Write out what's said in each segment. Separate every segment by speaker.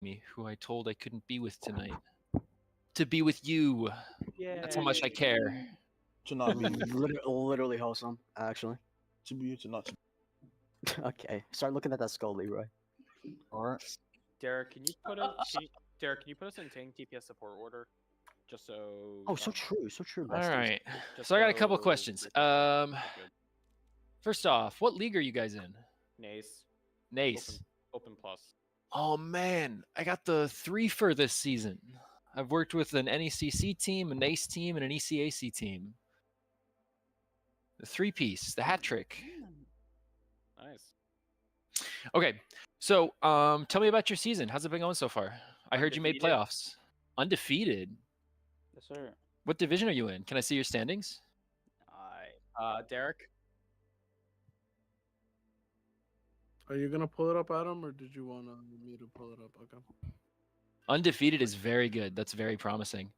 Speaker 1: me, who I told I couldn't be with tonight. To be with you.
Speaker 2: Yeah.
Speaker 1: That's how much I care.
Speaker 3: To not be
Speaker 4: Literally wholesome, actually.
Speaker 3: to be to not to
Speaker 4: Okay, start looking at that skull, Leroy.
Speaker 3: Alright.
Speaker 2: Derek, can you put us? Derek, can you put us in tank DPS support order, just so?
Speaker 4: Oh, so true, so true.
Speaker 1: All
Speaker 4: besties.
Speaker 1: right.
Speaker 2: Just
Speaker 1: So I got a couple
Speaker 2: so
Speaker 1: questions.
Speaker 2: Good.
Speaker 1: First off, what league are you guys in?
Speaker 2: Nace.
Speaker 1: Nace.
Speaker 2: Open plus.
Speaker 1: Oh man, I got the 3 for this season. I've worked with an NECC team, a NACE team, and an ECAC team. The 3-piece, the hat trick.
Speaker 2: Nice.
Speaker 1: Okay, so tell me about your season. How's it been going so far? I heard you made
Speaker 2: Undefeated.
Speaker 1: playoffs. Undefeated.
Speaker 5: Yes, sir.
Speaker 1: What division are you in? Can I see your standings?
Speaker 2: Derek.
Speaker 6: Are you gonna pull it up, Adam, or did you want me to pull it up? Okay.
Speaker 1: Undefeated is very good. That's very promising.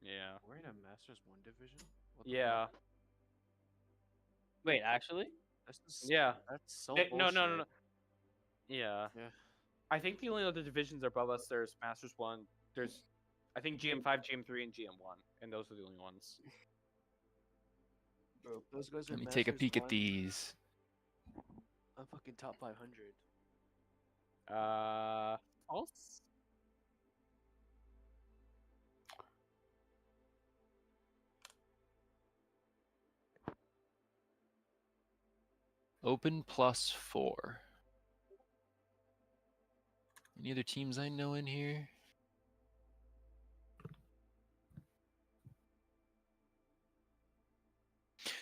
Speaker 2: Yeah.
Speaker 7: We're in a Masters 1 division? What the
Speaker 2: Yeah.
Speaker 7: fuck?
Speaker 5: Wait, actually?
Speaker 2: Yeah.
Speaker 7: That's so
Speaker 2: No.
Speaker 7: bullshit.
Speaker 2: Yeah.
Speaker 7: Yeah.
Speaker 2: I think the only other divisions above us, there's Masters 1. There's, I think GM5, GM3, and GM1, and those are the only ones.
Speaker 7: Bro, those guys are
Speaker 1: Let me take a
Speaker 7: Masters
Speaker 1: peek at
Speaker 7: 1.
Speaker 1: these.
Speaker 7: I'm fucking top 500.
Speaker 2: False.
Speaker 1: Open +4. Any other teams I know in here?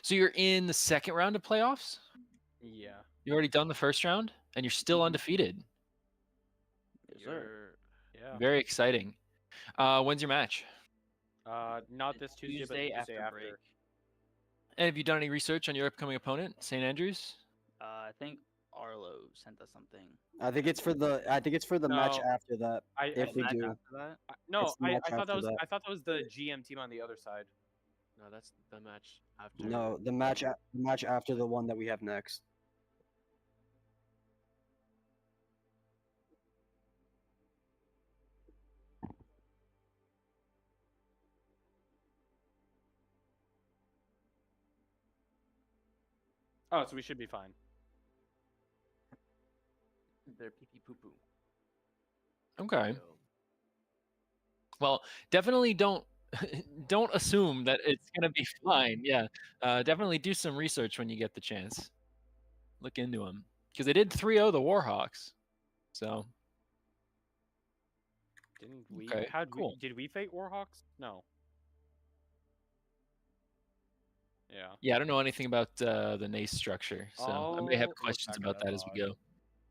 Speaker 1: So you're in the second round of playoffs?
Speaker 2: Yeah.
Speaker 1: You already done the first round, and you're still undefeated.
Speaker 5: Yes, sir.
Speaker 2: Yeah.
Speaker 1: Very exciting. When's your match?
Speaker 2: Not this Tuesday, but the
Speaker 5: Tuesday
Speaker 2: Tuesday
Speaker 5: after break.
Speaker 1: And have you done any research on your upcoming opponent, St. Andrews?
Speaker 5: I think Arlo sent us something.
Speaker 4: I think it's for the match
Speaker 2: No.
Speaker 4: after that. If we
Speaker 5: Match
Speaker 4: do.
Speaker 5: after that?
Speaker 2: No,
Speaker 4: It's the
Speaker 2: I
Speaker 4: match
Speaker 2: thought that
Speaker 4: after
Speaker 2: was
Speaker 4: that.
Speaker 2: I thought that was the GM team on the other side.
Speaker 7: No, that's the match after.
Speaker 4: No, the match after the one that we have next.
Speaker 2: Oh, so we should be fine.
Speaker 5: They're pee pee poo poo.
Speaker 1: Okay. Well, definitely don't don't assume that it's gonna be fine. Yeah, definitely do some research when you get the chance. Look into them because they did 3-0 the Warhawks. So
Speaker 2: Didn't we?
Speaker 1: Okay, cool.
Speaker 2: Did we fight Warhawks? No. Yeah.
Speaker 1: yeah, I don't know anything about the NACE structure, so I may have
Speaker 2: I'll look
Speaker 1: questions
Speaker 2: back at
Speaker 1: about that as we
Speaker 2: VOD.
Speaker 1: go.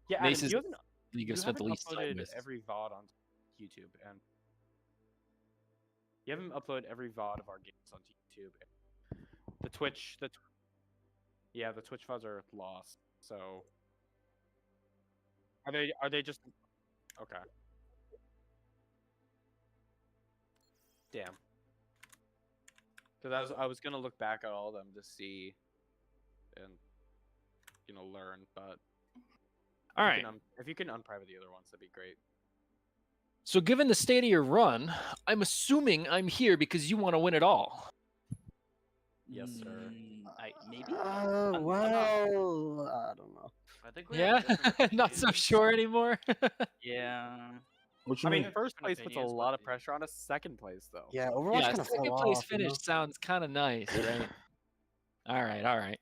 Speaker 2: Yeah, Adam,
Speaker 1: NACE is
Speaker 2: you haven't,
Speaker 1: the league
Speaker 2: you
Speaker 1: I've spent the
Speaker 2: haven't
Speaker 1: least time
Speaker 2: uploaded
Speaker 1: with.
Speaker 2: every VOD on YouTube, and you haven't uploaded every VOD of our games on YouTube. The Twitch, yeah, the Twitch VODs are lost. So are they just okay? Damn. Because I was gonna look back at all of them to see, and learn. But
Speaker 1: All right.
Speaker 2: if you can unprivate the other ones, that'd be great.
Speaker 1: So, given the state of your run, I'm assuming I'm here because you want to win it all.
Speaker 2: Yes, sir.
Speaker 5: Maybe.
Speaker 4: Well, I don't know.
Speaker 7: I think we
Speaker 1: Yeah,
Speaker 7: have different
Speaker 1: not so
Speaker 7: opinions.
Speaker 1: sure anymore.
Speaker 5: Yeah.
Speaker 3: What you
Speaker 2: I
Speaker 3: mean?
Speaker 2: mean, first
Speaker 7: Different
Speaker 2: place puts a
Speaker 7: opinions,
Speaker 2: lot
Speaker 7: but
Speaker 2: of pressure on us. Second place, though.
Speaker 4: Yeah, Overwatch
Speaker 1: Yeah,
Speaker 4: kind of
Speaker 1: second
Speaker 4: fell
Speaker 1: place
Speaker 4: off.
Speaker 1: finish sounds kind of nice, right? All right.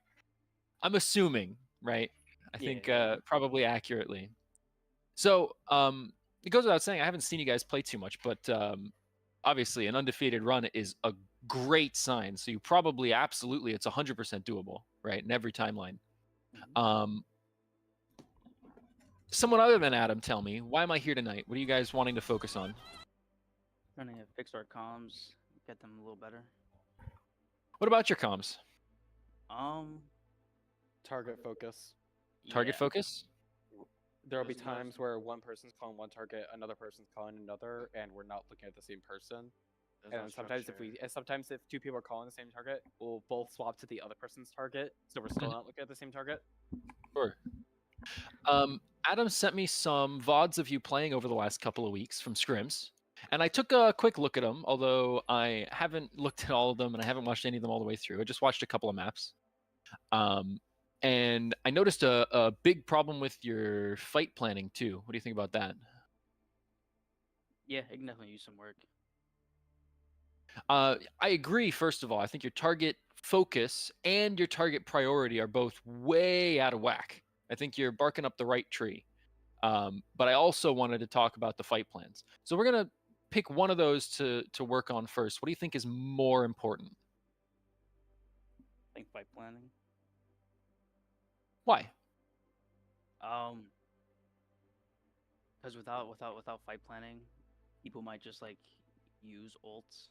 Speaker 1: I'm assuming, right? I think probably accurately. So, it goes without saying, I haven't seen you guys play too much, but obviously an undefeated run is a great sign. So you probably, absolutely, it's 100% doable, right? In every timeline. Someone other than Adam, tell me, why am I here tonight? What are you guys wanting to focus on?
Speaker 5: Trying to fix our comms, get them a little better.
Speaker 1: What about your comms?
Speaker 2: Target focus.
Speaker 1: Target
Speaker 5: yeah.
Speaker 1: focus?
Speaker 2: There'll be
Speaker 7: There's no-
Speaker 2: times where one person's calling one target, another person's calling another, and we're not looking at the same person.
Speaker 7: There's no
Speaker 2: And sometimes
Speaker 7: structure.
Speaker 2: sometimes if two people are calling the same target, we'll both swap to the other person's target, so we're still not looking at the same target.
Speaker 1: Sure. Adam sent me some VODs of you playing over the last couple of weeks from scrims, and I took a quick look at them. Although I haven't looked at all of them, and I haven't watched any of them all the way through. I just watched a couple of maps. And I noticed a big problem with your fight planning too. What do you think about that?
Speaker 5: Yeah, it can definitely use some work.
Speaker 1: I agree. First of all, I think your target focus and your target priority are both way out of whack. I think you're barking up the right tree. But I also wanted to talk about the fight plans. So we're gonna pick one of those to work on first. What do you think is more important?
Speaker 5: I think fight planning.
Speaker 1: Why?
Speaker 5: Because without fight planning, people might just like use ults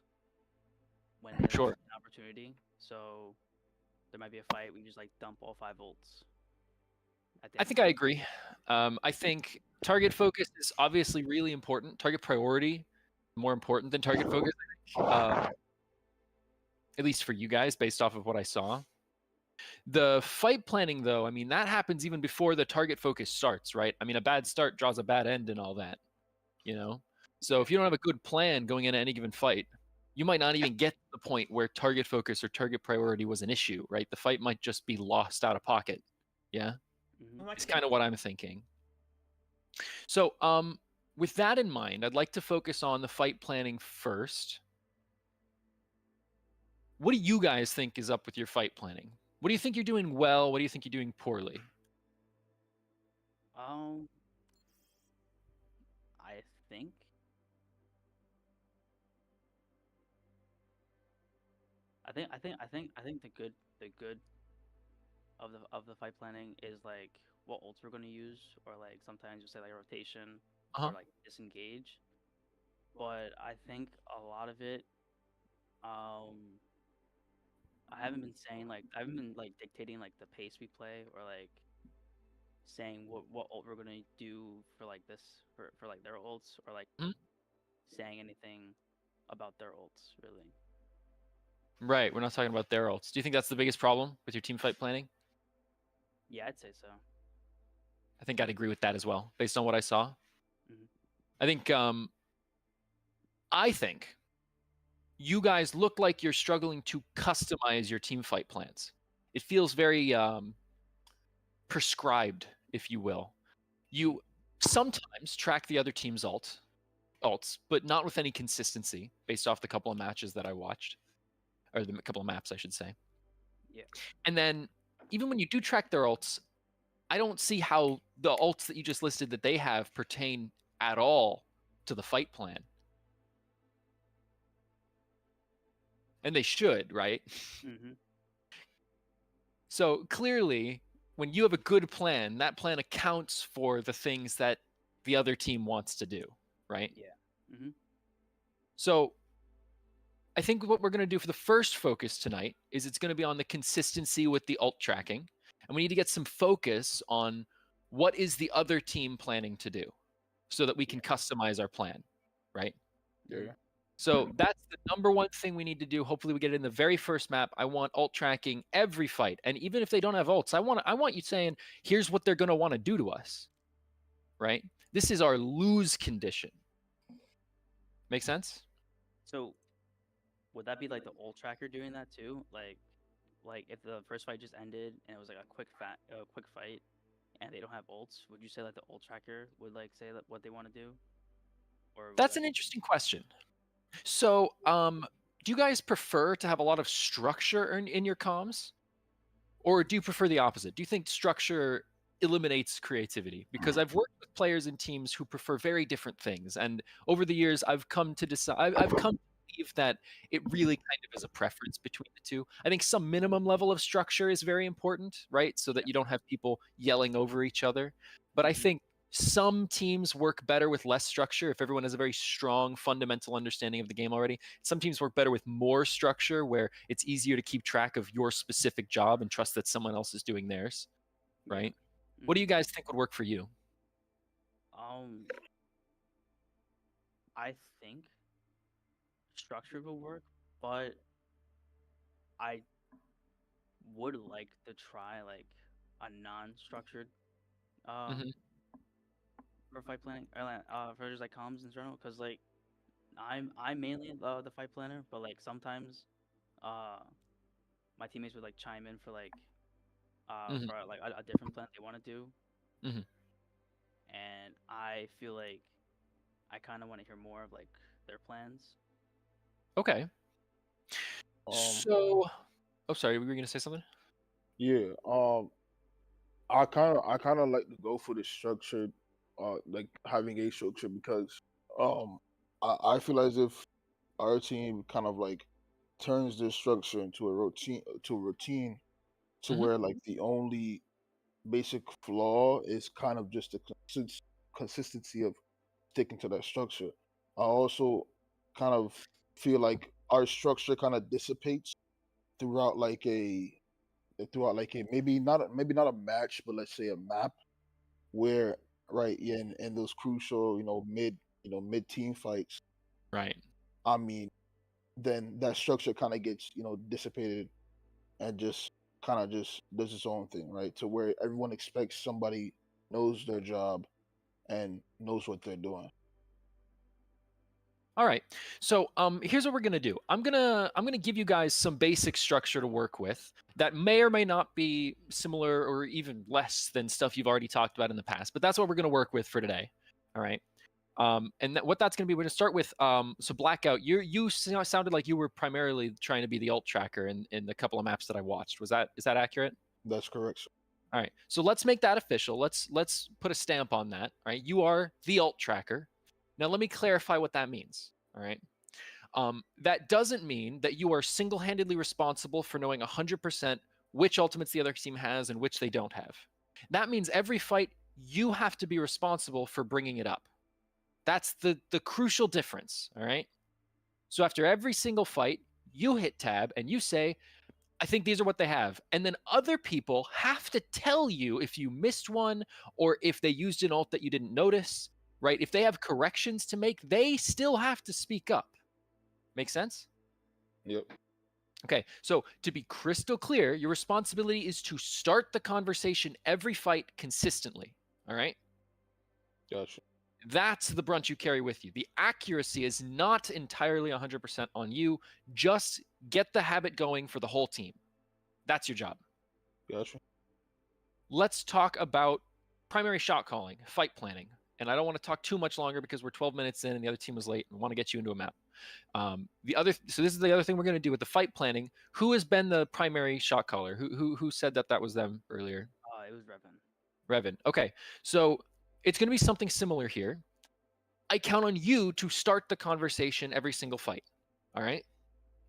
Speaker 5: when there's
Speaker 1: Sure.
Speaker 5: an opportunity. So there might be a fight, we just like dump all 5 ults.
Speaker 1: I think I agree. I think target focus is obviously really important. Target priority more important than target focus. At least for you guys, based off of what I saw. The fight planning, though, I mean, that happens even before the target focus starts, right? I mean, a bad start draws a bad end and all that, you know? So if you don't have a good plan going into any given fight, you might not even get to the point where target focus or target priority was an issue, right? The fight might just be lost out of pocket. Yeah? It's kind of what I'm thinking. So, with that in mind, I'd like to focus on the fight planning first. What do you guys think is up with your fight planning? What do you think you're doing well? What do you think you're doing poorly?
Speaker 5: I think the good of the fight planning is like what ults we're gonna use, or like sometimes you say like rotation
Speaker 1: Uh-huh.
Speaker 5: or like disengage. But I think a lot of it, I haven't been like dictating like the pace we play, or like saying what ult we're gonna do for like this for like their ults, or like
Speaker 1: Mhm.
Speaker 5: saying anything about their ults really.
Speaker 1: Right, we're not talking about their ults. Do you think that's the biggest problem with your team fight planning?
Speaker 5: Yeah, I'd say so.
Speaker 1: I think I'd agree with that as well, based on what I saw.
Speaker 5: Mhm.
Speaker 1: I think you guys look like you're struggling to customize your team fight plans. It feels very prescribed, if you will. You sometimes track the other team's ults, but not with any consistency, based off the couple of matches that I watched, or the couple of maps, I should say.
Speaker 5: Yeah.
Speaker 1: And then even when you do track their ults, I don't see how the ults that you just listed that they have pertain at all to the fight plan. And they should, right?
Speaker 5: Mm-hmm.
Speaker 1: So clearly, when you have a good plan, that plan accounts for the things that the other team wants to do, right?
Speaker 5: Yeah. Mm-hmm.
Speaker 1: So I think what we're going to do for the first focus tonight is it's going to be on the consistency with the ult tracking. And we need to get some focus on what is the other team planning to do so that we can customize our plan, right?
Speaker 3: Yeah.
Speaker 1: So that's the number one thing we need to do. Hopefully we get it in the very first map. I want ult tracking every fight. And even if they don't have ults, I want you saying, here's what they're going to want to do to us, right? This is our lose condition. Make sense?
Speaker 5: So would that be like the ult tracker doing that too? Like if the first fight just ended and it was like a quick fight and they don't have ults, would you say like the ult tracker would like say that what they want to do? Or would
Speaker 1: That's
Speaker 5: that
Speaker 1: an interesting question. So, do you guys prefer to have a lot of structure in your comms? Or do you prefer the opposite? Do you think structure eliminates creativity? Because I've worked with players and teams who prefer very different things. And over the years, I've come to decide, I've come to believe that it really kind of is a preference between the two. I think some minimum level of structure is very important, right? So that you don't have people yelling over each other. But I think some teams work better with less structure if everyone has a very strong fundamental understanding of the game already. Some teams work better with more structure where it's easier to keep track of your specific job and trust that someone else is doing theirs, right? What do you guys think would work for you?
Speaker 5: I think structure will work, but I would like to try like a non-structured
Speaker 1: Mhm.
Speaker 5: for fight planning, or for just like comms in general, because like I'm mainly the fight planner, but like sometimes my teammates would like chime in for like
Speaker 1: Mhm.
Speaker 5: for like a different plan they want to do,
Speaker 1: Mhm.
Speaker 5: and I feel like I kind of want to hear more of like their plans.
Speaker 1: Okay.
Speaker 3: Um,
Speaker 1: So, oh, sorry, were you gonna say something?
Speaker 3: yeah. I kind of like to go for the structured, like having a structure because um, I feel as if our team kind of like turns this structure into a routine to
Speaker 1: Mhm.
Speaker 3: where like the only basic flaw is kind of just the consistency of sticking to that structure. I also kind of feel like our structure kind of dissipates throughout like a maybe not a match, but let's say a map where right, yeah, in those crucial, mid team fights,
Speaker 1: Right.
Speaker 3: I mean, then that structure kind of gets, dissipated and just kind of just does its own thing, right? To where everyone expects somebody knows their job and knows what they're doing.
Speaker 1: All right. So here's what we're gonna do. I'm gonna give you guys some basic structure to work with that may or may not be similar or even less than stuff you've already talked about in the past, but that's what we're gonna work with for today. All right. And what that's gonna be, we're gonna start with so Blackout, sounded like you were primarily trying to be the alt tracker in the couple of maps that I watched. Is that accurate?
Speaker 3: That's correct. Sir.
Speaker 1: All right. So let's make that official. Let's put a stamp on that. All right. You are the alt tracker. Now let me clarify what that means. All right. That doesn't mean that you are single-handedly responsible for knowing 100% which ultimates the other team has and which they don't have. That means every fight you have to be responsible for bringing it up. That's the crucial difference. All right. So after every single fight, you hit tab and you say, I think these are what they have. And then other people have to tell you if you missed one or if they used an ult that you didn't notice, right? If they have corrections to make, they still have to speak up. Make sense?
Speaker 3: Yep.
Speaker 1: Okay, so to be crystal clear, your responsibility is to start the conversation every fight consistently. All right?
Speaker 3: Gotcha.
Speaker 1: That's the brunt you carry with you. The accuracy is not entirely 100% on you. Just get the habit going for the whole team. That's your job.
Speaker 3: Gotcha.
Speaker 1: Let's talk about primary shot calling, fight planning. And I don't want to talk too much longer because we're 12 minutes in and the other team was late and want to get you into a map. So this is the other thing we're going to do with the fight planning. Who has been the primary shot caller? Who said that was them earlier?
Speaker 5: It was Revan.
Speaker 1: Revan. Okay, so it's going to be something similar here. I count on you to start the conversation every single fight. All right.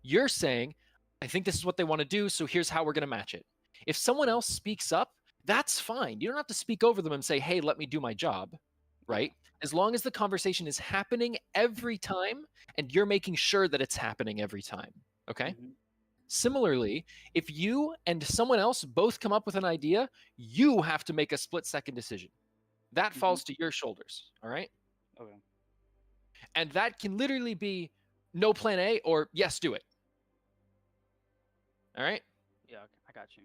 Speaker 1: You're saying, I think this is what they want to do, so here's how we're going to match it. If someone else speaks up, that's fine. You don't have to speak over them and say, hey, let me do my job, right? As long as the conversation is happening every time and you're making sure that it's happening every time, okay?
Speaker 5: Mm-hmm.
Speaker 1: Similarly, if you and someone else both come up with an idea, you have to make a split-second decision. That falls to your shoulders, all right?
Speaker 5: Okay.
Speaker 1: And that can literally be no plan A or yes, do it. All right?
Speaker 5: Yeah, I got you.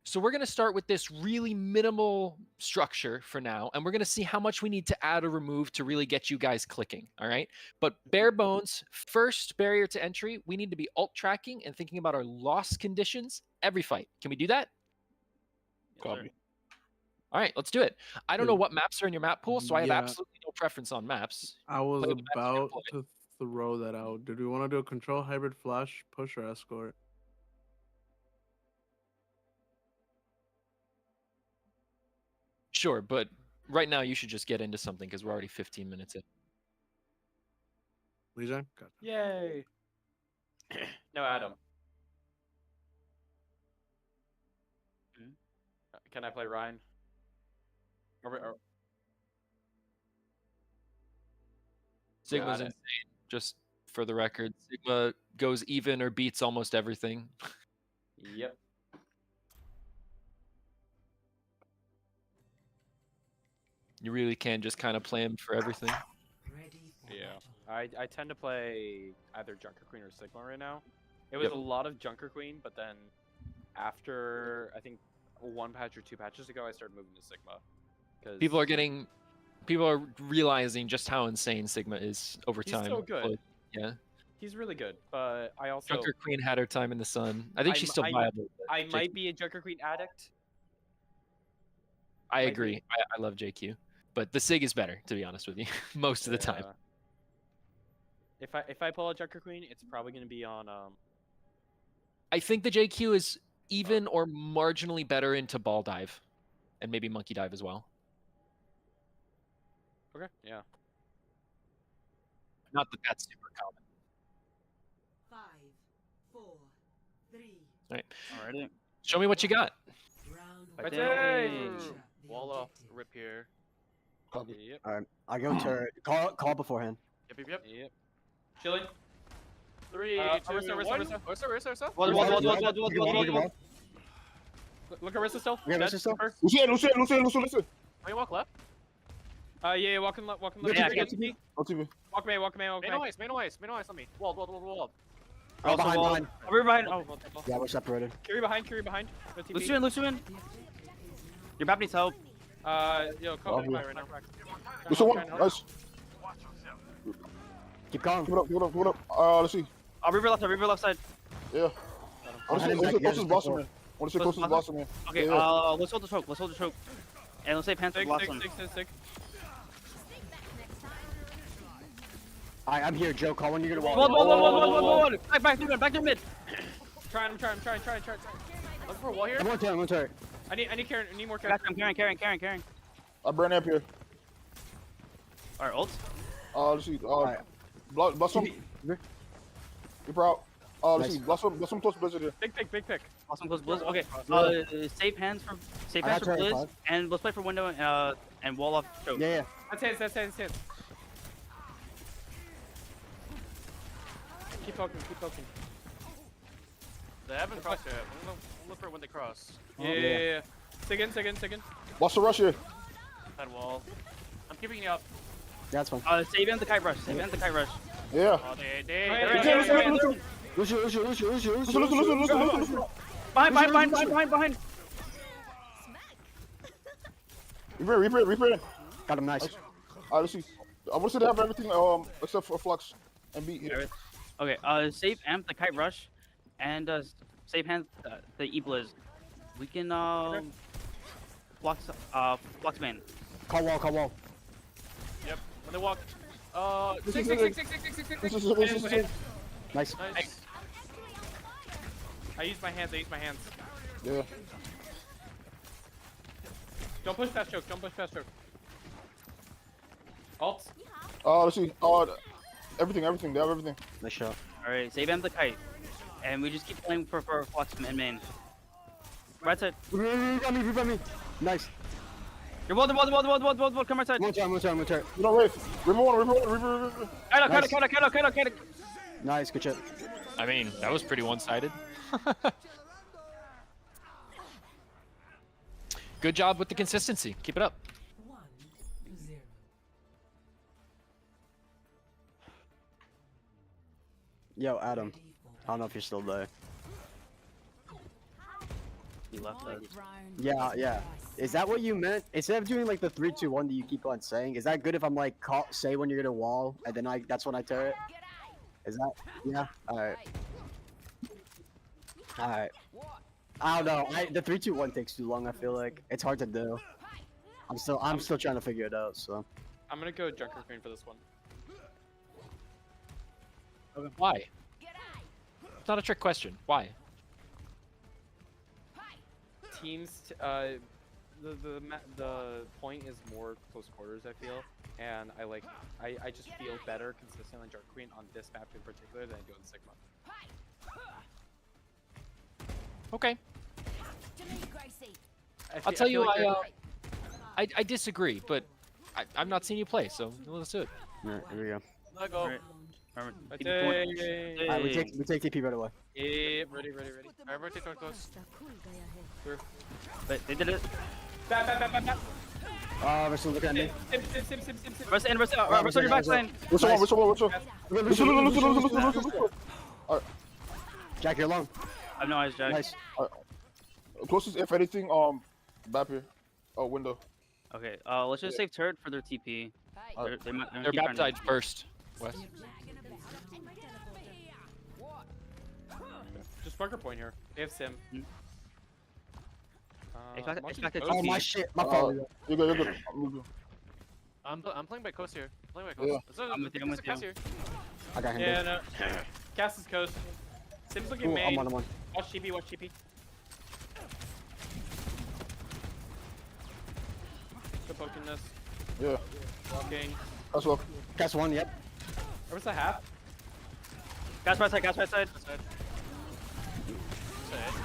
Speaker 1: So we're going to start with this really minimal structure for now, and we're going to see how much we need to add or remove to really get you guys clicking, all right? But bare bones, first barrier to entry, we need to be alt tracking and thinking about our loss conditions every fight. Can we do that?
Speaker 5: Yes, sir.
Speaker 3: Copy.
Speaker 1: All right, let's do it. I don't know what maps are in your map pool, so I have
Speaker 6: Yeah.
Speaker 1: absolutely no preference on maps.
Speaker 6: I was
Speaker 1: Play the maps you're
Speaker 6: about
Speaker 1: playing.
Speaker 6: to throw that out. Did we want to do a control, hybrid, flash, push, or escort?
Speaker 1: Sure, but right now you should just get into something because we're already 15 minutes in.
Speaker 6: Lijiang? Gotcha.
Speaker 2: Yay! No, Adam. Can I play Ryan?
Speaker 1: Sigma's
Speaker 2: Got it.
Speaker 1: insane, just for the record. Sigma goes even or beats almost everything.
Speaker 2: Yep.
Speaker 1: You really can just kind of play him for everything.
Speaker 2: Yeah. I tend to play either Junker Queen or Sigma right now. It was
Speaker 1: Yep.
Speaker 2: a lot of Junker Queen, but then after I think one patch or two patches ago, I started moving to Sigma. 'Cause
Speaker 1: People are getting people are realizing just how insane Sigma is over
Speaker 2: He's
Speaker 1: time.
Speaker 2: so good.
Speaker 1: But, yeah.
Speaker 2: He's really good, but I also
Speaker 1: Junker Queen had her time in the sun. I think she's still
Speaker 2: I'm-
Speaker 1: viable. but
Speaker 2: I
Speaker 1: JQ
Speaker 2: might be a Junker Queen addict.
Speaker 1: I
Speaker 2: might be.
Speaker 1: agree. I love JQ, but the Sig is better, to be honest with you, most of the time.
Speaker 2: Yeah. If I pull a Junker Queen, it's probably gonna be on
Speaker 1: I think the JQ is even or marginally better into ball dive, and maybe monkey dive as well.
Speaker 2: Okay, yeah.
Speaker 1: Not that that's super common.
Speaker 8: 5, 4, 3.
Speaker 5: Alrighty.
Speaker 1: Show me what you got.
Speaker 8: Round
Speaker 5: I
Speaker 8: one.
Speaker 5: think-
Speaker 8: Capture the
Speaker 7: Wall off,
Speaker 8: objective.
Speaker 7: rip here.
Speaker 3: Copy.
Speaker 2: Yep.
Speaker 4: Alright, I go turret. Call beforehand.
Speaker 7: Yep.
Speaker 2: Yep. Chilling.
Speaker 7: 3,
Speaker 2: Arista,
Speaker 7: 2,
Speaker 2: Arista,
Speaker 7: 1.
Speaker 2: Arista.
Speaker 7: Arista.
Speaker 5: Wall.
Speaker 2: Look at Arista still.
Speaker 4: Okay,
Speaker 2: Dead.
Speaker 4: Arista still?
Speaker 2: First.
Speaker 3: Lucian.
Speaker 7: Can you walk left?
Speaker 2: Yeah, walking left, walking left.
Speaker 4: Yeah,
Speaker 2: Walk
Speaker 4: yeah.
Speaker 3: On TV.
Speaker 2: me, walk me.
Speaker 7: Main ice on me. Wall.
Speaker 4: Oh, behind.
Speaker 5: We're behind. Oh,
Speaker 4: Yeah, we're separated.
Speaker 2: Carry behind. No TP.
Speaker 5: Lucian. Your map needs help.
Speaker 2: Yo, come
Speaker 3: Oh,
Speaker 2: back right now.
Speaker 3: Lucian one. Nice.
Speaker 4: Keep calling.
Speaker 3: Give it up. Let's see.
Speaker 5: River left side.
Speaker 3: Yeah. I want to say closest to Blossom, man. Closest to Blossom, man.
Speaker 5: Okay,
Speaker 3: Yeah.
Speaker 5: let's hold the choke. And let's say Panther Blossom.
Speaker 2: Sick.
Speaker 4: Alright, I'm here, Joe. Call when you're gonna
Speaker 5: Wall.
Speaker 4: walk.
Speaker 5: Back to mid.
Speaker 2: I'm trying.
Speaker 7: Look for a wall here.
Speaker 4: I'm on turret.
Speaker 2: I need Karen. I need more Karen.
Speaker 5: I'm carrying.
Speaker 3: I burn up here.
Speaker 5: Alright, ult.
Speaker 3: Let's see. Blossom.
Speaker 4: River.
Speaker 3: You're proud. Let's
Speaker 4: Nice.
Speaker 3: see. Blossom close blizzard here.
Speaker 2: Big pick.
Speaker 5: Blossom close Blizz. Okay, save hands for
Speaker 4: I got turret
Speaker 5: Blizz,
Speaker 4: five.
Speaker 5: and let's play for window and wall off choke.
Speaker 4: Yeah.
Speaker 2: That's hands. Keep poking.
Speaker 7: They haven't crossed yet. We'll look for when they cross.
Speaker 2: Yeah. Second.
Speaker 3: Blossom rush here.
Speaker 7: That wall. I'm keeping you up.
Speaker 4: That's fine.
Speaker 5: Save hands the kite rush.
Speaker 3: Yeah.
Speaker 7: Oh, they.
Speaker 3: Lucian.
Speaker 5: Behind.
Speaker 3: Reaper.
Speaker 4: Got him nice.
Speaker 3: Let's see. I want to say they have everything except for Flux and Beat here.
Speaker 5: Okay, save amp the kite rush, and save hands the E-Blizz. We can flux main.
Speaker 4: Call wall.
Speaker 7: Yep. When they walk.
Speaker 2: Six.
Speaker 4: Nice.
Speaker 7: Nice.
Speaker 2: I use my hands.
Speaker 3: Yeah.
Speaker 2: Don't push fast choke. Alt.
Speaker 3: Let's see. Everything. They have everything.
Speaker 4: Nice shot.
Speaker 5: Alright, save amp the kite, and we just keep playing for flux and main. Right side.
Speaker 4: Revive me. Nice.
Speaker 5: You're wall, come right side.
Speaker 4: One turret.
Speaker 3: You know, Wraith. River one.
Speaker 5: Kaido.
Speaker 4: Nice, good shot.
Speaker 1: I mean, that was pretty one-sided. Good job with the consistency. Keep it up.
Speaker 8: 1-0.
Speaker 4: Yo, Adam. I don't know if you're still there.
Speaker 5: He left us.
Speaker 4: Yeah. Is that what you meant? Instead of doing like the 3-2-1 that you keep on saying, is that good if I'm like say when you're gonna wall and then that's when I turret? Is that yeah? Alright. I don't know. The 3-2-1 takes too long, I feel like. It's hard to do. I'm still trying to figure it out, so.
Speaker 2: I'm gonna go Junker Queen for this one.
Speaker 1: Why? It's not a trick question. Why?
Speaker 2: Teams, the point is more close quarters, I feel, and I just feel better consistently Junker Queen on this map in particular than I do on Sigma.
Speaker 1: Okay.
Speaker 2: I
Speaker 1: I'll tell you
Speaker 2: feel like
Speaker 1: why. I disagree, but I'm not seeing you play, so let's do it.
Speaker 4: Alright, here we go.
Speaker 7: Let go.
Speaker 5: Alright.
Speaker 4: Alright, we take TP right away.
Speaker 2: Yeah, ready.
Speaker 7: Alright, rotate toward close.
Speaker 5: But they did it.
Speaker 2: Back.
Speaker 4: We're still looking at me.
Speaker 2: Sim.
Speaker 5: Rest on your back line.
Speaker 3: Which one? Lucian.
Speaker 4: Jack, you're long.
Speaker 5: I have no eyes, Jack.
Speaker 4: Nice.
Speaker 3: Closest, if anything, Bap here. Oh, window.
Speaker 5: Okay. Let's just save turret for their TP. They might,
Speaker 1: They're
Speaker 5: keep trying to-
Speaker 1: baptized first. Wes.
Speaker 2: Just bunker point here. They have sim.
Speaker 5: Expect-
Speaker 2: watching
Speaker 5: expect it
Speaker 2: Coast.
Speaker 5: to
Speaker 4: Oh my
Speaker 5: be-
Speaker 4: shit, my fault.
Speaker 3: You're good. You're good. I'm good.
Speaker 7: I'm playing by coast here. Playing by
Speaker 3: Yeah.
Speaker 7: coast.
Speaker 5: I'm with you, I'm with you.
Speaker 7: Here.
Speaker 4: I got him.
Speaker 2: Yeah,
Speaker 4: dude.
Speaker 2: no. Cast is coast. Sim's looking
Speaker 4: Ooh,
Speaker 2: main.
Speaker 4: I'm on.
Speaker 2: Watch TP, watch TP. Still poking this.
Speaker 3: Yeah.
Speaker 2: Walking.
Speaker 3: That's well.
Speaker 4: Cast one, yep.
Speaker 2: Where's the half?
Speaker 5: Gas right side. Gas right side.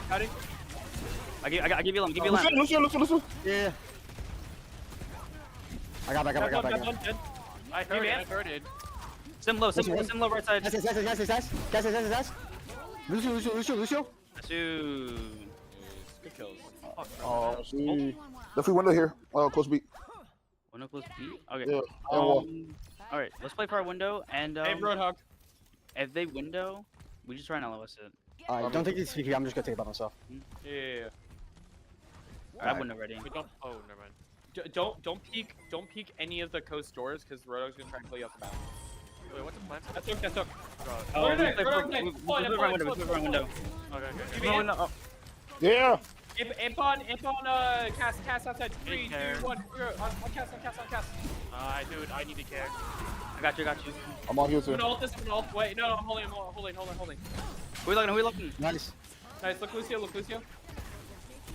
Speaker 2: Cutting.
Speaker 5: I give you lamp. Give you
Speaker 3: Listen,
Speaker 5: lamp.
Speaker 3: listen.
Speaker 4: Yeah. I got back.
Speaker 7: I heard it. I heard it.
Speaker 5: Sim low right side.
Speaker 4: Guys. Lucio.
Speaker 5: Two.
Speaker 2: Good kills.
Speaker 3: See. Definitely window here. Close beat.
Speaker 5: Window close B. Okay.
Speaker 3: Yeah. And wall.
Speaker 5: All right. Let's play for our window, and
Speaker 2: Hey, Roadhog.
Speaker 5: if they window, we just try and LOS it.
Speaker 4: Alright, don't take these CP. I'm just gonna take it by myself.
Speaker 2: Yeah.
Speaker 5: I have window ready.
Speaker 7: We don't. Oh, never mind.
Speaker 2: Don't peek any of the coast doors because Roadhog's gonna try and kill you off the map.
Speaker 7: Wait, what's the plan?
Speaker 2: That's hook.
Speaker 5: Oh,
Speaker 2: Roadhog,
Speaker 5: we play
Speaker 2: Roadhog,
Speaker 5: for-
Speaker 2: next.
Speaker 5: we
Speaker 2: Pull it,
Speaker 5: play for our window. We play for our window.
Speaker 7: Okay.
Speaker 2: Give me in.
Speaker 3: Yeah.
Speaker 2: Imp on, cast outside. 3, 2, 1. On cast.
Speaker 7: Dude, I need to care.
Speaker 5: I got you.
Speaker 3: I'm on here
Speaker 2: I'm
Speaker 3: too.
Speaker 2: gonna ult this. Wait, no, I'm holding.
Speaker 5: Who we looking?
Speaker 4: Nice.
Speaker 2: Nice, look Lucio.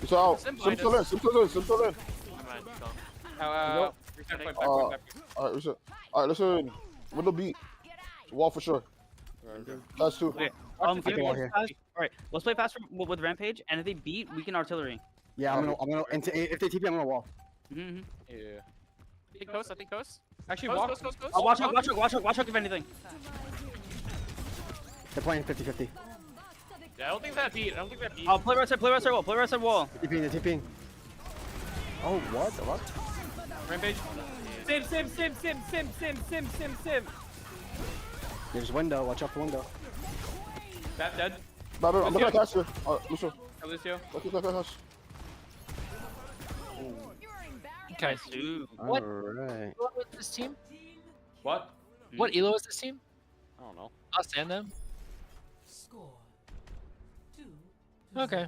Speaker 3: It's out.
Speaker 7: Sim
Speaker 3: Sim still in.
Speaker 7: Never mind. Go.
Speaker 2: Reset,
Speaker 7: Nope.
Speaker 2: back.
Speaker 3: Alright, reset. Alright, listen. Window beat. Wall for sure. That's two.
Speaker 5: Okay.
Speaker 4: I can wall here.
Speaker 5: All right. Let's play fast with Rampage, and if they beat, we can artillery.
Speaker 4: Yeah, I'm gonna. And if they TP, I'm gonna wall.
Speaker 5: Mm-hmm.
Speaker 2: Yeah.
Speaker 7: I think coast.
Speaker 2: Actually,
Speaker 7: Coast.
Speaker 5: Watch out if anything.
Speaker 4: They're playing 50-50.
Speaker 7: Yeah, I don't think that beat.
Speaker 5: I'll play right side wall. Play right side wall.
Speaker 4: They're TPing. Oh, what?
Speaker 2: Rampage. Sim.
Speaker 4: There's window. Watch out for window.
Speaker 2: Bat dead.
Speaker 3: I'm looking at cash here. Lucio.
Speaker 2: Lucio.
Speaker 3: Look at cash.
Speaker 1: Okay.
Speaker 5: Ooh.
Speaker 1: What?
Speaker 4: Alright.
Speaker 1: What was this team?
Speaker 2: What?
Speaker 1: What elo is this team?
Speaker 2: I don't know.
Speaker 1: Us and them.
Speaker 8: Score 2-0.
Speaker 1: Okay.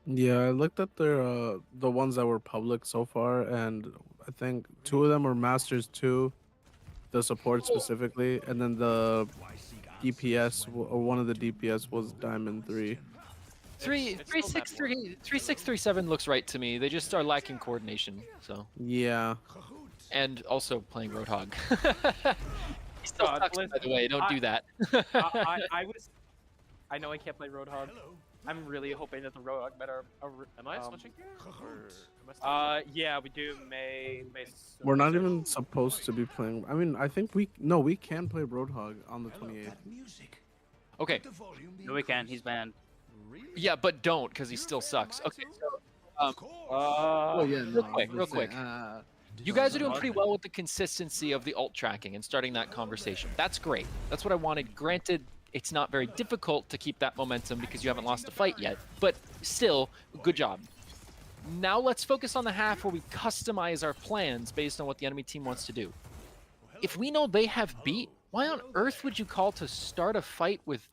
Speaker 6: Yeah, I looked at their the ones that were public so far, and I think 2 of them were Masters 2, the support specifically, and then the DPS or one of the DPS was Diamond 3.
Speaker 1: 3637 looks right to me. They just are lacking coordination. So
Speaker 6: Yeah.
Speaker 1: and also playing Roadhog. He still
Speaker 2: God,
Speaker 1: sucks, by the way. Don't do that.
Speaker 2: I know I can't play Roadhog. I'm really hoping that the Roadhog better.
Speaker 7: Am I switching here? Or am I still-
Speaker 2: Yeah, we do. May.
Speaker 6: We're not even supposed to be playing. I mean, I think we can play Roadhog on the 28th.
Speaker 1: Okay.
Speaker 5: No, we can. He's banned.
Speaker 1: Yeah, but don't because he still sucks. Okay. So,
Speaker 6: Oh yeah,
Speaker 1: real quick. You guys are doing pretty well with the consistency of the ult tracking and starting that conversation. That's great. That's what I wanted. Granted, it's not very difficult to keep that momentum because you haven't lost a fight yet, but still, good job. Now let's focus on the half where we customize our plans based on what the enemy team wants to do. If we know they have beat, why on earth would you call to start a fight with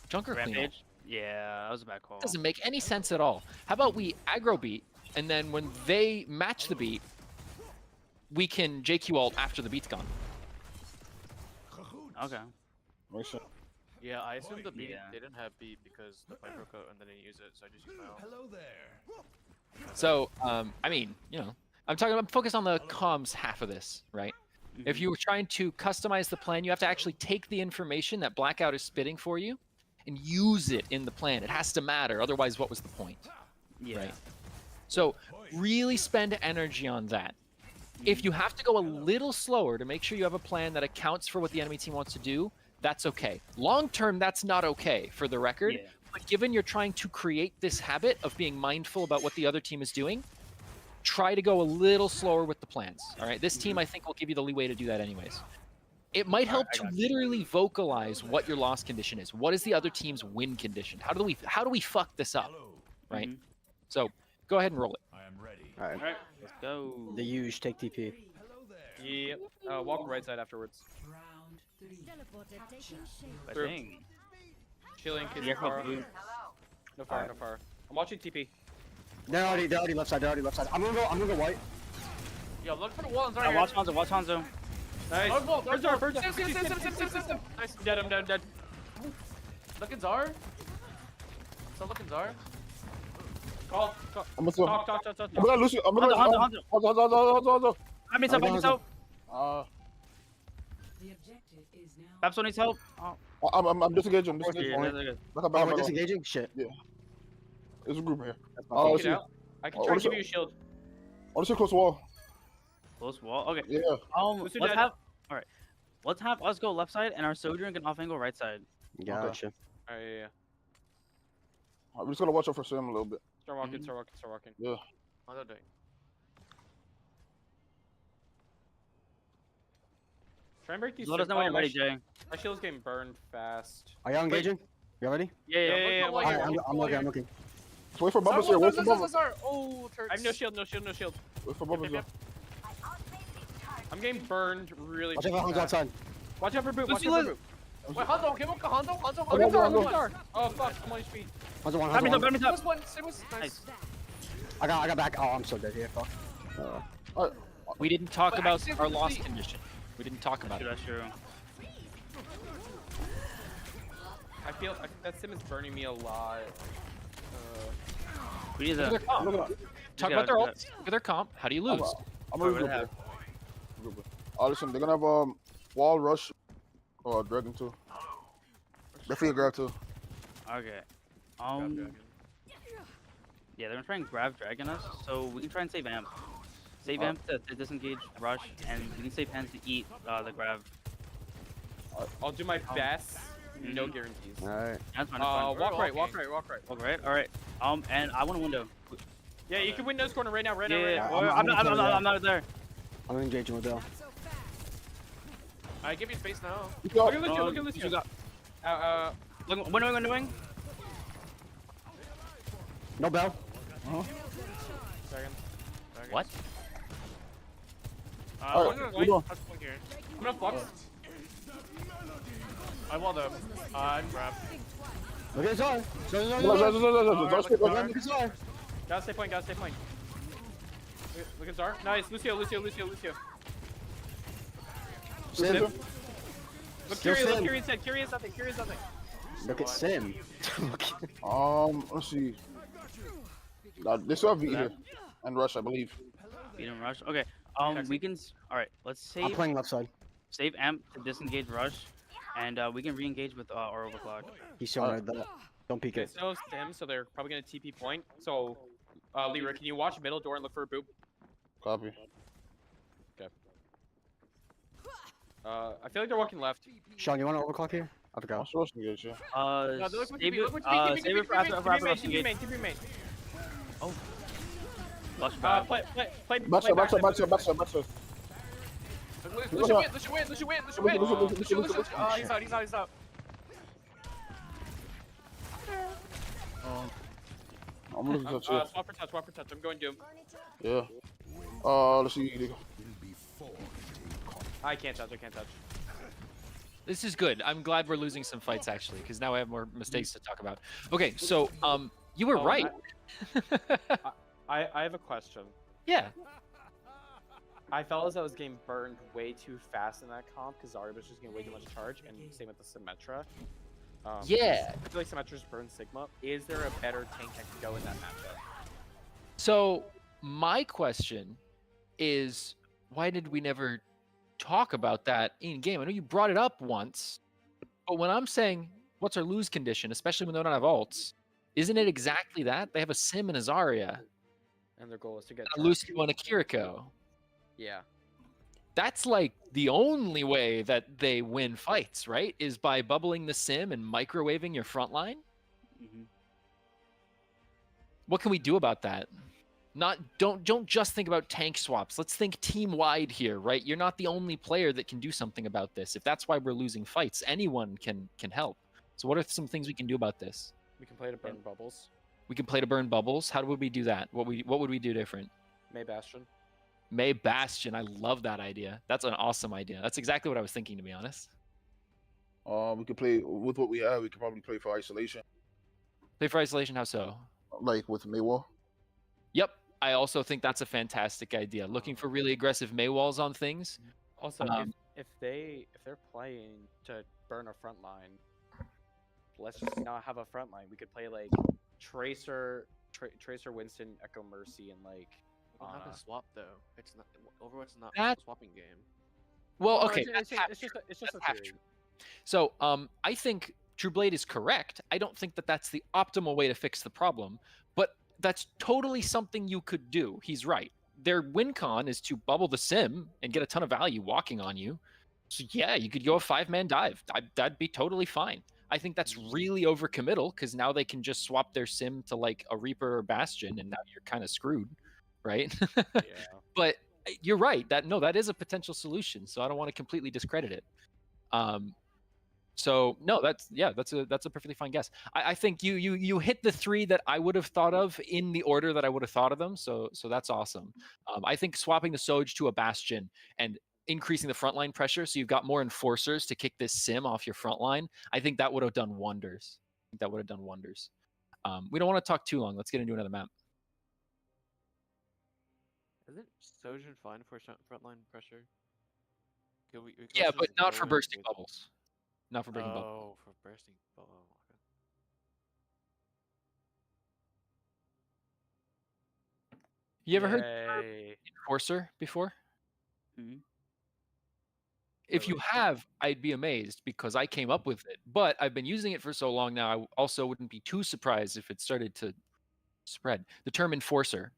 Speaker 1: Junker Cleanup?
Speaker 5: Rampage. Yeah, that was a bad call.
Speaker 1: Doesn't make any sense at all. How about we aggro beat, and then when they match the beat, we can JQ ult after the beat's gone.
Speaker 5: Okay.
Speaker 7: Yeah, I assumed the beat.
Speaker 5: Yeah.
Speaker 7: They didn't have beat because the fight broke out and then they didn't use it, so I just used my ult.
Speaker 1: So, I mean, you know, I'm focused on the comms half of this, right? If you were trying to customize the plan, you have to actually take the information that Blackout is spitting for you and use it in the plan. It has to matter, otherwise what was the point?
Speaker 5: Yeah.
Speaker 1: Right? So really spend energy on that. If you have to go a little slower to make sure you have a plan that accounts for what the enemy team wants to do, that's okay. Long term, that's not okay, for the record.
Speaker 5: Yeah.
Speaker 1: But given you're trying to create this habit of being mindful about what the other team is doing, try to go a little slower with the plans. All right, this team I think will give you the leeway to do that anyways. It might help to literally vocalize what your loss condition is. What is the other team's win condition? How do we fuck this up? Right? So go ahead and roll it.
Speaker 9: I am ready.
Speaker 4: All right.
Speaker 2: All right.
Speaker 5: Let's go.
Speaker 4: The huge take TP.
Speaker 2: Yep. Walk right side afterwards.
Speaker 8: Round 3.
Speaker 5: I
Speaker 2: Through.
Speaker 5: think.
Speaker 2: Chilling. Kids
Speaker 5: Yeah,
Speaker 2: far.
Speaker 5: blue.
Speaker 2: No fire. No fire. I'm watching TP.
Speaker 4: They're already left side. They're already left side. I'm gonna go white.
Speaker 7: Yo, look for the wall.
Speaker 5: Watch Hanzo. Watch Hanzo.
Speaker 2: Nice. Birds are.
Speaker 7: Sim.
Speaker 2: Nice. Dead. I'm dead.
Speaker 7: Look at Zar. So look at Zar.
Speaker 2: Call.
Speaker 3: I'm gonna.
Speaker 2: Talk.
Speaker 3: I'm gonna lose you. I'm gonna.
Speaker 5: Hanzo.
Speaker 3: Hanzo.
Speaker 5: I need help. I need help.
Speaker 8: The objective is now.
Speaker 5: Babso needs help. Oh,
Speaker 3: I'm disengaging.
Speaker 5: yeah,
Speaker 3: Disengaging.
Speaker 5: they're good.
Speaker 3: Back up,
Speaker 4: Oh,
Speaker 3: back
Speaker 4: we're
Speaker 3: up.
Speaker 4: disengaging. Shit.
Speaker 3: There's a group here.
Speaker 4: That's my
Speaker 3: Oh,
Speaker 4: fault.
Speaker 2: Get out. I can try to give you a shield.
Speaker 3: I want to see close wall.
Speaker 5: Close wall. Okay.
Speaker 3: Yeah.
Speaker 5: Let's
Speaker 2: dead.
Speaker 5: have. All right. Let's have us go left side and our Sojourn can off angle right side.
Speaker 4: Gotcha.
Speaker 2: Alright, yeah.
Speaker 3: We're just gonna watch out for Sam a little bit.
Speaker 2: Start walking.
Speaker 7: What are they doing?
Speaker 2: Try and break these.
Speaker 5: Let us know when you're ready,
Speaker 2: my
Speaker 5: Jay.
Speaker 2: My shield's getting burned fast.
Speaker 4: Are y'all engaging? You ready?
Speaker 2: Yeah.
Speaker 7: look
Speaker 4: All
Speaker 7: at
Speaker 4: right,
Speaker 7: Like,
Speaker 4: I'm looking.
Speaker 3: Just wait for
Speaker 7: Zar,
Speaker 3: bubbles here. Wait for bubbles.
Speaker 7: Zar. Oh, it hurts.
Speaker 2: I have no shield.
Speaker 3: Wait for bubbles here.
Speaker 2: I'm getting burned really
Speaker 4: Watch out for Hanzo
Speaker 2: fast.
Speaker 4: outside.
Speaker 2: Watch out for boot. Watch
Speaker 7: Lucy,
Speaker 2: out for boot.
Speaker 7: Wait, Hanzo. Give him Hanzo.
Speaker 3: Look at Zar,
Speaker 2: Look
Speaker 3: look
Speaker 2: at Zar. Oh fuck, I'm on HP.
Speaker 4: Hanzo one.
Speaker 5: Grab me
Speaker 4: Hanzo
Speaker 5: up.
Speaker 4: one.
Speaker 5: Grab me up.
Speaker 7: This one. It was nice.
Speaker 5: Nice.
Speaker 4: I got back. Oh, I'm so dead here. Fuck.
Speaker 3: Alright.
Speaker 1: We didn't talk
Speaker 7: But
Speaker 1: about
Speaker 7: active
Speaker 1: our lost
Speaker 7: complete.
Speaker 1: condition. We didn't talk about it.
Speaker 5: That's true.
Speaker 2: I think that sim is burning me a lot.
Speaker 5: We need
Speaker 1: Look at
Speaker 5: to.
Speaker 1: their comp.
Speaker 3: Look at
Speaker 1: Talk
Speaker 5: Yeah,
Speaker 1: about their
Speaker 5: yeah.
Speaker 1: ults. Look at their comp. How do you lose?
Speaker 3: I'm
Speaker 5: Where
Speaker 3: gonna
Speaker 5: they have?
Speaker 3: group. Listen, they're gonna have wall rush or dragon too. Definitely a grab too.
Speaker 5: Okay. Yeah, they're gonna try and grab Dragon us, so we can try and save Amp. Save Amp to disengage Rush, and we can save Amp to eat the grab.
Speaker 2: I'll do my best. No guarantees.
Speaker 4: All right.
Speaker 5: That's fine. That's fine.
Speaker 2: Walk right. Walk right.
Speaker 5: All right. And I want a window.
Speaker 2: Yeah, you can win nose corner right now. Right now.
Speaker 5: Yeah.
Speaker 4: I'm
Speaker 5: I'm not there.
Speaker 4: I'm engaging with Bill.
Speaker 7: I give you space now.
Speaker 2: Look at Lucio.
Speaker 5: Oh,
Speaker 2: Look at Lucio.
Speaker 5: you got-
Speaker 2: Look,
Speaker 5: Windowing.
Speaker 4: No bell.
Speaker 2: Dragon.
Speaker 1: What?
Speaker 3: Alright,
Speaker 2: one
Speaker 3: we doing?
Speaker 7: Touch point here.
Speaker 2: I'm gonna flux.
Speaker 7: I wall them. I'm grab.
Speaker 4: Look at Zar.
Speaker 3: Don't skip,
Speaker 4: Look
Speaker 3: okay?
Speaker 4: at Zar.
Speaker 2: Gotta stay point. Look at Zar. Nice. Lucio.
Speaker 4: Sim.
Speaker 2: Look
Speaker 4: Still
Speaker 2: curious.
Speaker 4: Sim.
Speaker 2: Curious nothing.
Speaker 4: Look at Sim.
Speaker 3: Let's see. They still have V here and rush, I believe.
Speaker 5: Beat him Rush. Okay. We can. All right. Let's
Speaker 4: I'm
Speaker 5: save.
Speaker 4: playing left side.
Speaker 5: Save Amp to disengage Rush, and we can re-engage with our overclock.
Speaker 4: He's showing right there. Don't peek
Speaker 2: Okay,
Speaker 4: it.
Speaker 2: so Stim, so they're probably gonna TP point. So, Leroy, can you watch middle door and look for a boop?
Speaker 3: Copy.
Speaker 2: I feel like they're walking left.
Speaker 4: Sean, you want to overclock here? I forgot.
Speaker 3: I'm supposed to engage, yeah.
Speaker 7: No, they look for
Speaker 5: Save
Speaker 7: TP.
Speaker 5: it.
Speaker 7: Look for TP.
Speaker 5: Save it for after Rush engage.
Speaker 2: TP main.
Speaker 5: Rush back.
Speaker 2: Play
Speaker 3: Backside.
Speaker 7: Lucio win. Oh, he's out.
Speaker 3: I'm looking to touch here.
Speaker 2: Swap for touch. I'm going Doom.
Speaker 3: Yeah. Let's see.
Speaker 2: I can't touch.
Speaker 1: This is good. I'm glad we're losing some fights actually, because now I have more mistakes to talk about. Okay, so you were right.
Speaker 2: I have a question.
Speaker 1: Yeah.
Speaker 2: I felt as I was getting burned way too fast in that comp because Zarya was just getting way too much charge, and same with the Symmetra.
Speaker 1: Yeah.
Speaker 2: I feel like Symmetra's burn Sigma. Is there a better tank that could go in that matchup?
Speaker 1: So my question is, why did we never talk about that in game? I know you brought it up once, but when I'm saying what's our lose condition, especially when they don't have ults, isn't it exactly that? They have a Sim and a Zarya,
Speaker 2: And their goal is to get
Speaker 1: and a Lucio and a Kiriko.
Speaker 2: Yeah.
Speaker 1: That's like the only way that they win fights, right? Is by bubbling the Sim and microwaving your front line.
Speaker 5: Mhm.
Speaker 1: What can we do about that? Don't just think about tank swaps. Let's think team wide here, right? You're not the only player that can do something about this. If that's why we're losing fights, anyone can help. So what are some things we can do about this?
Speaker 2: We can play to burn bubbles.
Speaker 1: We can play to burn bubbles. How would we do that? What would we do different?
Speaker 2: May Bastion.
Speaker 1: May Bastion. I love that idea. That's an awesome idea. That's exactly what I was thinking, to be honest.
Speaker 3: We could play with what we have. We could probably play for isolation,
Speaker 1: Play for isolation. How so?
Speaker 3: like with Maywall.
Speaker 1: Yep. I also think that's a fantastic idea. Looking for really aggressive Maywalls on things.
Speaker 2: Also,
Speaker 1: Um,
Speaker 2: if they're playing to burn a front line, let's just not have a front line. We could play like Tracer, Winston, Echo Mercy, and like.
Speaker 9: We're not gonna swap though. It's not Overwatch is not
Speaker 1: That-
Speaker 9: a swapping game.
Speaker 1: Well,
Speaker 2: No,
Speaker 1: okay.
Speaker 2: it's
Speaker 1: that's half
Speaker 2: just
Speaker 1: true.
Speaker 2: a
Speaker 1: That's
Speaker 2: theory.
Speaker 1: half true. So, I think True Blade is correct. I don't think that that's the optimal way to fix the problem, but that's totally something you could do. He's right. Their win con is to bubble the sim and get a ton of value walking on you. So yeah, you could go a 5-man dive. That'd be totally fine. I think that's really overcommittal because now they can just swap their sim to like a Reaper or Bastion, and now you're kind of screwed, right?
Speaker 2: Yeah.
Speaker 1: But you're right. That is a potential solution. So I don't want to completely discredit it. So no, that's a perfectly fine guess. I think you hit the three that I would have thought of in the order that I would have thought of them. So that's awesome. I think swapping the Soj to a Bastion and increasing the frontline pressure, so you've got more enforcers to kick this sim off your front line. I think that would have done wonders. We don't want to talk too long. Let's get into another map.
Speaker 9: Isn't Sojourn fine for frontline pressure? We
Speaker 1: Yeah,
Speaker 9: also
Speaker 1: but
Speaker 9: just
Speaker 1: not for
Speaker 9: go
Speaker 1: bursting
Speaker 9: with-
Speaker 1: bubbles. Not for breaking bubbles.
Speaker 9: Oh, for bursting bubble. Okay.
Speaker 1: You ever heard
Speaker 2: Yay.
Speaker 1: Enforcer before?
Speaker 5: Mhm.
Speaker 1: If you have, I'd be amazed because I came up with it. But I've been using it for so long now, I also wouldn't be too surprised if it started to spread. The term enforcer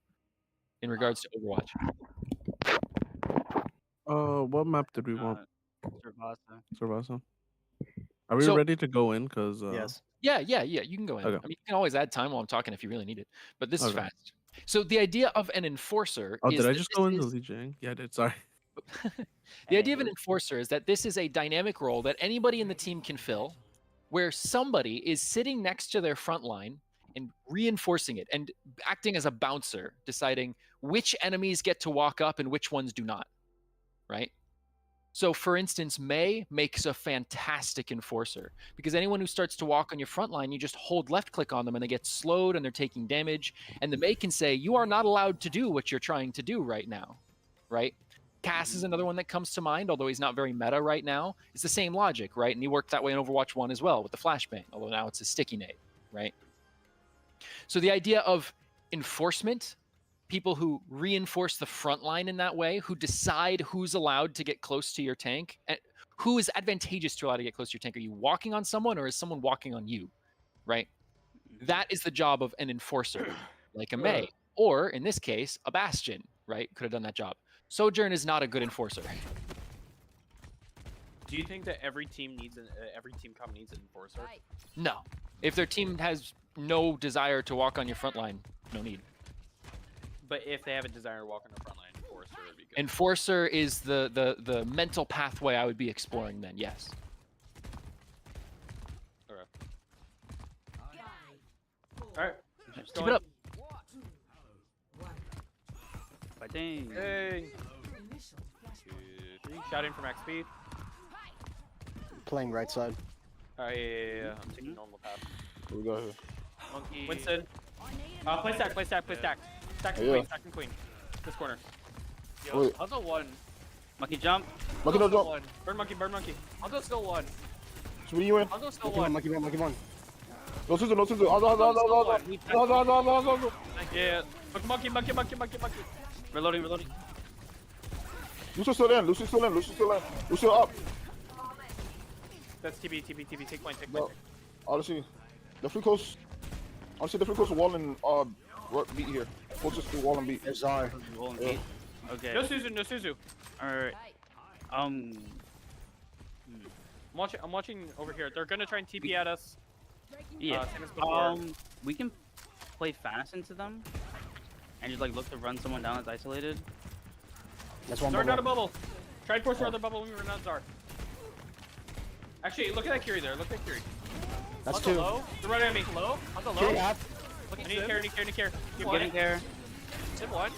Speaker 1: in regards to Overwatch.
Speaker 6: What map did we want,
Speaker 5: Cervasa.
Speaker 6: Cervasa? Are we
Speaker 1: So-
Speaker 6: ready to go in? Cause
Speaker 4: Yes.
Speaker 1: Yeah, you can go in.
Speaker 6: Okay.
Speaker 1: I mean, you can always add time while I'm talking if you really need it. But this is
Speaker 6: Okay.
Speaker 1: fast. So the idea of an enforcer
Speaker 6: Oh,
Speaker 1: is
Speaker 6: did I
Speaker 1: that
Speaker 6: just
Speaker 1: this
Speaker 6: go into
Speaker 1: is-
Speaker 6: Li Jing? Yeah, I did. Sorry.
Speaker 1: The idea of an enforcer is that this is a dynamic role that anybody in the team can fill, where somebody is sitting next to their front line and reinforcing it and acting as a bouncer, deciding which enemies get to walk up and which ones do not, right? So, for instance, Mei makes a fantastic enforcer because anyone who starts to walk on your front line, you just hold left click on them and they get slowed and they're taking damage. And the Mei can say, you are not allowed to do what you're trying to do right now, right? Cass is another one that comes to mind, although he's not very meta right now. It's the same logic, right? And he worked that way in Overwatch 1 as well with the flashbang, although now it's a sticky nade, right? So the idea of enforcement, people who reinforce the front line in that way, who decide who's allowed to get close to your tank, and who is advantageous to allow to get close to your tank. Are you walking on someone or is someone walking on you, right? That is the job of an enforcer, like a Mei, or in this case, a Bastion, right? Could have done that job. Sojourn is not a good enforcer.
Speaker 2: Do you think that every team comp needs an enforcer?
Speaker 1: No. If their team has no desire to walk on your front line, no need.
Speaker 2: But if they have a desire to walk on the front line, enforcer would be good.
Speaker 1: Enforcer is the mental pathway I would be exploring then, yes.
Speaker 2: Okay. All right.
Speaker 1: Keep it up.
Speaker 5: Fighting.
Speaker 2: Hey.
Speaker 8: Initial flashbang.
Speaker 2: 2, 3. Shot in from Max speed.
Speaker 4: Playing right side.
Speaker 2: Oh yeah. I'm taking normal path.
Speaker 3: What we got here?
Speaker 9: Monkey.
Speaker 2: Winston. Play stack. Stack and
Speaker 3: Yeah.
Speaker 2: queen. Stack and queen. This corner.
Speaker 9: Yo,
Speaker 3: Wait.
Speaker 9: I'll go one.
Speaker 5: Monkey jump.
Speaker 3: Monkey
Speaker 9: I'll
Speaker 3: don't
Speaker 9: go
Speaker 3: jump.
Speaker 9: one.
Speaker 2: Bird monkey.
Speaker 9: I'll go still one.
Speaker 3: So what are you in?
Speaker 9: I'll go still
Speaker 4: Monkey one,
Speaker 9: one.
Speaker 4: monkey one, monkey one.
Speaker 3: No scissor, no scissor. No.
Speaker 2: Yeah. Monkey.
Speaker 5: Reloading.
Speaker 3: Lucio still in. Lucio up.
Speaker 2: That's TB. Take point.
Speaker 3: No. Honestly, definitely close. Definitely close to wall and beat here. Closest to wall and beat.
Speaker 4: There's Czar.
Speaker 3: Yeah.
Speaker 5: Okay.
Speaker 2: No Suzu.
Speaker 5: Alright.
Speaker 2: I'm watching over here. They're gonna try and TP at us.
Speaker 5: Yeah.
Speaker 2: Same as before.
Speaker 5: We can play fast into them and just like look to run someone down that's isolated.
Speaker 4: That's one
Speaker 2: Zard
Speaker 4: bubble.
Speaker 2: out a bubble. Try and force another bubble when we run out Zard. Actually, look at that Curie there. Look at that Curie.
Speaker 4: That's
Speaker 9: I'll go
Speaker 4: two.
Speaker 9: low.
Speaker 2: They're running at me.
Speaker 9: Low. I'll go
Speaker 4: Curie
Speaker 9: low.
Speaker 4: half.
Speaker 9: Looking
Speaker 2: I need
Speaker 9: sim.
Speaker 2: care. Keep
Speaker 5: Getting
Speaker 2: getting.
Speaker 5: there.
Speaker 9: Sim one.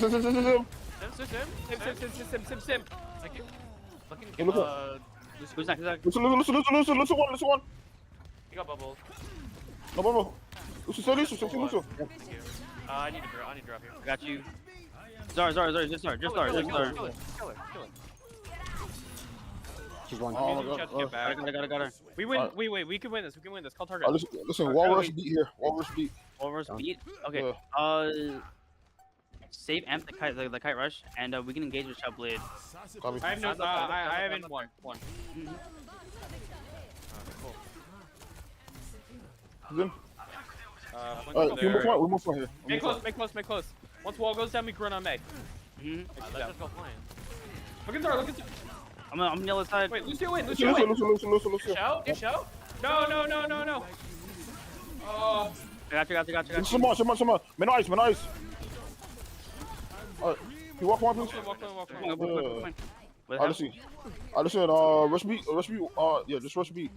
Speaker 3: Sim.
Speaker 7: Sim.
Speaker 2: Sim.
Speaker 7: Thank you. Looking.
Speaker 3: Hey, look
Speaker 5: Who's next?
Speaker 3: Listen one.
Speaker 7: You got bubbles.
Speaker 3: No, bro. Listen.
Speaker 7: Thank you. I need to drop here.
Speaker 5: I got you. Zar, just start.
Speaker 7: Kill it.
Speaker 4: She's one.
Speaker 3: Oh,
Speaker 2: We
Speaker 3: my
Speaker 2: need to
Speaker 3: God.
Speaker 2: get back.
Speaker 5: Got her.
Speaker 2: We win.
Speaker 3: Alright.
Speaker 2: Wait. We can win this. Call target.
Speaker 3: Listen. Wall rush beat here. Wall rush beat.
Speaker 5: Over's beat. Okay.
Speaker 3: Yeah.
Speaker 5: Save amp the kite rush, and we can engage with Shell Blade.
Speaker 3: Copy.
Speaker 2: I have no. I haven't won.
Speaker 3: Then.
Speaker 2: One
Speaker 3: We move from here.
Speaker 2: Make close. Once wall goes down, we run on May.
Speaker 5: Mhm.
Speaker 7: Let's just go flying.
Speaker 2: Look at Zara.
Speaker 5: I'm on the other side.
Speaker 2: Wait, Lucio win.
Speaker 3: Listen.
Speaker 7: Show?
Speaker 2: No. Oh.
Speaker 5: I got you.
Speaker 3: Some more. Man ice. Alright. Can you walk one, please?
Speaker 2: Walk
Speaker 5: Come on.
Speaker 3: Listen. Rush beat. Yeah, just rush beat.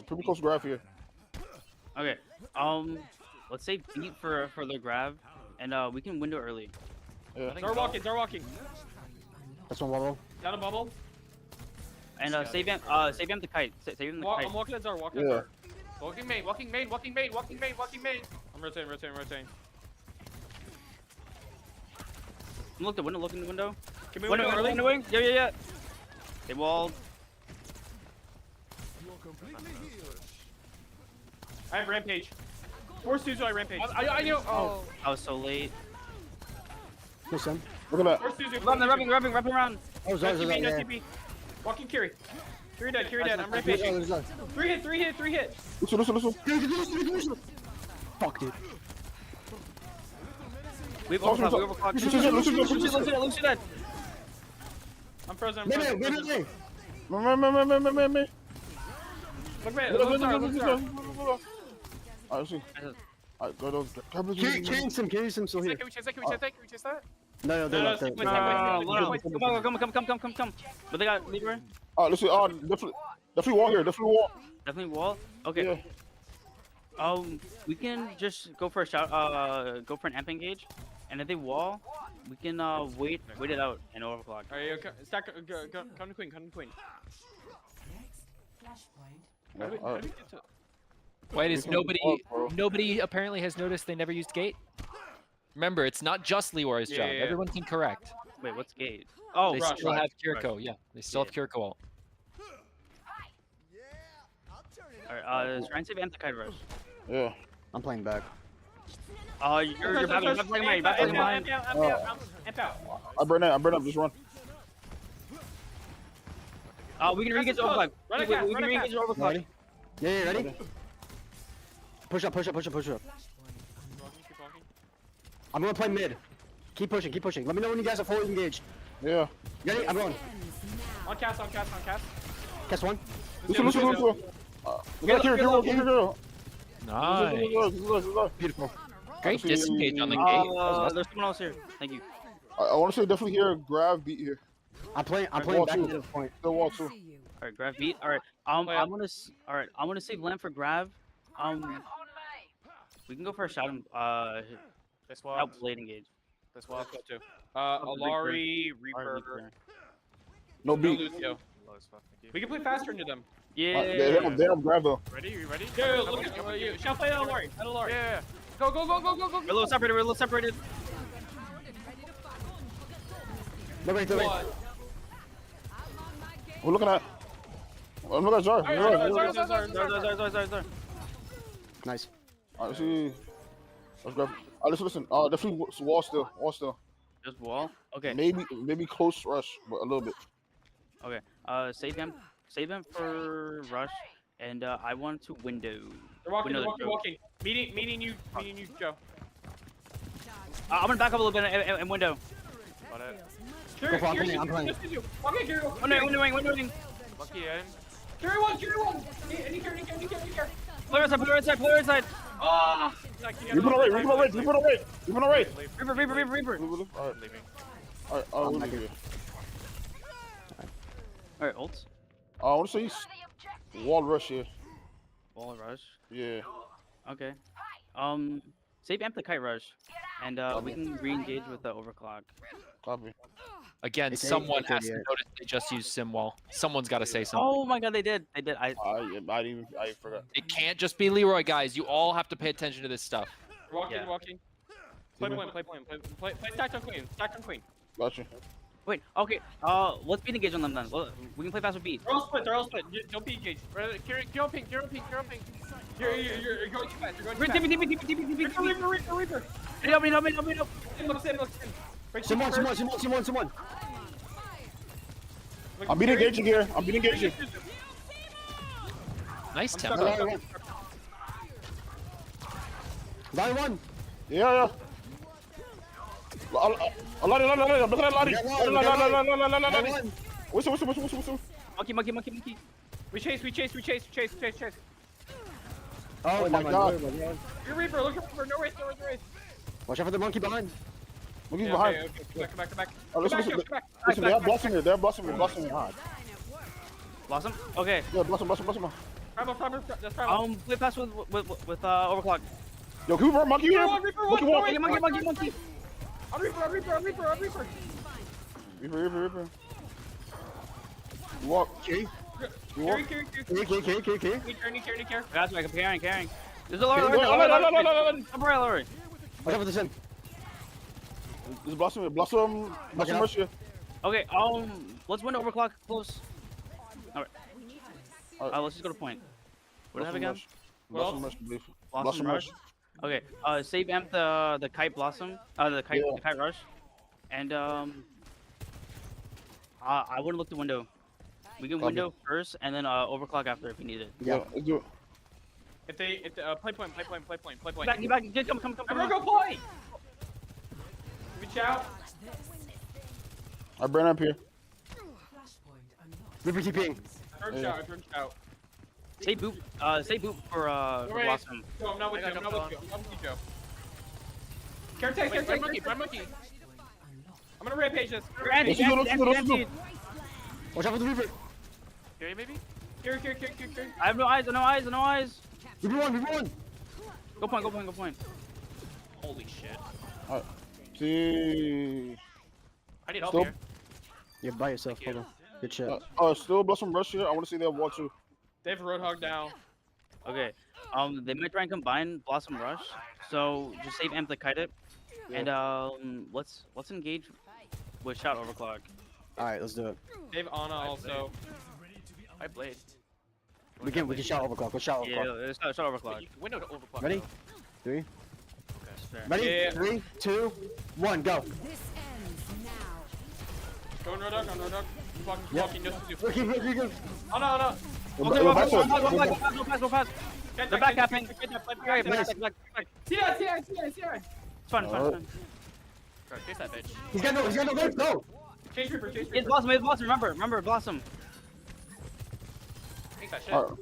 Speaker 3: Pretty close graph here.
Speaker 5: Okay. Let's say beat for the grab, and we can window early.
Speaker 3: Yeah.
Speaker 2: They're walking.
Speaker 4: That's one bubble.
Speaker 2: Down a bubble.
Speaker 5: And save amp the kite. Save him the kite.
Speaker 2: I'm walking at Zara.
Speaker 3: Yeah.
Speaker 7: Walking main.
Speaker 2: I'm rotating.
Speaker 5: Look in the window.
Speaker 2: Can we win early?
Speaker 5: Windowing. Yeah. They walled.
Speaker 2: I have rampage. Force Suzu, I rampage.
Speaker 7: I knew. Oh.
Speaker 5: I was so late.
Speaker 4: Push them.
Speaker 3: Look at that.
Speaker 2: Force Suzu.
Speaker 5: Rubbing around.
Speaker 4: Oh, Zar,
Speaker 2: No TP. Walking Kiri. Kiri dead. I'm rampaging. 3 hit.
Speaker 3: Listen.
Speaker 4: Fuck, dude.
Speaker 5: We've
Speaker 3: Listen.
Speaker 5: overclocked. Lucy dead.
Speaker 2: I'm frozen.
Speaker 4: Me.
Speaker 2: Look back.
Speaker 3: Alright, see. Alright, go.
Speaker 4: Carry some still here.
Speaker 7: Can we chase that?
Speaker 4: No, they're not there.
Speaker 5: Come. But they got leader.
Speaker 3: Alright, listen. Definitely wall here.
Speaker 5: Definitely wall. Okay.
Speaker 3: Yeah.
Speaker 5: We can just go for a shot. Go for an amp engage, and if they wall, we can wait it out and overclock.
Speaker 2: Alright, stack. Come to queen. How do we get to?
Speaker 1: Wait, is
Speaker 3: We can walk, bro.
Speaker 1: nobody apparently has noticed they never used gate? Remember, it's not just Leroy's job.
Speaker 2: Yeah.
Speaker 1: Everyone's incorrect.
Speaker 5: Wait, what's gate? Oh,
Speaker 1: They
Speaker 2: rush,
Speaker 1: still
Speaker 2: rush,
Speaker 1: have Kiriko. Yeah, they still have Kiriko ult.
Speaker 5: alright. Try and save amp the kite rush.
Speaker 3: Yeah.
Speaker 4: I'm playing back.
Speaker 5: You're back mine.
Speaker 2: Amp out.
Speaker 3: I burn up. Just run.
Speaker 5: We can re-engage overclock.
Speaker 2: Run a
Speaker 5: We
Speaker 2: cast,
Speaker 5: can
Speaker 2: run a
Speaker 5: re-engage
Speaker 2: cast.
Speaker 5: overclock.
Speaker 4: Ready? Yeah, ready? Push up.
Speaker 2: Keep walking.
Speaker 4: I'm gonna play mid. Keep pushing. Let me know when you guys are fully engaged.
Speaker 3: Yeah.
Speaker 4: Ready? I'm going.
Speaker 2: On cast.
Speaker 4: Cast one.
Speaker 3: Listen. Get here.
Speaker 1: Nice.
Speaker 4: Beautiful.
Speaker 1: Great disengage on the
Speaker 3: Ah,
Speaker 1: gate.
Speaker 5: There's someone else here. Thank you.
Speaker 3: I want to say definitely here. Grab beat here.
Speaker 4: I'm playing
Speaker 3: Wall
Speaker 4: back
Speaker 3: two.
Speaker 4: to the point.
Speaker 3: Still wall too.
Speaker 5: Alright, grab beat. Alright. I'm gonna save land for grab. We can go for a shot and
Speaker 7: They swap.
Speaker 5: help blade engage.
Speaker 7: They swap.
Speaker 2: Alari, Reaper,
Speaker 3: No
Speaker 2: no
Speaker 3: beat.
Speaker 2: Lucio.
Speaker 7: Low as fuck, thank you.
Speaker 2: We can play faster into them.
Speaker 5: Yeah.
Speaker 3: They have grab though.
Speaker 7: Ready? You ready?
Speaker 2: Yo, look at you. Shall play Alari.
Speaker 7: Yeah. Go.
Speaker 5: We're a little separated.
Speaker 4: Look right there.
Speaker 3: We're looking at. I'm looking at Jar.
Speaker 5: Zar.
Speaker 4: Nice.
Speaker 3: Alright, see. Let's grab. Listen. Definitely wall still.
Speaker 5: Just wall. Okay.
Speaker 3: Maybe close rush, but a little bit.
Speaker 5: Okay. Save him for rush, and I want to window.
Speaker 2: They're walking.
Speaker 5: Window.
Speaker 2: Meeting you, Joe.
Speaker 5: I'm gonna back up a little bit and window.
Speaker 7: Got it.
Speaker 2: Kiri,
Speaker 4: for it, I'm
Speaker 2: Kiri,
Speaker 4: playing, I'm playing.
Speaker 2: Okay, Kiri.
Speaker 5: Windowing.
Speaker 7: Lucky in.
Speaker 2: Kiri one. Any Kiri.
Speaker 5: Player inside.
Speaker 2: Ah!
Speaker 3: Reaper on right.
Speaker 5: Reaper.
Speaker 3: Alright.
Speaker 7: Leaving.
Speaker 3: Alright. We'll leave here.
Speaker 5: Alright, ults.
Speaker 3: I want to say wall rush here.
Speaker 5: Wall rush.
Speaker 3: Yeah.
Speaker 5: Okay. Save amp the kite rush, and we can re-engage with the overclock.
Speaker 3: Copy.
Speaker 1: Again,
Speaker 4: It's
Speaker 1: someone
Speaker 4: 8:38.
Speaker 1: has to notice they just used Simwall. Someone's got to say something.
Speaker 5: Oh my god, they did. They did.
Speaker 3: I forgot.
Speaker 1: It can't just be Leroy, guys. You all have to pay attention to this stuff.
Speaker 2: Walking,
Speaker 5: Yeah.
Speaker 2: walking. Play point, play point, play stacked on queen, stacked on queen.
Speaker 3: Gotcha.
Speaker 5: Wait. Okay. Let's beat engage on them then. Well, we can play fast with beat.
Speaker 2: They're all split, they're all split. Don't be engaged.
Speaker 7: Kill ping, kill ping, kill ping.
Speaker 2: You're going too fast, you're going too
Speaker 5: Reaper,
Speaker 2: fast.
Speaker 5: Reaper.
Speaker 2: Help me.
Speaker 5: Help me.
Speaker 2: Look, in. Break
Speaker 4: Someone.
Speaker 3: I'm beating engaging here. I'm beating engaging.
Speaker 1: Nice
Speaker 2: I'm
Speaker 1: tempo.
Speaker 2: stuck.
Speaker 4: Line one.
Speaker 3: Yeah. Whistle.
Speaker 5: Monkey.
Speaker 2: We chase.
Speaker 4: Oh,
Speaker 3: my God.
Speaker 2: You're Reaper, look at Reaper, no race.
Speaker 4: Watch out for the monkey behind.
Speaker 3: Monkey's
Speaker 2: Yeah,
Speaker 3: behind.
Speaker 2: okay. Come back.
Speaker 3: Oh, listen,
Speaker 2: Come back.
Speaker 3: listen, they're blessing me. They're blessing me.
Speaker 5: Blossom. Okay.
Speaker 3: Yeah, bless him.
Speaker 2: Primal, that's primal.
Speaker 5: Play pass with overclock.
Speaker 3: Yo, can we run monkey here?
Speaker 2: Reaper,
Speaker 3: Monkey walk.
Speaker 5: Monkey.
Speaker 2: On Reaper.
Speaker 3: Reaper. You walk.
Speaker 4: Okay.
Speaker 3: You walk.
Speaker 2: Carry.
Speaker 4: Okay.
Speaker 2: Care.
Speaker 5: Guys, I'm carrying. There's a lower.
Speaker 4: Watch out for the sin.
Speaker 3: Just blossom mercy.
Speaker 5: Okay. Let's win overclock close. All right. Let's just go to point. What do I have again?
Speaker 3: Blossom mercy, believe.
Speaker 5: Blossom rush. Okay. Save amp the kite blossom. The kite rush. And I wouldn't look the window. We can window first and then overclock after if you need it.
Speaker 3: Yeah, let's do it.
Speaker 2: If they play point.
Speaker 5: Back. Come.
Speaker 2: Everyone go play! Reach out.
Speaker 3: I burn up here.
Speaker 4: Reaper TPing.
Speaker 2: Turn shout.
Speaker 5: Say boop for blossom.
Speaker 2: No, I'm not with you, Joe. Care,
Speaker 7: Monkey.
Speaker 2: I'm gonna rampage this.
Speaker 3: Let's do.
Speaker 4: Watch out for the Reaper.
Speaker 7: Carry maybe?
Speaker 2: Care.
Speaker 5: I have no eyes.
Speaker 4: Reaper one.
Speaker 5: Go point.
Speaker 7: Holy shit.
Speaker 3: Alright. See.
Speaker 7: I need help
Speaker 3: Still?
Speaker 7: here.
Speaker 4: You're by yourself. Hold on. Good shit.
Speaker 3: Still blossom rush here. I want to see they have wall too.
Speaker 2: They have Roadhog down.
Speaker 5: Okay. They might try and combine blossom rush. So just save amp the kite it. And let's engage with shout overclock.
Speaker 4: All right, let's do it.
Speaker 2: They have Ana also.
Speaker 7: I blade.
Speaker 4: We can shout overclock. Let's shout
Speaker 5: Yeah,
Speaker 4: overclock.
Speaker 5: let's shout overclock.
Speaker 7: You can window to overclock.
Speaker 4: Ready?
Speaker 7: though.
Speaker 4: 3.
Speaker 5: That's fair.
Speaker 4: Ready?
Speaker 2: Yeah.
Speaker 4: 3, 2, 1, go.
Speaker 8: This ends now.
Speaker 2: Go on Roadhog. Walking just to do.
Speaker 4: Look.
Speaker 2: Ana.
Speaker 5: Go fast. They're back capping. Back.
Speaker 2: CI.
Speaker 5: It's fine.
Speaker 3: Alright.
Speaker 7: Bro, chase that bitch.
Speaker 4: He's got no legs. Go.
Speaker 2: Chase Reaper.
Speaker 5: It's blossom. Remember blossom.
Speaker 7: Take that shit.
Speaker 3: Alright.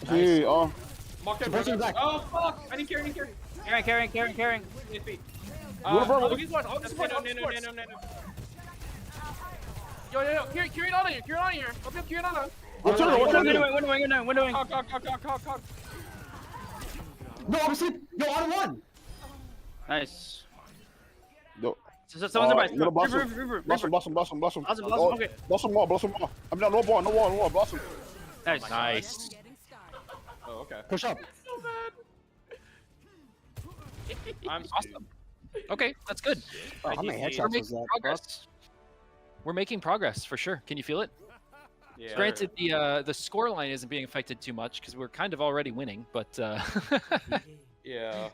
Speaker 3: See,
Speaker 2: Mark that
Speaker 4: Suppressing
Speaker 2: Roadhog.
Speaker 4: back.
Speaker 2: Oh fuck! I need carry.
Speaker 5: Carrying.
Speaker 2: His feet.
Speaker 3: Reaper,
Speaker 7: He's one. Oh, support.
Speaker 2: No.
Speaker 7: Yo. Carry on here. I'll be carrying on.
Speaker 3: what's up?
Speaker 5: Windowing.
Speaker 2: Cog.
Speaker 4: No, I'm asleep. Yo, on one.
Speaker 5: Nice.
Speaker 3: Yo,
Speaker 5: So someone's advice.
Speaker 3: little blossom.
Speaker 5: Reaper.
Speaker 3: Blossom.
Speaker 5: Blossom,
Speaker 3: Oh,
Speaker 5: okay.
Speaker 3: Blossom wall. I mean, no wall. Blossom.
Speaker 1: Nice.
Speaker 2: Oh, okay.
Speaker 4: Push up.
Speaker 2: I'm
Speaker 1: Awesome. Okay, that's good.
Speaker 4: Oh, how many
Speaker 1: We're
Speaker 4: headshots was
Speaker 1: making
Speaker 4: that?
Speaker 1: progress. We're making progress for sure. Can you feel it?
Speaker 2: Yeah.
Speaker 1: Granted, the score line isn't being affected too much because we're kind of already winning, but
Speaker 2: Yeah.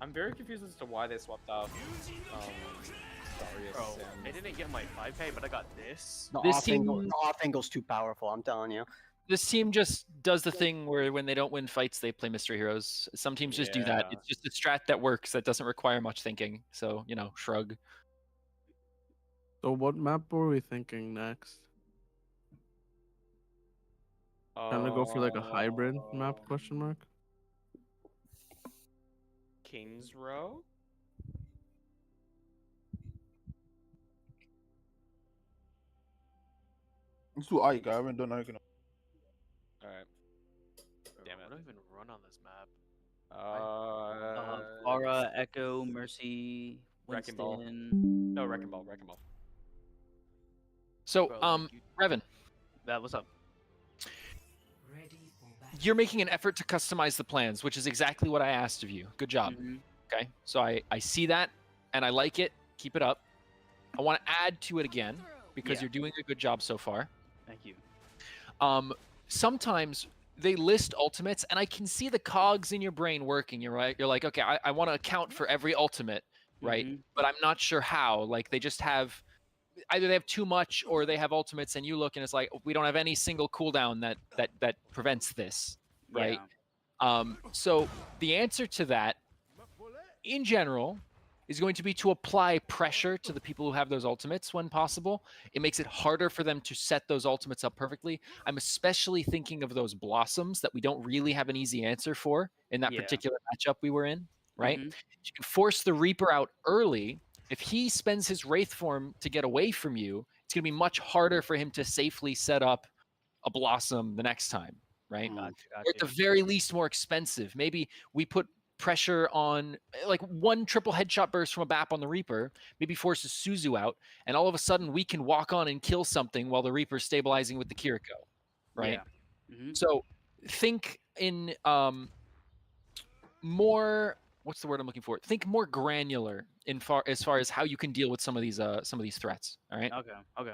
Speaker 2: I'm very confused as to why they swapped out Darius
Speaker 7: Bro,
Speaker 2: and...
Speaker 7: I didn't get my 5k, but I got this.
Speaker 4: The
Speaker 1: This
Speaker 4: off angle's too powerful. I'm telling you.
Speaker 1: this team just does the thing where when they don't win fights, they play mystery heroes. Some teams just do that.
Speaker 2: Yeah.
Speaker 1: It's just a strat that works that doesn't require much thinking. So, shrug.
Speaker 6: So what map were we thinking next? Trying to go for like a hybrid map? Question mark.
Speaker 2: Kings Row?
Speaker 3: Let's do Ike. I haven't done Ike.
Speaker 2: Alright.
Speaker 7: Bro,
Speaker 2: Damn it.
Speaker 7: I don't even run on this map.
Speaker 5: Aura, Echo, Mercy,
Speaker 2: Wrecking Ball.
Speaker 5: Winston.
Speaker 2: No, Wrecking Ball. Wrecking Ball.
Speaker 1: So,
Speaker 7: Bro, like,
Speaker 1: Revan,
Speaker 5: What's up?
Speaker 1: you're making an effort to customize the plans, which is exactly what I asked of you. Good job.
Speaker 5: Mhm.
Speaker 1: Okay, so I see that and I like it. Keep it up. I want to add to it again because
Speaker 5: Yeah.
Speaker 1: you're doing a good job so far.
Speaker 5: Thank you.
Speaker 1: Sometimes they list ultimates and I can see the cogs in your brain working. You're right. You're like, okay, I want to account for every ultimate, right?
Speaker 5: Mhm.
Speaker 1: But I'm not sure how. Like they just have either they have too much or they have ultimates and you look and it's like we don't have any single cooldown that prevents this, right?
Speaker 5: Yeah.
Speaker 1: So the answer to that in general is going to be to apply pressure to the people who have those ultimates when possible. It makes it harder for them to set those ultimates up perfectly. I'm especially thinking of those blossoms that we don't really have an easy answer for in that
Speaker 5: Yeah.
Speaker 1: particular matchup we were in, right?
Speaker 5: Mhm.
Speaker 1: You can force the Reaper out early. If he spends his Wraith form to get away from you, it's going to be much harder for him to safely set up a Blossom the next time, right?
Speaker 5: Gotcha.
Speaker 1: Or at the very least more expensive. Maybe we put pressure on like one triple headshot burst from a BAP on the Reaper, maybe forces Suzu out, and all of a sudden we can walk on and kill something while the Reaper's stabilizing with the Kiriko, right?
Speaker 5: Yeah. Mhm.
Speaker 1: So think in more what's the word I'm looking for? Think more granular as far as how you can deal with some of these threats. All right.
Speaker 5: Okay. Okay.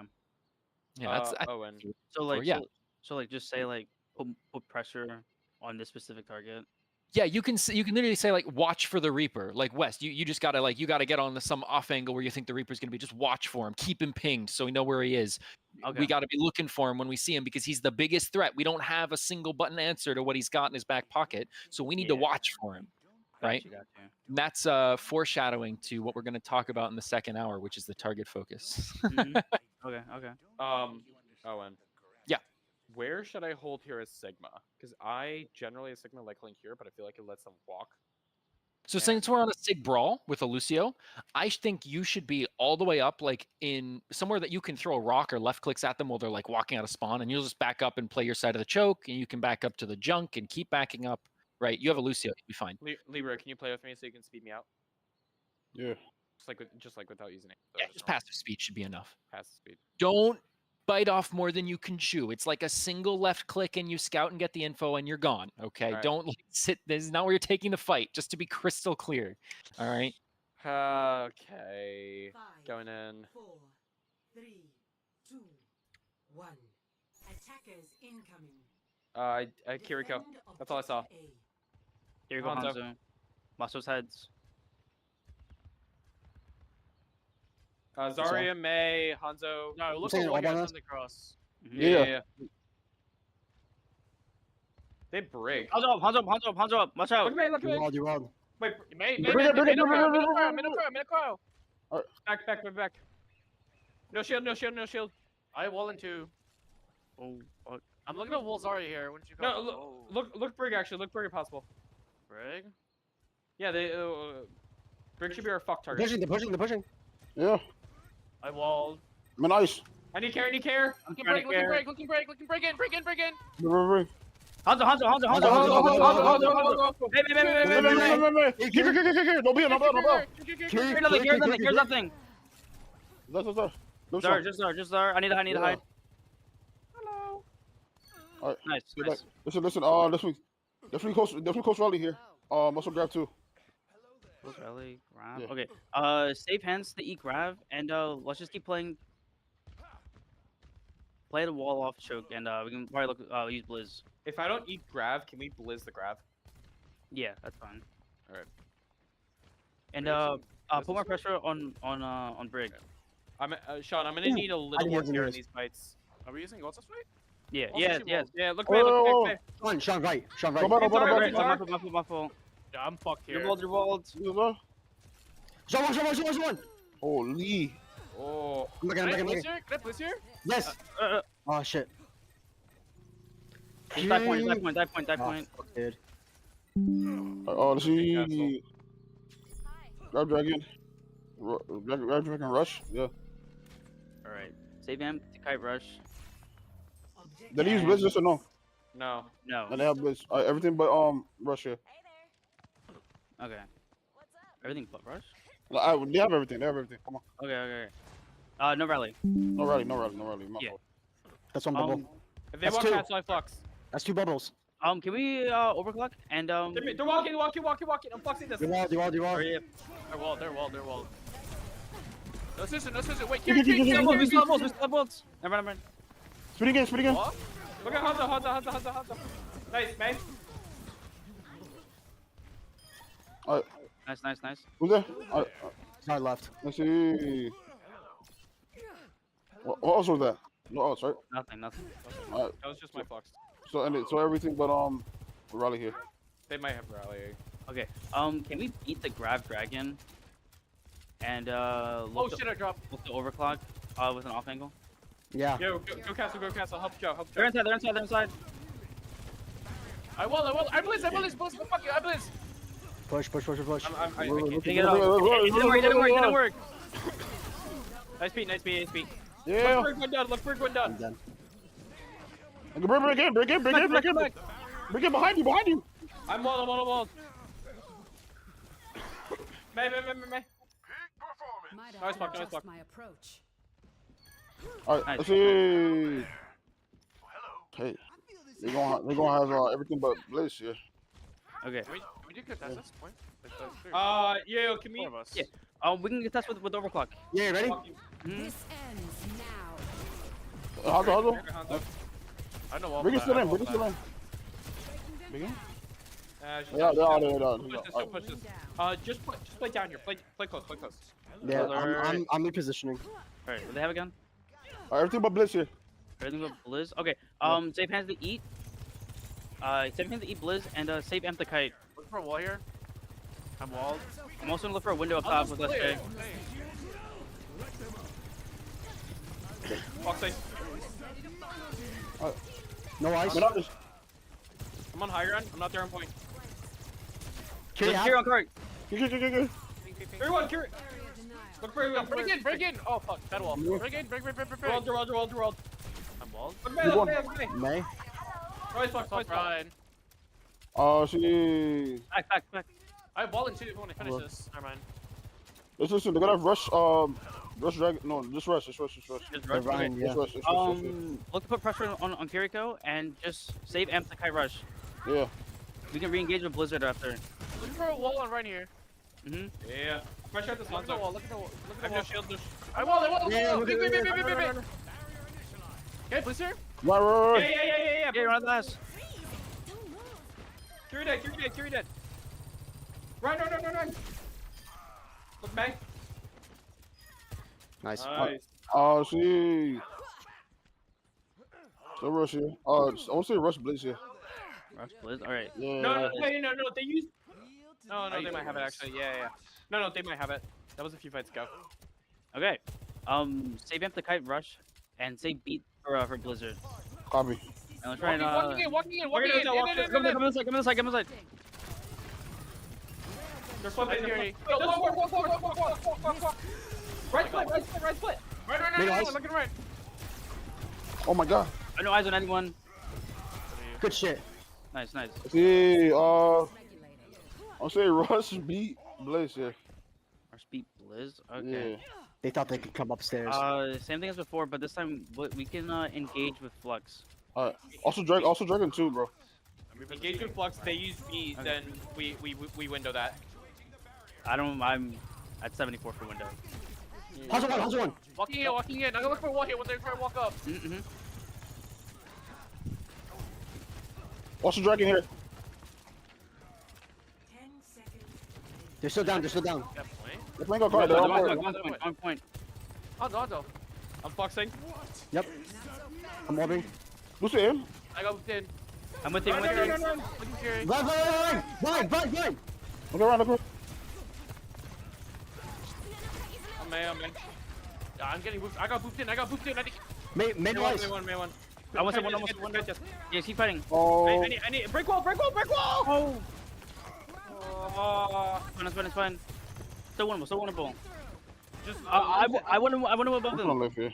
Speaker 1: Yeah, that's
Speaker 2: Owen.
Speaker 5: So like,
Speaker 1: yeah.
Speaker 5: so like, just say like, put pressure on this specific target.
Speaker 1: Yeah, you can literally say like watch for the Reaper. Like West, you just gotta get on some off angle where you think the Reaper's gonna be. Just watch for him, keep him pinged so we know where he is.
Speaker 5: Okay.
Speaker 1: We gotta be looking for him when we see him because he's the biggest threat. We don't have a single button answer to what he's got in his back pocket, so we need to
Speaker 5: Yeah.
Speaker 1: watch for him, right?
Speaker 5: Gotcha.
Speaker 1: And that's foreshadowing to what we're gonna talk about in the second hour, which is the target focus.
Speaker 5: Mhm. Okay. Okay.
Speaker 2: Owen.
Speaker 1: Yeah.
Speaker 2: Where should I hold here as Sigma? Because I generally as Sigma like holding here, but I feel like it lets them walk.
Speaker 1: So since we're on a Sig Brawl with a Lucio, I think you should be all the way up, like in somewhere that you can throw a rock or left clicks at them while they're like walking out of spawn, and you'll just back up and play your side of the choke, and you can back up to the junk and keep backing up. Right? You have a Lucio, you'll be fine.
Speaker 2: Libra, can you play with me so you can speed me out?
Speaker 3: Yeah.
Speaker 2: Just like without using it.
Speaker 1: Yeah, just passive speed should be enough.
Speaker 2: Passive speed.
Speaker 1: Don't bite off more than you can chew. It's like a single left click and you scout and get the info and you're gone. Okay.
Speaker 2: Right.
Speaker 1: Don't sit. This is not where you're taking the fight, just to be crystal clear. All right.
Speaker 2: Okay.
Speaker 8: 5,
Speaker 2: Going in.
Speaker 8: 4, 3, 2, 1. Attackers incoming.
Speaker 2: Kiriko.
Speaker 8: Defend
Speaker 2: That's all I saw.
Speaker 8: objective A.
Speaker 5: Here you go,
Speaker 2: Hanzo.
Speaker 5: Hanzo. Muscle's heads.
Speaker 2: Zarya, May, Hanzo.
Speaker 7: No, look
Speaker 4: saying
Speaker 7: at
Speaker 4: all
Speaker 7: what
Speaker 4: by
Speaker 7: guys
Speaker 4: us?
Speaker 7: on the cross.
Speaker 5: Mhm.
Speaker 3: Yeah.
Speaker 2: They break.
Speaker 5: Hanzo up. Watch out.
Speaker 2: Look at me, look at
Speaker 4: You
Speaker 2: me.
Speaker 4: rolled, you rolled.
Speaker 2: Wait,
Speaker 3: Bring it, bring it, bring it,
Speaker 7: I'm in a crow.
Speaker 2: back. No shield.
Speaker 7: I wall into.
Speaker 5: Oh, fuck.
Speaker 7: I'm looking at Wolzari here. When did you come?
Speaker 2: No, look Brig actually. Look Brig if possible.
Speaker 7: Brig.
Speaker 2: Yeah, they Brig should be our fuck target.
Speaker 4: They're pushing.
Speaker 3: Yeah.
Speaker 7: I walled.
Speaker 3: I'm nice.
Speaker 2: I need care.
Speaker 7: Looking
Speaker 5: trying to
Speaker 7: break in. Break in.
Speaker 3: Bring.
Speaker 5: Hanzo. Hey.
Speaker 3: No beer.
Speaker 5: Here's nothing.
Speaker 3: No
Speaker 5: Zar, just Zar. I need to hide.
Speaker 2: Hello.
Speaker 3: Alright.
Speaker 5: Nice.
Speaker 3: Listen. Definitely close rally here. Also grab too.
Speaker 5: Rally, grab.
Speaker 3: Yeah.
Speaker 5: Okay. Save hands to eat grab, and let's just keep playing. Play the wall off choke, and we can probably use Blizz.
Speaker 2: If I don't eat grav, can we blizz the grav?
Speaker 5: Yeah, that's fine.
Speaker 2: Alright.
Speaker 5: And
Speaker 2: This
Speaker 5: put more
Speaker 2: is-
Speaker 5: pressure on Brig.
Speaker 2: Sean, I'm gonna need a little more care in these fights.
Speaker 7: Are we using what's this fight?
Speaker 5: Yeah,
Speaker 7: Also,
Speaker 5: yeah,
Speaker 7: she
Speaker 5: yeah.
Speaker 7: walled.
Speaker 2: Yeah, look
Speaker 3: Oh,
Speaker 2: back.
Speaker 4: Sean right.
Speaker 3: Go back.
Speaker 2: Right,
Speaker 5: My fault.
Speaker 7: Yeah, I'm fucked here.
Speaker 5: You're walled.
Speaker 4: Zone.
Speaker 3: Holy.
Speaker 2: Oh.
Speaker 4: I'm
Speaker 7: Can I
Speaker 4: looking.
Speaker 7: blitz here? Can I blitz here?
Speaker 4: Yes. Oh shit.
Speaker 5: Just die point.
Speaker 4: Oh, dude.
Speaker 3: Let's see. Grab dragon. Grab dragon rush. Yeah.
Speaker 5: All right. Save him to kite rush.
Speaker 3: Did he use blitz just or no?
Speaker 2: No.
Speaker 5: No.
Speaker 3: And they have blitz. Everything but rush here.
Speaker 5: Okay. Everything but rush?
Speaker 3: They have everything. They have everything. Come on.
Speaker 5: Okay. No rally.
Speaker 3: No rally. My
Speaker 5: Yeah.
Speaker 3: fault.
Speaker 4: That's one bubble.
Speaker 2: If they
Speaker 4: That's
Speaker 2: walk
Speaker 4: two.
Speaker 2: past, I flux.
Speaker 4: That's 2 bubbles.
Speaker 5: Can we overclock and
Speaker 2: They're walking. I'm fluxing this.
Speaker 4: Do wall.
Speaker 5: hurry up.
Speaker 7: They're walled. No scissors. Wait,
Speaker 3: Get, get, get,
Speaker 5: We
Speaker 3: get,
Speaker 5: still
Speaker 3: get,
Speaker 5: have
Speaker 3: get,
Speaker 5: bolts. We still have bolts. Never mind.
Speaker 3: Spin again.
Speaker 7: What?
Speaker 2: Look at Hanzo. Nice, man.
Speaker 5: Nice.
Speaker 3: Who's there?
Speaker 4: Side left.
Speaker 3: Let's see. What else was that? No else, right?
Speaker 5: Nothing.
Speaker 3: Alright.
Speaker 2: That was just my flux.
Speaker 3: So everything but rally here.
Speaker 2: They might have rally.
Speaker 5: Okay. Can we beat the grab dragon? And
Speaker 7: Oh
Speaker 5: look
Speaker 7: shit! I dropped.
Speaker 5: look the overclock with an off angle.
Speaker 4: Yeah.
Speaker 2: Yo, go castle. Help Joe.
Speaker 5: They're inside.
Speaker 7: I will. I blitz. Fuck you. I blitz.
Speaker 4: Push.
Speaker 2: I can't.
Speaker 5: Take it out. It didn't work.
Speaker 2: Nice beat.
Speaker 3: Yeah.
Speaker 2: Look for going down.
Speaker 4: I'm done.
Speaker 3: Break in. Break in behind you.
Speaker 2: I'm walled. May.
Speaker 8: Might
Speaker 2: Nice
Speaker 8: I
Speaker 2: block,
Speaker 8: adjust
Speaker 2: block.
Speaker 8: my approach?
Speaker 3: Alright, let's see. Hey, they're gonna have everything but Blaze here.
Speaker 5: Okay.
Speaker 7: Can we do contest this point?
Speaker 2: Yeah, can we?
Speaker 7: Four of us.
Speaker 5: Yeah. We can get this with overclock.
Speaker 4: Yeah, ready?
Speaker 8: This ends now.
Speaker 3: Hanzo.
Speaker 7: I know all
Speaker 3: Bring it
Speaker 7: that.
Speaker 3: still
Speaker 7: I
Speaker 3: in.
Speaker 7: know
Speaker 3: Bring it
Speaker 7: all
Speaker 3: still
Speaker 7: that.
Speaker 3: in.
Speaker 2: Yeah,
Speaker 3: They're all there.
Speaker 2: Push this. Just play down here. Play close.
Speaker 4: Yeah,
Speaker 5: Alright.
Speaker 4: I'm repositioning.
Speaker 5: Alright. Do they have a gun?
Speaker 3: Everything but Blitz here.
Speaker 5: Everything but Blizz. Okay. Save hands to eat. Save hands to eat Blizz and save amp the kite.
Speaker 7: Look for a wall here. I'm walled.
Speaker 5: I'm also gonna look for a window up
Speaker 7: I'll
Speaker 5: top
Speaker 7: just
Speaker 5: with us.
Speaker 7: play
Speaker 5: Jay.
Speaker 7: it.
Speaker 2: Walk safe.
Speaker 4: No ice.
Speaker 2: I'm on high ground. I'm not there on point.
Speaker 4: Carry out.
Speaker 5: Here on cart.
Speaker 3: Good.
Speaker 2: Everyone, carry. Look for everyone.
Speaker 7: Break in. Oh fuck. That wall. Break in. Break.
Speaker 2: Roll.
Speaker 7: I'm walled.
Speaker 2: Look,
Speaker 4: May.
Speaker 2: Right,
Speaker 7: Stop Brian.
Speaker 3: Oh, she.
Speaker 5: Back.
Speaker 7: I have wall in 2 if you want to finish this. Never mind.
Speaker 3: Listen. They're gonna have rush dragon. No, just rush.
Speaker 5: Just rush.
Speaker 4: They're
Speaker 5: Okay.
Speaker 4: running, yeah.
Speaker 3: Just rush.
Speaker 5: Look to put pressure on Kiriko and just save amp the kite rush.
Speaker 3: Yeah.
Speaker 5: We can re-engage with Blizzard after.
Speaker 7: Look for a wall on right here.
Speaker 2: Yeah. Pressure at this
Speaker 7: Look at the
Speaker 2: Hanzo.
Speaker 7: wall. Look at the wall.
Speaker 2: I have no shield.
Speaker 7: I wall.
Speaker 4: Yeah,
Speaker 7: Big.
Speaker 4: okay.
Speaker 7: Okay, please here.
Speaker 3: Right.
Speaker 2: Yeah.
Speaker 5: Yeah, run last.
Speaker 2: Carry dead. Run. Look, bang.
Speaker 4: Nice.
Speaker 3: Oh, she. Still rush here. I want to say rush Blitz here.
Speaker 5: Rush Blizz. All right.
Speaker 3: Yeah.
Speaker 2: No. They use. No, they might have it actually. Yeah. No, they might have it. That was a few fights ago.
Speaker 5: Okay. Save amp the kite rush and save beat for Blizzard.
Speaker 3: Copy.
Speaker 5: And let's try and
Speaker 7: Walking in.
Speaker 5: Come inside.
Speaker 2: They're flipping.
Speaker 7: Security.
Speaker 2: Walk. Right split.
Speaker 7: Right. Looking right.
Speaker 3: Oh my god.
Speaker 5: No eyes on anyone.
Speaker 4: Good shit.
Speaker 5: Nice.
Speaker 3: See, I'll say rush beat Blaze here.
Speaker 5: Rush beat Blizz. Okay.
Speaker 3: Yeah.
Speaker 4: They thought they could come upstairs.
Speaker 5: Same thing as before, but this time we can engage with Flux.
Speaker 3: Alright. Also Dragon too, bro.
Speaker 2: Engage with flux. They use B. Then we window that.
Speaker 5: I'm at 74 for window.
Speaker 4: Hanzo one.
Speaker 7: Walking in. I'm gonna look for a wall here when they try to walk up.
Speaker 3: Also Dragon here.
Speaker 8: 10 seconds.
Speaker 4: They're still down.
Speaker 7: Yeah, point.
Speaker 3: They're playing on card. They're on
Speaker 5: Point.
Speaker 7: Hanzo.
Speaker 2: I'm fluxing.
Speaker 4: Yep. I'm moving.
Speaker 3: Who's in?
Speaker 7: I got moved in.
Speaker 5: I'm with you.
Speaker 2: Run.
Speaker 7: Looking Fury.
Speaker 4: Run.
Speaker 3: Look around.
Speaker 2: I'm in.
Speaker 7: Yeah, I'm getting moved. I got moved in. I think.
Speaker 4: May no ice.
Speaker 2: May one.
Speaker 5: I want one. Yeah, keep fighting.
Speaker 3: Oh.
Speaker 2: I need break wall.
Speaker 5: Oh.
Speaker 2: Oh.
Speaker 5: It's fine. Still winnable.
Speaker 2: Just
Speaker 5: I want him above
Speaker 3: I'm
Speaker 5: them.
Speaker 3: gonna live here.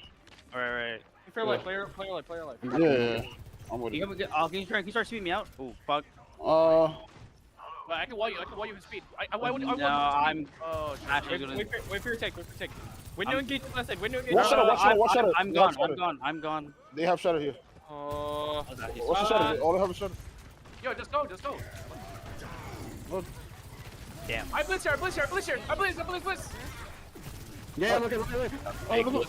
Speaker 5: Alright.
Speaker 2: fair life. Play your life.
Speaker 3: Yeah. I'm with
Speaker 5: Can
Speaker 3: it.
Speaker 5: you start sweeping me out? Oh fuck.
Speaker 7: But I can wall you. I can wall you with speed. I would.
Speaker 5: No, I'm
Speaker 7: Oh, shit.
Speaker 5: actually gonna.
Speaker 2: Wait for your take. Wait for your take. Window engage on that side. Window engage.
Speaker 3: Watch shadow, watch shadow.
Speaker 5: I'm
Speaker 3: They have
Speaker 5: gone. I'm
Speaker 3: shadow.
Speaker 5: gone. I'm gone.
Speaker 3: They have shadow here.
Speaker 2: Oh.
Speaker 5: Oh, that- he's
Speaker 3: What's the
Speaker 5: fine.
Speaker 3: shadow? They all have a shadow.
Speaker 7: Yo, just go. Just go.
Speaker 5: Damn.
Speaker 7: I blitz here. I blitz here. I blitz here. I blitz.
Speaker 4: Yeah, look.
Speaker 3: Look.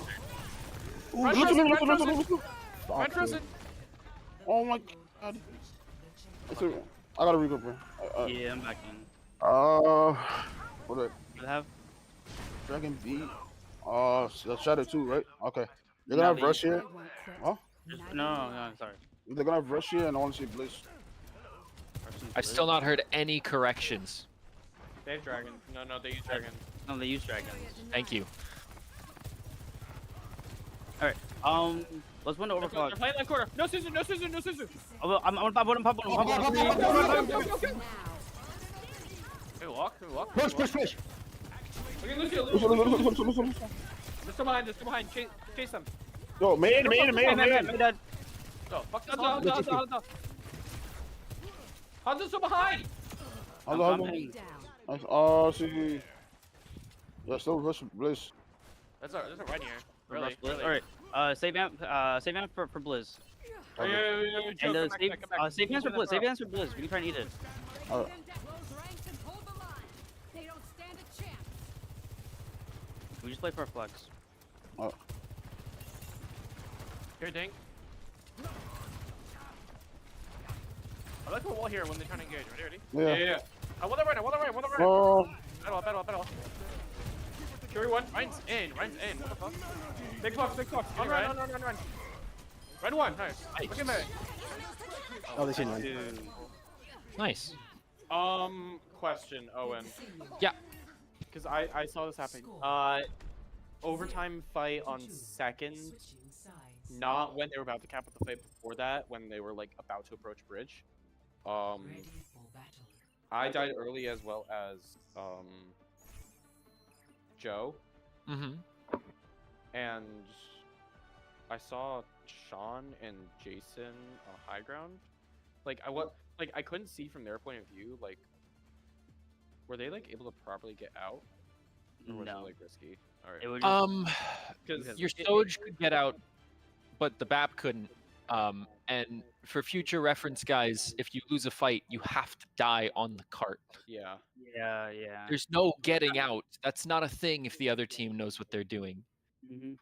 Speaker 7: Run, Frozen. Run, Frozen.
Speaker 3: Oh my god. I gotta regroup, bro.
Speaker 5: Yeah, I'm back in.
Speaker 3: What
Speaker 5: You have?
Speaker 3: Dragon B. The shadow too, right? Okay. They're gonna have rush here. Huh?
Speaker 5: No, sorry.
Speaker 3: They're gonna have rush here, and I want to see Blizz.
Speaker 1: I've still not heard any corrections.
Speaker 2: They have dragon. No, they use dragon.
Speaker 5: No, they use dragons.
Speaker 1: Thank you.
Speaker 5: Alright, let's win the
Speaker 2: They're
Speaker 5: overclock.
Speaker 2: playing that corner. No scissors. No scissors. No scissors.
Speaker 5: I'm gonna pop one.
Speaker 7: Hey, walk.
Speaker 4: Push.
Speaker 2: Okay, Lucio.
Speaker 3: Listen.
Speaker 2: They're still behind. Chase them.
Speaker 3: Yo, man.
Speaker 7: Go. Fuck this.
Speaker 2: Hanzo. Hanzo's still behind.
Speaker 3: Hold
Speaker 8: Lay
Speaker 3: on.
Speaker 8: down.
Speaker 3: Oh, see. Yeah, still rush Blizz.
Speaker 7: There's a right here. Really.
Speaker 5: Alright, save amp for Blizz.
Speaker 2: Yeah.
Speaker 5: And save hands for Blizz. Save hands for Blizz. We can try and eat it.
Speaker 3: Alright.
Speaker 8: Close ranks and hold the line. They don't stand a chance.
Speaker 5: We just play for a flex.
Speaker 7: Here, Dink. I like the wall here when they're trying to engage. Ready?
Speaker 3: Yeah.
Speaker 7: I want that right.
Speaker 3: Oh.
Speaker 7: Battle.
Speaker 2: Fury one.
Speaker 7: Ryan's in. What the fuck?
Speaker 2: Big box.
Speaker 7: Run.
Speaker 2: Run one. Nice.
Speaker 7: Look at me.
Speaker 4: Oh, they see none.
Speaker 1: Nice.
Speaker 2: Question, Owen.
Speaker 1: Yeah.
Speaker 2: Because I saw this happen. Overtime fight on second.
Speaker 8: Switching sides.
Speaker 2: Not when they were about to cap up the fight before that, when they were like about to approach bridge.
Speaker 8: Ready for battle.
Speaker 2: I died early as well as Joe,
Speaker 1: Mm-hmm.
Speaker 2: and I saw Sean and Jason on high ground. Like I couldn't see from their point of view. Like, were they like able to properly get out, or was
Speaker 5: No.
Speaker 2: it like risky? All right.
Speaker 5: It would just,
Speaker 2: Because
Speaker 1: Your Soj could get out, but the BAP couldn't. And for future reference, guys, if you lose a fight, you have to die on the cart.
Speaker 2: yeah.
Speaker 5: yeah.
Speaker 1: There's no getting out. That's not a thing if the other team knows what they're doing.
Speaker 5: Mm-hmm.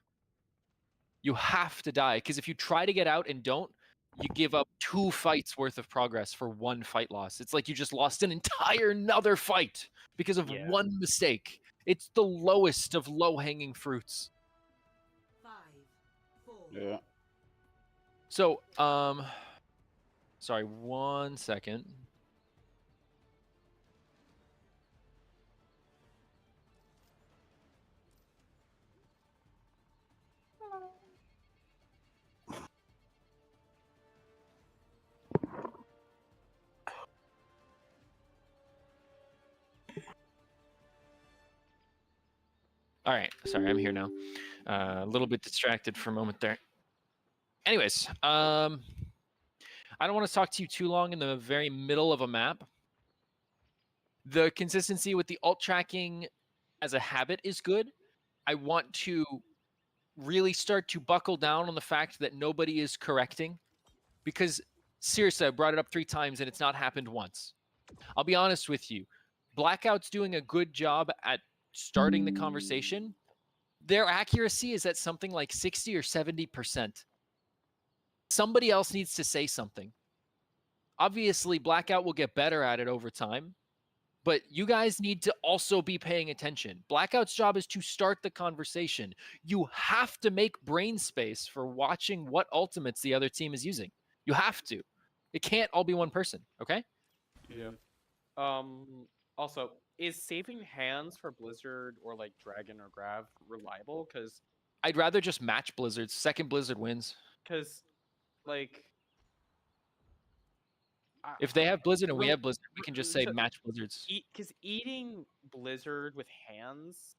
Speaker 1: You have to die, because if you try to get out and don't, you give up 2 fights worth of progress for 1 fight loss. It's like you just lost an entire another fight because of
Speaker 5: Yeah.
Speaker 1: 1 mistake. It's the lowest of low-hanging fruits.
Speaker 8: 5, 4,
Speaker 3: Yeah.
Speaker 1: So, sorry, 1 second. All right, sorry, I'm here now. A little bit distracted for a moment there. Anyways, I don't want to talk to you too long in the very middle of a map. The consistency with the alt tracking as a habit is good. I want to really start to buckle down on the fact that nobody is correcting, because seriously, I brought it up 3 times and it's not happened once. I'll be honest with you. Blackout's doing a good job at starting the conversation. Their accuracy is at something like 60 or 70%. Somebody else needs to say something. Obviously, Blackout will get better at it over time, but you guys need to also be paying attention. Blackout's job is to start the conversation. You have to make brain space for watching what ultimates the other team is using. You have to. It can't all be one person, okay?
Speaker 2: Yeah. Also, is saving hands for Blizzard or like Dragon or Grav reliable? Because
Speaker 1: I'd rather just match Blizzards. Second Blizzard wins.
Speaker 2: Like,
Speaker 1: If they have Blizzard and we
Speaker 2: Well,
Speaker 1: have Blizzard, we can just say
Speaker 2: so-
Speaker 1: match Blizzards.
Speaker 2: because eating Blizzard with hands,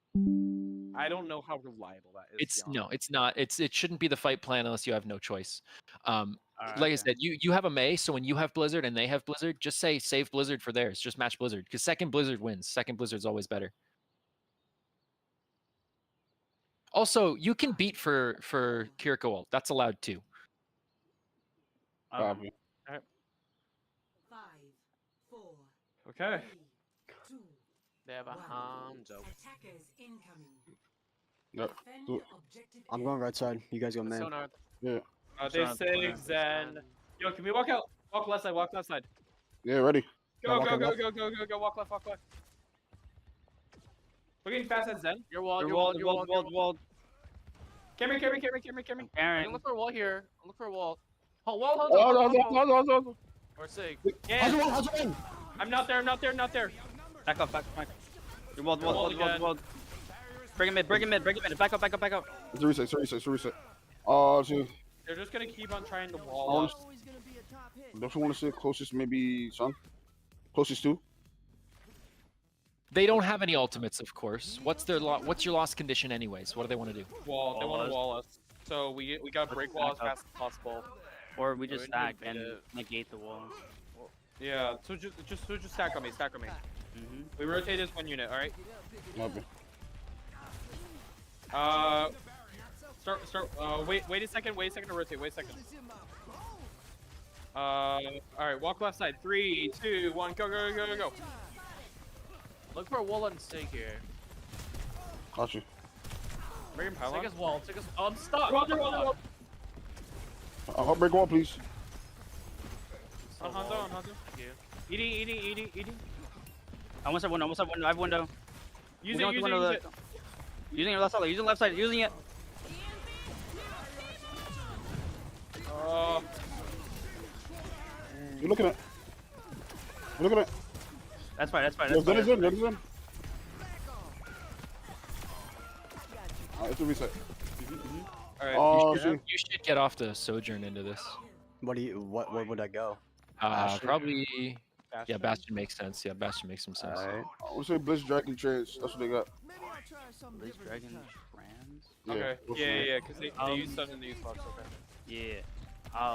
Speaker 2: I don't know how reliable that is. to
Speaker 1: It's
Speaker 2: be
Speaker 1: no,
Speaker 2: honest.
Speaker 1: it's not. It shouldn't be the fight plan unless you have no choice.
Speaker 5: Alright,
Speaker 1: like I
Speaker 5: okay.
Speaker 1: said, you have a May, so when you have Blizzard and they have Blizzard, just say save Blizzard for theirs. Just match Blizzard because second Blizzard wins. Second Blizzard's always better. Also, you can beat for Kiriko ult. That's allowed too.
Speaker 5: Okay.
Speaker 3: Copy.
Speaker 8: 5, 4,
Speaker 2: Okay.
Speaker 8: 3, 2,
Speaker 9: They have a Hanzo.
Speaker 8: attackers incoming.
Speaker 3: Yep.
Speaker 8: Defend
Speaker 3: Do it.
Speaker 8: objective
Speaker 4: I'm going right side. You guys go
Speaker 9: So
Speaker 4: man.
Speaker 9: north.
Speaker 3: Yeah.
Speaker 2: They say Zen. Yo, can we walk out? Walk left side. Walk left side.
Speaker 3: Yeah. Ready.
Speaker 2: Go,
Speaker 4: walk
Speaker 2: go,
Speaker 4: out
Speaker 2: go,
Speaker 4: left.
Speaker 2: go, go, go, go. Walk left. Walk left. We're getting fast at Zen.
Speaker 9: Your wall,
Speaker 2: Your
Speaker 9: your
Speaker 2: wall,
Speaker 9: wall,
Speaker 2: your
Speaker 9: your
Speaker 2: wall,
Speaker 9: wall,
Speaker 2: your
Speaker 9: your wall.
Speaker 2: Carry, carry, carry, carry, carry.
Speaker 9: I
Speaker 5: Aaron.
Speaker 9: can look for a wall here. I'll look for a wall. Oh, wall, Hanzo,
Speaker 3: Oh,
Speaker 9: Or Sig.
Speaker 2: Yeah.
Speaker 4: How's it win?
Speaker 2: I'm not there. I'm not there. I'm not there.
Speaker 5: Back up, back up, back up. Your wall, wall,
Speaker 9: Wall
Speaker 5: wall, wall,
Speaker 9: again.
Speaker 5: wall. Bring him mid, bring him mid, bring him mid. Back up, back up, back up.
Speaker 3: It's a reset. It's a reset. It's a reset. Oh, see.
Speaker 2: They're just gonna keep on trying to
Speaker 3: I
Speaker 2: wall
Speaker 3: wanna-
Speaker 2: us.
Speaker 3: Definitely want to say closest, maybe Sun. Closest to.
Speaker 1: They don't have any ultimates, of course. What's your loss condition anyways? What do they want to do?
Speaker 2: Wall. They
Speaker 5: Wall
Speaker 2: want
Speaker 5: us.
Speaker 2: to wall us. So we gotta break wall as fast as possible.
Speaker 5: Or we just
Speaker 9: we
Speaker 5: stack
Speaker 9: need
Speaker 5: and
Speaker 9: to-
Speaker 5: negate the wall.
Speaker 2: Yeah. So just stack on me. Stack on me.
Speaker 5: Mm-hmm.
Speaker 2: We rotate as one unit. All right.
Speaker 3: Copy.
Speaker 2: Start. Wait a second. Wait a second to rotate. Wait a second. All right. Walk left side. 3, 2, 1. Go, go, go, go, go.
Speaker 9: Look for a wall on Sig here.
Speaker 3: Got you.
Speaker 2: Bring him
Speaker 9: Sig
Speaker 2: pylon.
Speaker 9: his wall. Sig his. Oh, I'm stuck.
Speaker 2: Roll, roll, roll.
Speaker 3: I'll break wall, please.
Speaker 2: On Hanzo. On Hanzo.
Speaker 9: Thank you.
Speaker 2: Eating.
Speaker 5: Almost have window, I have window.
Speaker 2: Use
Speaker 5: Moving on
Speaker 2: it.
Speaker 5: to
Speaker 2: Use it.
Speaker 5: window
Speaker 2: Use it.
Speaker 5: Using your left side, using left side, using it.
Speaker 3: You're looking at. You're looking at.
Speaker 5: That's fine, that's fine,
Speaker 3: Yo,
Speaker 5: that's
Speaker 3: Zen is
Speaker 5: fine.
Speaker 3: in. Zen is in. Alright, it's a reset.
Speaker 2: All right.
Speaker 3: Oh,
Speaker 1: you,
Speaker 3: see.
Speaker 1: you should get off the Sojourn into this.
Speaker 4: What would I go?
Speaker 3: Bastion?
Speaker 1: Probably. Yeah, Bastion makes sense. Yeah, Bastion makes some sense.
Speaker 4: Alright.
Speaker 3: I would say Blitz Dragon Trans. That's what they got.
Speaker 5: Blizz Dragon Trans?
Speaker 2: Okay.
Speaker 3: what's
Speaker 2: Yeah,
Speaker 3: the-
Speaker 2: yeah, because they use stuff in the use box. Okay.
Speaker 5: Yeah.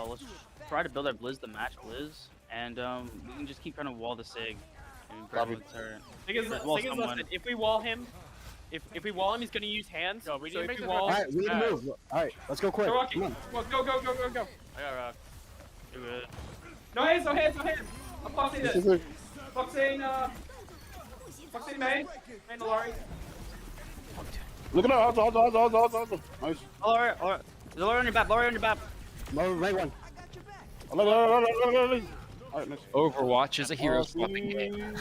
Speaker 5: Let's try to build our Blizz to match Blizz, and we can just keep trying to wall the Sig. And
Speaker 3: Copy.
Speaker 5: with her.
Speaker 2: Thing is,
Speaker 5: Just wall
Speaker 2: listen,
Speaker 5: someone.
Speaker 2: if we wall him, if we wall him, he's gonna use hands.
Speaker 9: Yo, we need
Speaker 2: so
Speaker 9: to
Speaker 2: if
Speaker 9: make
Speaker 2: we
Speaker 9: this
Speaker 2: wall,
Speaker 9: work.
Speaker 4: Alright, we need to move. Alright, let's go quick.
Speaker 2: they're walking.
Speaker 4: Come on.
Speaker 2: Well, go, go, go, go, go.
Speaker 9: I got rock.
Speaker 5: Do it.
Speaker 2: No hands, no hands, no hands. I'm boxing
Speaker 3: This
Speaker 2: this.
Speaker 3: is it.
Speaker 2: Boxing May. May Nalari.
Speaker 3: Look at that. Hold. Nice.
Speaker 5: Alright. Lower on your back, lower on your back.
Speaker 4: No, right one.
Speaker 3: Alright, nice.
Speaker 1: Overwatch is a hero swapping game.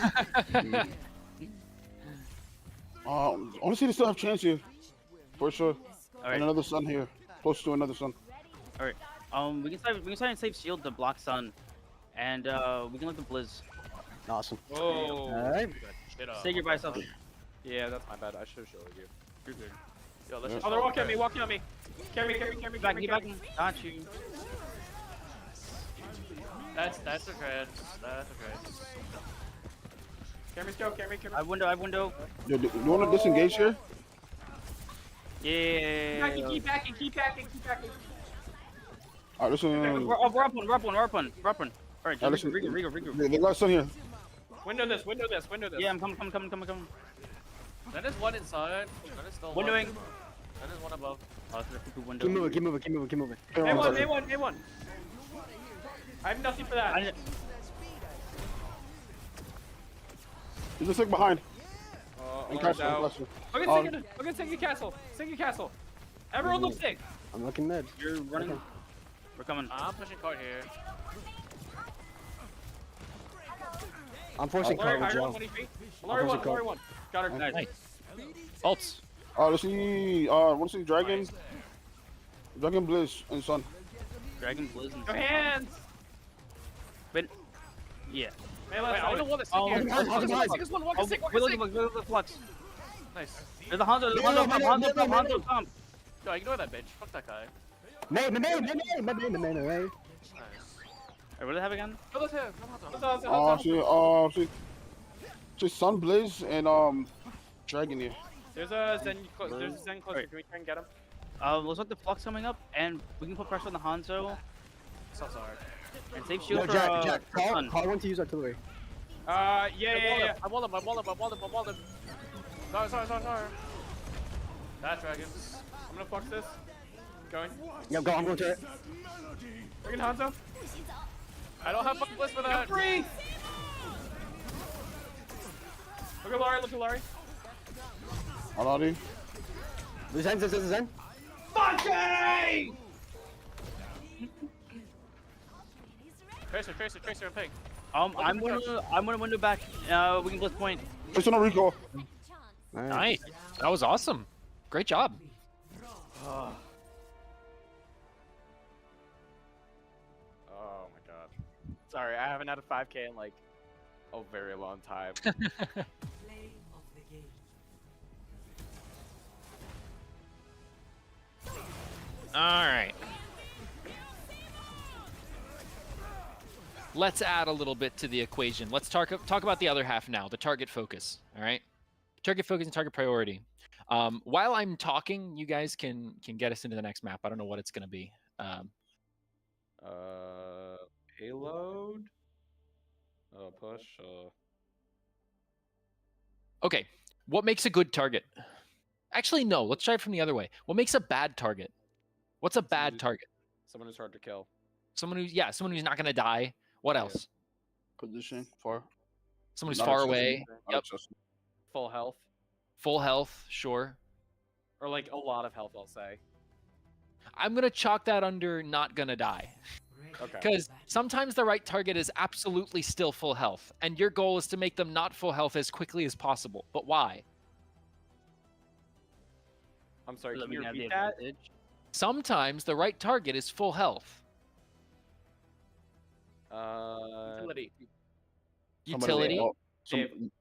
Speaker 3: Honestly, they still have chance here. For sure.
Speaker 5: Alright.
Speaker 3: And another Sun here. Close to another Sun.
Speaker 5: We can try and save shield to block Sun. And we can look at Blizz.
Speaker 4: Awesome.
Speaker 2: Oh.
Speaker 4: Alright.
Speaker 9: Shit up.
Speaker 5: Sig, you're by yourself.
Speaker 2: Yeah, that's my bad. I should have showed you.
Speaker 5: You're good.
Speaker 9: Yo, let's
Speaker 3: Yeah.
Speaker 9: just
Speaker 2: Oh, they're
Speaker 9: go
Speaker 2: walking at me,
Speaker 9: first.
Speaker 2: walking at me. Carry,
Speaker 5: Back, get back. Got you.
Speaker 9: That's a cred. That's a cred.
Speaker 2: Carry's go, carry.
Speaker 5: I have window.
Speaker 3: Yo, do you want to disengage here?
Speaker 5: Yeah.
Speaker 2: Keep backing.
Speaker 3: Alright, listen.
Speaker 5: We're up one. Alright,
Speaker 3: listen.
Speaker 5: regroup.
Speaker 3: They got Sun here.
Speaker 2: Window this.
Speaker 5: Yeah, I'm coming.
Speaker 9: That is one inside. That is still
Speaker 5: Windowing.
Speaker 9: one. That is one above.
Speaker 5: Oh, it's a cuckoo window.
Speaker 4: Keep moving.
Speaker 2: A1. I have nothing for that.
Speaker 3: There's a Sig behind. And
Speaker 2: Oh,
Speaker 3: Castle,
Speaker 2: down.
Speaker 3: Castle.
Speaker 2: Look at Singing Castle. Everyone look sick.
Speaker 4: I'm looking mid.
Speaker 5: You're running. We're coming.
Speaker 9: I'm pushing cart here.
Speaker 4: I'm forcing
Speaker 2: Larry,
Speaker 4: cover,
Speaker 2: higher
Speaker 4: Joe.
Speaker 2: on 20 feet. Larry one. Got her.
Speaker 5: Nice.
Speaker 1: Ults.
Speaker 3: Let's see. Want to see Dragon? Dragon Blizz and Sun.
Speaker 5: Dragon Blizz and
Speaker 2: Go hands.
Speaker 5: But yeah.
Speaker 2: May
Speaker 9: Wait,
Speaker 2: left
Speaker 9: I don't know
Speaker 2: side.
Speaker 9: what the Sig
Speaker 5: Oh,
Speaker 9: here.
Speaker 4: behind,
Speaker 9: Walk
Speaker 4: behind.
Speaker 9: Sig is one. Walk
Speaker 5: Oh,
Speaker 9: a Sig. Walk
Speaker 5: we're
Speaker 9: a Sig.
Speaker 5: looking at the flux.
Speaker 9: Nice.
Speaker 5: There's a Hanzo. Hanzo comp.
Speaker 9: Yo, ignore that bitch. Fuck that guy.
Speaker 4: Man.
Speaker 9: Nice.
Speaker 5: Hey, what do they have again?
Speaker 9: Oh, that's him.
Speaker 3: See Sun Blizz and Dragon here.
Speaker 2: There's a Zen closer.
Speaker 5: Alright.
Speaker 2: Can we try and get him?
Speaker 5: Looks like the flux coming up, and we can put pressure on the Hanzo.
Speaker 7: So sorry.
Speaker 5: And save
Speaker 4: No,
Speaker 5: shield for
Speaker 4: Jack, call
Speaker 5: Sun.
Speaker 4: one to use artillery.
Speaker 2: Yeah.
Speaker 7: I walled him. Sorry. That dragons.
Speaker 2: I'm gonna flux this. Going.
Speaker 4: Yep, go. I'm going to it.
Speaker 2: Bring in Hanzo.
Speaker 7: I don't have fucking bliss for that.
Speaker 2: Free! Look at Larry.
Speaker 3: Already?
Speaker 4: This Zen.
Speaker 2: Funky!
Speaker 7: Tracer, and pink.
Speaker 5: I'm gonna window back. We can blitz point.
Speaker 3: It's on a recall.
Speaker 1: Nice. That was awesome. Great job.
Speaker 2: Oh my god. Sorry, I haven't had a 5K in like a very long time.
Speaker 1: All right. Let's add a little bit to the equation. Let's talk about the other half now, the target focus. All right. Target focus and target priority. While I'm talking, you guys can get us into the next map. I don't know what it's going to be.
Speaker 2: Payload. Push.
Speaker 1: Okay. What makes a good target? Actually, no. Let's try it from the other way. What makes a bad target? What's a bad target?
Speaker 2: Someone who's hard to kill.
Speaker 1: Someone who's not going to die. What else?
Speaker 3: Position far.
Speaker 1: Someone who's
Speaker 3: Not
Speaker 1: far
Speaker 3: accessible.
Speaker 1: away.
Speaker 3: Not
Speaker 1: Yep.
Speaker 3: accessible.
Speaker 2: Full health.
Speaker 1: Full health. Sure.
Speaker 2: Or like a lot of health, I'll say.
Speaker 1: I'm going to chalk that under not going to die.
Speaker 2: Okay.
Speaker 1: Because sometimes the right target is absolutely still full health, and your goal is to make them not full health as quickly as possible. But why?
Speaker 2: I'm sorry,
Speaker 5: So
Speaker 2: can
Speaker 5: we
Speaker 2: you
Speaker 5: can have the
Speaker 2: repeat that?
Speaker 5: advantage.
Speaker 1: Sometimes the right target is full health.
Speaker 2: Utility.
Speaker 1: Utility?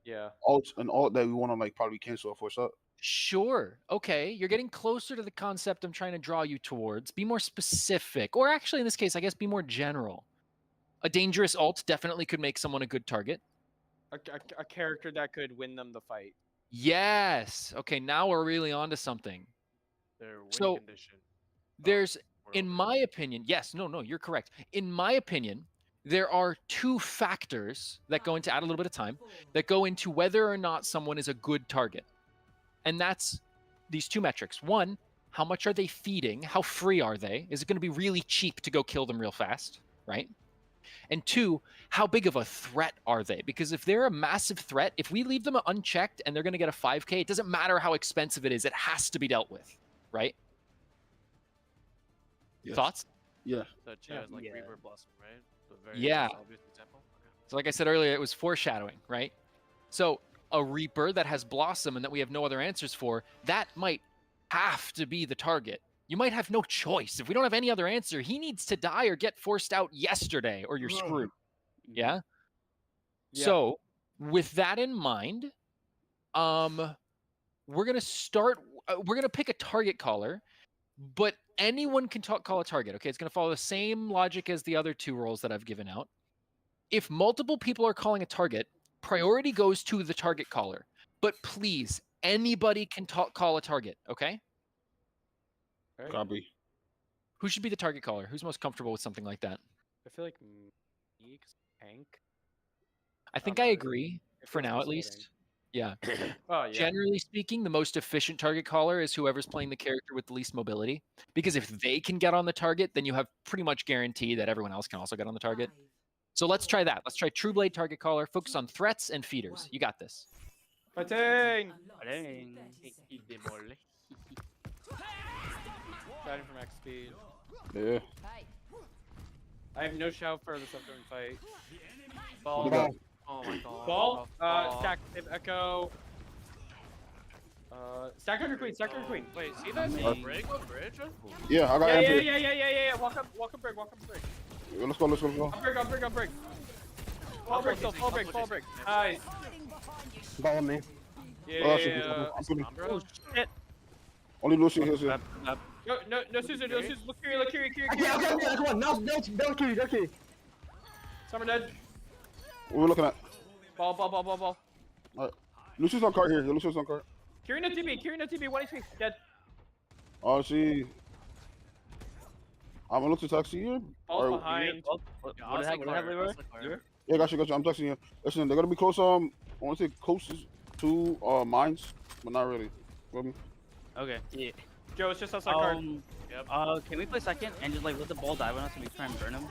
Speaker 2: Yeah.
Speaker 3: An alt that we want to like probably cancel or force up.
Speaker 1: Sure. Okay. You're getting closer to the concept I'm trying to draw you towards. Be more specific. Or actually, in this case, I guess be more general. A dangerous alt definitely could make someone a good target.
Speaker 2: A character that could win them the fight.
Speaker 1: Yes. Okay, now we're really onto something.
Speaker 7: Their win
Speaker 1: So,
Speaker 7: condition.
Speaker 1: There's,
Speaker 7: We're
Speaker 1: in
Speaker 7: over.
Speaker 1: my opinion, yes, no, you're correct. In my opinion, there are two factors that go into, add a little bit of time, that go into whether or not someone is a good target. And that's these two metrics. One, how much are they feeding? How free are they? Is it going to be really cheap to go kill them real fast, right? And two, how big of a threat are they? Because if they're a massive threat, if we leave them unchecked and they're going to get a 5K, it doesn't matter how expensive it is. It has to be dealt with, right?
Speaker 3: Yes.
Speaker 1: Thoughts?
Speaker 3: Yeah.
Speaker 7: Such as like
Speaker 5: Yeah.
Speaker 7: Reaver Blossom, right? The very
Speaker 1: Yeah.
Speaker 7: most obvious example. Okay.
Speaker 1: So like I said earlier, it was foreshadowing, right? So a Reaper that has Blossom and that we have no other answers for, that might have to be the target. You might have no choice. If we don't have any other answer, he needs to die or get forced out yesterday or you're screwed. Yeah?
Speaker 2: Yeah.
Speaker 1: So with that in mind, we're going to start, we're going to pick a target caller, but anyone can call a target. Okay, it's going to follow the same logic as the other two roles that I've given out. If multiple people are calling a target, priority goes to the target caller. But please, anybody can call a target, okay?
Speaker 2: Right?
Speaker 3: Copy.
Speaker 1: Who should be the target caller? Who's most comfortable with something like that?
Speaker 2: I feel like me, 'cause Hank.
Speaker 1: I think
Speaker 2: I'm
Speaker 1: I
Speaker 2: not-
Speaker 1: agree,
Speaker 2: it
Speaker 1: for
Speaker 2: feels
Speaker 1: now at
Speaker 2: misleading.
Speaker 1: least. Yeah.
Speaker 2: Oh yeah.
Speaker 1: Generally speaking, the most efficient target caller is whoever's playing the character with the least mobility. Because if they can get on the target, then you have pretty much guarantee that everyone else can also get on the target. So let's try that. Let's try True Blade target caller. Focus on threats and feeders. You got this.
Speaker 2: Fighting!
Speaker 5: Dang.
Speaker 2: Fighting for max speed.
Speaker 3: Yeah.
Speaker 2: I have no shout for this upcoming fight.
Speaker 7: Ball.
Speaker 3: Look out.
Speaker 7: Oh my god.
Speaker 2: Ball.
Speaker 7: Ball.
Speaker 2: Stack. Echo. Stack under queen. Stack under queen.
Speaker 7: Wait, see that break on bridge?
Speaker 3: Yeah, I got MP.
Speaker 2: Yeah. Welcome, brig.
Speaker 3: Let's go.
Speaker 2: On brig. Fall brig, still. Fall brig. Nice.
Speaker 4: Ball on me.
Speaker 3: Oh, shit.
Speaker 2: Yeah.
Speaker 3: I'm feeling-
Speaker 5: Oh shit.
Speaker 3: Only Lucy here.
Speaker 2: No, Susan. Look here.
Speaker 4: Okay, come on. Now, Kiri.
Speaker 2: Summer dead.
Speaker 3: What we're looking at?
Speaker 2: Ball.
Speaker 3: Lucy's on cart here. Lucy's on cart.
Speaker 2: Kiri no TB. 1 HP. Dead.
Speaker 3: Oh, she. I'm gonna look to taxi you.
Speaker 2: Falls
Speaker 3: Or-
Speaker 2: behind.
Speaker 5: What
Speaker 9: Yeah,
Speaker 5: what
Speaker 9: honestly,
Speaker 5: happened? What happened,
Speaker 9: Claire,
Speaker 5: Leroy?
Speaker 9: honestly, Claire.
Speaker 5: Leroy?
Speaker 3: Yeah, got you. I'm texting you. Listen, they're gonna be close. I want to say closest to mines, but not really. Feel me?
Speaker 5: Okay.
Speaker 2: Yeah. Joe, it's just outside card.
Speaker 9: Yep.
Speaker 5: Can we play second and just like let the ball dive on us and we try and burn him?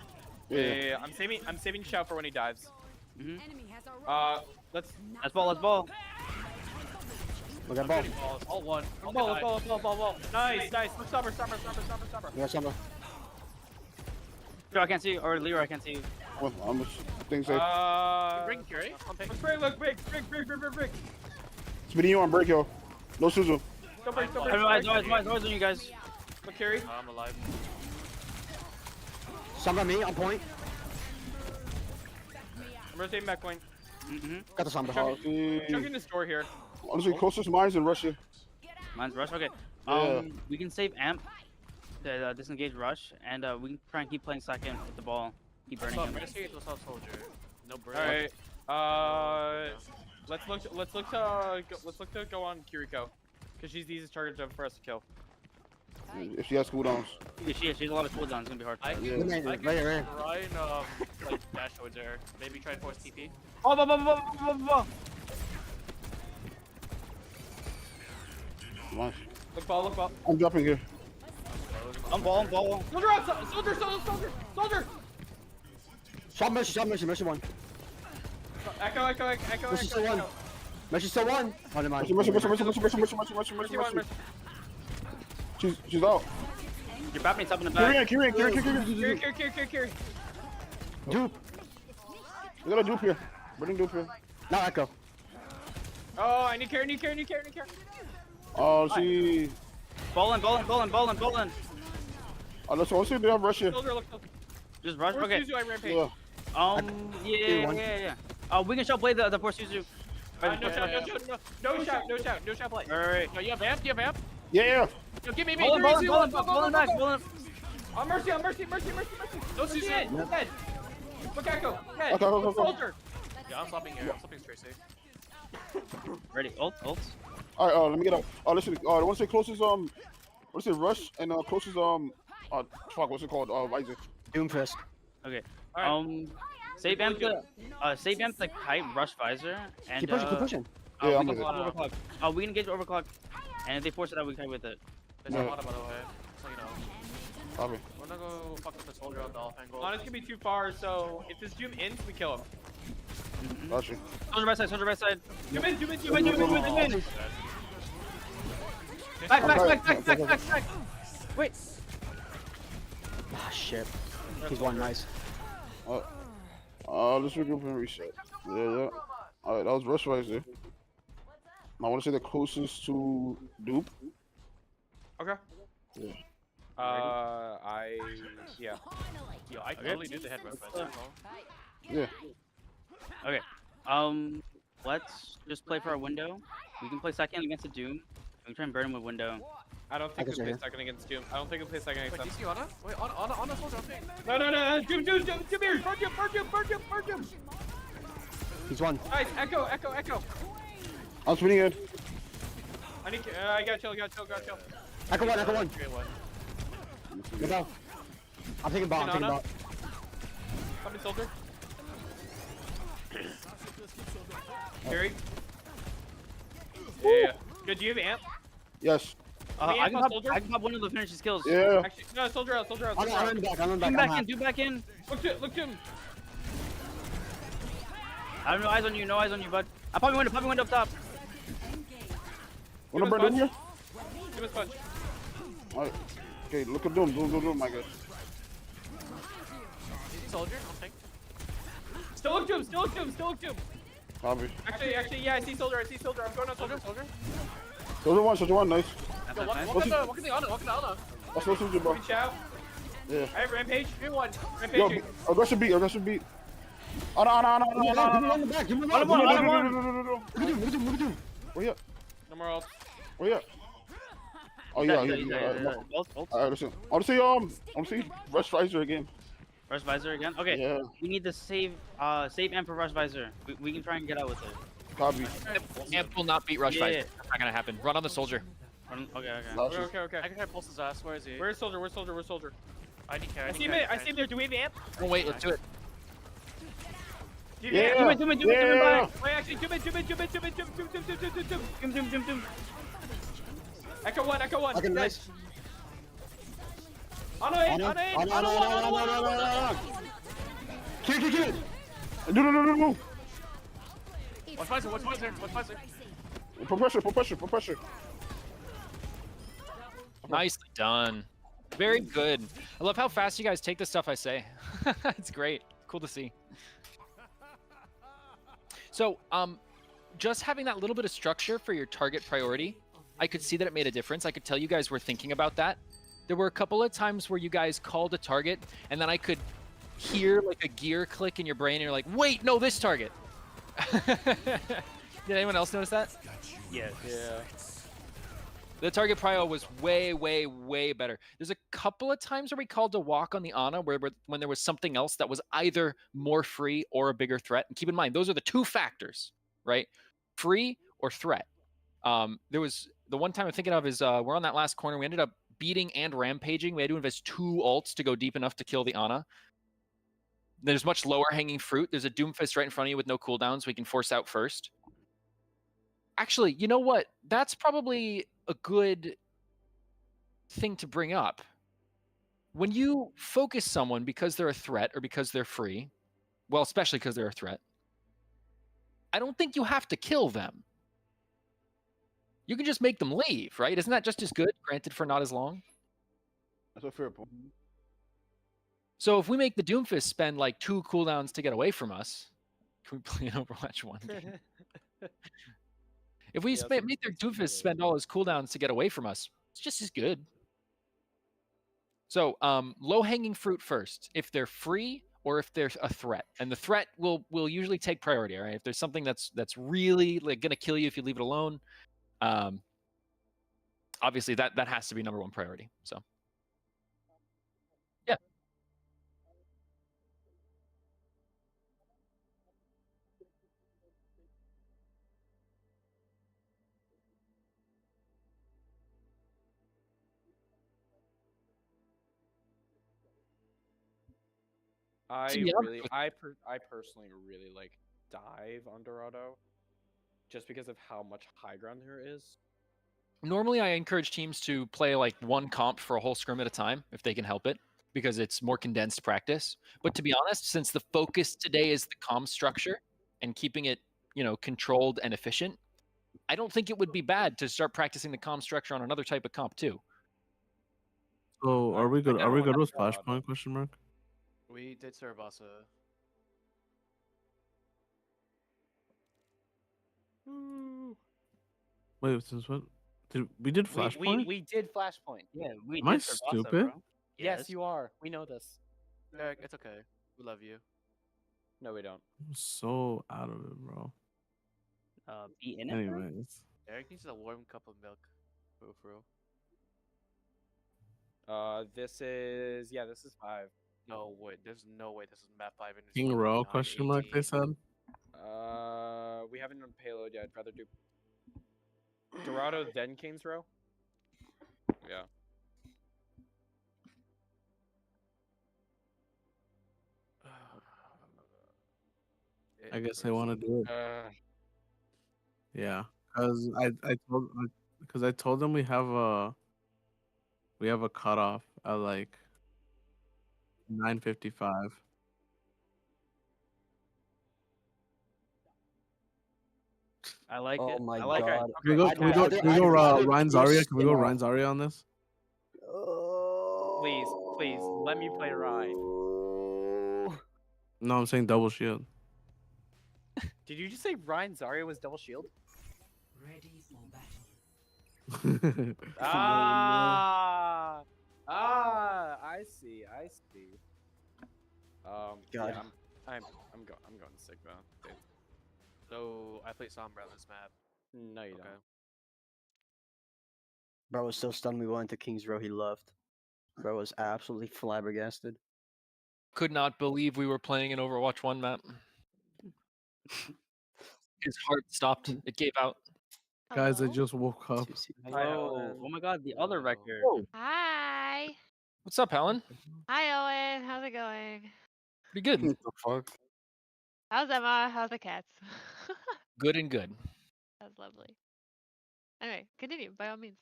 Speaker 3: Yeah.
Speaker 2: I'm saving shout for when he dives.
Speaker 5: Mm-hmm.
Speaker 8: Enemy has a
Speaker 2: Let's
Speaker 5: Let's ball. Let's ball.
Speaker 4: Look at ball.
Speaker 9: Balls, all one.
Speaker 2: ball. Nice. Look, stopper.
Speaker 4: We got something.
Speaker 5: Joe, I can't see you. Or Leroy, I can't see you.
Speaker 3: Well, I'm just things safe.
Speaker 9: Bring Curie. I'm taking.
Speaker 2: Let's break. Look, break.
Speaker 3: Speeding you on break, yo. No Suzu.
Speaker 2: Don't break.
Speaker 5: Eyes on you guys.
Speaker 2: Look, carry.
Speaker 9: I'm alive.
Speaker 4: Some on me, on point.
Speaker 2: I'm rotating back point.
Speaker 5: Mm-hmm.
Speaker 4: Got the Sombra.
Speaker 2: Chucking this door here.
Speaker 3: Honestly, closest mines in Russia.
Speaker 5: Mine's rush. Okay.
Speaker 3: Yeah.
Speaker 5: We can save amp. The disengage rush, and we can try and keep playing second with the ball. Keep burning
Speaker 9: What's
Speaker 5: him.
Speaker 9: up, Mercy? What's up, soldier? No break.
Speaker 2: All right. Let's look to go on Kiriko, because she's the easiest target for us to kill.
Speaker 3: If she has cooldowns.
Speaker 5: Yeah, she has a lot of cooldowns. It's gonna be hard.
Speaker 9: I can,
Speaker 3: Yeah.
Speaker 4: Right,
Speaker 9: I can
Speaker 4: right, right.
Speaker 9: try and like dash towards there. Maybe try and force TP.
Speaker 5: Oh, ball.
Speaker 3: Nice.
Speaker 2: Look ball.
Speaker 3: I'm dropping here.
Speaker 5: I'm ball.
Speaker 2: Soldier outside. Soldier.
Speaker 4: Shot Mercy one.
Speaker 2: Echo.
Speaker 4: Mercy still one. Mercy still one. Oh, never mind.
Speaker 3: Mercy. She's out.
Speaker 5: Your Batman's up in the back.
Speaker 3: Kiri.
Speaker 2: Carry.
Speaker 4: Dupe.
Speaker 3: We got a dupe here. Bring dupe here.
Speaker 4: Now Echo.
Speaker 2: Oh, I need carry.
Speaker 3: Oh, she.
Speaker 5: Ballin'.
Speaker 3: Let's see if they have rush here.
Speaker 2: Soldier, look.
Speaker 5: Just rush.
Speaker 2: Force
Speaker 5: Okay.
Speaker 2: Suzu, I rampage.
Speaker 3: Yeah.
Speaker 5: Yeah. We can shot play the force Suzu.
Speaker 2: No shot play.
Speaker 5: Alright.
Speaker 9: No, you have amp? Do you have amp?
Speaker 3: Yeah.
Speaker 9: Yo, give me
Speaker 5: Ballin' back.
Speaker 2: Oh, mercy.
Speaker 9: No, Susan.
Speaker 2: Head. Look, Echo. Head.
Speaker 3: Okay.
Speaker 2: Look, soldier.
Speaker 9: Yeah, I'm stopping here. I'm stopping straight safe.
Speaker 5: Ready. Ults.
Speaker 3: All right. Let me get up. Listen. I want to say closest. Let's say rush and closest. Fuck. What's it called? Visor.
Speaker 4: Doomfist.
Speaker 5: Okay.
Speaker 2: Alright.
Speaker 5: Save amp the kite rush visor and
Speaker 4: Keep pushing.
Speaker 3: Yeah,
Speaker 5: we
Speaker 3: I'm
Speaker 5: can
Speaker 3: with it.
Speaker 5: overclock. We can engage overclock, and if they force it out, we kite with it.
Speaker 9: There's
Speaker 3: Yeah.
Speaker 9: a lot, by the way. So you know.
Speaker 3: Copy.
Speaker 9: We're gonna go fuck up the soldier on the off angle.
Speaker 2: Honest can be too far, so if this Doom ends, we kill him.
Speaker 3: Got you.
Speaker 5: Soldier by side.
Speaker 2: Doom in.
Speaker 5: Back. Wait.
Speaker 4: Ah, shit. He's one nice.
Speaker 3: Let's regroup and reset. Yeah. All right, that was rush right there. I want to say the closest to dupe.
Speaker 2: Okay.
Speaker 3: Yeah.
Speaker 2: Yeah.
Speaker 9: Yo, I totally do the head rush by that.
Speaker 3: Yeah.
Speaker 5: Okay. Let's just play for our window. We can play second against the Doom. We can try and burn him with window.
Speaker 2: I don't think
Speaker 4: I
Speaker 2: we
Speaker 4: can
Speaker 2: play
Speaker 4: see
Speaker 2: second against Doom. I don't think we play second
Speaker 9: Wait,
Speaker 2: against
Speaker 9: do
Speaker 2: them.
Speaker 9: you see Ana? Wait, on a soldier, I'm saying.
Speaker 2: No. Doom here. Burn Doom.
Speaker 4: He's one.
Speaker 2: Nice. Echo.
Speaker 3: I'm spinning it.
Speaker 2: I gotta chill.
Speaker 4: Echo one.
Speaker 9: Straight one.
Speaker 4: Good ball. I'm taking ball.
Speaker 2: Coming soldier. Carry. Yeah. Good. Do you have amp?
Speaker 3: Yes.
Speaker 2: Me
Speaker 5: I
Speaker 2: and
Speaker 5: can
Speaker 2: my soldier?
Speaker 5: pop one of the finishing skills.
Speaker 3: Yeah.
Speaker 2: Actually, no. Soldier out.
Speaker 4: I'm in the back. I'm
Speaker 5: Doom
Speaker 4: half.
Speaker 5: back in.
Speaker 2: Look to him.
Speaker 5: I have no eyes on you, bud. I'm popping window up top.
Speaker 3: Wanna burn in here?
Speaker 2: Give us punch.
Speaker 3: All right. Okay, look at Doom, my guy.
Speaker 9: Soldier, I'm saying.
Speaker 2: Still look to him.
Speaker 3: Copy.
Speaker 2: Actually, yeah. I see soldier. I'm going on soldier.
Speaker 3: Soldier one, nice.
Speaker 5: That's
Speaker 9: Yo,
Speaker 5: nice.
Speaker 9: walk in the Ana.
Speaker 3: That's no Suzu, bro.
Speaker 2: Good shout.
Speaker 3: Yeah.
Speaker 2: I have rampage. Give me one.
Speaker 3: Yo,
Speaker 2: Rampage.
Speaker 3: aggressive beat. Ana.
Speaker 4: Give me one in the back. Give me one.
Speaker 5: One.
Speaker 4: Look at Doom.
Speaker 3: Where you at?
Speaker 2: No more ult.
Speaker 3: Where you at? Oh yeah. Alright, listen. I want to say rush visor again.
Speaker 5: Rush visor again. Okay.
Speaker 3: Yeah.
Speaker 5: We need to save amp for rush visor. We can try and get out with it.
Speaker 3: Copy.
Speaker 1: Amp will not beat rush
Speaker 5: Yeah.
Speaker 1: visor. That's not gonna happen. Run on the soldier.
Speaker 5: Okay.
Speaker 3: Gotcha.
Speaker 2: Okay.
Speaker 9: I can try to pulse his ass. Where is he?
Speaker 2: Where's soldier?
Speaker 7: I need care.
Speaker 2: I
Speaker 7: I
Speaker 2: see
Speaker 7: need
Speaker 2: him.
Speaker 7: care.
Speaker 2: I see him there. Do we have amp?
Speaker 1: Oh wait, let's do it.
Speaker 2: Do you have
Speaker 3: Yeah.
Speaker 2: amp?
Speaker 4: Zoom in,
Speaker 3: Yeah.
Speaker 2: Wait, actually, zoom in. Echo one.
Speaker 4: Fucking nice.
Speaker 2: On it.
Speaker 4: Kill.
Speaker 3: No.
Speaker 7: What's Pfizer?
Speaker 3: Put pressure.
Speaker 1: Nicely done. Very good. I love how fast you guys take the stuff I say. It's great. Cool to see. So, just having that little bit of structure for your target priority, I could see that it made a difference. I could tell you guys were thinking about that. There were a couple of times where you guys called a target, and then I could hear like a gear click in your brain, and you're like, wait, no, this target. Did anyone else notice that?
Speaker 5: Yes.
Speaker 2: Yeah.
Speaker 1: The target prio was way, way, way better. There's a couple of times where we called to walk on the Ana when there was something else that was either more free or a bigger threat. And keep in mind, those are the two factors, right? Free or threat. There was the one time I'm thinking of is we're on that last corner. We ended up beating and rampaging. We had to invest 2 ults to go deep enough to kill the Ana. There's much lower hanging fruit. There's a Doomfist right in front of you with no cooldowns. We can force out first. Actually, you know what? That's probably a good thing to bring up. When you focus someone because they're a threat or because they're free, well, especially because they're a threat, I don't think you have to kill them. You can just make them leave, right? Isn't that just as good, granted for not as long?
Speaker 3: That's a fair point.
Speaker 1: So if we make the Doomfist spend like 2 cooldowns to get away from us, can we play an Overwatch 1 game? If we make their Doomfist spend all his cooldowns to get away from us, it's just as good. So low-hanging fruit first. If they're free or if there's a threat, and the threat will usually take priority. All right, if there's something that's really like gonna kill you if you leave it alone, obviously that has to be number 1 priority. So yeah.
Speaker 2: I
Speaker 1: See, I'm
Speaker 2: really,
Speaker 1: with-
Speaker 2: I personally really like dive on Dorado, just because of how much high ground there is.
Speaker 1: Normally, I encourage teams to play like 1 comp for a whole scrim at a time if they can help it, because it's more condensed practice. But to be honest, since the focus today is the comm structure and keeping it, controlled and efficient, I don't think it would be bad to start practicing the comm structure on another type of comp too.
Speaker 6: So are we good? Are we good with Flashpoint? Question mark.
Speaker 9: We did Sarabasa.
Speaker 6: Wait, since what? We did Flashpoint?
Speaker 2: We did Flashpoint.
Speaker 5: Yeah, we
Speaker 6: Am I
Speaker 5: did Sarabasa,
Speaker 6: stupid?
Speaker 5: bro.
Speaker 2: Yes, you are. We know this.
Speaker 9: Derek, it's okay. We love you.
Speaker 2: No, we don't.
Speaker 6: I'm so out of it, bro.
Speaker 5: Be in it. bro?
Speaker 6: Anyways.
Speaker 9: Derek needs a warm cup of milk. For real.
Speaker 2: This is 5.
Speaker 9: No way. There's no way this is map 5 and it's
Speaker 6: King
Speaker 9: fucking
Speaker 6: Row?
Speaker 9: 9,
Speaker 6: Question mark.
Speaker 9: 18.
Speaker 6: They said.
Speaker 2: We haven't done payload yet. I'd rather do Dorado then King's Row. Yeah.
Speaker 6: I guess they want to do it. Yeah, because I told them we have a cutoff at like 9:55.
Speaker 5: I like
Speaker 4: Oh
Speaker 5: it.
Speaker 4: my
Speaker 5: I like it.
Speaker 4: god.
Speaker 6: Can we go?
Speaker 2: I'd
Speaker 6: Can we go?
Speaker 2: rather-
Speaker 6: Can we go?
Speaker 4: I'd rather
Speaker 6: Ryan
Speaker 4: do
Speaker 6: Zarya? Can we go?
Speaker 4: Stimmer.
Speaker 6: Ryan Zarya on this?
Speaker 2: Please, let me play Ryan.
Speaker 6: No, I'm saying double shield.
Speaker 2: Did you just say Ryan Zarya was double shield?
Speaker 8: Ready for battle.
Speaker 2: I see.
Speaker 4: God.
Speaker 2: Yeah, I'm going Sigma. Dude.
Speaker 9: So I play Sombra on this map.
Speaker 2: No, you
Speaker 9: Okay.
Speaker 2: don't.
Speaker 4: Bro was so stunned we went to King's Row. He left. Bro was absolutely flabbergasted.
Speaker 1: Could not believe we were playing an Overwatch 1 map. His heart stopped. It gave out.
Speaker 6: Guys, I
Speaker 10: Hello?
Speaker 6: just woke up.
Speaker 5: Hello. Oh my god, the other
Speaker 9: Hello.
Speaker 5: record.
Speaker 10: Hi.
Speaker 1: What's up, Helen?
Speaker 10: Hi, Owen. How's it going?
Speaker 1: Pretty good.
Speaker 3: What the fuck?
Speaker 10: How's Emma? How's the cats?
Speaker 1: Good and good.
Speaker 10: That's lovely. Anyway, continue by all means.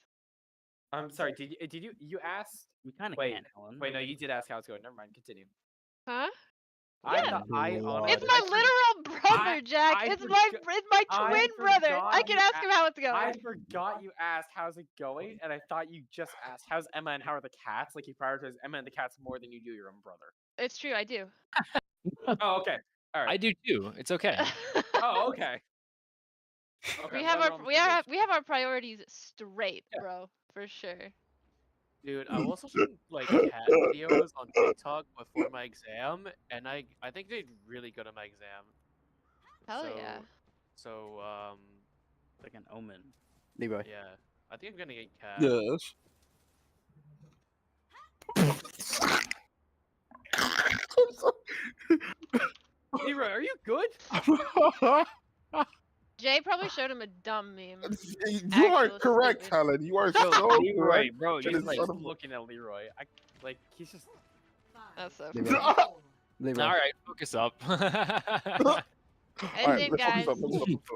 Speaker 2: I'm sorry. Did you ask?
Speaker 5: We kind of
Speaker 2: Wait,
Speaker 5: can't, Helen.
Speaker 2: Wait, no, you did ask how it's going. Never mind. Continue.
Speaker 10: Huh?
Speaker 2: I
Speaker 10: Yeah.
Speaker 2: thought I
Speaker 4: Lord.
Speaker 2: honestly.
Speaker 10: It's my literal brother, Jack.
Speaker 2: I
Speaker 10: it's my
Speaker 2: I
Speaker 10: twin brother.
Speaker 2: forgot
Speaker 10: I can
Speaker 2: you
Speaker 10: ask him how it's going.
Speaker 2: I forgot you asked how's it going, and I thought you just asked how's Emma and how are the cats. Like you prioritize Emma and the cats more than you do your own brother.
Speaker 10: It's true, I do.
Speaker 2: Oh, okay. All right.
Speaker 1: I do too. It's okay.
Speaker 2: Oh, okay.
Speaker 10: we have our priorities straight, bro, for sure.
Speaker 9: Dude, I was watching like cat videos on TikTok before my exam, and I think they did really good on my exam.
Speaker 10: Hell
Speaker 9: so,
Speaker 10: yeah.
Speaker 9: So
Speaker 5: Like an omen.
Speaker 4: Leroy.
Speaker 9: yeah, I think I'm gonna get cat.
Speaker 3: Yes.
Speaker 2: Leroy, are you good?
Speaker 10: Jay probably showed him a dumb meme.
Speaker 3: You are
Speaker 10: Actual
Speaker 3: correct,
Speaker 10: stupid.
Speaker 3: Helen. You are
Speaker 2: Yo,
Speaker 3: so
Speaker 2: Leroy,
Speaker 3: correct.
Speaker 2: bro,
Speaker 3: That
Speaker 2: you're
Speaker 3: is
Speaker 2: like
Speaker 3: son of a-
Speaker 2: looking at Leroy. Like he's just.
Speaker 10: That's so
Speaker 4: Leroy.
Speaker 10: funny.
Speaker 4: Leroy.
Speaker 1: All right, focus up.
Speaker 10: It's
Speaker 3: Alright,
Speaker 10: in,
Speaker 3: let's
Speaker 10: guys.
Speaker 3: focus up. Alright,
Speaker 4: You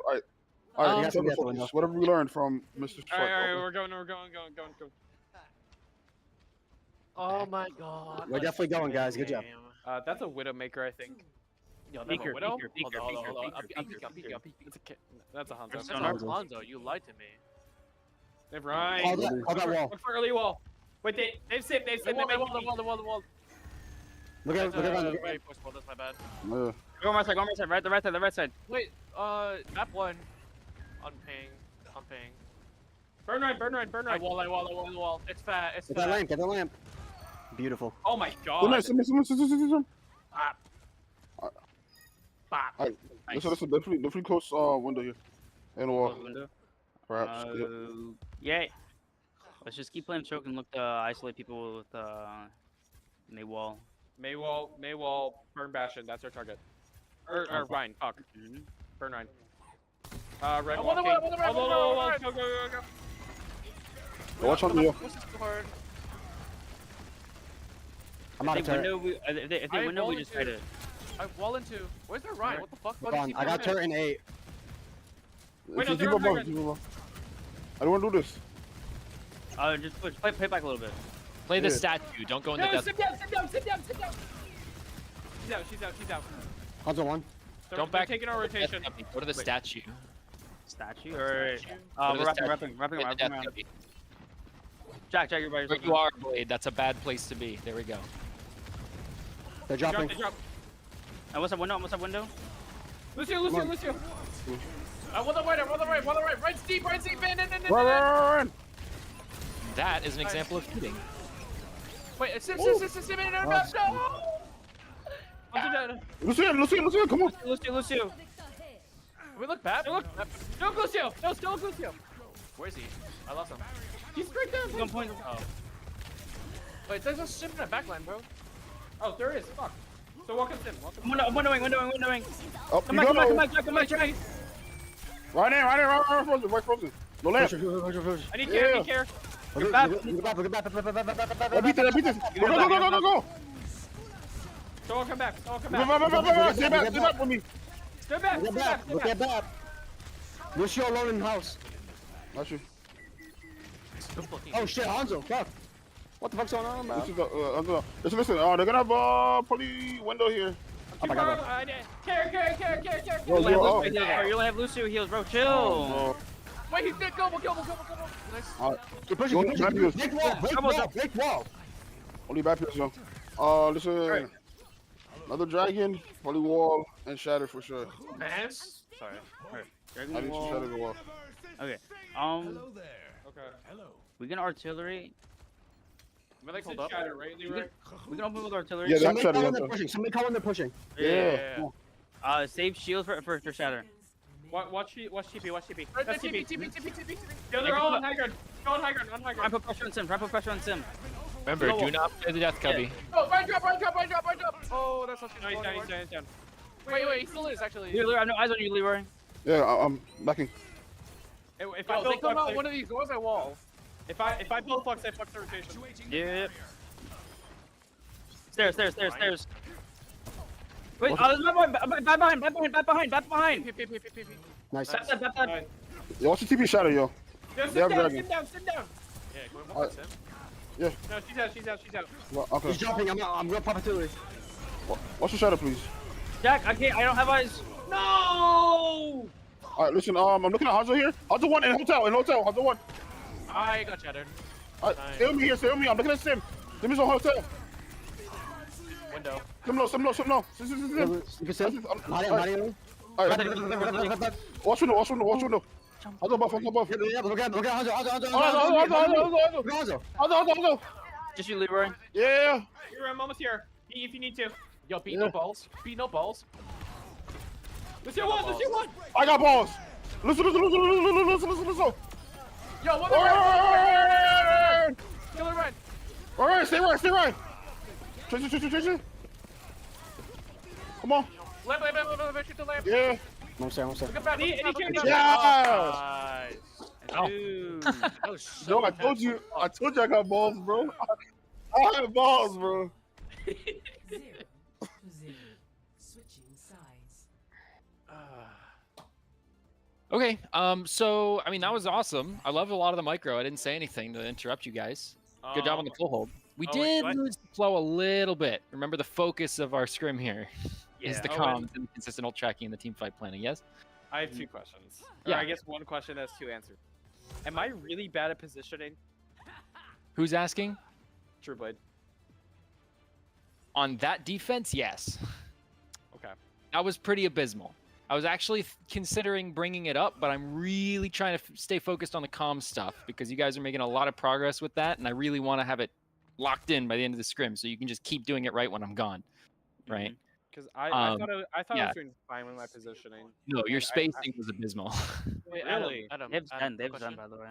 Speaker 3: alright,
Speaker 4: guys can get the
Speaker 3: focus.
Speaker 4: window.
Speaker 3: What have we learned from Mr.
Speaker 2: All right,
Speaker 3: Strike?
Speaker 2: we're going.
Speaker 9: Oh my god.
Speaker 4: We're definitely going, guys. Good job.
Speaker 2: That's a Widowmaker, I think.
Speaker 9: Yo, that's a
Speaker 5: Beaker,
Speaker 9: widow?
Speaker 5: Beaker,
Speaker 9: Hold on,
Speaker 5: Beaker,
Speaker 9: hold on.
Speaker 5: Beaker,
Speaker 9: I'm
Speaker 5: Beaker,
Speaker 9: peeking, I'm
Speaker 5: Beaker.
Speaker 9: peeking.
Speaker 2: It's a kid. That's a Hanzo.
Speaker 5: That's
Speaker 9: That's
Speaker 5: an
Speaker 9: not
Speaker 5: Hanzo.
Speaker 9: Alonzo, you lied to me.
Speaker 2: They've right.
Speaker 4: Hold that wall.
Speaker 2: Look for early wall. Wait, they've saved.
Speaker 9: The wall.
Speaker 4: Look at
Speaker 9: That's,
Speaker 4: look at
Speaker 9: very push wall, that's my bad.
Speaker 3: Yeah.
Speaker 2: Go on my side. The right side.
Speaker 9: Wait, map 1. On ping.
Speaker 2: Burn right.
Speaker 9: I wall. It's fat, it's
Speaker 4: Get that
Speaker 9: fat.
Speaker 4: lamp. Get that lamp. Beautiful.
Speaker 2: Oh my
Speaker 3: Oh,
Speaker 2: god.
Speaker 3: nice.
Speaker 2: Bop.
Speaker 3: Alright, listen, definitely close window here. And wall,
Speaker 5: Window.
Speaker 3: perhaps. Yeah.
Speaker 5: Yay. Let's just keep playing choke and look to isolate people with Maywall.
Speaker 2: Maywall, burn Bastion. That's our target. Or Ryan. Fuck. Burn Ryan. Red
Speaker 9: I'm
Speaker 2: wall.
Speaker 9: on the
Speaker 2: King.
Speaker 9: wall, I'm on the
Speaker 2: Oh,
Speaker 9: wall.
Speaker 2: Go.
Speaker 3: Watch on you.
Speaker 9: Push is too hard.
Speaker 4: I'm out
Speaker 5: If
Speaker 4: of
Speaker 5: they
Speaker 4: turret.
Speaker 5: window, if they
Speaker 9: I
Speaker 5: window, we
Speaker 9: volunteer.
Speaker 5: just try to.
Speaker 9: I wall into. Where's the Ryan? What the fuck?
Speaker 4: Hold on. I got turret in 8.
Speaker 2: Wait, no,
Speaker 3: Keep
Speaker 2: they're
Speaker 3: above,
Speaker 2: on
Speaker 3: keep above. I don't want to do this.
Speaker 5: Just push. Play back a little bit.
Speaker 1: Play the
Speaker 3: Yeah.
Speaker 1: statue. Don't go in the
Speaker 2: No,
Speaker 1: death.
Speaker 2: sit down. She's out.
Speaker 4: Hanzo 1.
Speaker 1: Don't back.
Speaker 2: Taking our
Speaker 1: death
Speaker 2: rotation.
Speaker 1: cubby. Go to the statue.
Speaker 5: Statue or
Speaker 1: Go to
Speaker 5: we're
Speaker 1: the statue.
Speaker 5: wrapping
Speaker 1: Get the death
Speaker 5: around.
Speaker 1: cubby.
Speaker 5: Jack, you're by
Speaker 1: Where
Speaker 5: yourself.
Speaker 1: you are, Blade. That's a bad place to be. There we go.
Speaker 4: They're dropping.
Speaker 2: Drop.
Speaker 5: What's that window?
Speaker 2: Lucio.
Speaker 3: Wall the right. Right steep. Run.
Speaker 1: That is an example of cheating.
Speaker 9: Wait, it's
Speaker 3: Lucian, come on.
Speaker 5: Lucio.
Speaker 9: we look bad.
Speaker 2: No, Lucio. No, still Lucio.
Speaker 9: Where is he? I lost him.
Speaker 2: He's straight there.
Speaker 5: One point.
Speaker 9: Oh. Wait, there's a ship in the backline, bro.
Speaker 2: Oh, there is. Fuck. So walk us in.
Speaker 5: Windowing.
Speaker 3: Oh,
Speaker 5: Come
Speaker 3: you
Speaker 5: back,
Speaker 3: go.
Speaker 5: come back, Jack.
Speaker 3: Right in, right frozen. No lamp.
Speaker 2: I need care.
Speaker 4: Look at back. Look at back.
Speaker 3: I beat this. Go.
Speaker 2: Someone come back.
Speaker 3: Stay back with me.
Speaker 2: Stay back.
Speaker 4: Look at back. Lucio alone in the house.
Speaker 3: Got you.
Speaker 4: Oh shit, Hanzo. Fuck. What the fuck's going on, man?
Speaker 3: Listen, they're gonna have pulley window here.
Speaker 4: Oh my god.
Speaker 2: Care.
Speaker 3: Yo,
Speaker 5: You only have Lucio heals, bro. Chill.
Speaker 9: Wait, he's dead. Go. Nice.
Speaker 4: Keep pushing. Break wall.
Speaker 3: Only back here, yo. Listen. Another dragon, pulley wall, and shatter for sure.
Speaker 9: Man.
Speaker 5: Sorry.
Speaker 3: I need to shatter the wall.
Speaker 5: Okay.
Speaker 2: Okay.
Speaker 5: We can artillery.
Speaker 9: Am I like hold
Speaker 2: It's
Speaker 9: up?
Speaker 2: shatter, right, Leroy?
Speaker 5: We can open with artillery.
Speaker 3: Yeah,
Speaker 4: Somebody
Speaker 3: shatter,
Speaker 4: come when
Speaker 3: yeah.
Speaker 4: they're pushing. Somebody come when they're pushing.
Speaker 3: Yeah.
Speaker 5: Save shield for shatter.
Speaker 2: Watch TP.
Speaker 9: Right,
Speaker 2: That's
Speaker 9: TP.
Speaker 2: TP. Yo, they're all on high ground. Go on high ground.
Speaker 5: Try and put pressure on Sim.
Speaker 1: Remember, do not play the death cubby.
Speaker 9: Oh, Ryan drop. Oh, that's not
Speaker 2: No, he's down.
Speaker 9: Wait, he still is actually.
Speaker 5: Leroy, I have no eyes on you, Leroy.
Speaker 3: Yeah, I'm backing.
Speaker 2: If
Speaker 9: Yo,
Speaker 2: I
Speaker 9: they
Speaker 2: build
Speaker 9: come out
Speaker 2: flux,
Speaker 9: one of these doors, I wall.
Speaker 2: if I build flux, I fuck the rotation.
Speaker 5: Yeah. Stairs. Wait, back behind.
Speaker 4: Nice.
Speaker 2: Nice.
Speaker 3: Yo, watch the TP shadow, yo.
Speaker 2: Yo,
Speaker 3: They
Speaker 2: sit
Speaker 3: have
Speaker 2: down,
Speaker 3: dragon.
Speaker 2: sit down, sit down.
Speaker 9: Yeah, can we move
Speaker 3: Alright.
Speaker 9: on Sim?
Speaker 3: Yeah.
Speaker 2: No, she's out.
Speaker 3: Well, okay.
Speaker 4: He's jumping. I'm real Papatuli.
Speaker 3: Watch the shadow, please.
Speaker 5: Jack, I don't have eyes. No!
Speaker 3: All right, listen. I'm looking at Hanzo here. Hanzo 1 in hotel. Hanzo 1.
Speaker 9: I got shattered.
Speaker 3: All right, stay with me here. Stay with me. I'm looking at Sim. Sim is on hotel.
Speaker 9: Window.
Speaker 3: Sim low. Sim.
Speaker 4: You can see. Mario.
Speaker 3: All right. Watch window. Hanzo buff.
Speaker 4: Look at
Speaker 3: Hanzo.
Speaker 5: Just you, Leroy.
Speaker 3: Yeah.
Speaker 2: Here, I'm almost here. Be if you need to.
Speaker 9: Yo, beat no balls. Beat no balls.
Speaker 2: Let's do one.
Speaker 3: I got balls. Listen.
Speaker 9: Yo, one
Speaker 3: All
Speaker 9: right.
Speaker 3: right.
Speaker 9: Killer right.
Speaker 3: All right. Stay right. Tracer. Come on.
Speaker 9: Lamp, shoot the lamp.
Speaker 3: Yeah.
Speaker 5: One sec.
Speaker 9: Look at back.
Speaker 2: Any
Speaker 9: Nice.
Speaker 5: Dude.
Speaker 9: That was so
Speaker 3: No, I told you I got balls, bro. I have balls, bro.
Speaker 1: Okay. So I mean that was awesome. I loved a lot of the micro. I didn't say anything to interrupt you guys. Good job on the full hold. We did lose the flow a little bit. Remember the focus of our scrim here is the comms and the consistent ult tracking and the team fight planning. Yes.
Speaker 2: I have 2 questions.
Speaker 1: Yeah.
Speaker 2: Or I guess 1 question has 2 answers. Am I really bad at positioning?
Speaker 1: Who's asking?
Speaker 2: Trueblade.
Speaker 1: On that defense, yes.
Speaker 2: Okay.
Speaker 1: That was pretty abysmal. I was actually considering bringing it up, but I'm really trying to stay focused on the comm stuff because you guys are making a lot of progress with that, and I really want to have it locked in by the end of the scrim so you can just keep doing it right when I'm gone. Right?
Speaker 2: Because I thought I was doing fine with my positioning.
Speaker 1: No, your spacing was abysmal.
Speaker 9: Wait,
Speaker 2: Really?
Speaker 9: Adam,
Speaker 5: They've done,
Speaker 9: question?
Speaker 5: by the way.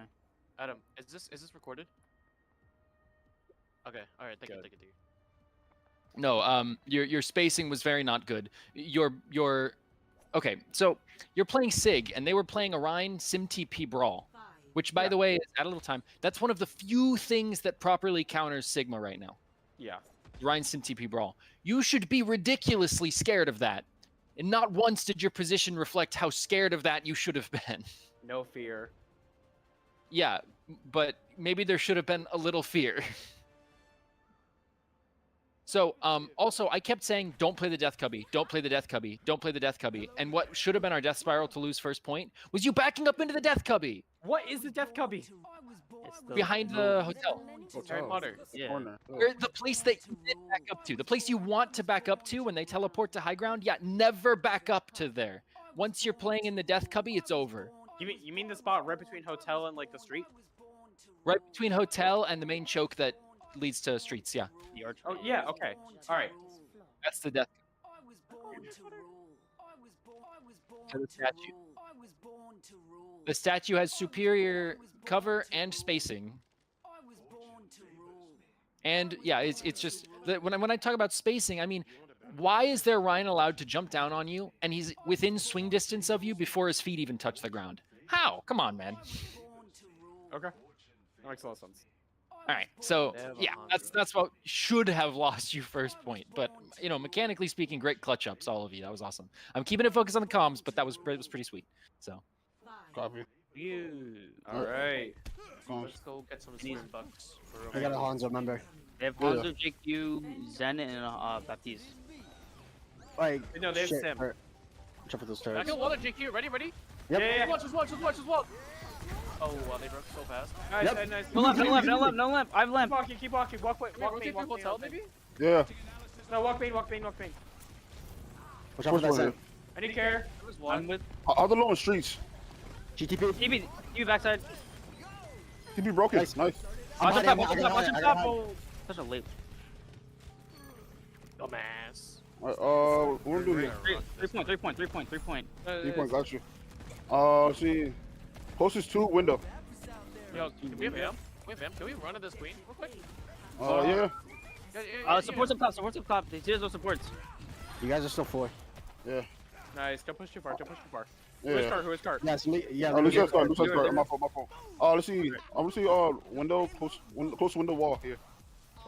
Speaker 9: Adam, is this recorded? Okay, all right, thank you.
Speaker 1: No, your spacing was very not good. Okay, so you're playing Sig, and they were playing Orion Sim TP Brawl, which, by the way, is at a little time. That's one of the few things that properly counters Sigma right now.
Speaker 2: Yeah.
Speaker 1: Orion Sim TP Brawl. You should be ridiculously scared of that, and not once did your position reflect how scared of that you should have been.
Speaker 2: No fear.
Speaker 1: Yeah, but maybe there should have been a little fear. So, also, I kept saying, don't play the Death Cubby, don't play the Death Cubby, don't play the Death Cubby. And what should have been our Death Spiral to lose first point was you backing up into the Death Cubby.
Speaker 2: What is the Death Cubby?
Speaker 1: Behind the hotel.
Speaker 9: Harry Potter.
Speaker 5: Yeah.
Speaker 1: Where the place that you did back up to. The place you want to back up to when they teleport to high ground. Yeah, never back up to there. Once you're playing in the Death Cubby, it's over.
Speaker 2: You mean the spot right between hotel and like the street?
Speaker 1: Right between hotel and the main choke that leads to streets, yeah.
Speaker 2: Oh yeah, okay. Alright.
Speaker 1: That's the Death Cubby. The statue. The statue has superior cover and spacing. And yeah, it's just when I talk about spacing, I mean, why is there Ryan allowed to jump down on you and he's within swing distance of you before his feet even touch the ground? How? Come on, man.
Speaker 2: Okay. That makes a lot of sense.
Speaker 1: All right, so yeah, that's what should have lost you first point. But you know, mechanically speaking, great clutch ups, all of you. That was awesome. I'm keeping it focused on the comms, but it was pretty sweet. So.
Speaker 3: Copy.
Speaker 2: Alright.
Speaker 9: Let's go get some season bucks.
Speaker 4: I got a Hanzo member.
Speaker 5: They have Hanzo, JQ, Zen, and Baptiste.
Speaker 4: Like,
Speaker 2: No, they have
Speaker 4: shit,
Speaker 2: Sim.
Speaker 4: hurt. Jump with those
Speaker 9: I
Speaker 4: turrets.
Speaker 9: kill one of JQ. Ready?
Speaker 4: Yep.
Speaker 2: Yeah.
Speaker 9: Just watch. Oh, wow, they broke so fast.
Speaker 2: Nice,
Speaker 4: Yep.
Speaker 2: nice.
Speaker 5: No lamp. I have lamp.
Speaker 2: Keep walking. Walk main.
Speaker 9: Hotel, maybe?
Speaker 3: Yeah.
Speaker 2: No, walk main.
Speaker 4: Watch out for
Speaker 3: Which
Speaker 4: that
Speaker 3: one
Speaker 4: Zen.
Speaker 3: is
Speaker 2: I need care.
Speaker 5: I'm with
Speaker 3: Other low on streets.
Speaker 4: GTP.
Speaker 5: TB backside.
Speaker 3: TP broken.
Speaker 4: Nice.
Speaker 3: Nice.
Speaker 4: I'm
Speaker 5: Watch
Speaker 4: hiding,
Speaker 5: him
Speaker 4: I'm
Speaker 5: top.
Speaker 4: hiding, I got hide.
Speaker 5: Such a late.
Speaker 9: Dumbass.
Speaker 3: What are we doing here?
Speaker 5: 3 point.
Speaker 3: 3 point, got you. See. Closest to window.
Speaker 9: Yo, can we have him? Can we run to this queen real quick?
Speaker 3: Yeah.
Speaker 5: Supports up top. There's no supports.
Speaker 4: You guys are still 4.
Speaker 3: Yeah.
Speaker 2: Nice. Don't push too far.
Speaker 3: Yeah.
Speaker 2: Who is cart?
Speaker 4: Yes, me. Yeah.
Speaker 3: Oh, let's
Speaker 4: me-
Speaker 3: start. My fault. Let's see. I'm gonna see window, close window wall here.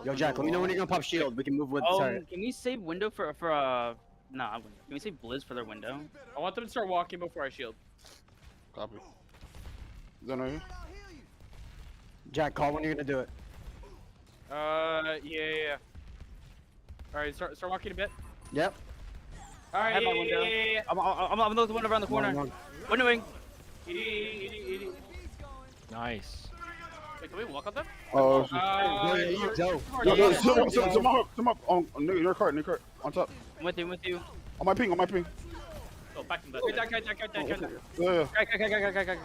Speaker 4: Yo, Jack, let me know when you're gonna pop shield. We can move with turret.
Speaker 5: Can we save window for no, not window. Can we save Blizz for their window?
Speaker 2: I want them to start walking before I shield.
Speaker 3: Copy. Is that right here?
Speaker 4: Jack, call when you're gonna do it.
Speaker 2: Yeah. All right, start walking a bit.
Speaker 4: Yep.
Speaker 2: All
Speaker 5: I
Speaker 2: right,
Speaker 5: have my window. I'm looking the window around the corner. Windowing.
Speaker 1: Nice.
Speaker 9: Wait, can we walk on them?
Speaker 3: Oh,
Speaker 4: Joe.
Speaker 3: some up on your cart, on top.
Speaker 5: I'm with you.
Speaker 3: On my ping.
Speaker 9: Oh, back from that.
Speaker 2: Wait, that guy.
Speaker 3: Yeah.
Speaker 2: Guy.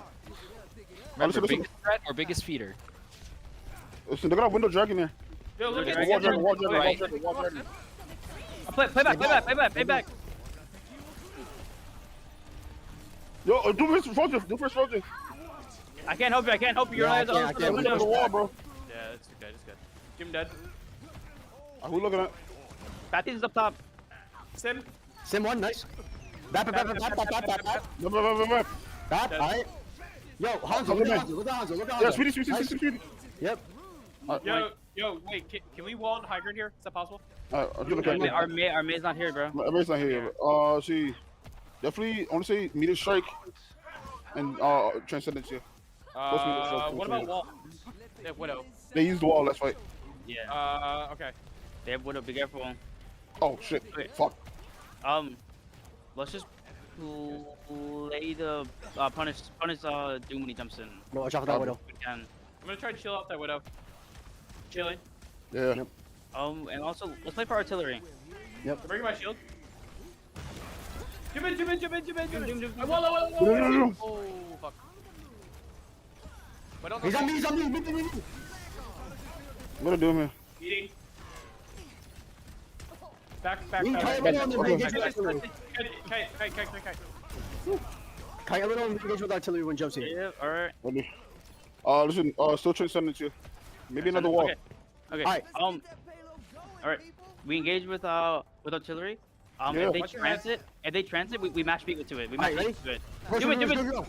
Speaker 1: Remember,
Speaker 3: listen.
Speaker 1: biggest threat or biggest feeder?
Speaker 3: Listen, they got a window dragon there.
Speaker 2: Yo, look at
Speaker 3: Wall
Speaker 2: this.
Speaker 3: dragon.
Speaker 5: Play back.
Speaker 3: Yo, do first frozen.
Speaker 5: I can't help you. Your
Speaker 4: Yeah,
Speaker 5: eyes
Speaker 4: I
Speaker 5: are
Speaker 4: can't-
Speaker 5: for
Speaker 4: I
Speaker 5: the
Speaker 3: Look
Speaker 4: can't.
Speaker 3: at the
Speaker 5: window.
Speaker 3: wall, bro.
Speaker 9: Yeah, it's good. It's good.
Speaker 2: Jim dead.
Speaker 3: Who looking at?
Speaker 5: Baptiste is up top.
Speaker 2: Sim.
Speaker 4: Sim one, nice. Bap.
Speaker 3: Bap.
Speaker 4: Alright. Yo, Hanzo, look at Hanzo.
Speaker 3: Yeah, Speedy.
Speaker 4: Yep.
Speaker 2: Yo, wait, can we wall on high ground here? Is that possible?
Speaker 3: I'm gonna look
Speaker 5: Our May's not here, bro.
Speaker 3: Everybody's not here. See, definitely, I want to say meter strike and transcendence here.
Speaker 2: What about wall?
Speaker 9: Yeah, Widow.
Speaker 3: They used the wall. Let's fight.
Speaker 5: Yeah.
Speaker 2: Okay.
Speaker 5: They have Widow. Be careful.
Speaker 3: Oh shit! Fuck.
Speaker 5: Let's just play the punish Doom when he jumps in.
Speaker 4: No, watch out for that widow.
Speaker 5: We can.
Speaker 2: I'm gonna try to chill out that widow. Chilling.
Speaker 3: Yeah.
Speaker 5: And also let's play for artillery.
Speaker 2: Bring my shield. Jump in.
Speaker 5: Doom.
Speaker 3: No.
Speaker 9: Oh, fuck. But don't
Speaker 4: He's on me.
Speaker 3: What are doing here?
Speaker 2: Eating. Back.
Speaker 4: We can kite a little on the engage with artillery.
Speaker 2: Kite.
Speaker 4: Kite a little and engage with artillery when jumps here.
Speaker 5: Yeah. All right.
Speaker 3: Ready. Listen. Still transcendence here. Maybe another wall.
Speaker 5: Okay.
Speaker 4: Alright.
Speaker 5: All right. We engage with artillery.
Speaker 3: Yeah.
Speaker 5: If they transit, we match beat to it. We match
Speaker 4: Alright, ready?
Speaker 5: beat to it.
Speaker 4: Go.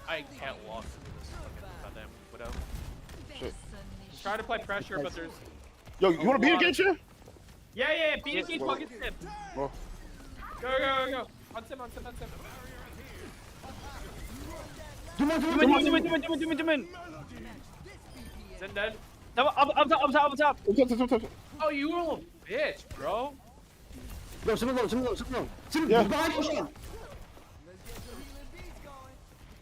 Speaker 9: I can't walk through this fucking goddamn Widow.
Speaker 3: Shit.
Speaker 2: Trying to apply pressure, but there's.
Speaker 3: Yo, you want to beat against here?
Speaker 2: Yeah. Beat against fucking Sim.
Speaker 3: Well.
Speaker 2: Go. On Sim.
Speaker 5: Doom in.
Speaker 2: Sim dead.
Speaker 5: Up top.
Speaker 9: Oh, you little bitch, bro.
Speaker 4: Yo, some low. Sim,
Speaker 3: Yeah.
Speaker 4: behind you, Sean.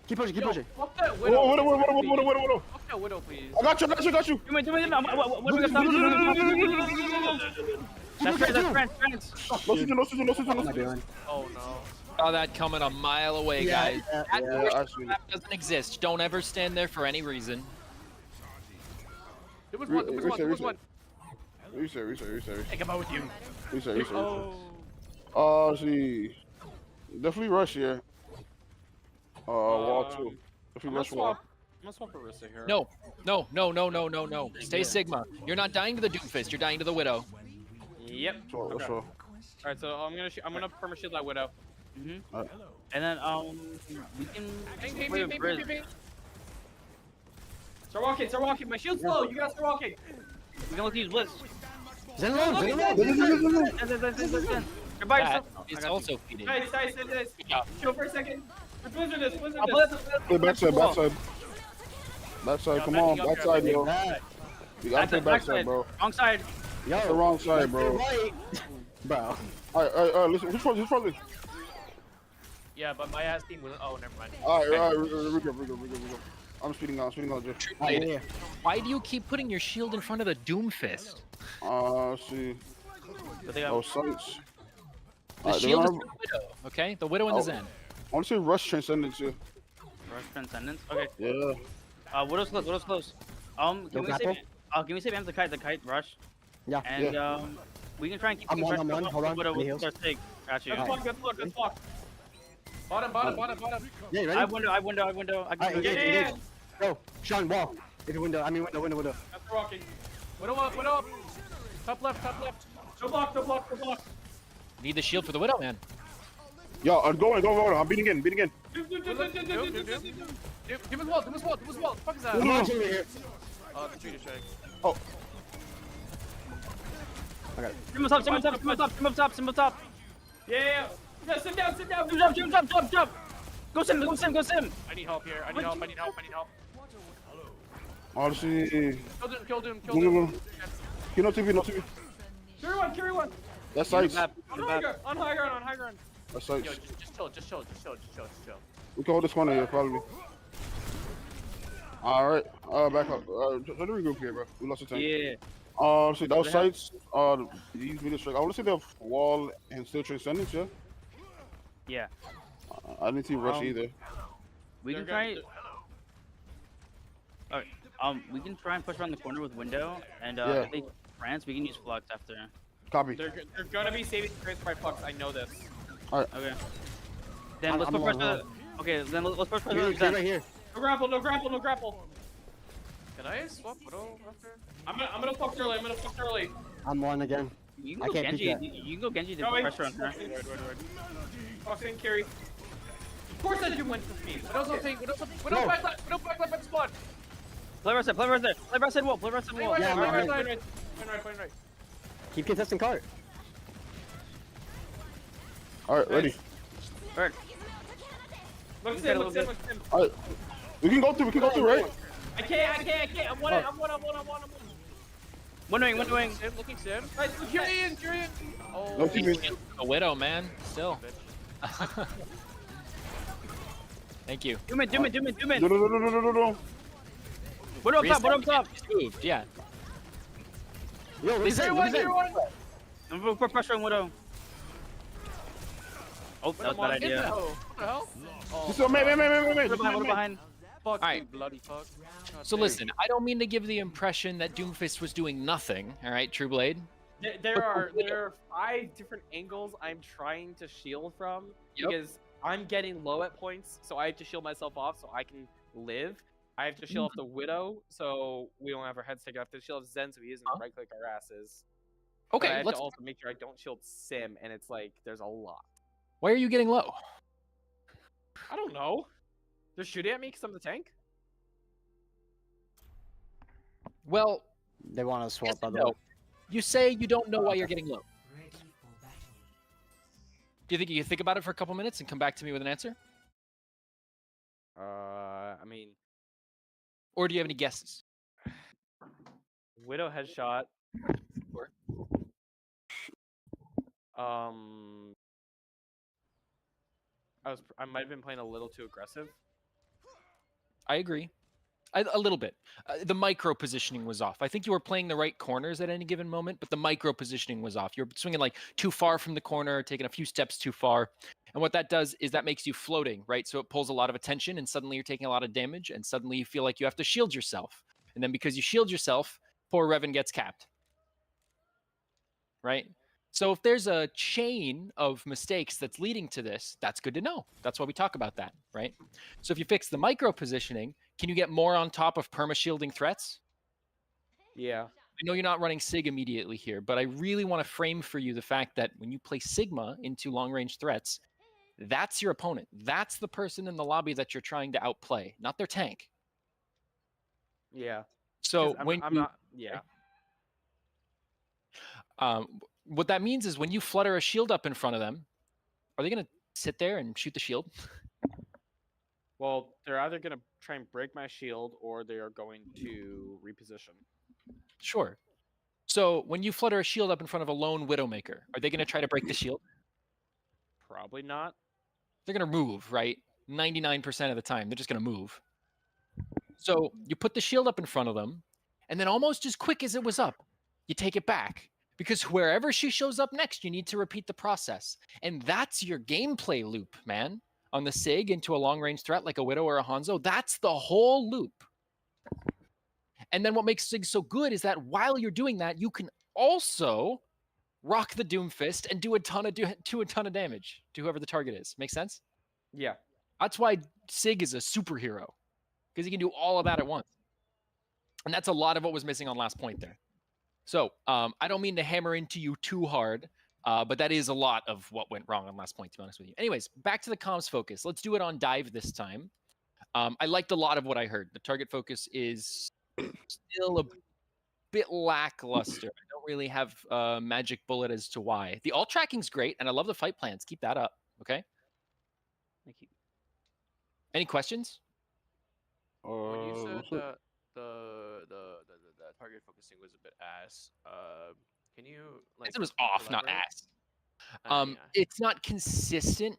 Speaker 4: Keep pushing.
Speaker 9: Fuck that Widow.
Speaker 3: Widow.
Speaker 9: Fuck that Widow, please.
Speaker 3: I got you.
Speaker 5: Doom in. What we got? That's France.
Speaker 3: No switching.
Speaker 4: What am I doing?
Speaker 9: Oh, no.
Speaker 1: Saw that coming a mile away, guys. That
Speaker 3: I
Speaker 1: portion
Speaker 3: see.
Speaker 1: map doesn't exist. Don't ever stand there for any reason.
Speaker 9: There was one.
Speaker 3: Reset.
Speaker 9: Think about with you.
Speaker 3: Reset.
Speaker 9: Oh.
Speaker 3: See. Definitely rush here. Wall 2. Definitely rush wall.
Speaker 2: I'm gonna swap Arissa here.
Speaker 1: No. Stay Sigma. You're not dying to the Doomfist. You're dying to the Widow.
Speaker 2: Yep.
Speaker 3: Sure.
Speaker 2: Alright, so I'm gonna perma shield that widow.
Speaker 3: Alright.
Speaker 5: And then we can
Speaker 2: Ping.
Speaker 5: play with Briz.
Speaker 2: Start walking. My shield's low. You guys start walking.
Speaker 5: We can look to use Blitz.
Speaker 4: Zen low.
Speaker 5: You're by
Speaker 1: That
Speaker 5: yourself.
Speaker 1: is also feeding.
Speaker 2: Nice. Chill for a second. Blizzard this.
Speaker 3: Play backside. Come on, backside, yo. You gotta play backside, bro.
Speaker 5: Wrong side.
Speaker 3: That's the wrong side, bro.
Speaker 4: Right. Bro.
Speaker 3: Alright, listen. Who's frozen?
Speaker 9: Yeah, but my ass team wasn't. Oh, never mind.
Speaker 3: Alright, we go. I'm speeding out, Jeff.
Speaker 4: Yeah.
Speaker 1: Why do you keep putting your shield in front of the Doomfist?
Speaker 3: See.
Speaker 5: But they got
Speaker 3: Oh, sights.
Speaker 1: The
Speaker 3: Alright,
Speaker 1: shield is
Speaker 3: they're
Speaker 1: for the Widow, okay? The Widow and the Zen.
Speaker 3: I want to say rush transcendence here.
Speaker 5: Rush Transcendence. Okay.
Speaker 3: Yeah.
Speaker 5: Widow's close. Can we save him the kite rush?
Speaker 4: Yeah.
Speaker 5: And we can try and keep
Speaker 4: I'm
Speaker 5: pressure
Speaker 4: on. Hold on.
Speaker 5: Widow
Speaker 4: Any
Speaker 5: with
Speaker 4: heals?
Speaker 5: our sig. Got you.
Speaker 2: Good block.
Speaker 9: Bottom.
Speaker 4: Yeah, you
Speaker 5: I
Speaker 4: ready?
Speaker 5: have window. I can
Speaker 4: Alright,
Speaker 5: do it.
Speaker 4: engage. Go. Sean, wall. If you window. Window.
Speaker 2: That's walking.
Speaker 9: Widow up. Top left.
Speaker 2: No block.
Speaker 1: Need the shield for the Widow, man.
Speaker 3: Yo, I'm going. I'm beating in.
Speaker 9: Give us wall. Fuck is that?
Speaker 4: Come on, Jimmy here.
Speaker 9: The tree to strike.
Speaker 3: Oh,
Speaker 5: Sim up top, sim up top, sim up top, sim up top, sim up top.
Speaker 2: Yeah. Sit down.
Speaker 5: Jump. Go sim.
Speaker 9: I need help here. I need help.
Speaker 3: honestly,
Speaker 9: Kill Doom.
Speaker 3: no. No TV.
Speaker 2: Carry one.
Speaker 3: That's sights.
Speaker 2: On high ground.
Speaker 3: That's
Speaker 9: Yo,
Speaker 3: sights.
Speaker 9: just chill.
Speaker 3: We can hold this corner here, follow me. All right, back up. Try to regroup here, bro. We lost the tank.
Speaker 5: Yeah.
Speaker 3: Let's see, that was sights. These video strike. I want to say they have wall and still transcendence, yeah?
Speaker 5: Yeah.
Speaker 3: I didn't see rush either.
Speaker 5: We can try. Alright. We can try and push around the corner with window, and if they France, we can use flux after.
Speaker 3: Copy.
Speaker 2: They're gonna be saving Chris by Flux. I know this.
Speaker 3: All right.
Speaker 5: Okay. Then let's push pressure. Okay, then let's push pressure.
Speaker 4: Right here.
Speaker 2: No grapple.
Speaker 9: Can I swap Widow after?
Speaker 2: I'm gonna Flux early.
Speaker 4: I'm one again.
Speaker 5: You
Speaker 4: I
Speaker 5: can go
Speaker 4: can't
Speaker 5: Genji.
Speaker 4: peek
Speaker 5: You can go Genji to
Speaker 2: Going.
Speaker 5: pressure on her.
Speaker 2: Flux and carry. Of course I do win for me.
Speaker 9: Widow's on pink. Widow back left at spawn.
Speaker 5: Play right side wall. Play right side wall.
Speaker 4: Yeah, I'm
Speaker 2: Point
Speaker 4: right.
Speaker 2: right.
Speaker 4: Keep contesting cart.
Speaker 3: All right, ready.
Speaker 5: Bird.
Speaker 2: Looks in.
Speaker 3: All right. We can go through, right?
Speaker 2: I can't. I'm one.
Speaker 5: Windowing.
Speaker 9: Looking Sim.
Speaker 2: Right,
Speaker 9: Kyrian. Oh.
Speaker 3: No TV.
Speaker 1: A widow, man. Still. Thank you.
Speaker 5: Doom it.
Speaker 3: No.
Speaker 5: Widow up top.
Speaker 1: Moved, yeah.
Speaker 4: Yo, look at that.
Speaker 5: I'm gonna put pressure on Widow. Oh, that was a bad idea.
Speaker 9: What the hell?
Speaker 3: So, man.
Speaker 5: Widow behind.
Speaker 9: Fuck,
Speaker 1: Alright.
Speaker 9: you bloody fuck. God
Speaker 1: So
Speaker 9: dang.
Speaker 1: listen, I don't mean to give the impression that Doomfist was doing nothing. All right, True Blade.
Speaker 2: There are 5 different angles I'm trying to shield from because I'm getting low at points, so I have to shield myself off so I can live. I have to shield off the Widow, so we don't have our heads taken off. To shield off Zen, so he isn't gonna right-click our asses. But I
Speaker 1: Okay,
Speaker 2: have
Speaker 1: let's.
Speaker 2: to also make sure I don't shield Sim, and it's like there's a lot.
Speaker 1: Why are you getting low?
Speaker 2: I don't know. They're shooting at me because I'm the tank.
Speaker 1: Well,
Speaker 4: They want to swap,
Speaker 1: yes
Speaker 4: by
Speaker 1: and
Speaker 4: the way.
Speaker 1: no. You say you don't know why you're getting low. Do you think you can think about it for a couple minutes and come back to me with an answer?
Speaker 2: I mean,
Speaker 1: Or do you have any guesses?
Speaker 2: Widow headshot.
Speaker 1: Sure.
Speaker 2: I might have been playing a little too aggressive.
Speaker 1: I agree. A little bit. The micro positioning was off. I think you were playing the right corners at any given moment, but the micro positioning was off. You're swinging like too far from the corner, taking a few steps too far. And what that does is that makes you floating, right? So it pulls a lot of attention and suddenly you're taking a lot of damage and suddenly you feel like you have to shield yourself. And then because you shield yourself, poor Revan gets capped. Right? So if there's a chain of mistakes that's leading to this, that's good to know. That's why we talk about that, right? So if you fix the micro positioning, can you get more on top of perma-shielding threats?
Speaker 2: Yeah.
Speaker 1: I know you're not running Sig immediately here, but I really want to frame for you the fact that when you play Sigma into long-range threats, that's your opponent. That's the person in the lobby that you're trying to outplay, not their tank.
Speaker 2: Yeah.
Speaker 1: So
Speaker 2: I'm
Speaker 1: when
Speaker 2: not. Yeah.
Speaker 1: what that means is when you flutter a shield up in front of them, are they going to sit there and shoot the shield?
Speaker 2: Well, they're either gonna try and break my shield or they are going to reposition.
Speaker 1: Sure. So when you flutter a shield up in front of a lone Widowmaker, are they going to try to break the shield?
Speaker 2: Probably not.
Speaker 1: They're going to move, right? 99% of the time, they're just going to move. So you put the shield up in front of them, and then almost as quick as it was up, you take it back. Because wherever she shows up next, you need to repeat the process. And that's your gameplay loop, man. On the Sig into a long-range threat like a Widow or a Hanzo, that's the whole loop. And then what makes Sig so good is that while you're doing that, you can also rock the Doomfist and do a ton of damage to whoever the target is. Make sense?
Speaker 2: Yeah.
Speaker 1: That's why Sig is a superhero, because he can do all of that at once. And that's a lot of what was missing on last point there. So I don't mean to hammer into you too hard, but that is a lot of what went wrong on last point, to be honest with you. Anyways, back to the comms focus. Let's do it on dive this time. I liked a lot of what I heard. The target focus is still a bit lackluster. I don't really have a magic bullet as to why. The alt tracking's great, and I love the fight plans. Keep that up, okay?
Speaker 5: Thank you.
Speaker 1: Any questions?
Speaker 9: When you said
Speaker 3: what's up?
Speaker 9: the target focusing was a bit ass, can you like?
Speaker 1: It was off, not
Speaker 9: elaborate?
Speaker 1: ass.
Speaker 9: Yeah.
Speaker 1: It's not consistent.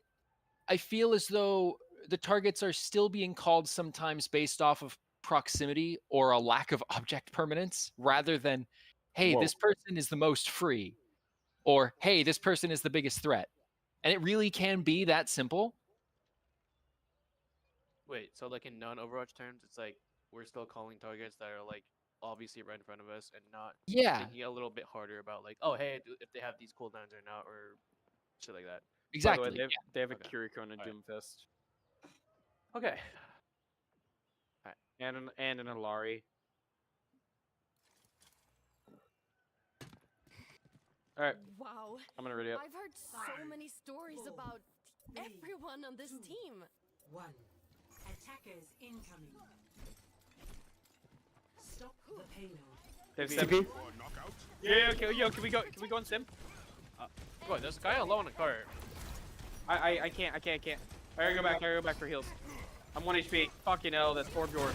Speaker 1: I feel as though the targets are still being called sometimes based off of proximity or a lack of object permanence rather than, hey,
Speaker 3: Whoa.
Speaker 1: this person is the most free, or hey, this person is the biggest threat. And it really can be that simple.
Speaker 9: Wait, so like in non-Overwatch terms, it's like we're still calling targets that are like obviously right in front of us and not
Speaker 1: Yeah,
Speaker 9: thinking a little bit harder about like, oh hey, if they have these cooldowns or not or shit like that.
Speaker 1: exactly.
Speaker 2: By the way, they have a
Speaker 9: Okay.
Speaker 2: Kiriko and a
Speaker 9: Alright.
Speaker 2: Doomfist.
Speaker 9: Okay.
Speaker 2: And an Alari. Alright,
Speaker 8: Wow.
Speaker 2: I'm gonna ready up.
Speaker 8: I've heard so many stories about everyone on this team.
Speaker 11: 1. Attackers incoming. Stop the payload.
Speaker 2: They have
Speaker 4: TP?
Speaker 2: seven. Yeah, okay, can we go on sim?
Speaker 9: What, there's a guy alone in the car.
Speaker 2: I can't. I gotta go back for heals. I'm 1 HP. Fucking hell, that's Torbjorn.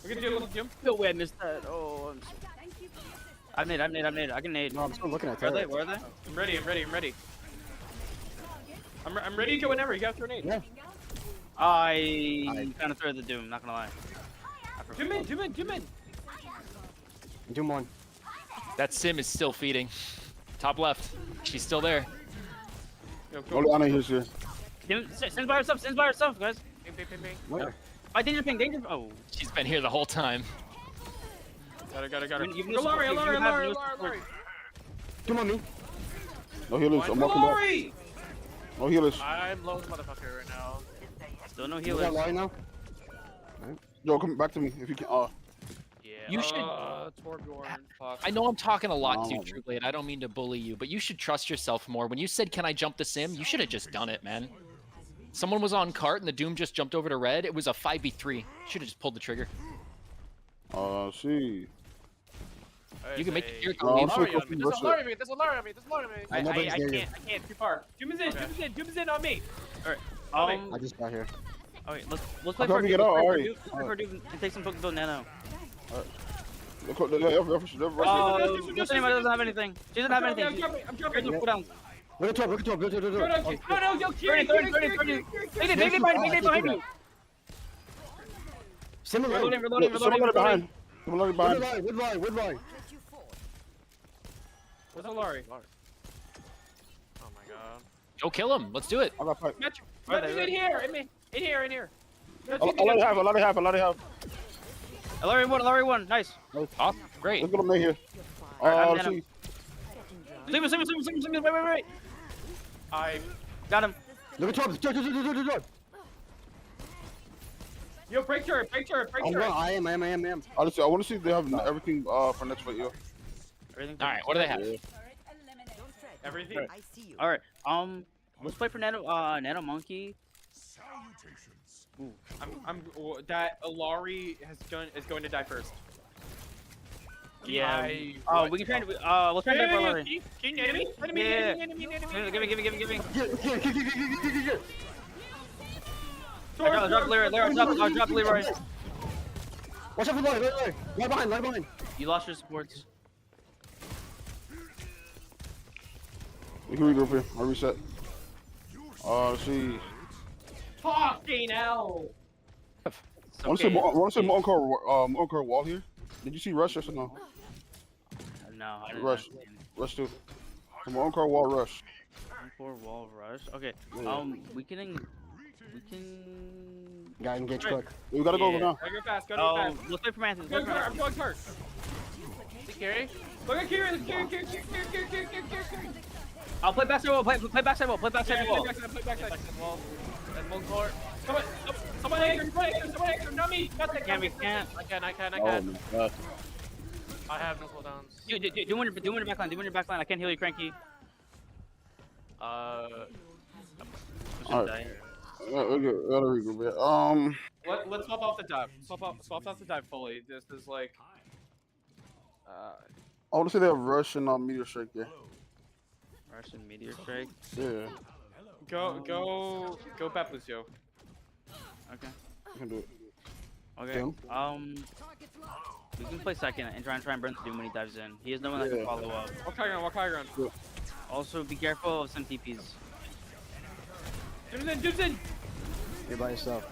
Speaker 2: We're gonna do a little Jim.
Speaker 5: No way I missed that. Oh, I'm so...
Speaker 8: Thank you for
Speaker 5: I nade. I can nade.
Speaker 4: No, I'm still looking at
Speaker 5: Where are they?
Speaker 4: turret.
Speaker 5: Where are they?
Speaker 2: I'm ready. I'm ready to go whenever. You got a grenade.
Speaker 4: Yeah.
Speaker 5: I kind of threw the Doom, not gonna lie.
Speaker 2: Doom in.
Speaker 4: Doom 1.
Speaker 1: That sim is still feeding. Top left. She's still there.
Speaker 2: Yo, go.
Speaker 3: Only Ana here's here.
Speaker 5: Sin's by herself, guys.
Speaker 2: Ping.
Speaker 4: Where?
Speaker 5: My danger ping. Oh.
Speaker 1: She's been here the whole time.
Speaker 2: Got her.
Speaker 5: You can
Speaker 2: Alari.
Speaker 4: Doom on me.
Speaker 3: No healers. I'm walking back.
Speaker 2: Alari!
Speaker 3: No healers.
Speaker 9: I'm low motherfucker right now.
Speaker 5: Still no
Speaker 4: You got
Speaker 5: healers.
Speaker 4: Lari now?
Speaker 3: Yo, come back to me if you can.
Speaker 9: Yeah.
Speaker 1: You should-
Speaker 2: Torbjorn. Fuck.
Speaker 1: I know I'm talking a lot to you,
Speaker 3: No.
Speaker 1: True Blade. I don't mean to bully you, but you should trust yourself more. When you said, can I jump the sim? You should have just done it, man. Someone was on cart and the Doom just jumped over to red. It was a 5v3. Should have just pulled the trigger.
Speaker 3: See.
Speaker 1: You can make the Kiriko
Speaker 3: No, I'm
Speaker 1: leave.
Speaker 3: still
Speaker 9: There's a
Speaker 3: confused.
Speaker 9: Lari on me. There's a Lari on me.
Speaker 2: I
Speaker 4: Nobody's near you.
Speaker 2: can't. Too far. Doom is in on me.
Speaker 4: I just got here.
Speaker 5: Okay, let's play
Speaker 3: How
Speaker 5: for
Speaker 3: come we get out already?
Speaker 5: Let's play for Doom and take some focus on Nano. Cinema doesn't have anything. She doesn't have anything.
Speaker 2: I'm jumping.
Speaker 5: Go down.
Speaker 4: Look at top.
Speaker 2: No, Kiri.
Speaker 5: They behind me.
Speaker 4: Similar.
Speaker 5: Reloading.
Speaker 3: Someone got it behind. Someone got it behind.
Speaker 4: Wood line.
Speaker 8: get you forward.
Speaker 2: Where's Alari?
Speaker 9: Oh my god.
Speaker 1: Go kill him. Let's do it.
Speaker 3: I got pipe.
Speaker 2: Match
Speaker 5: Where are they?
Speaker 2: in here. In here.
Speaker 3: I let it have.
Speaker 5: Larry one. Nice.
Speaker 1: Oh, great.
Speaker 3: Look at him right here.
Speaker 5: I'm
Speaker 3: Let's
Speaker 5: down.
Speaker 3: see.
Speaker 5: Wait.
Speaker 2: I
Speaker 5: Got him.
Speaker 4: Look at top.
Speaker 2: Yo, break turret.
Speaker 4: I am.
Speaker 3: Honestly, I want to see if they have everything for next fight, yo.
Speaker 5: Everything.
Speaker 1: All right, what do they have?
Speaker 2: Everything.
Speaker 8: I see you.
Speaker 5: All right. Let's play for Nano Monkey.
Speaker 2: That Alari is going to die first.
Speaker 5: Yeah.
Speaker 2: What?
Speaker 5: We can try. Let's try to for Larry.
Speaker 2: Can you enemy?
Speaker 5: Yeah.
Speaker 2: Enemy.
Speaker 5: Give me.
Speaker 4: Get.
Speaker 5: I'll drop Leroy.
Speaker 4: Watch out for Lari. Lie behind.
Speaker 5: You lost your supports.
Speaker 3: We can regroup here. I reset. See.
Speaker 2: Fucking hell.
Speaker 3: I want to say Monkar wall here. Did you see Rush or no?
Speaker 5: No, I didn't.
Speaker 3: Rush. Rush too. Monkar wall rush.
Speaker 5: For wall rush. Okay.
Speaker 3: Yeah.
Speaker 5: We can.
Speaker 4: Guy engage quick.
Speaker 3: We gotta go now.
Speaker 2: Go fast. Go
Speaker 5: Let's play for Manthus.
Speaker 2: fast. I'm going cart.
Speaker 9: See Carrie?
Speaker 2: Look at Kiri.
Speaker 5: I'll play backside wall. Play backside wall.
Speaker 2: Play backside.
Speaker 9: Wall. And one court.
Speaker 2: Someone anchor, not me. Not that
Speaker 5: We can't.
Speaker 9: I can.
Speaker 3: Oh my god.
Speaker 9: I have no cooldowns.
Speaker 5: Do one in your backline. I can't heal you, Cranky.
Speaker 3: Alright. We gotta regroup here.
Speaker 2: let's swap off the dive. Swap off the dive fully. This is like.
Speaker 3: I want to say they have Russian Meteor Strike there.
Speaker 5: Russian meteor strike.
Speaker 3: Yeah,
Speaker 2: Go Pep Lucio.
Speaker 5: Okay.
Speaker 3: you can do it.
Speaker 5: Okay.
Speaker 3: Tim?
Speaker 5: We can play second and try and burn the Doom when he dives in. He has no one that can
Speaker 3: Yeah.
Speaker 5: follow up.
Speaker 2: Walk high ground.
Speaker 5: Also, be careful of some TPs.
Speaker 2: Dude's in.
Speaker 4: You're by yourself.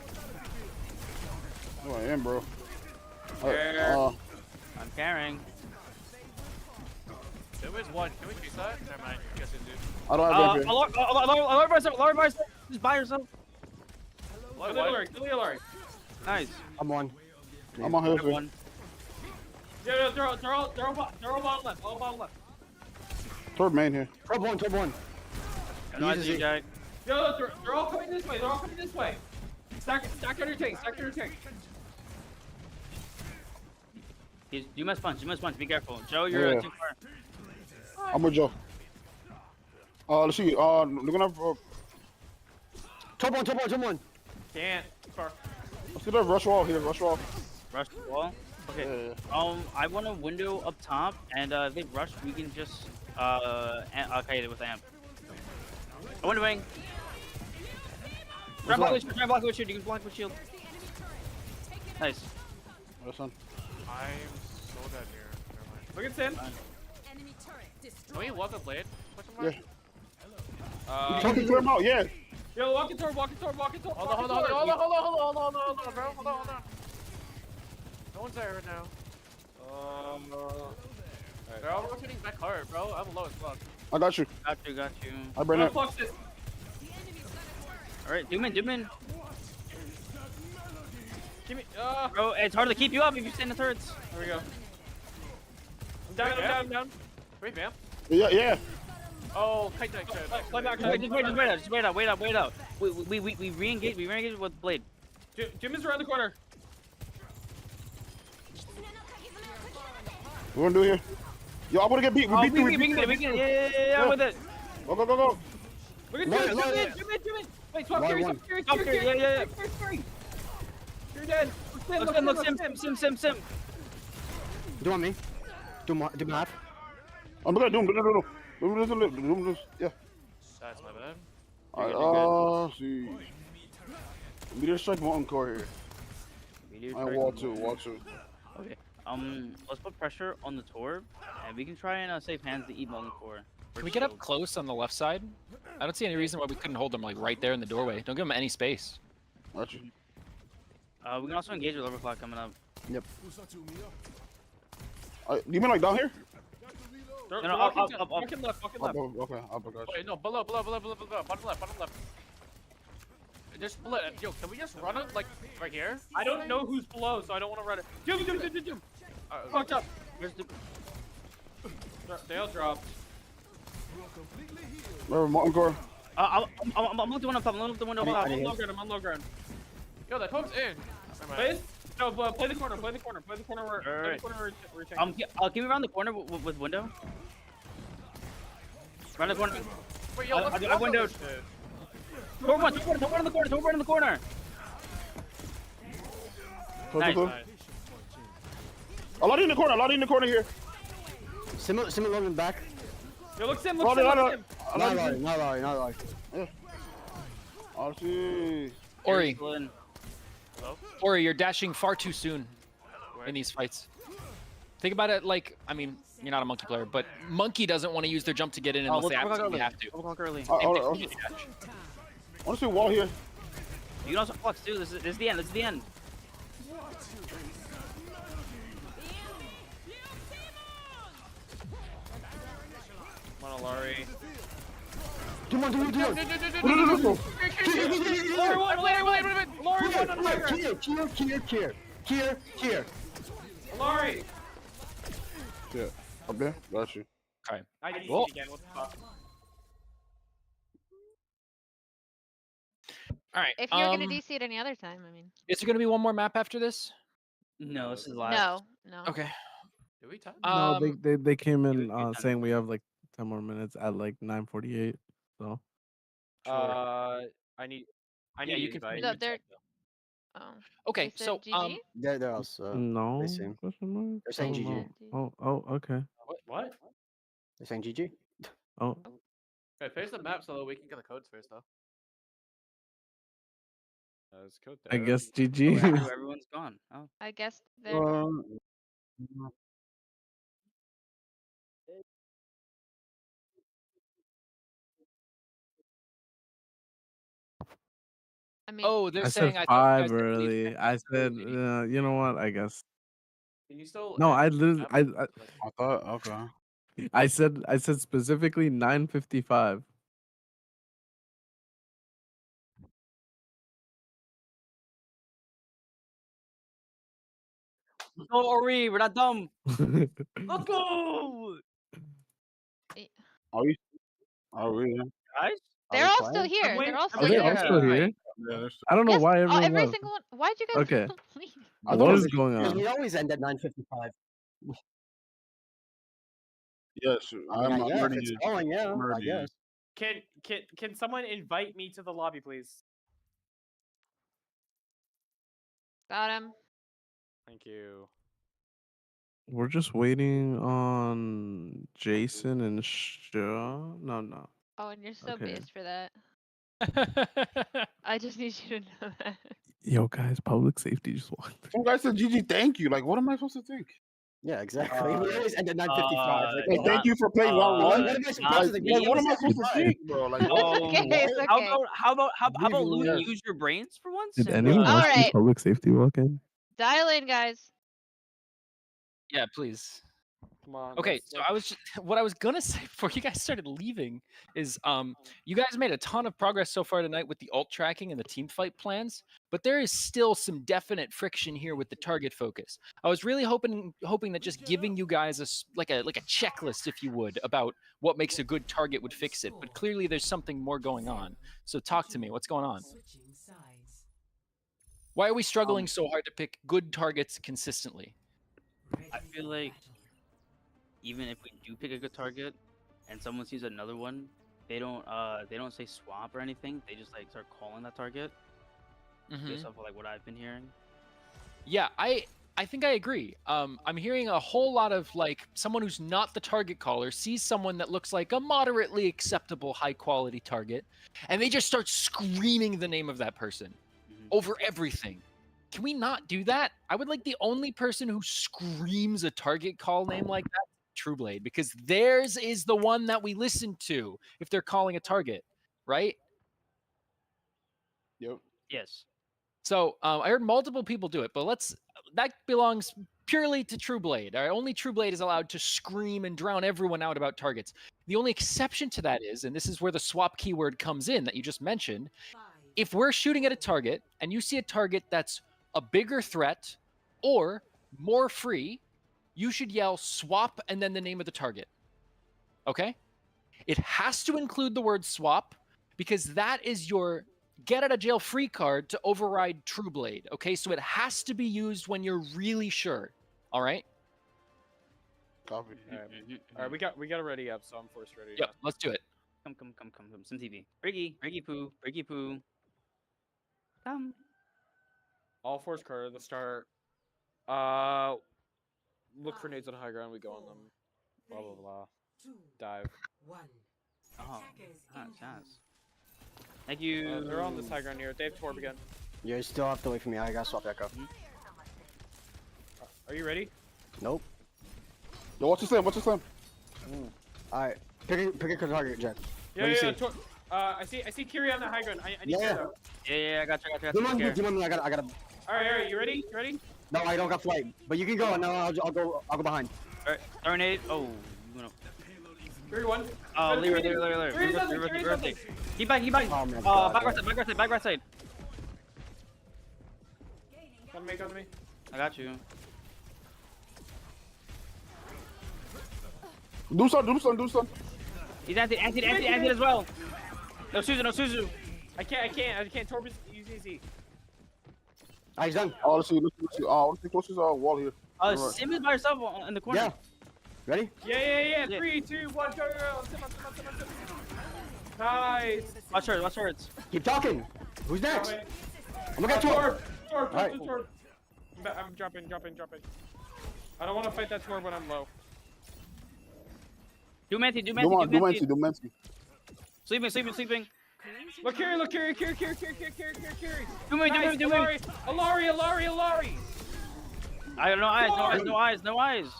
Speaker 3: Oh, I am, bro.
Speaker 2: Where?
Speaker 5: I'm carrying.
Speaker 9: There is one. Can we chase that? Never mind. I guess it's dude.
Speaker 3: I don't have anything.
Speaker 5: Lower by yourself. Just by yourself.
Speaker 2: Kill the Illari.
Speaker 5: Nice.
Speaker 4: I'm one.
Speaker 3: I'm on here.
Speaker 5: One.
Speaker 2: Yeah, throw bottom left. All bottom left.
Speaker 3: Third main here.
Speaker 4: Top one.
Speaker 5: Nice, you Jack.
Speaker 2: Yo, they're all coming this way. Stack on your tank.
Speaker 5: You must punch. Be careful. Joe, you're
Speaker 3: Yeah.
Speaker 5: too far.
Speaker 3: I'm with Joe. Let's see. They're gonna have.
Speaker 4: Top one.
Speaker 2: Can't. Far.
Speaker 3: Let's get a rush wall here. Rush wall.
Speaker 5: Rush the wall. Okay.
Speaker 3: Yeah.
Speaker 5: I want a window up top, and if they rush, we can just okay it with amp. A window wing. Try and block with shield. You can block with shield. Nice.
Speaker 3: Listen.
Speaker 9: I'm so dead here. Never mind.
Speaker 2: Look at Sin.
Speaker 8: Enemy turret destroyed.
Speaker 9: Can we walk a blade?
Speaker 3: Yeah.
Speaker 2: Uh,
Speaker 3: Talking to him out. Yeah.
Speaker 2: Yo, walk it toward.
Speaker 9: Hold on, bro. Hold on. No one's there right now. They're all rotating back hard, bro. I'm low as fuck.
Speaker 3: I got you.
Speaker 5: Got you.
Speaker 3: I bring it.
Speaker 2: Flux it.
Speaker 5: Alright, doom in.
Speaker 2: Give me.
Speaker 5: Bro, it's hard to keep you up if you stay in the turrets.
Speaker 2: There we go. I'm down.
Speaker 9: Wait, Vamp.
Speaker 3: Yeah.
Speaker 9: Oh, kite.
Speaker 2: Play back.
Speaker 5: Just wait out. We re-engage with Blade.
Speaker 2: Jim is around the corner.
Speaker 3: What we gonna do here? Yo, I wanna get beat. We beat them.
Speaker 5: We can yeah, I'm with it.
Speaker 3: Go.
Speaker 2: Look at Jim in. Wait, swap
Speaker 4: Line
Speaker 2: Fury.
Speaker 4: one.
Speaker 5: Yeah.
Speaker 2: You're dead.
Speaker 5: Look, Sim.
Speaker 4: Do on me. Do half.
Speaker 3: I'm gonna do him. Do this. Yeah.
Speaker 9: That's my bad.
Speaker 3: Alright, see. Meteor Strike Molten Core here. I wall two.
Speaker 5: Okay. Let's put pressure on the Torb, and we can try and save hands to eat Molten Core.
Speaker 1: Can we get up close on the left side? I don't see any reason why we couldn't hold them like right there in the doorway. Don't give them any space.
Speaker 3: Got you.
Speaker 5: We can also engage with Overclock coming up.
Speaker 4: Yep.
Speaker 3: You mean like down here?
Speaker 2: No,
Speaker 5: up.
Speaker 2: Walk in left.
Speaker 3: Okay, I got you.
Speaker 9: Wait, no, below. Bottom left. Just split. Yo, can we just run it like right here?
Speaker 2: I don't know who's below, so I don't want to run it. Jim. Fucked up.
Speaker 5: Where's the...
Speaker 2: They all dropped.
Speaker 3: Remember Molten Core?
Speaker 5: I'm looking the one up top. I'm looking the window up top.
Speaker 2: I'm on low ground.
Speaker 9: Yo, that hook's in.
Speaker 2: Play the corner. Play the corner.
Speaker 5: Alright.
Speaker 2: We're taking.
Speaker 5: Give me around the corner with window. Around the corner.
Speaker 9: Wait, yo, let's
Speaker 5: I windowed. Torb one in the corner. Nice.
Speaker 3: A lot in the corner here.
Speaker 4: Similar Logan back.
Speaker 2: Yo, look Sim.
Speaker 3: Not
Speaker 4: Not Lolly.
Speaker 3: I see.
Speaker 1: Ori,
Speaker 9: Hello?
Speaker 1: Ori, you're dashing far too soon in these fights. Think about it like, I mean, you're not a monkey player, but monkey doesn't want to use their jump to get in unless they absolutely have to.
Speaker 5: Overclock early.
Speaker 3: I want to see wall here.
Speaker 5: You can also flux too. This is the end.
Speaker 2: Come on, Alari.
Speaker 4: Do one.
Speaker 2: Lori one on high ground.
Speaker 4: Kier.
Speaker 2: Alari.
Speaker 3: Yeah. Up there. Got you.
Speaker 1: Okay.
Speaker 2: I did
Speaker 1: Well-
Speaker 2: it again. What the fuck?
Speaker 1: All right.
Speaker 10: If you're gonna DC it any other time, I mean.
Speaker 1: Is there gonna be one more map after this?
Speaker 5: No, this is last.
Speaker 10: No.
Speaker 1: Okay.
Speaker 9: Do we time?
Speaker 6: No, they came in
Speaker 5: done.
Speaker 6: saying we have like 10 more minutes at like 9:48. So
Speaker 2: I need.
Speaker 5: Yeah, you can
Speaker 2: invite.
Speaker 10: No, they're. Oh.
Speaker 1: Okay,
Speaker 10: They said
Speaker 1: so
Speaker 10: GG?
Speaker 4: They're also
Speaker 6: No?
Speaker 4: they seem
Speaker 6: Question mark?
Speaker 4: they're saying
Speaker 6: Oh,
Speaker 4: GG.
Speaker 6: no. Oh, okay.
Speaker 9: What?
Speaker 4: They're saying GG.
Speaker 6: Oh,
Speaker 9: Okay, finish the map so that we can get the codes first, though.
Speaker 2: Let's code
Speaker 6: I
Speaker 2: there.
Speaker 6: guess
Speaker 5: Oh,
Speaker 6: GG.
Speaker 5: everyone's gone. Oh.
Speaker 10: I guess they're. I mean,
Speaker 1: oh, they're
Speaker 6: I said
Speaker 1: saying I thought you guys
Speaker 6: 5
Speaker 1: said leave
Speaker 6: early.
Speaker 1: it
Speaker 6: I said,
Speaker 1: early.
Speaker 6: you know what? I guess.
Speaker 9: Can you still?
Speaker 6: No,
Speaker 9: end
Speaker 6: I
Speaker 9: the
Speaker 6: literally,
Speaker 9: map? Like,
Speaker 12: I thought okay.
Speaker 6: I said specifically 9:55.
Speaker 5: Let's go, Ori. We're not dumb.
Speaker 6: Guys,
Speaker 5: Let's go,
Speaker 12: Are we? Are we?
Speaker 5: guys.
Speaker 4: Are
Speaker 10: they're
Speaker 4: we
Speaker 10: all still
Speaker 4: playing?
Speaker 10: here. They're all
Speaker 5: I'm
Speaker 6: are
Speaker 10: still
Speaker 6: they
Speaker 5: waiting
Speaker 6: all
Speaker 10: here.
Speaker 5: for
Speaker 6: still
Speaker 5: people to
Speaker 6: here?
Speaker 5: invite.
Speaker 12: Yeah, that's
Speaker 6: I don't know
Speaker 10: Yes,
Speaker 6: why everyone
Speaker 10: every
Speaker 6: left.
Speaker 10: single one. Why'd you guys
Speaker 6: Okay.
Speaker 10: leave?
Speaker 3: I
Speaker 6: What
Speaker 3: thought
Speaker 6: is going
Speaker 4: Because
Speaker 6: on?
Speaker 4: we always end at 9:55.
Speaker 3: yes,
Speaker 4: I mean,
Speaker 3: I'm
Speaker 4: yeah, if
Speaker 3: ready.
Speaker 4: it's going, yeah,
Speaker 3: I'm
Speaker 4: I
Speaker 3: ready.
Speaker 4: guess.
Speaker 9: Can someone invite me to the lobby, please?
Speaker 10: Got him.
Speaker 2: Thank you.
Speaker 6: We're just waiting on Jason and Shaw. No.
Speaker 10: Oh, and you're so
Speaker 6: Okay.
Speaker 10: based for that. I just need you to know that.
Speaker 6: Yo, guys, public safety just walked.
Speaker 3: Some guy said GG, thank you. Like, what am I supposed to think?
Speaker 4: Yeah, exactly. we always end at 9:55. Like,
Speaker 3: Hey, thank you for playing round
Speaker 4: what,
Speaker 3: one.
Speaker 4: what am I
Speaker 5: not
Speaker 4: supposed to think? We
Speaker 3: Like, what
Speaker 4: always
Speaker 3: am I
Speaker 4: end
Speaker 3: supposed to
Speaker 4: at
Speaker 3: think, bro? Like, what?
Speaker 10: Okay, it's
Speaker 5: How
Speaker 10: okay.
Speaker 5: about Loot
Speaker 3: Yes.
Speaker 5: use your brains for once?
Speaker 6: Did
Speaker 5: and,
Speaker 6: anyone else see
Speaker 10: Alright.
Speaker 6: public safety walk in?
Speaker 10: Dial in, guys.
Speaker 1: Yeah, please.
Speaker 2: Come on.
Speaker 1: Okay,
Speaker 2: let's-
Speaker 1: so I was what I was gonna say before you guys started leaving is you guys made a ton of progress so far tonight with the ult tracking and the team fight plans, but there is still some definite friction here with the target focus. I was really hoping that just giving you guys like a checklist, if you would, about what makes a good target would fix it. But clearly there's something more going on. So talk to me. What's going on?
Speaker 11: Switching sides.
Speaker 1: Why are we struggling so hard to pick good targets consistently?
Speaker 5: I feel like even if we do pick a good target and someone sees another one, they don't say swap or anything. They just like start calling that target based off of like what I've been hearing.
Speaker 1: Yeah, I think I agree. I'm hearing a whole lot of like someone who's not the target caller sees someone that looks like a moderately acceptable high quality target, and they just start screaming the name of that person over everything. Can we not do that? I would like the only person who screams a target call name like that, Trueblade, because theirs is the one that we listen to if they're calling a target, right?
Speaker 3: Yep.
Speaker 5: Yes.
Speaker 1: So I heard multiple people do it, but that belongs purely to Trueblade. All right? Only Trueblade is allowed to scream and drown everyone out about targets. The only exception to that is, and this is where the swap keyword comes in that you just mentioned, if we're shooting at a target and you see a target that's a bigger threat or more free, you should yell swap and then the name of the target. Okay? It has to include the word swap because that is your get out of jail free card to override Trueblade. Okay? So it has to be used when you're really sure. All right?
Speaker 3: Copy.
Speaker 2: All right, we got to ready up, so I'm forced ready.
Speaker 1: Yep, let's do it.
Speaker 5: Come. Some TV. Briggy Poo. Come.
Speaker 2: All force card. Let's start. Look for nades on high ground. We go on them. Blah blah blah.
Speaker 11: 2,
Speaker 2: Dive.
Speaker 11: 1.
Speaker 5: Oh,
Speaker 11: Attackers incoming.
Speaker 5: nice. Thank you.
Speaker 2: They're on this high ground here. They have Torb again.
Speaker 4: You still have to wait for me. I gotta swap Echo.
Speaker 2: Are you ready?
Speaker 4: Nope.
Speaker 3: Yo, what's your slam? What's your slam?
Speaker 4: Alright. Pick a target, Jack.
Speaker 2: Yeah,
Speaker 4: What do you
Speaker 2: yeah.
Speaker 4: see?
Speaker 2: I see Kiri on the high ground. I need
Speaker 4: Yeah.
Speaker 2: to.
Speaker 5: Yeah, I got you.
Speaker 4: Do you want me? I gotta.
Speaker 2: All right. You ready? You ready?
Speaker 4: No, I don't got flight. But you can go. No, I'll go behind.
Speaker 5: Alright, Tornade. Oh, you went up.
Speaker 2: 3-1.
Speaker 5: Oh, Leroy. Keep back.
Speaker 4: Oh my god.
Speaker 5: Back right side.
Speaker 2: Come to me.
Speaker 5: I got you.
Speaker 3: Do something.
Speaker 5: He's anti as well. No Suzu.
Speaker 2: I can't. Torb is easy.
Speaker 4: He's done.
Speaker 3: Oh, let's see. Oh, let's see close to this wall here. Alright.
Speaker 5: Sim is by herself in the corner.
Speaker 4: Yeah. Ready?
Speaker 2: Yeah. 3, 2, 1, go. Sim on. Nice.
Speaker 5: Watch her.
Speaker 4: Keep talking. Who's next?
Speaker 2: Coming.
Speaker 4: I'm gonna get Torb.
Speaker 2: Sword,
Speaker 4: Alright.
Speaker 2: sword. I'm dropping. I don't want to fight that sword when I'm low.
Speaker 5: Do Manti.
Speaker 3: Do Menti.
Speaker 5: Sleeping.
Speaker 2: Look, Carry.
Speaker 5: Do me.
Speaker 2: Alari.
Speaker 5: I have no eyes.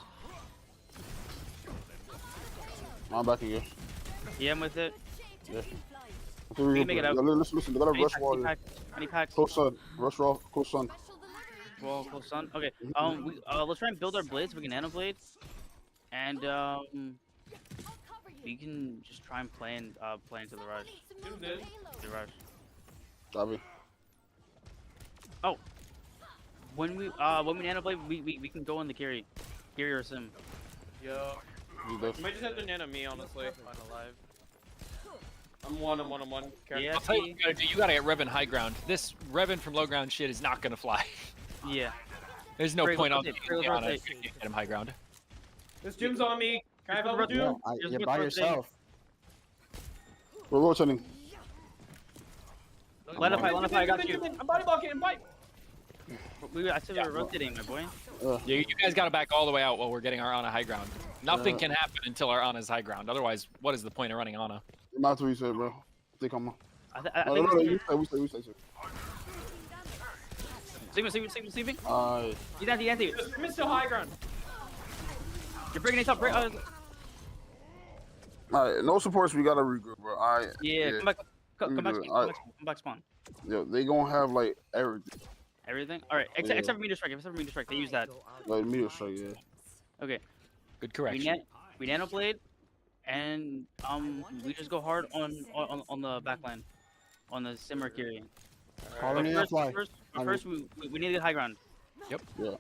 Speaker 3: I'm back again.
Speaker 5: Yeah, I'm with it.
Speaker 3: Yeah.
Speaker 5: We can make it out.
Speaker 3: Listen. They got a rush wall.
Speaker 5: I need packs.
Speaker 3: Close sun. Rush wall. Close sun.
Speaker 5: Well, close sun. Okay. Let's try and build our blades. We can nano blade, and we can just try and play into the rush. The rush.
Speaker 3: Copy.
Speaker 5: Oh. When we nano blade, we can go in the carry or sim.
Speaker 9: Yo.
Speaker 3: You good?
Speaker 2: You might just have to nano me, honestly.
Speaker 9: I'm alive.
Speaker 2: I'm one.
Speaker 5: Yeah.
Speaker 1: I'll tell you what you gotta do. You gotta get Revan high ground. This Revan from low ground shit is not gonna fly.
Speaker 5: Yeah.
Speaker 1: There's no
Speaker 5: Great,
Speaker 1: point on
Speaker 5: let's
Speaker 1: it.
Speaker 5: rotate.
Speaker 1: Get him high ground.
Speaker 2: This gym's on me. Can I have level
Speaker 4: Yeah,
Speaker 2: 2?
Speaker 4: you're by yourself.
Speaker 3: We're rotating.
Speaker 5: Line up high, I got you.
Speaker 2: I'm body blocking him, bite.
Speaker 5: I said we were rotating, my boy.
Speaker 1: Yeah, you guys gotta back all the way out while we're getting our Ana high ground. Nothing can happen until our Ana's high ground. Otherwise, what is the point of running Ana?
Speaker 3: Not what you said, bro. I think I'm on.
Speaker 5: I
Speaker 3: No,
Speaker 5: think
Speaker 3: we stay.
Speaker 5: sleeping.
Speaker 2: He's anti. I'm still high ground.
Speaker 5: You're bringing it up.
Speaker 3: Alright, no supports. We gotta regroup, bro. Alright.
Speaker 5: Yeah, come back spawn.
Speaker 3: Yo, they gonna have like everything.
Speaker 5: Everything? Alright, except for meter strike. They use that.
Speaker 3: Like meteor strike, yeah.
Speaker 5: Okay.
Speaker 1: Good correction.
Speaker 5: We nano blade, and we just go hard on the backline, on the simmer carry. First, we need to get high ground.
Speaker 1: Yep.
Speaker 3: Yeah.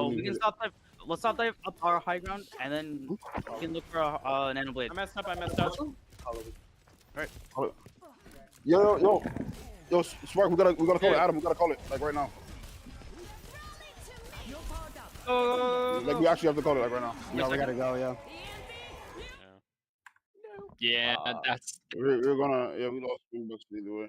Speaker 5: We can stop dive. Let's stop dive up our high ground, and then we can look for a nano blade.
Speaker 2: I messed up.
Speaker 5: Alright.
Speaker 3: Yo, Spark, we gotta call it, Adam. We gotta call it like right now. Like we actually have to call it like right now.
Speaker 4: Yeah, we gotta go. Yeah.
Speaker 1: Yeah, that's.
Speaker 3: We're gonna. Yeah, we lost Springboks either way.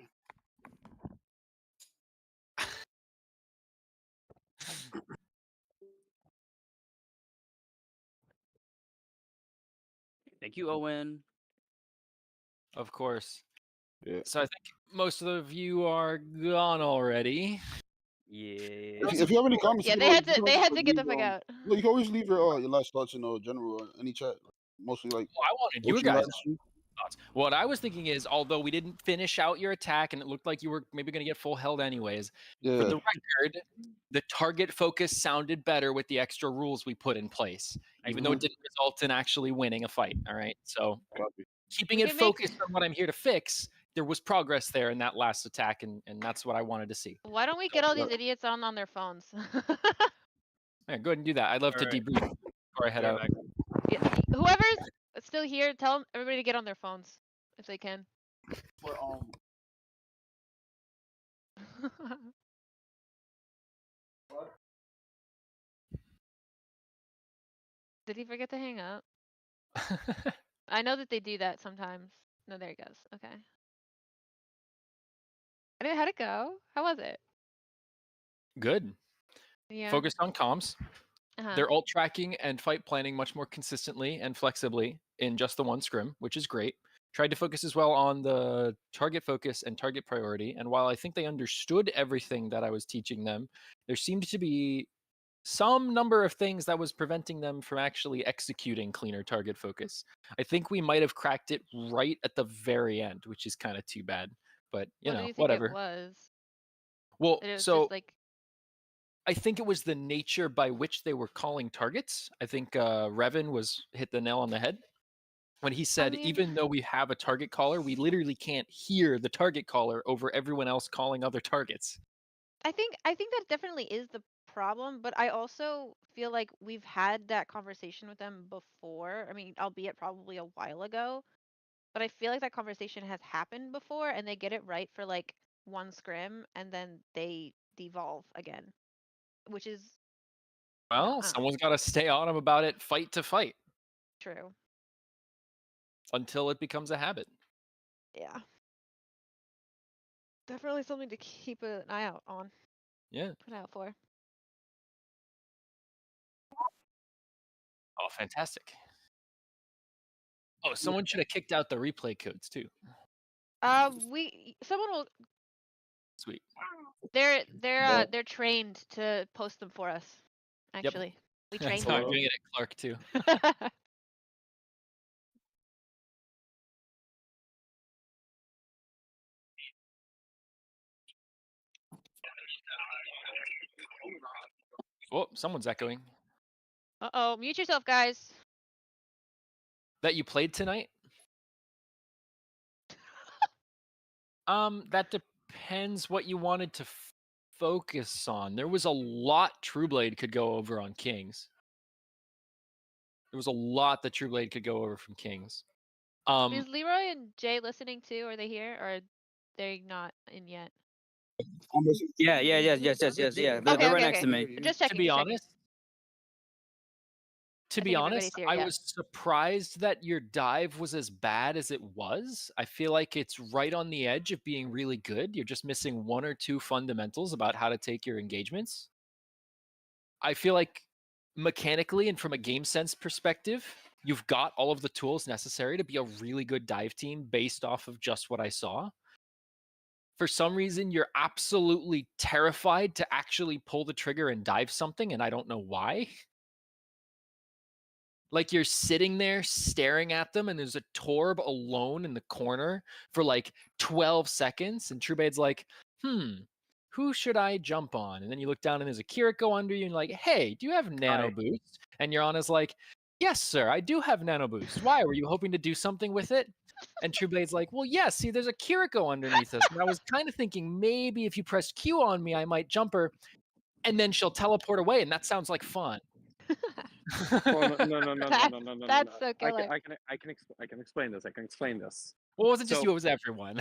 Speaker 5: Thank you, Owen.
Speaker 1: Of course.
Speaker 3: Yeah.
Speaker 1: So I think most of you are gone already.
Speaker 5: Yeah.
Speaker 3: If you have any comments,
Speaker 10: Yeah,
Speaker 3: you
Speaker 10: they
Speaker 3: can
Speaker 10: had to
Speaker 3: always
Speaker 10: get the
Speaker 3: leave,
Speaker 10: fuck out.
Speaker 3: No, you can always leave your last thoughts in general any chat. Mostly like.
Speaker 1: Well, I wanted
Speaker 3: what
Speaker 1: you guys'
Speaker 3: last-
Speaker 1: thoughts. What I was thinking is, although we didn't finish out your attack and it looked like you were maybe going to get full held anyways, for
Speaker 3: Yeah.
Speaker 1: the record, the target focus sounded better with the extra rules we put in place, even though it didn't result in actually winning a fight. All right, so keeping
Speaker 10: We
Speaker 1: it
Speaker 10: can
Speaker 1: focused on what I'm here to fix, there was progress there in that last attack, and that's what I wanted to see.
Speaker 10: Why don't we get all these idiots on their phones?
Speaker 1: Yeah, go ahead and do that. I'd love to
Speaker 5: Alright.
Speaker 1: debrief before I head out.
Speaker 10: Yeah, whoever's still here, tell everybody to get on their phones if they can. Did he forget to hang up? I know that they do that sometimes. No, there he goes. Okay. How'd it go? How was it?
Speaker 1: Good.
Speaker 10: Yeah.
Speaker 1: Focused on comms.
Speaker 10: Uh-huh.
Speaker 1: They're alt tracking and fight planning much more consistently and flexibly in just the one scrim, which is great. Tried to focus as well on the target focus and target priority. And while I think they understood everything that I was teaching them, there seemed to be some number of things that was preventing them from actually executing cleaner target focus. I think we might have cracked it right at the very end, which is kind of too bad. But you
Speaker 10: What do
Speaker 1: know,
Speaker 10: you think
Speaker 1: whatever.
Speaker 10: it was?
Speaker 1: Well,
Speaker 10: It was
Speaker 1: so
Speaker 10: just like
Speaker 1: I think it was the nature by which they were calling targets. I think Revan hit the nail on the head when he said,
Speaker 10: mean-
Speaker 1: even though we have a target caller, we literally can't hear the target caller over everyone else calling other targets.
Speaker 10: I think that definitely is the problem, but I also feel like we've had that conversation with them before. I mean, albeit probably a while ago, but I feel like that conversation has happened before and they get it right for like one scrim and then they devolve again, which is
Speaker 1: Well, someone's got to stay on them about it fight to fight
Speaker 10: true.
Speaker 1: until it becomes a habit.
Speaker 10: Yeah. Definitely something to keep an eye out on.
Speaker 1: Yeah.
Speaker 10: Put out 4.
Speaker 1: Oh, fantastic. Oh, someone should have kicked out the replay codes too.
Speaker 10: Someone will.
Speaker 1: Sweet.
Speaker 10: They're trained to post them for us.
Speaker 1: Yep.
Speaker 10: Actually, we
Speaker 1: That's
Speaker 10: trained
Speaker 1: how I'm
Speaker 10: them.
Speaker 1: doing it at Clark too. Oh, someone's echoing.
Speaker 10: Uh-oh, mute yourself, guys.
Speaker 1: That you played tonight? That depends what you wanted to focus on. There was a lot Trueblade could go over on Kings. There was a lot that Trueblade could go over from Kings.
Speaker 10: Is Leroy and Jay listening too? Are they here, or are they not in yet?
Speaker 13: Yeah. Yes. They're right next to me.
Speaker 10: Just checking.
Speaker 1: To be
Speaker 10: just checking.
Speaker 1: honest,
Speaker 10: I think everybody's here,
Speaker 1: I
Speaker 10: yeah.
Speaker 1: was surprised that your dive was as bad as it was. I feel like it's right on the edge of being really good. You're just missing 1 or 2 fundamentals about how to take your engagements. I feel like mechanically and from a game sense perspective, you've got all of the tools necessary to be a really good dive team based off of just what I saw. For some reason, you're absolutely terrified to actually pull the trigger and dive something, and I don't know why. Like, you're sitting there staring at them, and there's a Torb alone in the corner for like 12 seconds, and Truebade's like, who should I jump on? And then you look down, and there's a Kiriko under you, and you're like, hey, do you have Nano Boost? And Yorana's like, yes, sir, I do have Nano Boost. Why? Were you hoping to do something with it? And Trueblade's like, well, yeah, see, there's a Kiriko underneath us. And I was kind of thinking maybe if you pressed Q on me, I might jump her, and then she'll teleport away, and that sounds like fun.
Speaker 2: Well, no.
Speaker 10: That's so killer.
Speaker 2: I can explain this. I can explain this.
Speaker 1: Well, it wasn't just you, it was everyone.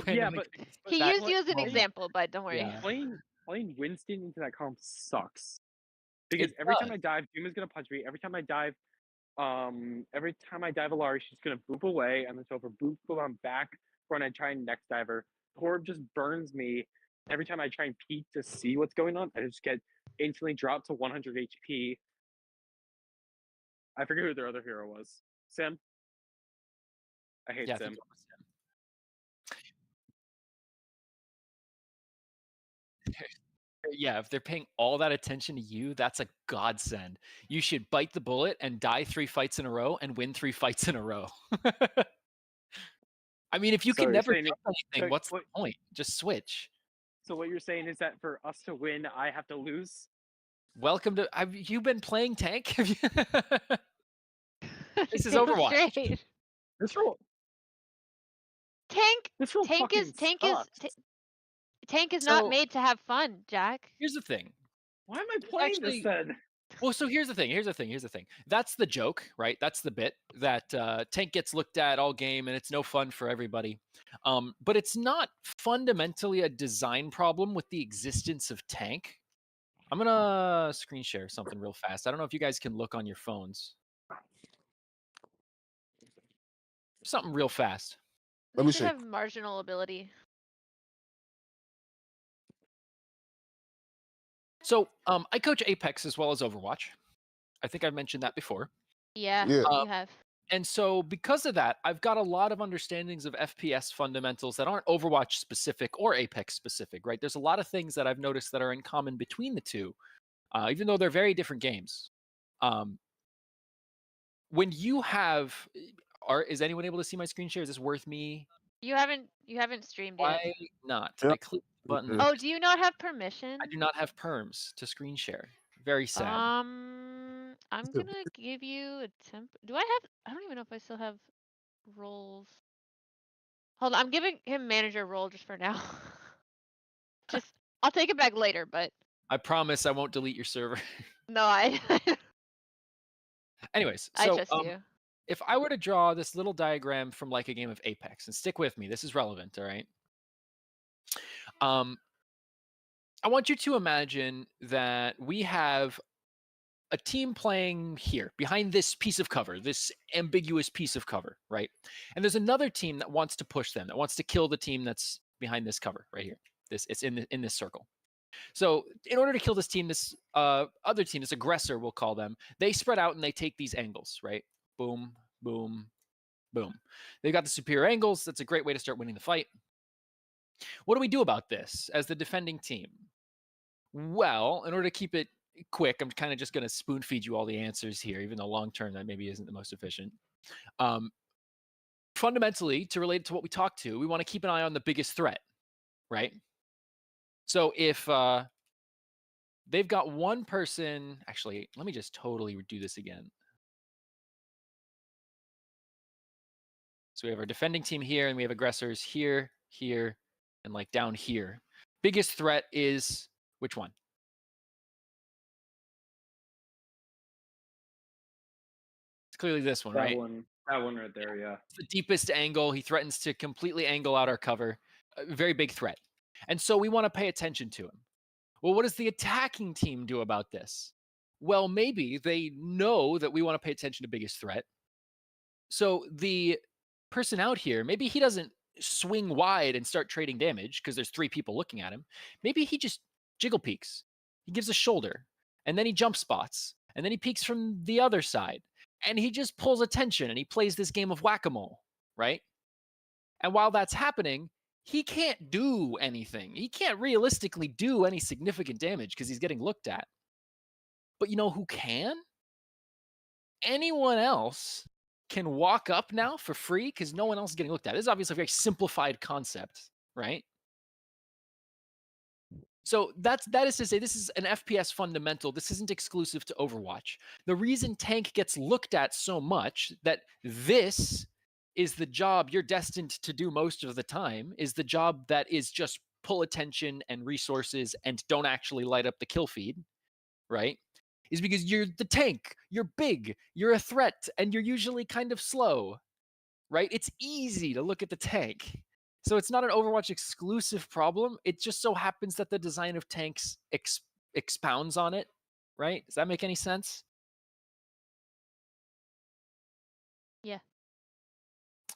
Speaker 2: Yeah, but
Speaker 10: He used you as an example, but don't worry.
Speaker 1: Yeah.
Speaker 2: Playing Winston into that comp sucks. Because every time I dive, Doom is gonna punch me. Every time I dive Alari, she's gonna boop away, and then so for boop, I'm back when I try and next diver. Torb just burns me. Every time I try and peek to see what's going on, I just get instantly dropped to 100 HP. I forget who their other hero was. Sim? I hate Sim.
Speaker 1: Yeah, if they're paying all that attention to you, that's a godsend. You should bite the bullet and die 3 fights in a row and win 3 fights in a row. I mean, if you can never jump anything, what's the point? Just switch.
Speaker 2: So what you're saying is that for us to win, I have to lose?
Speaker 1: Welcome to... Have you been playing tank? This is Overwatch.
Speaker 2: This role...
Speaker 10: Tank is not made to have fun, Jack.
Speaker 1: Here's the thing.
Speaker 2: Why am I playing this then?
Speaker 1: Well, so here's the thing. That's the joke, right? That's the bit that tank gets looked at all game and it's no fun for everybody. But it's not fundamentally a design problem with the existence of tank. I'm gonna screen share something real fast. I don't know if you guys can look on your phones. Something real fast.
Speaker 3: Let me see.
Speaker 10: Have marginal ability.
Speaker 1: So I coach Apex as well as Overwatch. I think I've mentioned that before.
Speaker 10: Yeah. You have.
Speaker 1: And so because of that, I've got a lot of understandings of FPS fundamentals that aren't Overwatch specific or Apex specific, right? There's a lot of things that I've noticed that are in common between the two, even though they're very different games. When you have, is anyone able to see my screen share? Is this worth me?
Speaker 10: You haven't streamed yet.
Speaker 1: Why not?
Speaker 3: Yep.
Speaker 1: I clicked the button.
Speaker 10: Oh, do you not have permission?
Speaker 1: I do not have perms to screen share. Very sad.
Speaker 10: I'm gonna give you a temp. Do I have? I don't even know if I still have roles. Hold on, I'm giving him manager role just for now. I'll take it back later, but.
Speaker 1: I promise I won't delete your server.
Speaker 10: No,
Speaker 1: Anyways,
Speaker 10: I
Speaker 1: so
Speaker 10: trust you.
Speaker 1: if I were to draw this little diagram from like a game of Apex, and stick with me, this is relevant, all right? I want you to imagine that we have a team playing here, behind this piece of cover, this ambiguous piece of cover, right? And there's another team that wants to push them, that wants to kill the team that's behind this cover right here. It's in this circle. So in order to kill this team, this other team, this aggressor, we'll call them, they spread out and they take these angles, right? Boom, boom, boom. They've got the superior angles. That's a great way to start winning the fight. What do we do about this as the defending team? Well, in order to keep it quick, I'm kind of just going to spoon feed you all the answers here, even though long term that maybe isn't the most efficient. Fundamentally, to relate it to what we talked to, we want to keep an eye on the biggest threat, right? So if they've got one person, actually, let me just totally do this again. So we have our defending team here, and we have aggressors here, here, and like down here. Biggest threat is which one? It's clearly this one, right?
Speaker 2: That one right there, yeah.
Speaker 1: It's the deepest angle. He threatens to completely angle out our cover. A very big threat. And so we want to pay attention to him. Well, what does the attacking team do about this? Well, maybe they know that we want to pay attention to biggest threat. So the person out here, maybe he doesn't swing wide and start trading damage because there's 3 people looking at him. Maybe he just jiggle peeks. He gives a shoulder, and then he jump spots, and then he peeks from the other side, and he just pulls attention and he plays this game of whack-a-mole, right? And while that's happening, he can't do anything. He can't realistically do any significant damage because he's getting looked at. But you know who can? Anyone else can walk up now for free because no one else is getting looked at. This is obviously a very simplified concept, right? So that is to say, this is an FPS fundamental. This isn't exclusive to Overwatch. The reason tank gets looked at so much, that this is the job you're destined to do most of the time, is the job that is just pull attention and resources and don't actually light up the kill feed, right? Is because you're the tank, you're big, you're a threat, and you're usually kind of slow, right? It's easy to look at the tank. So it's not an Overwatch exclusive problem. It just so happens that the design of tanks expounds on it, right? Does that make any sense?
Speaker 10: Yeah.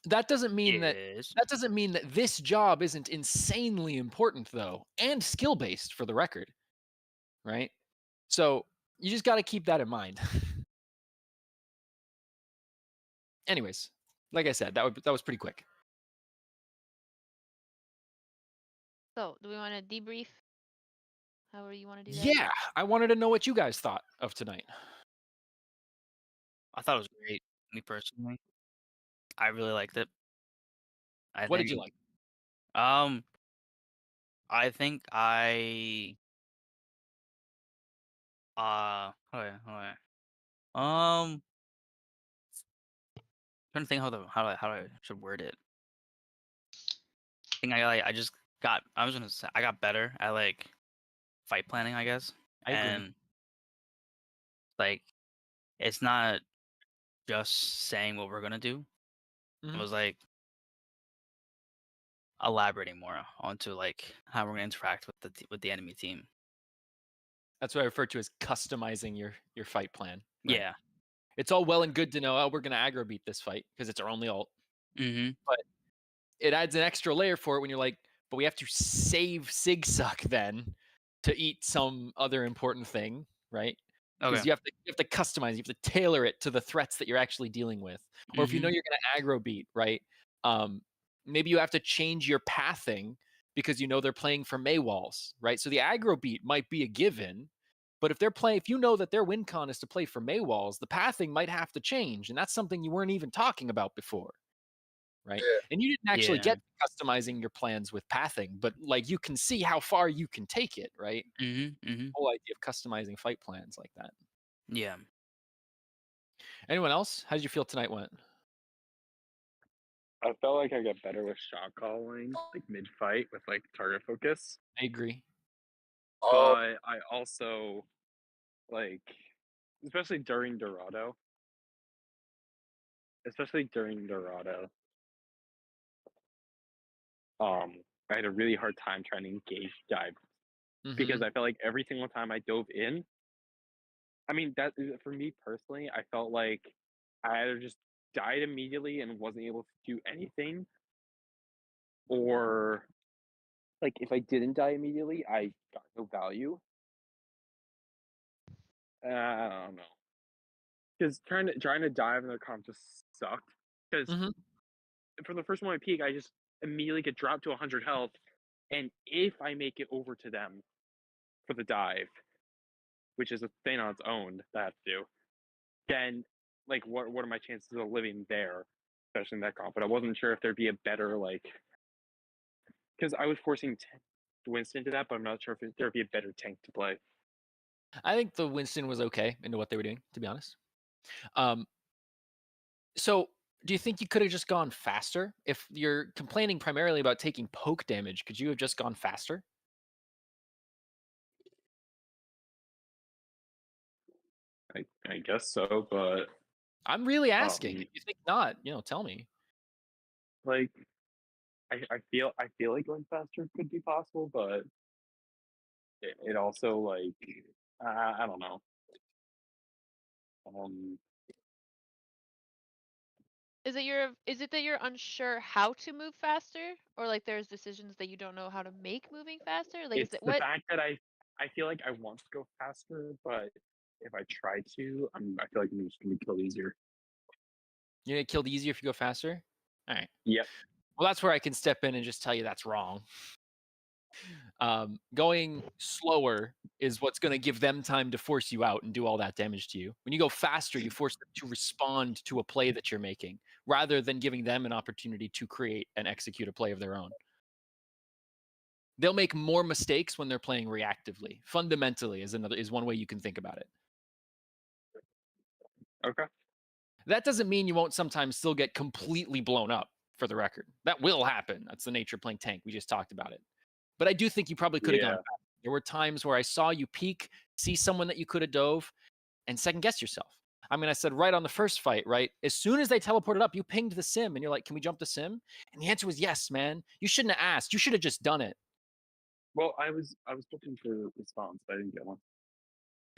Speaker 1: That doesn't mean
Speaker 13: Yes.
Speaker 1: that this job isn't insanely important though, and skill based for the record, right? So you just got to keep that in mind. Anyways, like I said, that was pretty quick.
Speaker 10: So, do we want to debrief? However you want to do that?
Speaker 1: Yeah, I wanted to know what you guys thought of tonight.
Speaker 13: I thought it was great. Me personally, I really liked it.
Speaker 1: What did you like?
Speaker 13: Um, I think hold on. Trying to think how I should word it. I think I was gonna say I got better at like fight planning, I guess.
Speaker 1: I agree.
Speaker 13: And like it's not just saying what we're gonna do. It
Speaker 1: Mhm.
Speaker 13: was like elaborating more onto like how we're gonna interact with the enemy team.
Speaker 1: That's what I refer to as customizing your fight plan. Right?
Speaker 13: Yeah.
Speaker 1: It's all well and good to know, oh, we're gonna aggro beat this fight because it's our only ult.
Speaker 13: Mm-hmm.
Speaker 1: But it adds an extra layer for it when you're like, but we have to save Sig Suck then to eat some other important thing, right? Because
Speaker 13: Okay.
Speaker 1: you have to customize, you have to tailor it to the threats that you're actually dealing with. Or if you know
Speaker 13: Mm-hmm.
Speaker 1: you're gonna aggro beat, right? Maybe you have to change your pathing because you know they're playing for May walls, right? So the aggro beat might be a given, but if you know that their win con is to play for May walls, the pathing might have to change, and that's something you weren't even talking about before, right? And you didn't actually
Speaker 13: Yeah.
Speaker 1: get customizing your plans with pathing, but like you can see how far you can take it, right?
Speaker 13: Mm-hmm. Mm-hmm.
Speaker 1: Whole idea of customizing fight plans like that.
Speaker 13: Yeah.
Speaker 1: Anyone else? How did you feel tonight went?
Speaker 2: I felt like I got better with shot calling, like mid fight with like target focus.
Speaker 1: I agree.
Speaker 2: But I also like, especially during Dorado. I had a really hard time trying to engage dive because
Speaker 1: Mhm.
Speaker 2: I felt like every single time I dove in, I mean that for me personally, I felt like I either just died immediately and wasn't able to do anything, or like if I didn't die immediately, I got no value. I don't know. Because trying to dive in the comp just sucked. Because
Speaker 1: Mm-hmm.
Speaker 2: for the first one I peak, I just immediately get dropped to 100 health, and if I make it over to them for the dive, which is a thing on its own that I have to do, then like what are my chances of living there, especially in that comp? But I wasn't sure if there'd be a better like, because I was forcing Winston to that, but I'm not sure if there'd be a better tank to play.
Speaker 1: I think the Winston was okay into what they were doing, to be honest. So do you think you could have just gone faster? If you're complaining primarily about taking poke damage, could you have just gone faster?
Speaker 2: I guess so, but
Speaker 1: I'm really asking. If you think not, tell me.
Speaker 2: like I feel like going faster could be possible, but it also like I don't know.
Speaker 10: Is it that you're unsure how to move faster, or like there's decisions that you don't know how to make moving faster? Like, is
Speaker 2: It's
Speaker 10: it
Speaker 2: the
Speaker 10: what?
Speaker 2: fact that I feel like I want to go faster, but if I try to, I feel like I'm just gonna be killed easier.
Speaker 1: You get killed easier if you go faster? All right.
Speaker 2: Yep.
Speaker 1: Well, that's where I can step in and just tell you that's wrong. Going slower is what's going to give them time to force you out and do all that damage to you. When you go faster, you force them to respond to a play that you're making rather than giving them an opportunity to create and execute a play of their own. They'll make more mistakes when they're playing reactively. Fundamentally is one way you can think about it.
Speaker 2: Okay.
Speaker 1: That doesn't mean you won't sometimes still get completely blown up, for the record. That will happen. That's the nature of playing tank. We just talked about it. But I do think you probably could have gone
Speaker 2: Yeah.
Speaker 1: faster. There were times where I saw you peek, see someone that you could have dove, and second guess yourself. I mean, I said right on the first fight, right? As soon as they teleported up, you pinged the sim and you're like, can we jump the sim? And the answer was yes, man. You shouldn't have asked. You should have just done it.
Speaker 2: Well, I was looking for a response, but I didn't get one.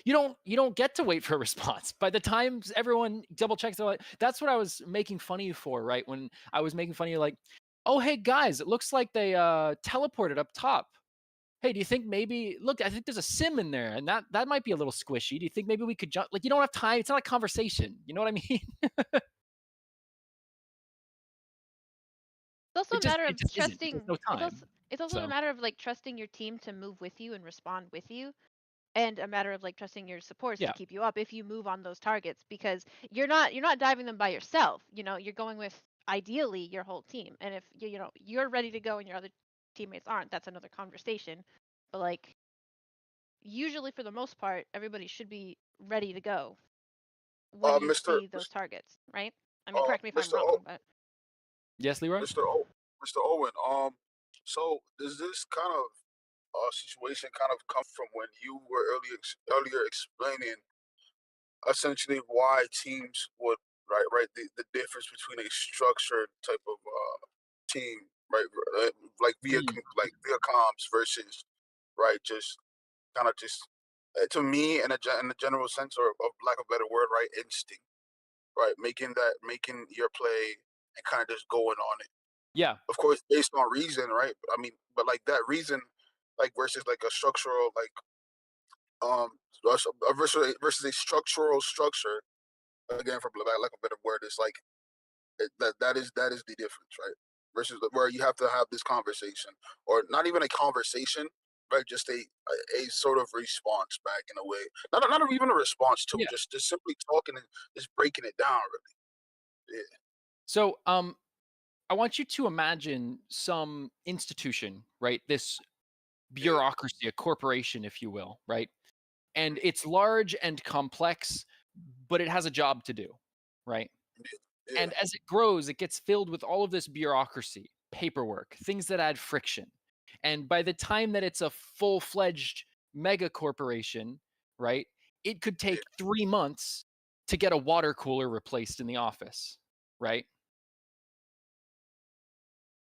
Speaker 1: You don't get to wait for a response. By the time everyone double checks, they're like, that's what I was making fun of you for, right? When I was making fun of you, like, oh hey guys, it looks like they teleported up top. Hey, do you think maybe look, I think there's a sim in there and that might be a little squishy. Do you think maybe we could jump? Like, you don't have time, it's not a conversation. You know what I mean?
Speaker 10: It's also a matter
Speaker 1: It
Speaker 10: of
Speaker 1: just isn't.
Speaker 10: trusting.
Speaker 1: There's no time.
Speaker 10: It's also a
Speaker 1: So
Speaker 10: matter of like trusting your team to move with you and respond with you, and a matter of like trusting your supports to
Speaker 1: yeah.
Speaker 10: keep you up if you move on those targets, because you're not diving them by yourself. You're going with ideally your whole team, and if you're ready to go and your other teammates aren't, that's another conversation. But like usually for the most part, everybody should be ready to go when you
Speaker 3: Mr.
Speaker 10: see those targets, right? I mean, correct me if I'm
Speaker 3: Mr.
Speaker 10: wrong, but
Speaker 1: Yes, Leroy?
Speaker 3: Mr. Owen. So does this kind of situation kind of come from when you were earlier explaining essentially why teams would the difference between a structured type of team, right, like via comms versus right just kind of just to me in a general sense, or of lack of a better word, right, instinct, right, making your play and kind of just going on it,
Speaker 1: Yeah.
Speaker 3: of course based on reason, right? I mean, but like that reason, like versus like a structural like um versus a structural structure, again, for lack of a better word, it's like that is the difference, right? Versus where you have to have this conversation, or not even a conversation, right? Just a sort of response back in a way. Not even a response to
Speaker 1: Yeah.
Speaker 3: just simply talking and just breaking it down, really. Yeah.
Speaker 1: So I want you to imagine some institution, right? This bureaucracy, a corporation, if you will, right? And it's large and complex, but it has a job to do, right?
Speaker 3: Yeah.
Speaker 1: And as it grows, it gets filled with all of this bureaucracy, paperwork, things that add friction. And by the time that it's a full-fledged mega corporation, right, it could take 3 months to get a water cooler replaced in the office, right?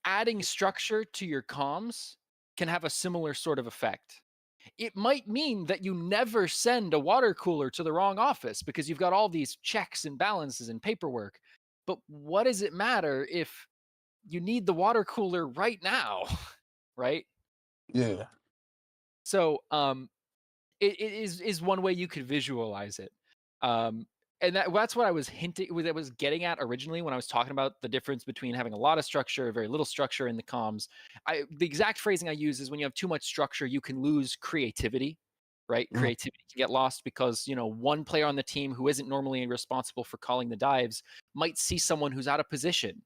Speaker 1: Adding structure to your comms can have a similar sort of effect. It might mean that you never send a water cooler to the wrong office because you've got all these checks and balances and paperwork. But what does it matter if you need the water cooler right now, right?
Speaker 3: Yeah.
Speaker 1: So it is one way you could visualize it. And that's what I was hinting, what I was getting at originally when I was talking about the difference between having a lot of structure, very little structure in the comms. The exact phrasing I use is when you have too much structure, you can lose creativity, right?
Speaker 3: Mhm.
Speaker 1: Creativity can get lost because, one player on the team who isn't normally responsible for calling the dives might see someone who's out of position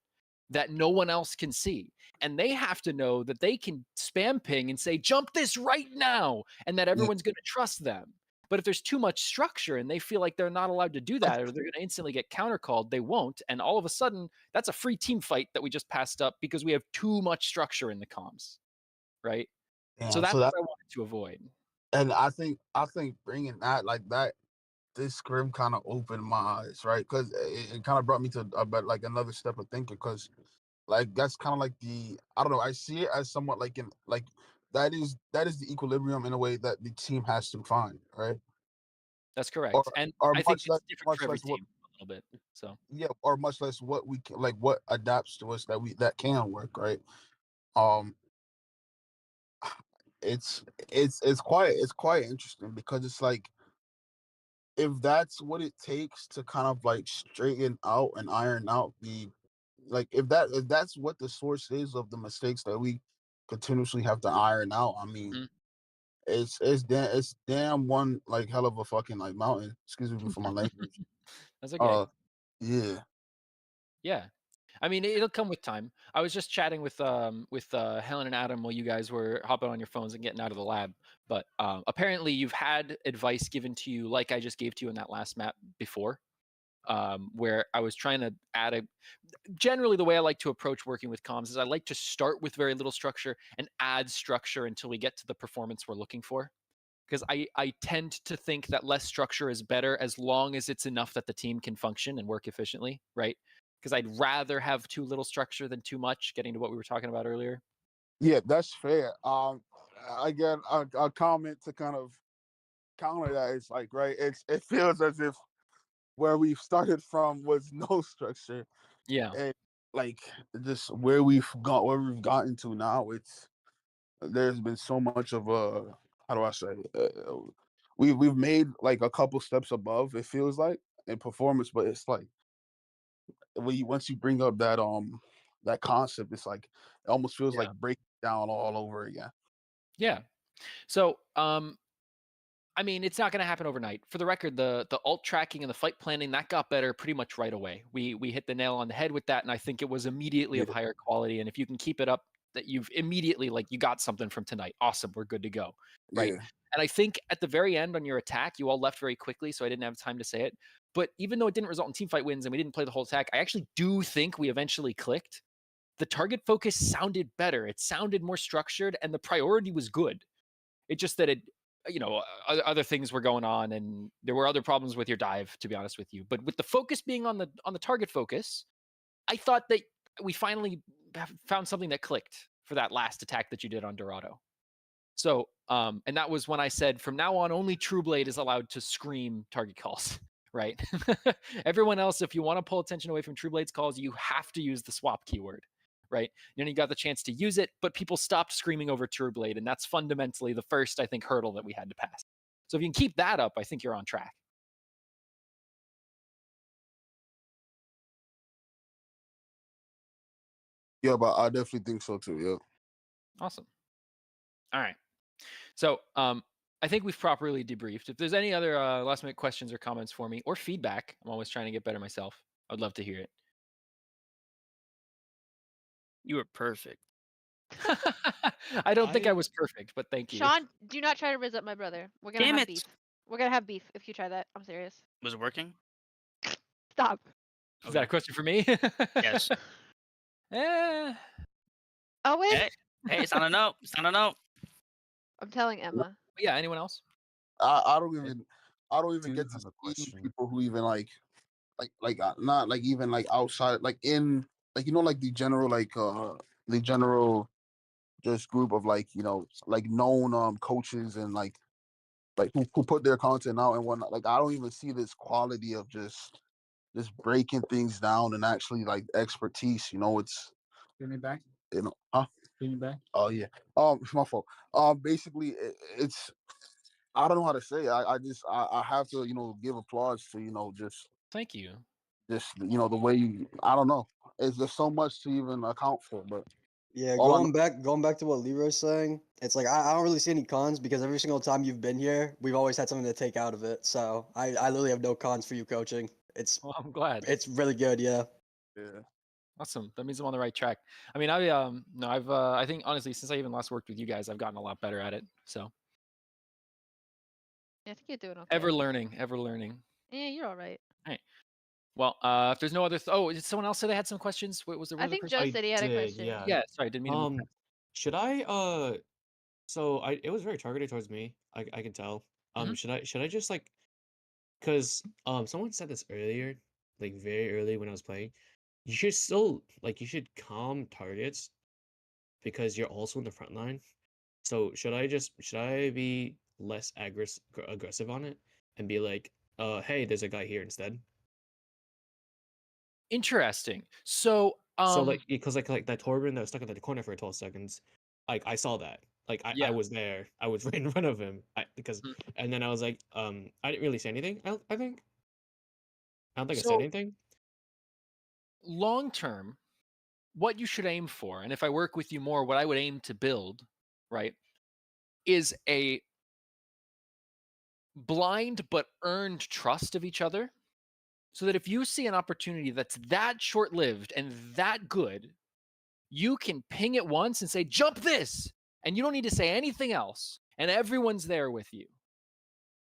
Speaker 1: that no one else can see. And they have to know that they can spam ping and say, jump this right now, and that
Speaker 3: Yeah.
Speaker 1: everyone's going to trust them. But if there's too much structure and they feel like they're not allowed to do that, or they're going to instantly get countercalled, they won't. And all of a sudden, that's a free team fight that we just passed up because we have too much structure in the comms, right? So
Speaker 3: Yeah.
Speaker 1: that's
Speaker 3: So that,
Speaker 1: what I wanted to avoid.
Speaker 3: and I think bringing that like that, this scrim kind of opened my eyes, right? Because it kind of brought me to like another step of thinking. Because like that's kind of like I don't know. I see it as somewhat like that is the equilibrium in a way that the team has to find, right?
Speaker 1: That's
Speaker 3: Or
Speaker 1: correct. And
Speaker 3: or
Speaker 1: I think
Speaker 3: much less
Speaker 1: it's different for
Speaker 3: much
Speaker 1: every
Speaker 3: less what
Speaker 1: team a little bit. So
Speaker 3: yeah, or much less what we can, like what adapts to us that can work, right? Um, it's quite interesting because it's like if that's what it takes to kind of like straighten out and iron out the like if that's what the source is of the mistakes that we continuously have to iron out. I mean,
Speaker 1: mhm.
Speaker 3: it's damn one like hell of a fucking like mountain. Excuse me for my language.
Speaker 1: That's okay.
Speaker 3: Uh, yeah,
Speaker 1: Yeah. I mean, it'll come with time. I was just chatting with Helen and Adam while you guys were hopping on your phones and getting out of the lab. But apparently, you've had advice given to you, like I just gave to you in that last map before, where I was trying to add a. Generally, the way I like to approach working with comms is I like to start with very little structure and add structure until we get to the performance we're looking for. Because I tend to think that less structure is better as long as it's enough that the team can function and work efficiently, right? Because I'd rather have too little structure than too much, getting to what we were talking about earlier.
Speaker 3: yeah, that's fair. Again, a comment to kind of counter that is like right. It feels as if where we've started from was no structure,
Speaker 1: Yeah.
Speaker 3: and like just where we've gotten to now. There's been so much of a how do I say we've made like a couple steps above. It feels like in performance, but it's like once you bring up that concept, it's like it almost feels
Speaker 1: Yeah.
Speaker 3: like breaking down all over again.
Speaker 1: Yeah. So, I mean, it's not going to happen overnight. For the record, the alt tracking and the fight planning that got better pretty much right away. We hit the nail on the head with that, and I think it was immediately
Speaker 3: Yeah,
Speaker 1: of higher quality. And if you can keep it up, that you've immediately like you got something from tonight. Awesome, we're good to go, right?
Speaker 3: yeah,
Speaker 1: And I think at the very end on your attack, you all left very quickly, so I didn't have time to say it. But even though it didn't result in team fight wins and we didn't play the whole attack, I actually do think we eventually clicked. The target focus sounded better. It sounded more structured, and the priority was good. It just that other things were going on, and there were other problems with your dive, to be honest with you. But with the focus being on the target focus, I thought that we finally found something that clicked for that last attack that you did on Dorado. So, and that was when I said from now on, only True Blade is allowed to scream target calls, right? Everyone else, if you want to pull attention away from True Blade's calls, you have to use the swap keyword, right? And then you got the chance to use it, but people stopped screaming over True Blade. And that's fundamentally the first, I think, hurdle that we had to pass. So if you can keep that up, I think you're on track.
Speaker 3: yeah. But I definitely think so too. Yeah.
Speaker 1: Awesome. All right. So I think we've properly debriefed. If there's any other last minute questions or comments for me or feedback, I'm always trying to get better myself. I'd love to hear it.
Speaker 13: You were perfect.
Speaker 1: I don't think I was perfect, but thank you.
Speaker 10: Sean, do not try to raise up my brother. We're gonna
Speaker 13: Damn
Speaker 10: have
Speaker 13: it.
Speaker 10: beef. We're gonna have beef if you try that. I'm serious.
Speaker 13: Was it working?
Speaker 10: Stop.
Speaker 1: Is that a question for me?
Speaker 13: Yes.
Speaker 1: Eh,
Speaker 10: Owen,
Speaker 13: Hey, it's on a note. It's on a note.
Speaker 10: I'm telling Emma.
Speaker 1: yeah, anyone else?
Speaker 3: I don't even
Speaker 12: Steven
Speaker 3: get to
Speaker 12: has a
Speaker 3: see
Speaker 12: question.
Speaker 3: people who even not like even like outside like in like like the general just group of like like known coaches and like who put their content out and whatnot. Like I don't even see this quality of just breaking things down and actually like expertise. It's
Speaker 12: Give me back.
Speaker 3: huh?
Speaker 14: feedback?
Speaker 3: Oh yeah. It's my fault. Basically, it's I don't know how to say it. I have to give applause to
Speaker 1: Thank you.
Speaker 3: just the way you. I don't know. It's just so much to even account for, but
Speaker 4: Yeah,
Speaker 3: all I know.
Speaker 4: going back to what Leroy's saying, it's like I don't really see any cons because every single time you've been here, we've always had something to take out of it. So I literally have no cons for you coaching.
Speaker 1: Well, I'm glad.
Speaker 4: It's really good, yeah.
Speaker 3: Yeah.
Speaker 1: Awesome. That means I'm on the right track. I mean, no, I think honestly, since I even last worked with you guys, I've gotten a lot better at it. So
Speaker 10: Yeah, I think you're doing okay.
Speaker 1: ever learning, ever learning.
Speaker 10: Yeah, you're all right.
Speaker 1: Hey. Well, if there's no other, did someone else say they had some questions? What was there?
Speaker 10: I think Joe said he had a question.
Speaker 14: Yeah.
Speaker 1: Yeah. Sorry, didn't mean to. Move
Speaker 14: Should I so it was very targeted towards me. I can tell.
Speaker 1: Mhm.
Speaker 14: Should I just like, cause someone said this earlier, like very early when I was playing. You should still you should calm targets because you're also in the front line. So should I be less aggressive on it and be like, hey, there's a guy here instead.
Speaker 1: Interesting. So,
Speaker 14: So like because like that Torben that was stuck in the corner for 12 seconds, like I saw that. Like
Speaker 1: Yeah.
Speaker 14: I was there. I was right in front of him. Because
Speaker 1: Mhm.
Speaker 14: and then I was like, I didn't really say anything. I think. I don't think I said
Speaker 1: So
Speaker 14: anything.
Speaker 1: long term, what you should aim for, and if I work with you more, what I would aim to build, right, is a blind but earned trust of each other. So that if you see an opportunity that's that short lived and that good, you can ping it once and say, jump this. And you don't need to say anything else. And everyone's there with you.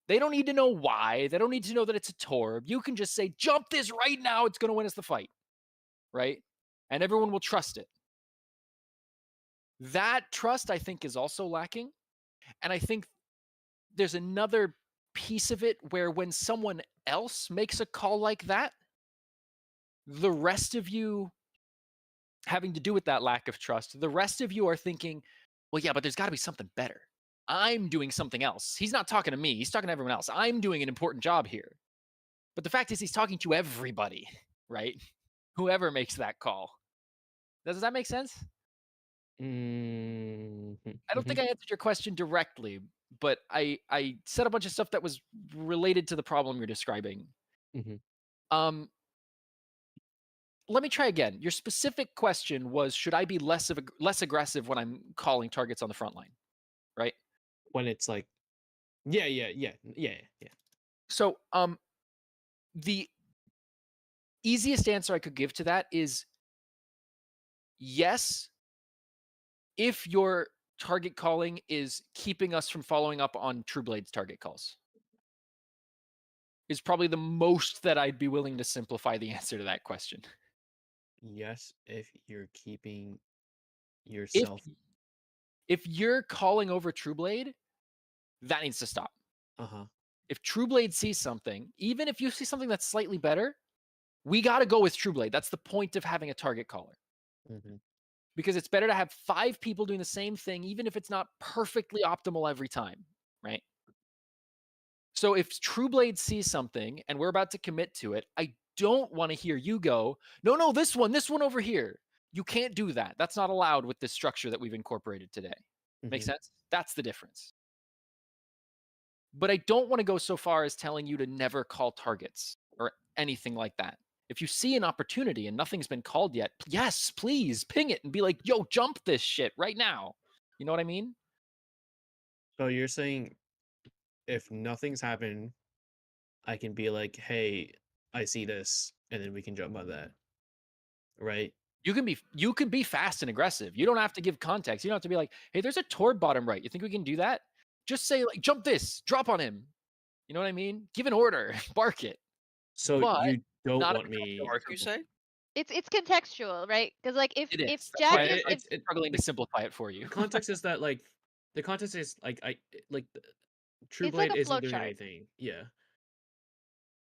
Speaker 1: They don't need to know why. They don't need to know that it's a Torb. You can just say, jump this right now. It's going to win us the fight. Right? And everyone will trust it. That trust, I think, is also lacking. And I think there's another piece of it where when someone else makes a call like that, the rest of you having to do with that lack of trust, the rest of you are thinking, well, yeah, but there's got to be something better. I'm doing something else. He's not talking to me. He's talking to everyone else. I'm doing an important job here. But the fact is, he's talking to everybody, right? Whoever makes that call. Does that make sense? I don't think I answered your question directly, but I said a bunch of stuff that was related to the problem you're describing. Let me try again. Your specific question was, should I be less aggressive when I'm calling targets on the front line, right?
Speaker 14: When it's like, yeah.
Speaker 1: So, the easiest answer I could give to that is yes, if your target calling is keeping us from following up on Trueblade's target calls. Is probably the most that I'd be willing to simplify the answer to that question.
Speaker 14: Yes, if you're keeping yourself.
Speaker 1: If you're calling over Trueblade, that needs to stop. If Trueblade sees something, even if you see something that's slightly better, we got to go with Trueblade. That's the point of having a target caller. Because it's better to have 5 people doing the same thing, even if it's not perfectly optimal every time, right? So if Trueblade sees something and we're about to commit to it, I don't want to hear you go, no, this one over here. You can't do that. That's not allowed with this structure that we've incorporated today. Make sense? That's the difference. But I don't want to go so far as telling you to never call targets or anything like that. If you see an opportunity and nothing's been called yet, yes, please ping it and be like, yo, jump this shit right now. You know what I mean?
Speaker 14: So you're saying if nothing's happened, I can be like, hey, I see this, and then we can jump on that. Right?
Speaker 1: You can be fast and aggressive. You don't have to give context. You don't have to be like, hey, there's a Torb bottom right. You think we can do that? Just say like, jump this, drop on him. You know what I mean? Give an order, bark it.
Speaker 14: So
Speaker 1: but
Speaker 14: you don't
Speaker 1: not
Speaker 14: want me.
Speaker 13: You say?
Speaker 10: It's contextual, right? Because like if
Speaker 1: It is. That's
Speaker 10: Jack
Speaker 1: why
Speaker 10: is
Speaker 1: it's struggling to simplify it for you.
Speaker 14: The context is that like the context is like True
Speaker 10: It's like
Speaker 14: Blade
Speaker 10: a
Speaker 14: isn't doing
Speaker 10: flowchart.
Speaker 14: anything. Yeah.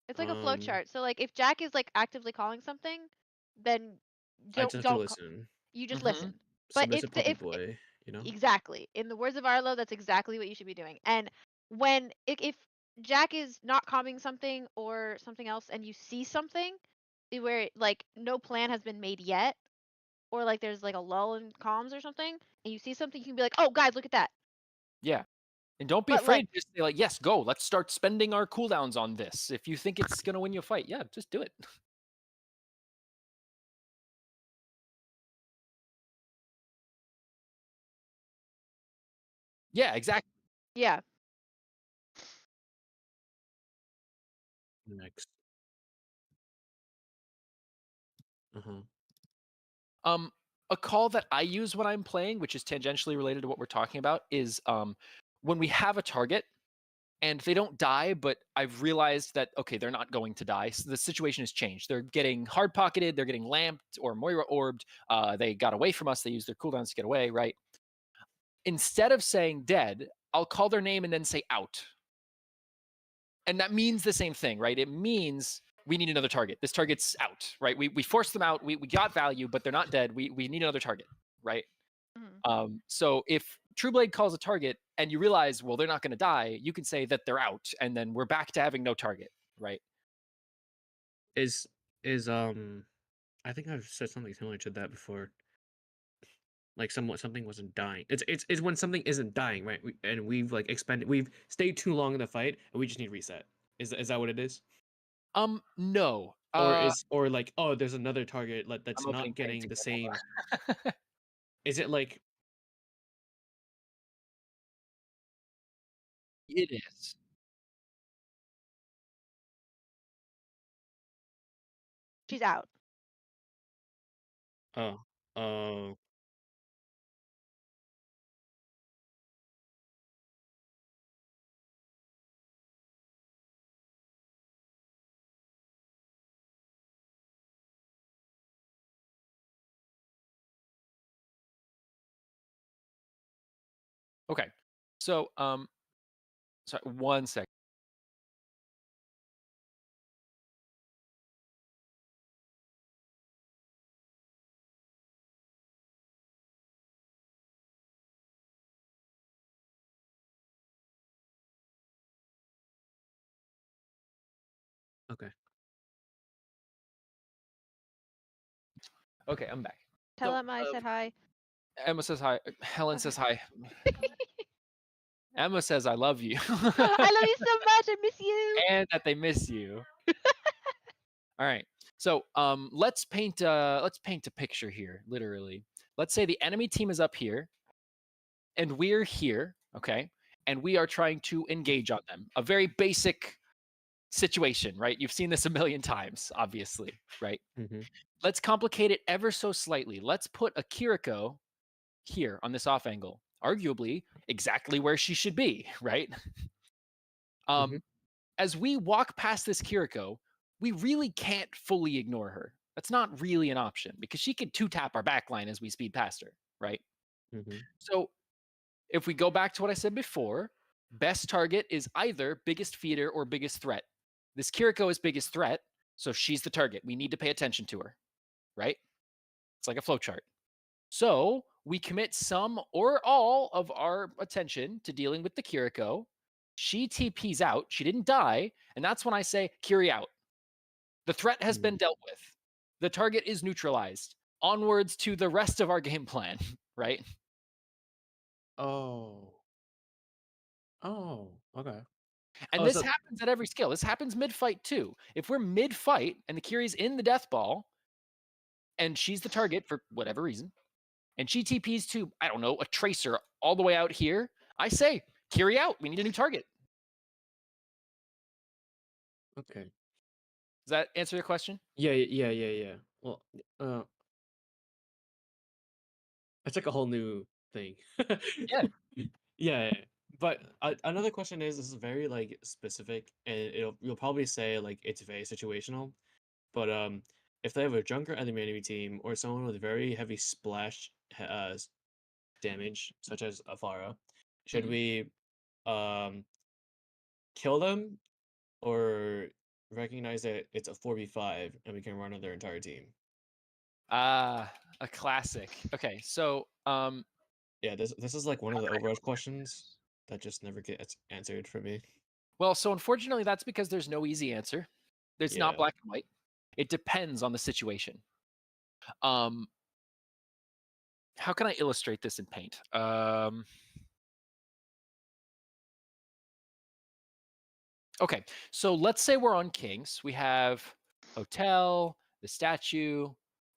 Speaker 10: It's like a flow chart. So like if Jack is like actively calling something, then
Speaker 14: I just have to
Speaker 10: don't
Speaker 14: listen.
Speaker 10: you just listen. But
Speaker 14: Submissive puppy boy, you know?
Speaker 10: exactly, in the words of Arlo, that's exactly what you should be doing. And when if Jack is not calming something or something else, and you see something where like no plan has been made yet, or like there's like a lull in comms or something, and you see something, you can be like, "Oh, guys, look at that."
Speaker 1: Yeah. And don't be
Speaker 10: But, like
Speaker 1: afraid. Just say like, yes, go. Let's start spending our cooldowns on this. If you think it's gonna win you a fight, yeah, just do it. Yeah, exactly.
Speaker 10: Yeah.
Speaker 14: Next. Uh-huh.
Speaker 1: A call that I use when I'm playing, which is tangentially related to what we're talking about, is when we have a target and they don't die, but I've realized that okay, they're not going to die. So the situation has changed. They're getting hard pocketed, they're getting lamped or Moira orbed. They got away from us. They used their cooldowns to get away, right? Instead of saying dead, I'll call their name and then say out. And that means the same thing, right? It means we need another target. This target's out, right? We forced them out. We got value, but they're not dead. We need another target, right? So if Trueblade calls a target and you realize, well, they're not going to die, you can say that they're out, and then we're back to having no target, right?
Speaker 14: Is I think I've said something similar to that before. Like something wasn't dying. It's when something isn't dying, right? And we've like we've stayed too long in the fight, and we just need reset. Is that what it is?
Speaker 1: No.
Speaker 14: Or like, oh, there's another target that's
Speaker 1: I'm opening
Speaker 14: not getting
Speaker 1: paint
Speaker 14: the
Speaker 1: again,
Speaker 14: same. Is it like
Speaker 1: It is.
Speaker 10: She's out.
Speaker 14: oh oh
Speaker 1: Okay. So sorry, 1 second.
Speaker 14: okay.
Speaker 1: Okay, I'm back.
Speaker 10: Tell him I said hi.
Speaker 1: Emma says hi. Helen
Speaker 10: Okay.
Speaker 1: says hi. Emma says I love you.
Speaker 10: I love you so much. I miss you.
Speaker 1: And that they miss you. All right. So let's paint a picture here, literally. Let's say the enemy team is up here and we're here, okay? And we are trying to engage on them. A very basic situation, right? You've seen this a million times, obviously, right?
Speaker 14: Mm-hmm.
Speaker 1: Let's complicate it ever so slightly. Let's put a Kiriko here on this off angle, arguably exactly where she should be, right?
Speaker 14: Mm-hmm.
Speaker 1: As we walk past this Kiriko, we really can't fully ignore her. That's not really an option because she could 2-tap our backline as we speed past her, right?
Speaker 14: Mm-hmm.
Speaker 1: So if we go back to what I said before, best target is either biggest feeder or biggest threat. This Kiriko is biggest threat, so she's the target. We need to pay attention to her, right? It's like a flowchart. So we commit some or all of our attention to dealing with the Kiriko. She TP's out. She didn't die. And that's when I say, Kiri out. The threat has been dealt with. The target is neutralized. Onwards to the rest of our game plan, right?
Speaker 14: Oh. Oh, okay.
Speaker 1: And
Speaker 14: Oh,
Speaker 1: this
Speaker 14: so
Speaker 1: happens at every skill. This happens mid-fight too. If we're mid-fight and the Kiri's in the death ball, and she's the target for whatever reason, and she TPs to, I don't know, a tracer all the way out here, I say, Kiri out. We need a new target.
Speaker 14: okay.
Speaker 1: Does that answer your question?
Speaker 14: Yeah. Well, it's like a whole new thing.
Speaker 1: Yeah.
Speaker 14: Yeah. But another question is, this is very like specific, and you'll probably say like it's very situational. But if they have a junker enemy team or someone with very heavy splash damage, such as Afara, should we um kill them or recognize that it's a 4v5 and we can run on their entire team?
Speaker 1: A classic. Okay, so
Speaker 14: Yeah, this is like one of the Overwatch questions that just never gets answered for me.
Speaker 1: well, so unfortunately that's because there's no easy answer. It's not
Speaker 14: Yeah.
Speaker 1: black and white. It depends on the situation. Um how can I illustrate this in Paint? Okay, so let's say we're on Kings. We have hotel, the statue,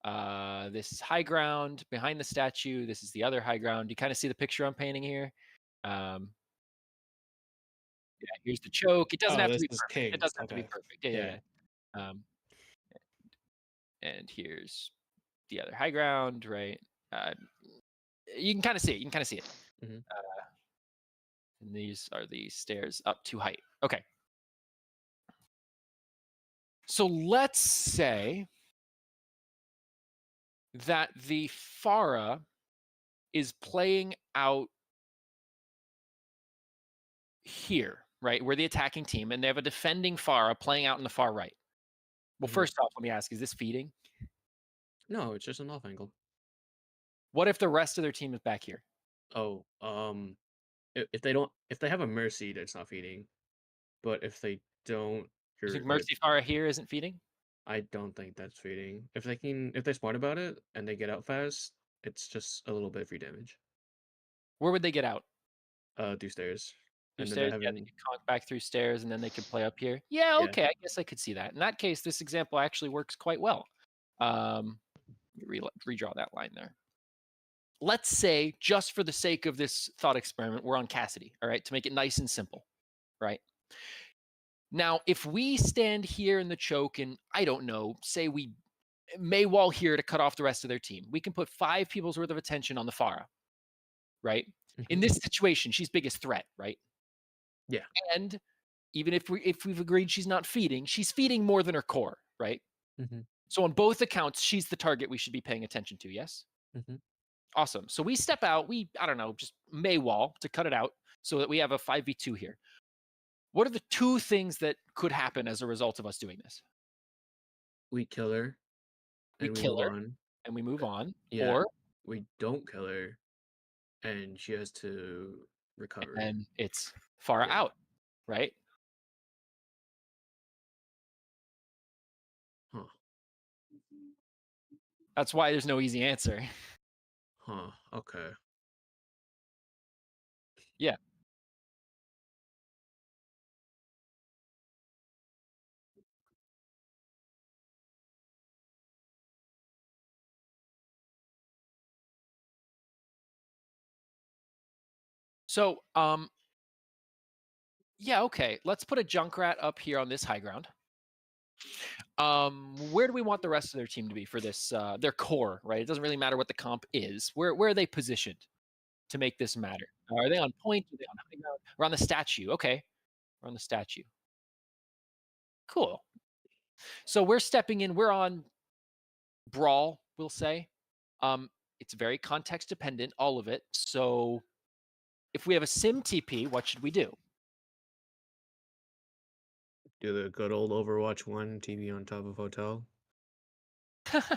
Speaker 1: this is high ground behind the statue. This is the other high ground. You kind of see the picture I'm painting here. Yeah, here's the choke. It doesn't
Speaker 14: Oh,
Speaker 1: have to
Speaker 14: this
Speaker 1: be
Speaker 14: is
Speaker 1: perfect. It
Speaker 14: Kings.
Speaker 1: doesn't have to be
Speaker 14: Okay.
Speaker 1: perfect. Yeah. And here's the other high ground, right? You can kind of see it. You can kind of see it.
Speaker 14: Mhm.
Speaker 1: And these are the stairs up to height. Okay. So let's say that the Pharah is playing out here, right? We're the attacking team, and they have a defending Pharah playing out in the far right. Well,
Speaker 14: Mhm.
Speaker 1: first off, let me ask, is this feeding?
Speaker 14: No, it's just an off angle.
Speaker 1: What if the rest of their team is back here?
Speaker 14: Oh, if they have a mercy, that's not feeding. But if they don't,
Speaker 1: You
Speaker 14: you're
Speaker 1: think
Speaker 14: like,
Speaker 1: Mercy Pharah here isn't feeding?
Speaker 14: I don't think that's feeding. If they're smart about it and they get out fast, it's just a little bit free damage.
Speaker 1: Where would they get out?
Speaker 14: Through stairs.
Speaker 1: Through
Speaker 14: And then they
Speaker 1: stairs?
Speaker 14: have
Speaker 1: Yeah, they could conk back through stairs, and then they could play up here. Yeah,
Speaker 14: Yeah.
Speaker 1: okay, I guess I could see that. In that case, this example actually works quite well. Redraw that line there. Let's say, just for the sake of this thought experiment, we're on Cassidy, all right, to make it nice and simple, right? Now, if we stand here in the choke and, I don't know, say we may wall here to cut off the rest of their team, we can put 5 people's worth of attention on the Pharah, right? In this situation, she's biggest threat, right?
Speaker 14: Yeah.
Speaker 1: And even if we've agreed she's not feeding, she's feeding more than her core, right?
Speaker 14: Mhm.
Speaker 1: So on both accounts, she's the target we should be paying attention to, yes?
Speaker 14: Mhm.
Speaker 1: Awesome. So we step out, I don't know, just may wall to cut it out so that we have a 5v2 here. What are the 2 things that could happen as a result of us doing this?
Speaker 14: We kill her.
Speaker 1: We
Speaker 14: And we
Speaker 1: kill
Speaker 14: move
Speaker 1: her,
Speaker 14: on.
Speaker 1: and we move on.
Speaker 14: Yeah.
Speaker 1: Or
Speaker 14: we don't kill her, and she has to recover.
Speaker 1: And it's far
Speaker 14: Yeah.
Speaker 1: out, right?
Speaker 14: Huh.
Speaker 1: That's why there's no easy answer.
Speaker 14: Huh. Okay.
Speaker 1: Yeah. So, yeah, okay. Let's put a Junkrat up here on this high ground. Where do we want the rest of their team to be for this? Their core, right? It doesn't really matter what the comp is. Where are they positioned to make this matter? Are they on point? Are they on high ground? We're on the statue. Okay, we're on the statue. Cool. So we're stepping in. We're on brawl. We'll say. It's very context dependent, all of it. So if we have a sim TP, what should we do?
Speaker 14: Do the good old Overwatch 1 TV on top of hotel.
Speaker 1: Well,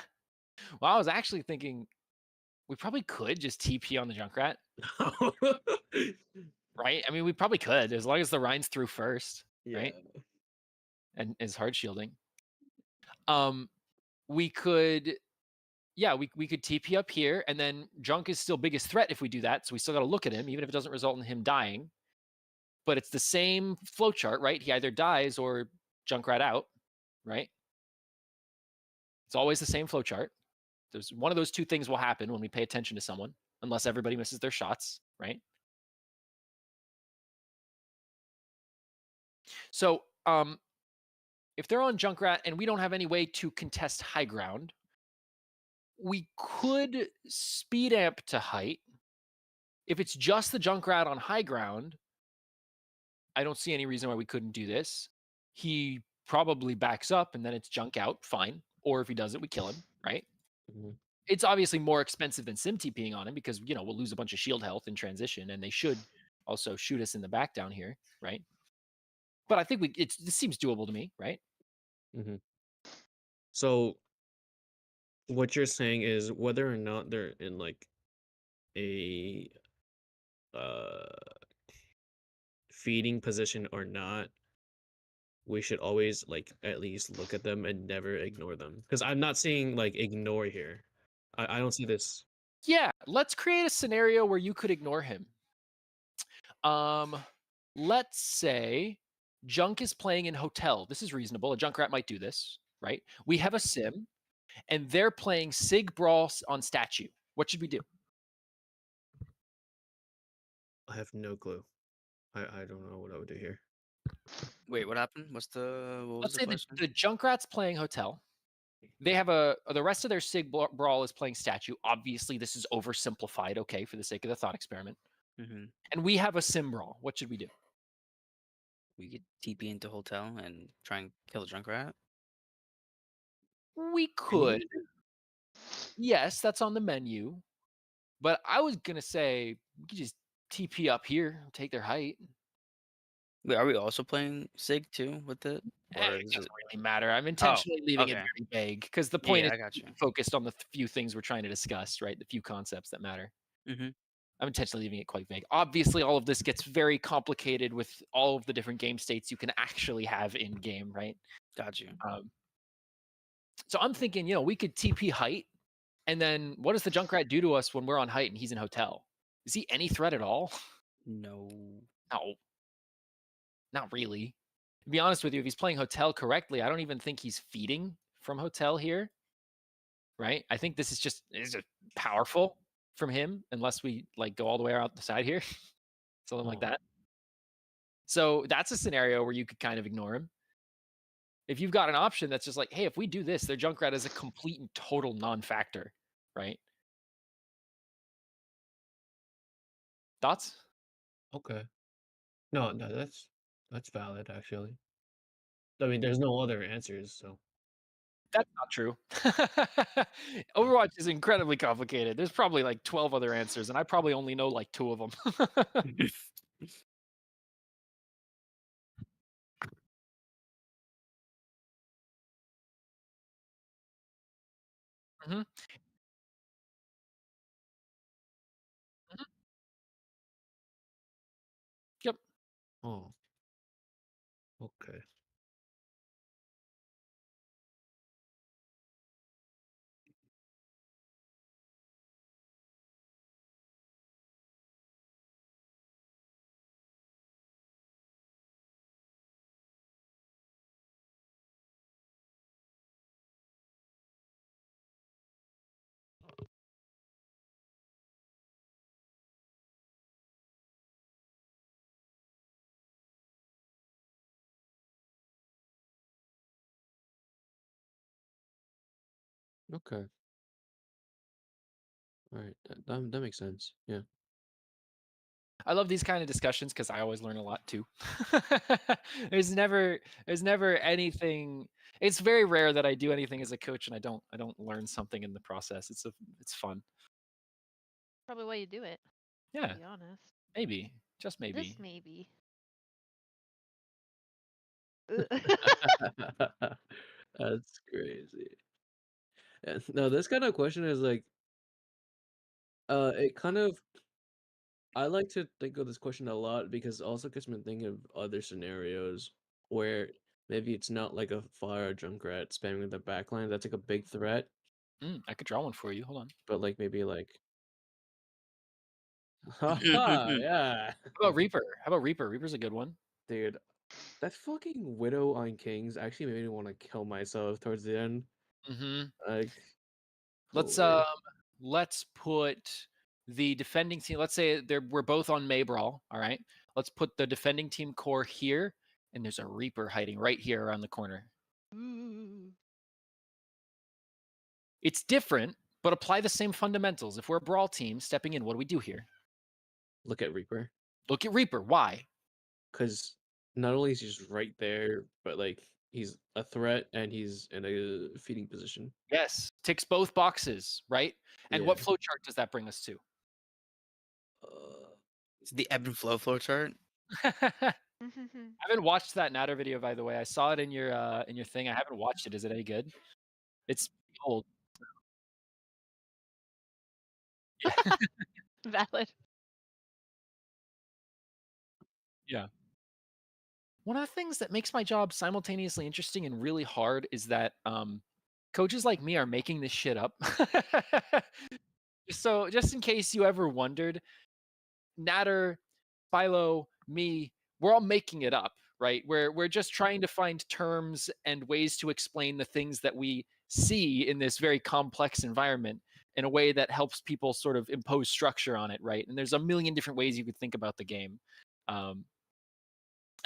Speaker 1: I was actually thinking we probably could just TP on the Junkrat. Right? I mean, we probably could, as long as the Rhine's through first, right? And is hard shielding. We could, yeah, we could TP up here, and then Junk is still biggest threat if we do that, so we still got to look at him, even if it doesn't result in him dying. But it's the same flowchart, right? He either dies or Junkrat out, right? It's always the same flowchart. There's one of those 2 things will happen when we pay attention to someone, unless everybody misses their shots, right? So, if they're on Junkrat and we don't have any way to contest high ground, we could speed amp to height. If it's just the Junkrat on high ground, I don't see any reason why we couldn't do this. He probably backs up and then it's junk out, fine. Or if he does it, we kill him, right? It's obviously more expensive than sim TPing on him because, we'll lose a bunch of shield health in transition, and they should also shoot us in the back down here, right? But I think this seems doable to me, right?
Speaker 14: So what you're saying is whether or not they're in like a feeding position or not, we should always like at least look at them and never ignore them. Because I'm not seeing like ignore here. I don't see this.
Speaker 1: Yeah, let's create a scenario where you could ignore him. Let's say Junk is playing in Hotel. This is reasonable. A Junkrat might do this, right? We have a sim, and they're playing Sig Brawl on Statue. What should we do?
Speaker 14: I have no clue. I don't know what I would do here.
Speaker 13: Wait, what happened? What was
Speaker 1: Let's
Speaker 13: the
Speaker 1: say
Speaker 13: question?
Speaker 1: the Junkrat's playing Hotel. They have the rest of their Sig Brawl is playing Statue. Obviously, this is oversimplified, okay, for the sake of the thought experiment.
Speaker 13: Mm-hmm.
Speaker 1: And we have a Sim Brawl. What should we do?
Speaker 13: We could TP into Hotel and try and kill the Junkrat.
Speaker 1: We could. Yes, that's on the menu. But I was gonna say we could just TP up here, take their height.
Speaker 13: Wait, are we also playing Sig too with it? Or
Speaker 1: It
Speaker 13: is
Speaker 1: doesn't
Speaker 13: it?
Speaker 1: really matter. I'm intentionally leaving it
Speaker 13: okay.
Speaker 1: very vague because the
Speaker 13: Yeah,
Speaker 1: point
Speaker 13: yeah,
Speaker 1: is
Speaker 13: I got you.
Speaker 1: focused on the few things we're trying to discuss, right? The few concepts that matter.
Speaker 13: Mm-hmm.
Speaker 1: I'm intentionally leaving it quite vague. Obviously, all of this gets very complicated with all of the different game states you can actually have in game, right?
Speaker 13: Got you.
Speaker 1: So I'm thinking, we could TP height, and then what does the Junkrat do to us when we're on height and he's in Hotel? Is he any threat at all?
Speaker 13: No.
Speaker 1: No, not really. To be honest with you, if he's playing Hotel correctly, I don't even think he's feeding from Hotel here. Right? I think this is just powerful from him, unless we go all the way out the side here, something like that. So that's a scenario where you could kind of ignore him. If you've got an option that's just like, hey, if we do this, their Junkrat is a complete and total non-factor, right? Thoughts?
Speaker 14: Okay. No, that's valid actually. I mean, there's no other answers, so.
Speaker 1: That's not true. Overwatch is incredibly complicated. There's probably 12 other answers, and I probably only know 2 of them. Mhm. Mhm. Yep.
Speaker 14: Oh. Okay. Okay. All right. That makes sense. Yeah.
Speaker 1: I love these kind of discussions because I always learn a lot too. there's never anything. It's very rare that I do anything as a coach and I don't learn something in the process. It's fun.
Speaker 10: Probably why you do it.
Speaker 1: Yeah,
Speaker 10: To be honest.
Speaker 1: maybe, just maybe.
Speaker 10: Just maybe.
Speaker 14: That's crazy. Yeah, no, this kind of question is it kind of. I like to think of this question a lot because it also gets me thinking of other scenarios where maybe it's not like a fire Junkrat spamming the backline. That's like a big threat,
Speaker 1: I could draw one for you. Hold on.
Speaker 14: but maybe haha, yeah.
Speaker 1: How about Reaper? How about Reaper? Reaper's a good one.
Speaker 14: Dude, that fucking Widow on Kings actually made me want to kill myself towards the end.
Speaker 1: Mm-hmm.
Speaker 14: Like,
Speaker 1: Let's let's put the defending team. Let's say we're both on Maybrawl. All right. Let's put the defending team core here, and there's a Reaper hiding right here around the corner. It's different, but apply the same fundamentals. If we're a Brawl team stepping in, what do we do here?
Speaker 14: look at Reaper.
Speaker 1: Look at Reaper. Why?
Speaker 14: Because not only is he just right there, but he's a threat and he's in a feeding position.
Speaker 1: Yes, ticks both boxes, right? And what
Speaker 14: Yeah.
Speaker 1: flowchart does that bring us to?
Speaker 13: It's the ebb and flow chart.
Speaker 1: I haven't watched that Natter video, by the way. I saw it in your thing. I haven't watched it. Is it any good? It's old.
Speaker 10: Valid.
Speaker 1: Yeah. One of the things that makes my job simultaneously interesting and really hard is that coaches like me are making this shit up. So just in case you ever wondered, Natter, Philo, me, we're all making it up, right? We're just trying to find terms and ways to explain the things that we see in this very complex environment in a way that helps people sort of impose structure on it, right? And there's a million different ways you could think about the game. And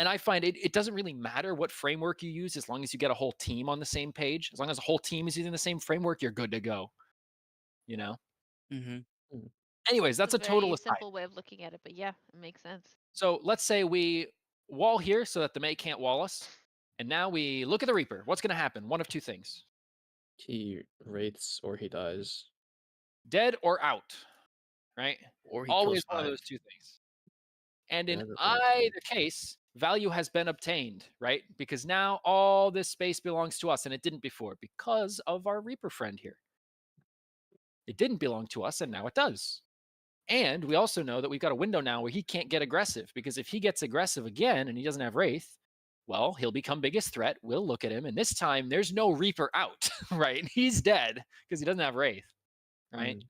Speaker 1: I find it doesn't really matter what framework you use as long as you get a whole team on the same page. As long as the whole team is using the same framework, you're good to go. You know?
Speaker 13: Mm-hmm.
Speaker 1: Anyways, that's
Speaker 10: It's
Speaker 1: a
Speaker 10: a very
Speaker 1: total aside.
Speaker 10: simple way of looking at it, but yeah, it makes sense.
Speaker 1: So let's say we wall here so that the May can't wall us. And now we look at the Reaper. What's going to happen? One of two things.
Speaker 14: He wraiths or he dies.
Speaker 1: Dead or out, right?
Speaker 13: Or he
Speaker 1: Always
Speaker 13: kills
Speaker 1: one of
Speaker 13: 5.
Speaker 1: those two things. And in
Speaker 14: Dead or
Speaker 1: either case, value has been obtained, right? Because now all this space belongs to us, and it didn't before because of our Reaper friend here. It didn't belong to us, and now it does. And we also know that we've got a window now where he can't get aggressive, because if he gets aggressive again and he doesn't have Wraith, well, he'll become biggest threat. We'll look at him, and this time there's no Reaper out, right? He's dead because he doesn't have Wraith, right?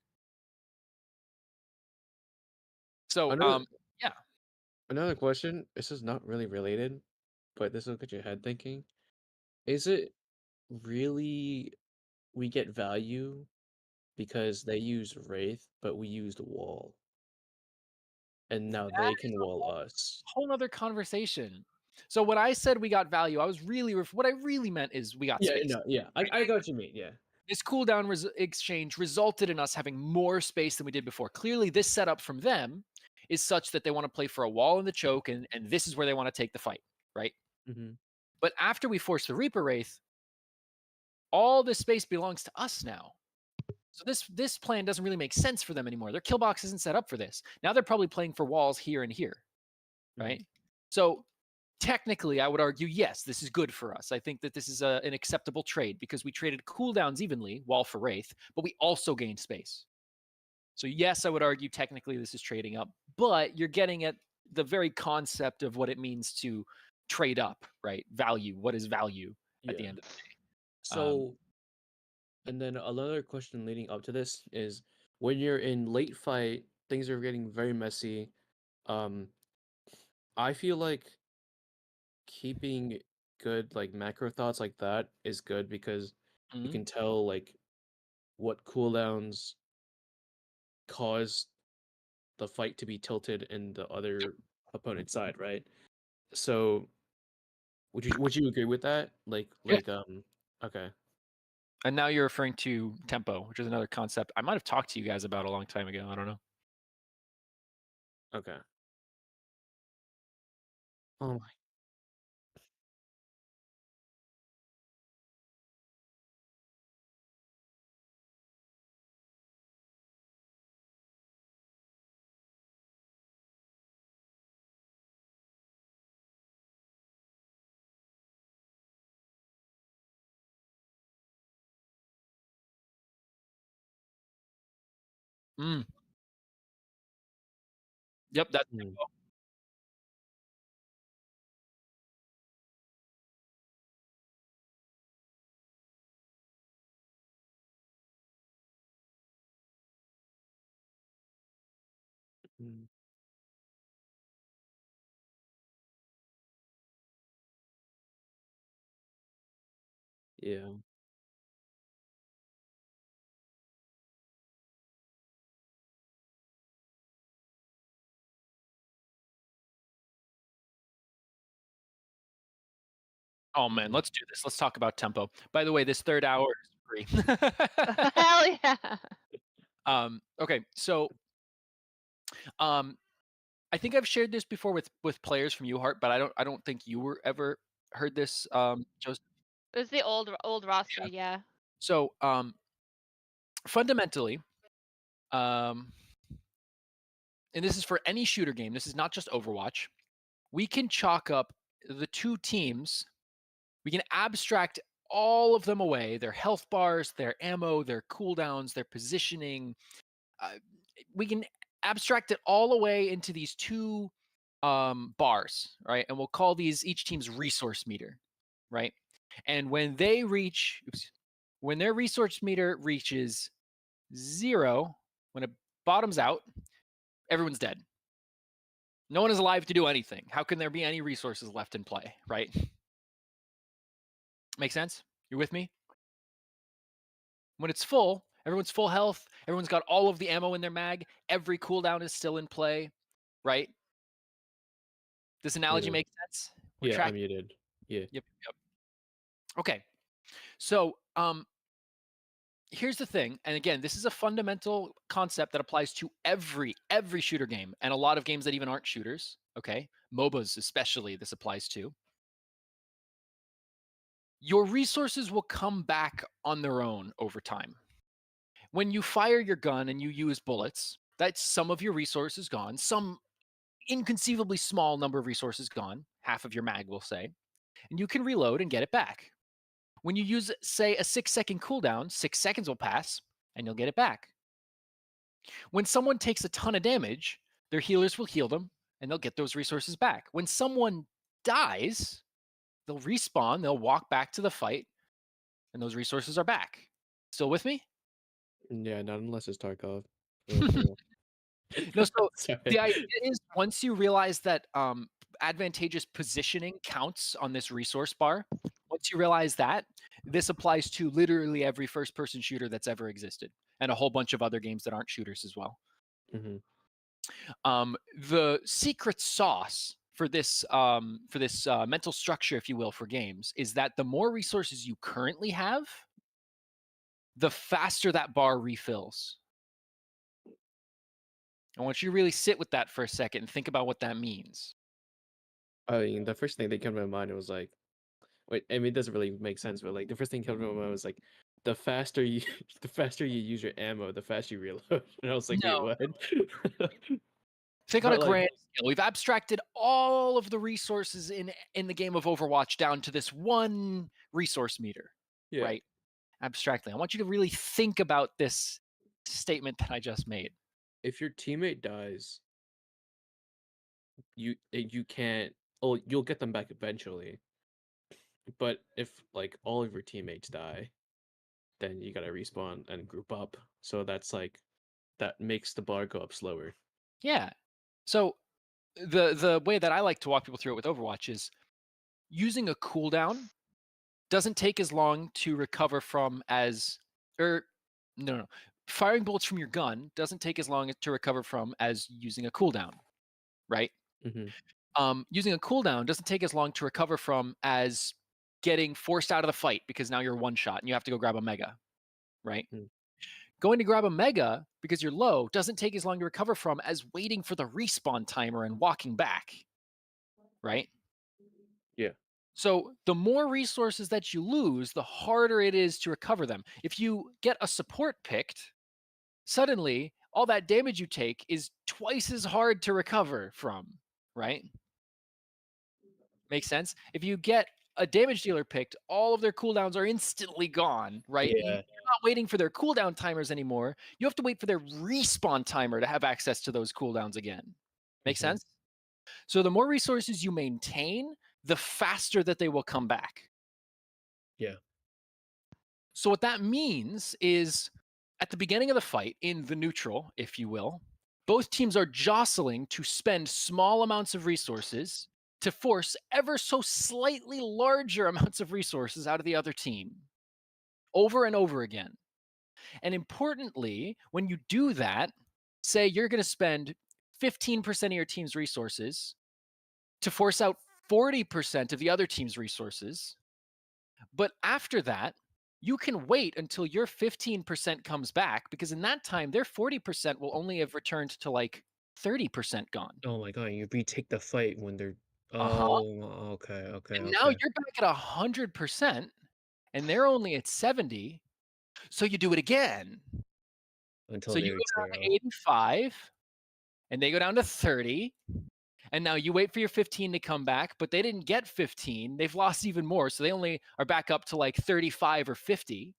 Speaker 1: So,
Speaker 14: Another
Speaker 1: yeah.
Speaker 14: another question. This is not really related, but this will get your head thinking. Is it really we get value because they use Wraith, but we used Wall, and now
Speaker 1: That
Speaker 14: they
Speaker 1: is
Speaker 14: can
Speaker 1: a
Speaker 14: wall us?
Speaker 1: whole nother conversation. So when I said we got value, I was really what I really meant is we got
Speaker 14: Yeah,
Speaker 1: space.
Speaker 14: no, yeah, I got what you mean. Yeah.
Speaker 1: This cooldown exchange resulted in us having more space than we did before. Clearly, this setup from them is such that they want to play for a wall in the choke, and this is where they want to take the fight, right?
Speaker 14: Mm-hmm.
Speaker 1: But after we force the Reaper Wraith, all this space belongs to us now. So this plan doesn't really make sense for them anymore. Their kill box isn't set up for this. Now they're probably playing for walls here and here, right? So technically, I would argue, yes, this is good for us. I think that this is an acceptable trade because we traded cooldowns evenly, wall for Wraith, but we also gained space. So yes, I would argue technically this is trading up, but you're getting at the very concept of what it means to trade up, right? Value. What is value at the end of the day?
Speaker 14: So, and then another question leading up to this is when you're in late fight, things are getting very messy. I feel like keeping good like macro thoughts like that is good because you can tell like what cooldowns cause the fight to be tilted in the other opponent's side, right? So would you agree with that? Okay.
Speaker 1: And now you're referring to tempo, which is another concept I might have talked to you guys about a long time ago. I don't know.
Speaker 14: Okay. Oh my.
Speaker 1: Yep, that's tempo.
Speaker 14: Yeah.
Speaker 1: Oh man, let's do this. Let's talk about tempo. By the way, this third hour is free.
Speaker 10: Hell yeah.
Speaker 1: Okay, so I think I've shared this before with players from UHeart, but I don't think you were ever heard this, Joseph.
Speaker 10: It was the old roster, yeah.
Speaker 1: So fundamentally, and this is for any shooter game, this is not just Overwatch, we can chalk up the two teams, we can abstract all of them away, their health bars, their ammo, their cooldowns, their positioning. We can abstract it all away into these two bars, right? And we'll call these each team's resource meter, right? And when they reach, when their resource meter reaches 0, When it bottoms out, everyone's dead. No one is alive to do anything. How can there be any resources left in play, right? Make sense? You with me? When it's full, everyone's full health, everyone's got all of the ammo in their mag, every cooldown is still in play, right? This analogy
Speaker 14: Yeah.
Speaker 1: makes sense? We're
Speaker 14: Yeah,
Speaker 1: tracking.
Speaker 14: I'm muted. Yeah.
Speaker 1: Yep. Okay. So, here's the thing, and again, this is a fundamental concept that applies to every shooter game and a lot of games that even aren't shooters, okay? MOBAs especially this applies to. Your resources will come back on their own over time. When you fire your gun and you use bullets, that's some of your resources gone, some inconceivably small number of resources gone, half of your mag, we'll say, and you can reload and get it back. When you use, say, a 6-second cooldown, 6 seconds will pass and you'll get it back. When someone takes a ton of damage, their healers will heal them and they'll get those resources back. When someone dies, they'll respawn, they'll walk back to the fight, and those resources are back. Still with me?
Speaker 14: Yeah, not unless it's Tarkov.
Speaker 1: No, so
Speaker 14: Sorry.
Speaker 1: the idea is once you realize that advantageous positioning counts on this resource bar, once you realize that, this applies to literally every first-person shooter that's ever existed, and a whole bunch of other games that aren't shooters as well.
Speaker 14: Mm-hmm.
Speaker 1: The secret sauce for this mental structure, if you will, for games is that the more resources you currently have, the faster that bar refills. I want you to really sit with that for a second and think about what that means.
Speaker 14: I mean, the first thing that came to my mind was like, wait, I mean, it doesn't really make sense, but like the first thing that came to my mind was like, the faster you use your ammo, the faster you reload. And I was like, wait,
Speaker 1: No.
Speaker 14: what?
Speaker 1: Think on a
Speaker 14: But, like-
Speaker 1: grand scale. We've abstracted all of the resources in the game of Overwatch down to this one resource meter,
Speaker 14: Yeah.
Speaker 1: right? Abstractly. I want you to really think about this statement that I just made.
Speaker 14: If your teammate dies, you can't. Oh, you'll get them back eventually. But if like all of your teammates die, then you gotta respawn and group up. So that's like that makes the bar go up slower.
Speaker 1: Yeah. So the way that I like to walk people through it with Overwatch is using a cooldown doesn't take as long to recover from as no. Firing bullets from your gun doesn't take as long to recover from as using a cooldown, right?
Speaker 14: Mm-hmm.
Speaker 1: Using a cooldown doesn't take as long to recover from as getting forced out of the fight because now you're one shot and you have to go grab a mega, right? Going to grab a mega because you're low doesn't take as long to recover from as waiting for the respawn timer and walking back, right?
Speaker 14: Yeah.
Speaker 1: So the more resources that you lose, the harder it is to recover them. If you get a support picked, suddenly all that damage you take is twice as hard to recover from, right? Makes sense? If you get a damage dealer picked, all of their cooldowns are instantly gone, right?
Speaker 14: Yeah.
Speaker 1: You're not waiting for their cooldown timers anymore. You have to wait for their respawn timer to have access to those cooldowns again. Make sense? So the more resources you maintain, the faster that they will come back.
Speaker 14: Yeah.
Speaker 1: So what that means is at the beginning of the fight, in the neutral, if you will, both teams are jostling to spend small amounts of resources to force ever so slightly larger amounts of resources out of the other team over and over again. And importantly, when you do that, say you're going to spend 15% of your team's resources to force out 40% of the other team's resources. But after that, you can wait until your 15% comes back because in that time, their 40% will only have returned to like 30% gone.
Speaker 14: Oh my god, you retake the fight when they're okay.
Speaker 1: And now you're back at 100% and they're only at 70. So you do it again.
Speaker 14: Until
Speaker 1: So
Speaker 14: they
Speaker 1: you
Speaker 14: reach
Speaker 1: go down to
Speaker 14: zero.
Speaker 1: 85 and they go down to 30. And now you wait for your 15 to come back, but they didn't get 15. They've lost even more. So they only are back up to like 35 or 50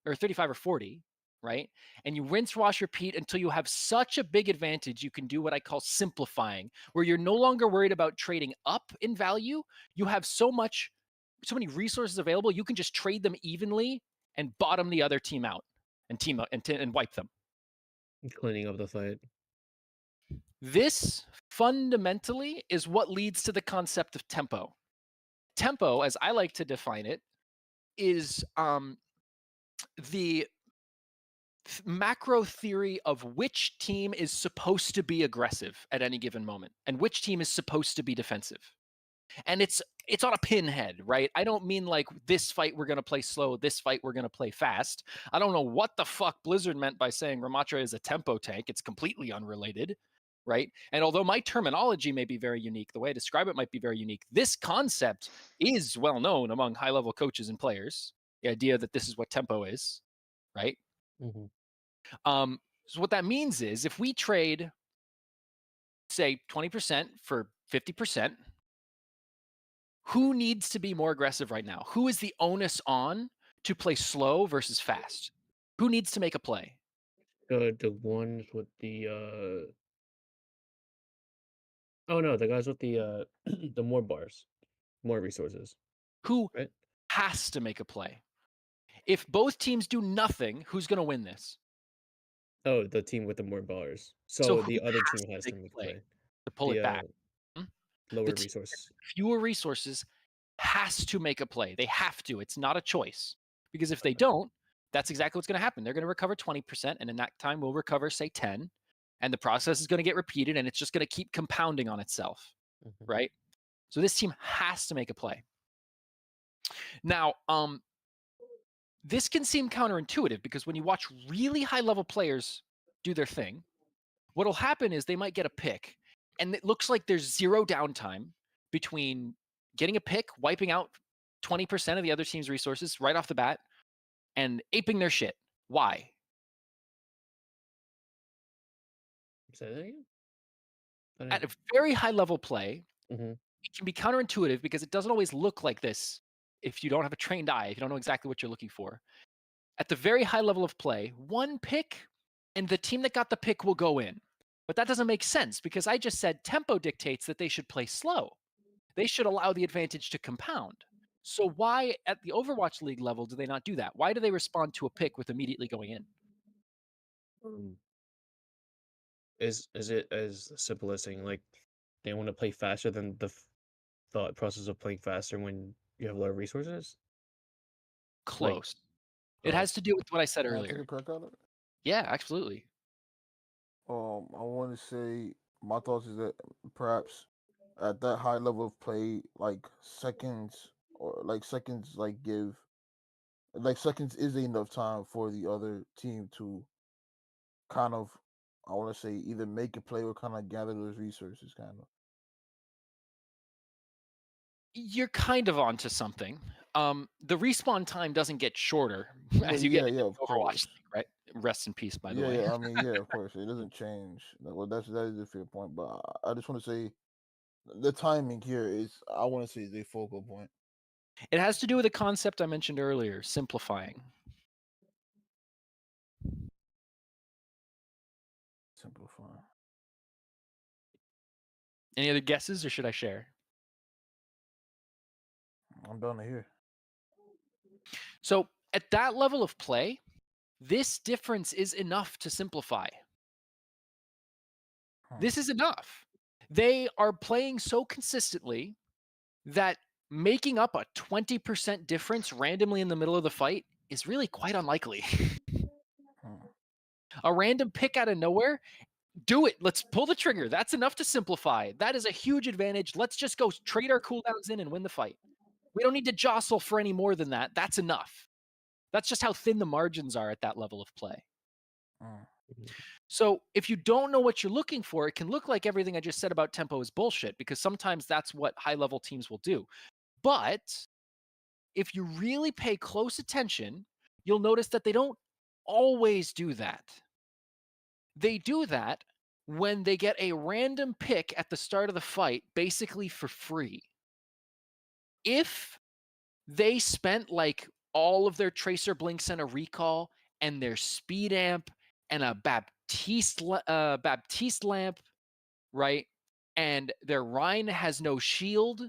Speaker 1: or 35 or 40, right? And you rinse, wash, repeat until you have such a big advantage. You can do what I call simplifying, where you're no longer worried about trading up in value. You have so many resources available. You can just trade them evenly and bottom the other team out and wipe them.
Speaker 14: Cleaning up the fight.
Speaker 1: This fundamentally is what leads to the concept of tempo. Tempo, as I like to define it, is the macro theory of which team is supposed to be aggressive at any given moment and which team is supposed to be defensive. And it's on a pinhead, right? I don't mean like this fight we're going to play slow, this fight we're going to play fast. I don't know what the fuck Blizzard meant by saying Ramatra is a tempo tank. It's completely unrelated, right? And although my terminology may be very unique, the way I describe it might be very unique, this concept is well known among high-level coaches and players. The idea that this is what tempo is, right? So what that means is if we trade, say, 20% for 50%, who needs to be more aggressive right now? Who is the onus on to play slow versus fast? Who needs to make a play?
Speaker 14: The ones with the oh no, the guys with the the more bars, more resources.
Speaker 1: Who
Speaker 14: Right?
Speaker 1: has to make a play? If both teams do nothing, who's going to win this?
Speaker 14: Oh, the team with the more bars.
Speaker 1: So
Speaker 14: So
Speaker 1: who
Speaker 14: the other
Speaker 1: has
Speaker 14: team has to
Speaker 1: make
Speaker 14: make
Speaker 1: a play
Speaker 14: play.
Speaker 1: to pull
Speaker 14: The
Speaker 1: it back? The
Speaker 14: lower
Speaker 1: team
Speaker 14: resource.
Speaker 1: with fewer resources has to make a play. They have to. It's not a choice. Because if they don't, that's exactly what's going to happen. They're going to recover 20%, and in that time, we'll recover, say, 10. And the process is going to get repeated, and it's just going to keep compounding on itself, right? So this team has to make a play. Now, this can seem counterintuitive because when you watch really high-level players do their thing, what'll happen is they might get a pick, and it looks like there's zero downtime between getting a pick, wiping out 20% of the other team's resources right off the bat, and aping their shit. Why?
Speaker 14: Say that again?
Speaker 1: At a very high-level play,
Speaker 14: Mm-hmm.
Speaker 1: it can be counterintuitive because it doesn't always look like this if you don't have a trained eye, if you don't know exactly what you're looking for. At the very high level of play, one pick and the team that got the pick will go in. But that doesn't make sense because I just said tempo dictates that they should play slow. They should allow the advantage to compound. So why at the Overwatch League level do they not do that? Why do they respond to a pick with immediately going in?
Speaker 14: Is it as simple as saying like they want to play faster than the thought process of playing faster when you have lower resources?
Speaker 1: Close. It has to do with what I said
Speaker 3: Can I take a
Speaker 1: earlier.
Speaker 3: crack at it?
Speaker 1: Yeah, absolutely.
Speaker 3: I want to say my thoughts is that perhaps at that high level of play, like seconds give like seconds is enough time for the other team to kind of, I want to say, either make a play or kind of gather those resources, kind of.
Speaker 1: You're kind of onto something. The respawn time doesn't get shorter as you
Speaker 3: Yeah,
Speaker 1: get into
Speaker 3: of
Speaker 1: Overwatch
Speaker 3: course.
Speaker 1: League, right? Rest in peace, by the
Speaker 3: Yeah,
Speaker 1: way.
Speaker 3: I mean, yeah, of course, it doesn't change. Well, that is a fair point, but I just want to say the timing here is, I want to say, is a focal point.
Speaker 1: It has to do with the concept I mentioned earlier, simplifying.
Speaker 3: Simplifying.
Speaker 1: Any other guesses, or should I share?
Speaker 3: I'm done to hear.
Speaker 1: So at that level of play, this difference is enough to simplify. This is enough. They are playing so consistently that making up a 20% difference randomly in the middle of the fight is really quite unlikely. A random pick out of nowhere, do it. Let's pull the trigger. That's enough to simplify. That is a huge advantage. Let's just go trade our cooldowns in and win the fight. We don't need to jostle for any more than that. That's enough. That's just how thin the margins are at that level of play. So if you don't know what you're looking for, it can look like everything I just said about tempo is bullshit because sometimes that's what high-level teams will do. But if you really pay close attention, you'll notice that they don't always do that. They do that when they get a random pick at the start of the fight, basically for free. If they spent like all of their tracer blinks and a recall and their speed amp and a Baptiste lamp, right? And their Rhine has no shield.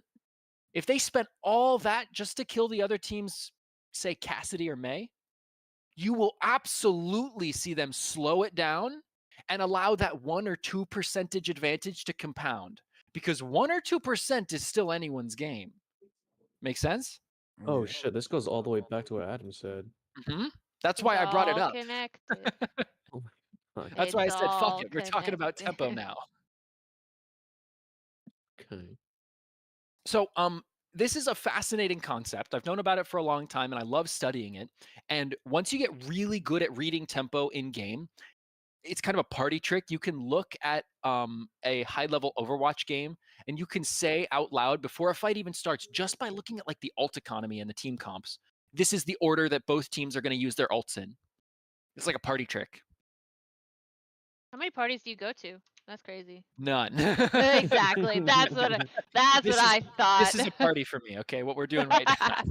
Speaker 1: If they spent all that just to kill the other team's, say, Cassidy or May, you will absolutely see them slow it down and allow that 1 or 2% advantage to compound, because 1 or 2% is still anyone's game. Make sense?
Speaker 14: Oh shit, this goes all the way back to what Adam said.
Speaker 1: That's
Speaker 10: It's
Speaker 1: why I brought it
Speaker 10: all
Speaker 1: up.
Speaker 10: connected.
Speaker 14: Oh my god.
Speaker 1: That's why I
Speaker 10: It's
Speaker 1: said, fuck
Speaker 10: all
Speaker 1: it. We're talking about tempo
Speaker 10: connected.
Speaker 1: now.
Speaker 14: Okay.
Speaker 1: So, this is a fascinating concept. I've known about it for a long time and I love studying it. And once you get really good at reading tempo in game, it's kind of a party trick. You can look at a high level Overwatch game and you can say out loud before a fight even starts, just by looking at like the ult economy and the team comps, this is the order that both teams are going to use their ults in. It's like a party trick.
Speaker 10: How many parties do you go to? That's crazy.
Speaker 1: None.
Speaker 10: Exactly. That's what I thought.
Speaker 1: This is a party for me, okay? What we're doing right now.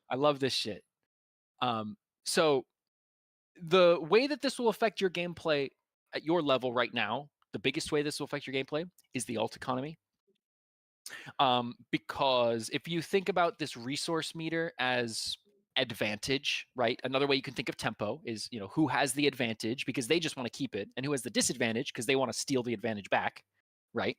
Speaker 1: I love this shit. So the way that this will affect your gameplay at your level right now, the biggest way this will affect your gameplay is the ult economy. Because if you think about this resource meter as advantage, right? Another way you can think of tempo is, who has the advantage because they just want to keep it, and who has the disadvantage because they want to steal the advantage back, right?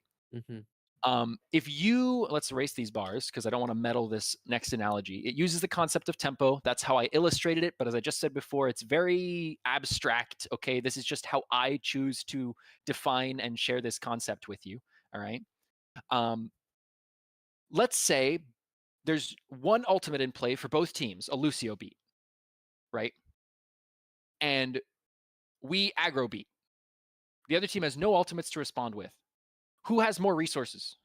Speaker 1: If you, let's erase these bars because I don't want to meddle this next analogy. It uses the concept of tempo. That's how I illustrated it. But as I just said before, it's very abstract. Okay. This is just how I choose to define and share this concept with you. All right. Let's say there's one ultimate in play for both teams, a Lucio beat, right? And we aggro beat. The other team has no ultimates to respond with. Who has more resources?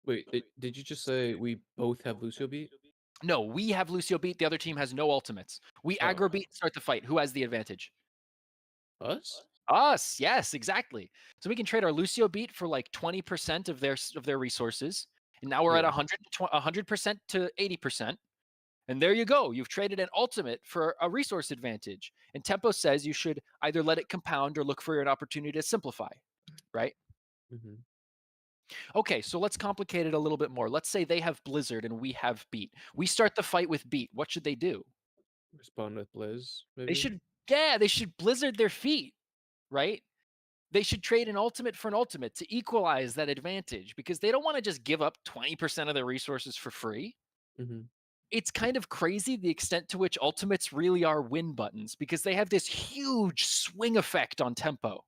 Speaker 14: Wait, did you just say we both have Lucio beat?
Speaker 1: No, we have Lucio beat. The other team has no ultimates. We aggro beat, start the fight. Who has the advantage?
Speaker 14: Us?
Speaker 1: Us, yes, exactly. So we can trade our Lucio beat for like 20% of their resources, and now we're at 100% to 80%. And there you go. You've traded an ultimate for a resource advantage. And tempo says you should either let it compound or look for an opportunity to simplify, right? Okay, so let's complicate it a little bit more. Let's say they have Blizzard and we have Beat. We start the fight with Beat. What should they do?
Speaker 14: Respond with Blizz, maybe?
Speaker 1: They should Blizzard their feet, right? They should trade an ultimate for an ultimate to equalize that advantage, because they don't want to just give up 20% of their resources for free. It's kind of crazy the extent to which ultimates really are win buttons, because they have this huge swing effect on tempo.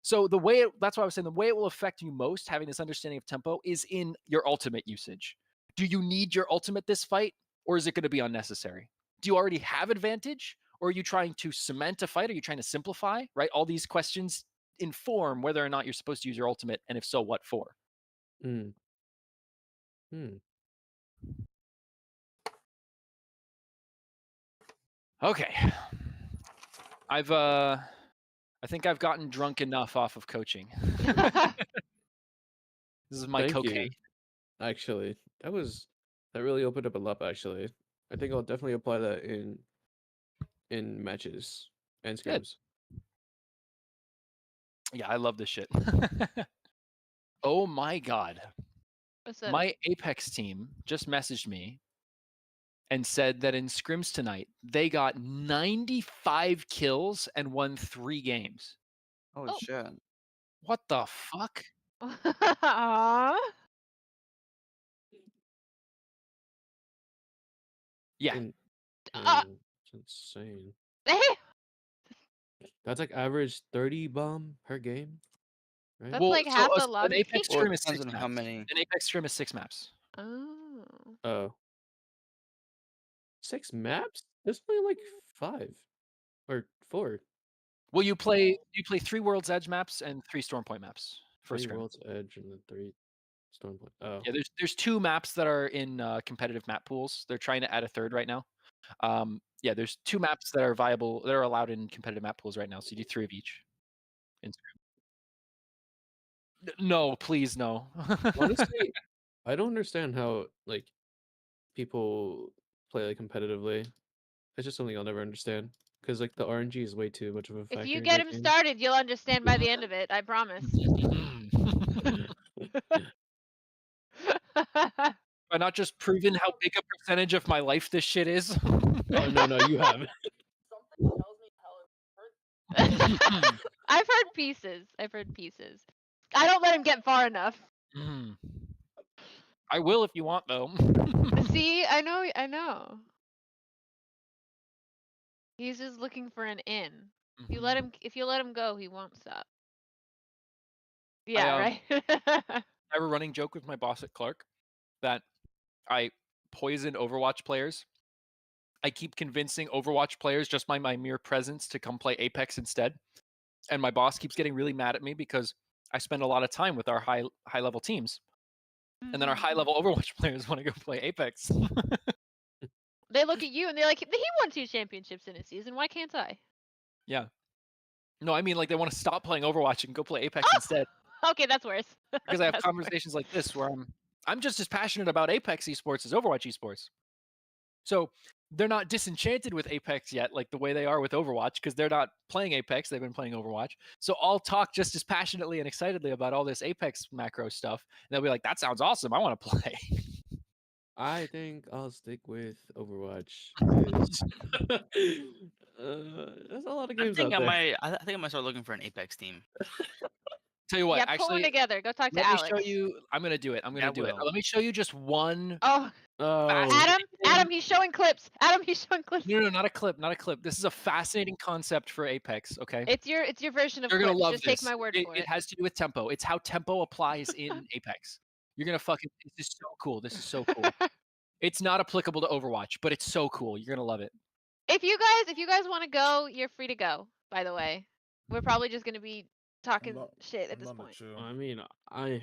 Speaker 1: So that's why I was saying the way it will affect you most, having this understanding of tempo, is in your ultimate usage. Do you need your ultimate this fight, or is it going to be unnecessary? Do you already have advantage, or are you trying to cement a fight? Are you trying to simplify, right? All these questions inform whether or not you're supposed to use your ultimate, and if so, what for? Okay. I think I've gotten drunk enough off of coaching. This is my
Speaker 14: Thank
Speaker 1: cocaine.
Speaker 14: you. Actually, that really opened up a lot. Actually, I think I'll definitely apply that in matches and scrims.
Speaker 1: Yeah, I love this shit. Oh my god. My Apex team just messaged me and said that in scrims tonight, they got 95 kills and won 3 games.
Speaker 4: Oh shit.
Speaker 1: What the fuck?
Speaker 10: Aww.
Speaker 1: Yeah.
Speaker 14: It's insane. That's like average 30 bomb per game, right?
Speaker 10: That's like half a lobby.
Speaker 1: An Apex scrim is
Speaker 13: depends
Speaker 1: 6
Speaker 13: on how
Speaker 1: maps.
Speaker 13: many.
Speaker 1: An Apex scrim is 6 maps.
Speaker 10: Oh.
Speaker 14: 6 maps? There's only like 5 or 4.
Speaker 1: Well, you play 3 World's Edge maps and 3 Stormpoint maps for
Speaker 14: 3
Speaker 1: scrim.
Speaker 14: World's Edge and then 3 Stormpoint. Oh.
Speaker 1: Yeah, there's 2 maps that are in competitive map pools. They're trying to add a third right now. Yeah, there's 2 maps that are viable, that are allowed in competitive map pools right now. So you do 3 of each. In scrim. No, please no.
Speaker 14: Honestly, I don't understand how like people play like competitively. It's just something I'll never understand, because like the RNG is way too much of a factor.
Speaker 10: If you
Speaker 14: in
Speaker 10: get
Speaker 14: that
Speaker 10: him
Speaker 14: game.
Speaker 10: started, you'll understand by the end of it. I promise.
Speaker 1: Have I not just proven how big a percentage of my life this shit is?
Speaker 14: Oh no, you haven't.
Speaker 10: I've heard pieces. I've heard pieces. I don't let him get far enough.
Speaker 1: I will if you want, though.
Speaker 10: See, I know. He's just looking for an in. If you let him go, he won't stop. Yeah, right.
Speaker 1: I have a running joke with my boss at Clark that I poison Overwatch players. I keep convincing Overwatch players just by my mere presence to come play Apex instead. And my boss keeps getting really mad at me because I spend a lot of time with our high level teams. And then our high level Overwatch players want to go play Apex.
Speaker 10: They look at you and they're like, he won 2 championships in a season. Why can't I?
Speaker 1: Yeah. No, I mean, like, they want to stop playing Overwatch and go play Apex instead.
Speaker 10: Okay, that's worse.
Speaker 1: Because I have
Speaker 10: That's
Speaker 1: conversations like this where I'm just as passionate about Apex esports as Overwatch esports. So they're not disenchanted with Apex yet, like the way they are with Overwatch, because they're not playing Apex. They've been playing Overwatch. So I'll talk just as passionately and excitedly about all this Apex macro stuff. And they'll be like, that sounds awesome. I want to play.
Speaker 14: I think I'll stick with Overwatch. 'Cause there's a lot of games out there.
Speaker 13: I think I might start looking for an Apex team.
Speaker 1: Tell you what,
Speaker 10: yeah, pull one
Speaker 1: actually,
Speaker 10: together. Go talk to
Speaker 1: let me
Speaker 10: Alex.
Speaker 1: show you. I'm going to do it. I'm going to do it.
Speaker 13: will.
Speaker 1: Let me show you just one.
Speaker 10: Oh, Adam, he's showing clips. Adam, he's showing clips.
Speaker 1: No, not a clip, not a clip. This is a fascinating concept for Apex, okay?
Speaker 10: It's your version of
Speaker 1: You're
Speaker 10: clips.
Speaker 1: gonna love
Speaker 10: Just
Speaker 1: this.
Speaker 10: take my word for it.
Speaker 1: It has to do with tempo. It's how tempo applies in Apex. You're gonna fucking. This is so cool. This is so cool. It's not applicable to Overwatch, but it's so cool. You're gonna love it.
Speaker 10: If you guys want to go, you're free to go. By the way, we're probably just gonna be talking shit at this point.
Speaker 14: I mean, I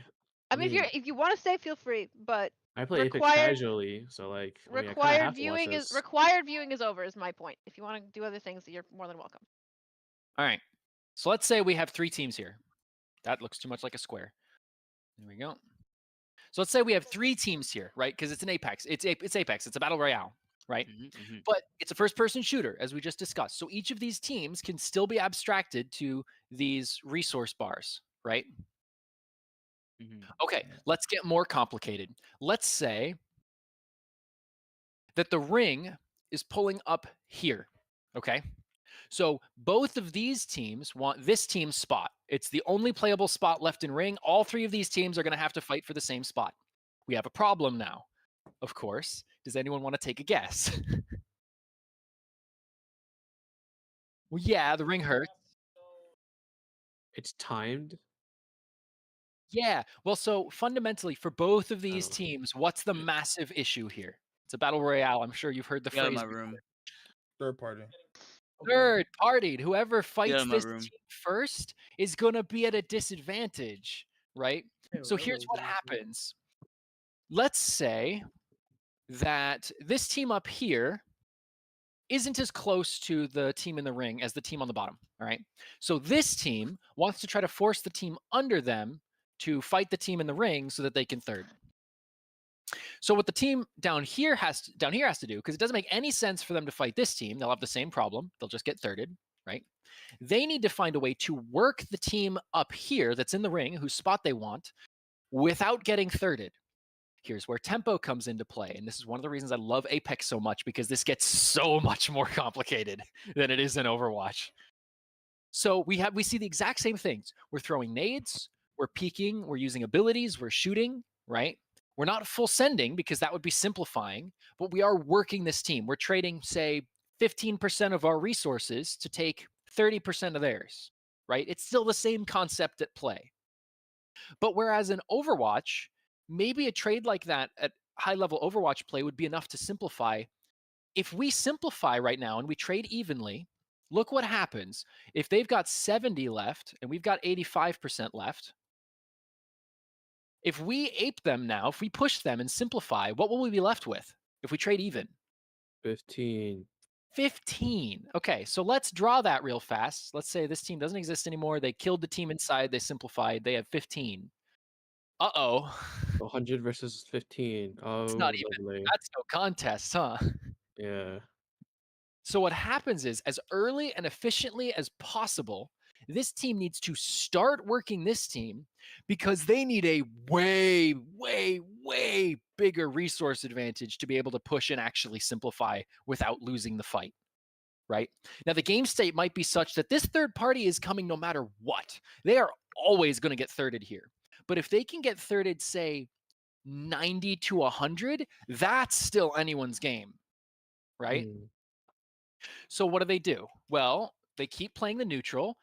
Speaker 10: mean, if you want to stay, feel free. But
Speaker 14: I play Apex
Speaker 10: required
Speaker 14: casually, so like I mean, I kinda
Speaker 10: required
Speaker 14: have to watch
Speaker 10: viewing is
Speaker 14: this.
Speaker 10: required viewing is over. Is my point. If you want to do other things, you're more than welcome.
Speaker 1: All right. So let's say we have 3 teams here. That looks too much like a square. There we go. So let's say we have 3 teams here, right? Because it's an Apex. It's Apex. It's a battle royale, right? But it's a first-person shooter, as we just discussed. So each of these teams can still be abstracted to these resource bars, right? Okay, let's get more complicated. Let's say that the ring is pulling up here, okay? So both of these teams want this team's spot. It's the only playable spot left in ring. All 3 of these teams are going to have to fight for the same spot. We have a problem now, of course. Does anyone want to take a guess? Well, yeah, the ring hurts.
Speaker 14: It's timed.
Speaker 1: Yeah. Well, so fundamentally, for both of these teams, what's the massive issue here? It's a battle royale. I'm sure you've heard the
Speaker 13: Get out of
Speaker 1: phrase.
Speaker 13: my room.
Speaker 12: Third party.
Speaker 1: Third partied. Whoever
Speaker 13: Get out
Speaker 1: fights
Speaker 13: of my
Speaker 1: this
Speaker 13: room.
Speaker 1: team first is going to be at a disadvantage, right? So here's what happens. Let's say that this team up here isn't as close to the team in the ring as the team on the bottom, all right? So this team wants to try to force the team under them to fight the team in the ring so that they can third. So what the team down here has to do, because it doesn't make any sense for them to fight this team, they'll have the same problem. They'll just get thirded, right? They need to find a way to work the team up here that's in the ring, whose spot they want, without getting thirded. Here's where tempo comes into play. And this is one of the reasons I love Apex so much, because this gets so much more complicated than it is in Overwatch. So we see the exact same things. We're throwing nades, we're peeking, we're using abilities, we're shooting, right? We're not full sending because that would be simplifying, but we are working this team. We're trading, say, 15% of our resources to take 30% of theirs, right? It's still the same concept at play. But whereas in Overwatch, maybe a trade like that at high-level Overwatch play would be enough to simplify. If we simplify right now and we trade evenly, look what happens. If they've got 70 left and we've got 85% left, if we ape them now, if we push them and simplify, what will we be left with if we trade even?
Speaker 14: 15.
Speaker 1: 15. Okay, so let's draw that real fast. Let's say this team doesn't exist anymore. They killed the team inside. They simplified. They have 15. Uh-oh.
Speaker 14: 100 versus 15. Oh,
Speaker 1: It's not even.
Speaker 14: lovely.
Speaker 1: That's no contest, huh?
Speaker 14: Yeah.
Speaker 1: So what happens is, as early and efficiently as possible, this team needs to start working this team because they need a way, way, way bigger resource advantage to be able to push and actually simplify without losing the fight. right? Now, the game state might be such that this third party is coming no matter what. They are always going to get thirded here. But if they can get thirded, say, 90 to 100, that's still anyone's game, right? So what do? Well, they keep playing the neutral.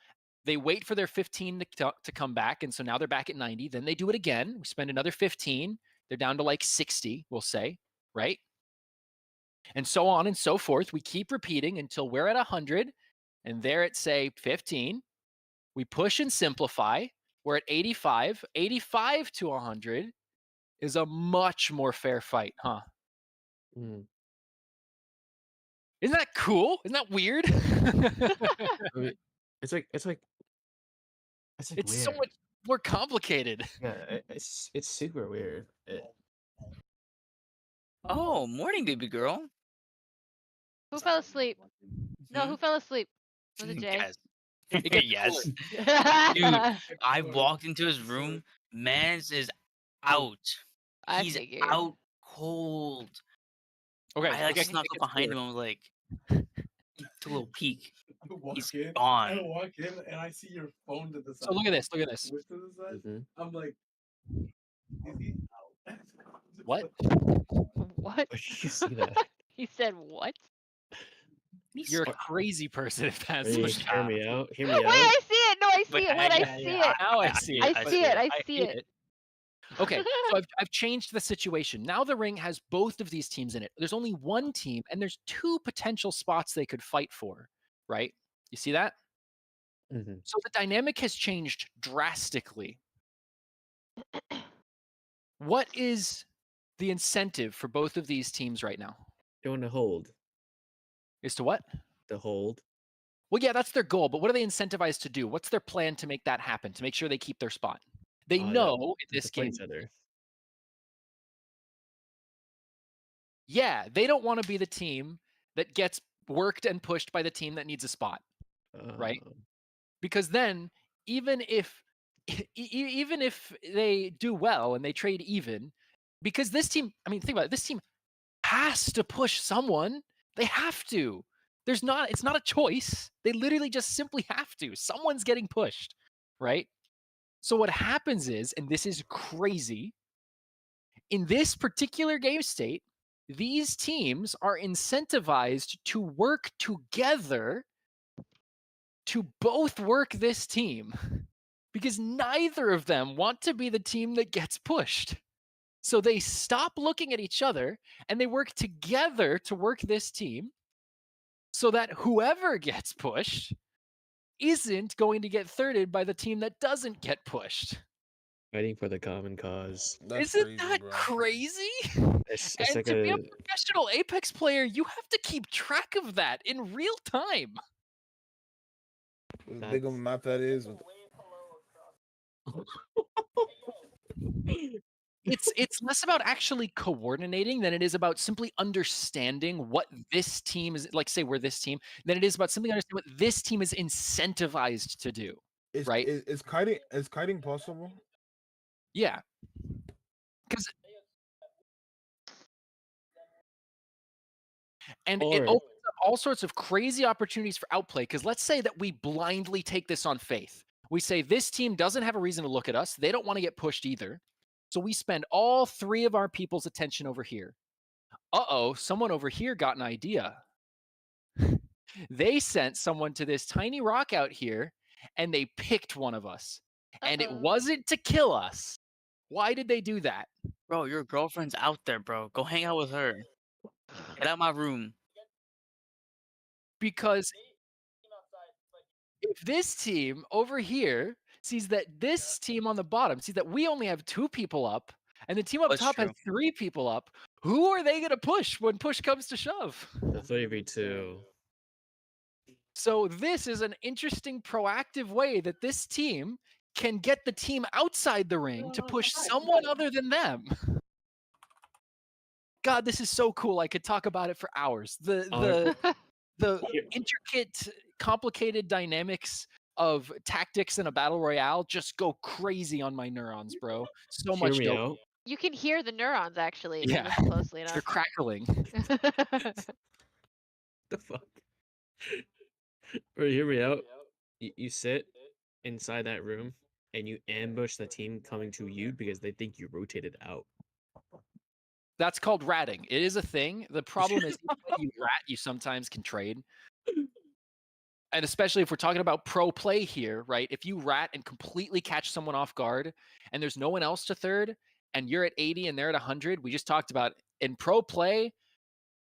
Speaker 1: They wait for their 15 to come back, and so now they're back at 90. Then they do it again. We spend another 15. They're down to like 60, we'll say, right? And so on and so forth. We keep repeating until we're at 100, and they're at, say, 15. We push and simplify. We're at 85. 85 to 100 is a much more fair fight, huh? Isn't that cool? Isn't that weird?
Speaker 14: I mean, it's like
Speaker 1: it's
Speaker 14: weird.
Speaker 1: so much more complicated.
Speaker 14: Yeah, it's super weird.
Speaker 13: Oh, morning, baby girl.
Speaker 10: Who fell asleep? No, who fell asleep? Was it Jay?
Speaker 13: Yes. Yes. Dude, I walked into his room. Mans is out. He's
Speaker 10: figured.
Speaker 13: out cold.
Speaker 1: Okay,
Speaker 13: I like
Speaker 1: okay,
Speaker 13: snuck up behind him and was like, took a little peek. He's
Speaker 6: I
Speaker 13: gone.
Speaker 6: walk in and I see your phone to the side.
Speaker 1: So look at this. Look at this.
Speaker 6: Switch to the side. I'm like, is he out?
Speaker 1: What?
Speaker 10: What?
Speaker 14: You see that?
Speaker 10: He said what?
Speaker 1: You're a crazy person if that's
Speaker 14: Hey,
Speaker 1: what
Speaker 14: hear me out. Hear me
Speaker 10: Wait,
Speaker 14: out.
Speaker 10: I see it. No, I see
Speaker 13: But
Speaker 10: it. Wait, I see it.
Speaker 1: Now I see it.
Speaker 10: I see it. I see
Speaker 1: hate
Speaker 10: it.
Speaker 1: Okay, so I've changed the situation. Now the ring has both of these teams in it. There's only one team, and there's two potential spots they could fight for, right? You see that? So the dynamic has changed drastically. What is the incentive for both of these teams right now?
Speaker 14: Doing the hold.
Speaker 1: Is to what?
Speaker 14: The hold.
Speaker 1: Well, yeah, that's their goal, but what are they incentivized to do? What's their plan to make that happen, to make sure they keep their spot? They know in this game. Yeah, they don't want to be the team that gets worked and pushed by the team that needs a spot, right? Because then, even if even if they do well and they trade even, because this team, I mean, think about it, this team has to push someone. They have to. It's not a choice. They literally just simply have to. Someone's getting pushed, right? So what happens is, and this is crazy, in this particular game state, these teams are incentivized to work together to both work this team because neither of them want to be the team that gets pushed. So they stop looking at each other and they work together to work this team so that whoever gets pushed isn't going to get thirded by the team that doesn't get pushed.
Speaker 14: Fighting for the common cause.
Speaker 1: Isn't that crazy?
Speaker 14: It's
Speaker 1: And
Speaker 14: like
Speaker 1: to be a professional Apex player, you have to keep track of that in real time.
Speaker 12: Big of a map that is.
Speaker 1: It's less about actually coordinating than it is about simply understanding what this team is, like, say we're this team, than it is about simply understanding what this team is incentivized to do. Right?
Speaker 12: Is kiting possible?
Speaker 1: Yeah. Because and it opens up all sorts of crazy opportunities for outplay. Because let's say that we blindly take this on faith. We say this team doesn't have a reason to look at us. They don't want to get pushed either. So we spend all three of our people's attention over here. Uh-oh, someone over here got an idea. They sent someone to this tiny rock out here, and they picked one of us. And it wasn't to kill us. Why did they do that?
Speaker 13: Bro, your girlfriend's out there, bro. Go hang out with her. Get out my room.
Speaker 1: Because if this team over here sees that this team on the bottom sees that we only have 2 people up, and the team up top has 3 people up, who are they going to push when push comes to shove?
Speaker 14: The 3v2.
Speaker 1: So this is an interesting proactive way that this team can get the team outside the ring to push someone other than them. God, this is so cool. I could talk about it for hours. The intricate, complicated dynamics of tactics in a battle royale just go crazy on my neurons, bro. So much dope.
Speaker 10: You can hear the neurons actually if you
Speaker 1: Yeah,
Speaker 10: listen closely enough.
Speaker 1: they're crackling.
Speaker 14: The fuck? Or hear me out. You sit inside that room and you ambush the team coming to you because they think you rotated out.
Speaker 1: That's called ratting. It is a thing. The problem is even when you rat, you sometimes can trade. And especially if we're talking about pro play here, right? If you rat and completely catch someone off guard and there's no one else to third and you're at 80 and they're at 100, we just talked about in pro play,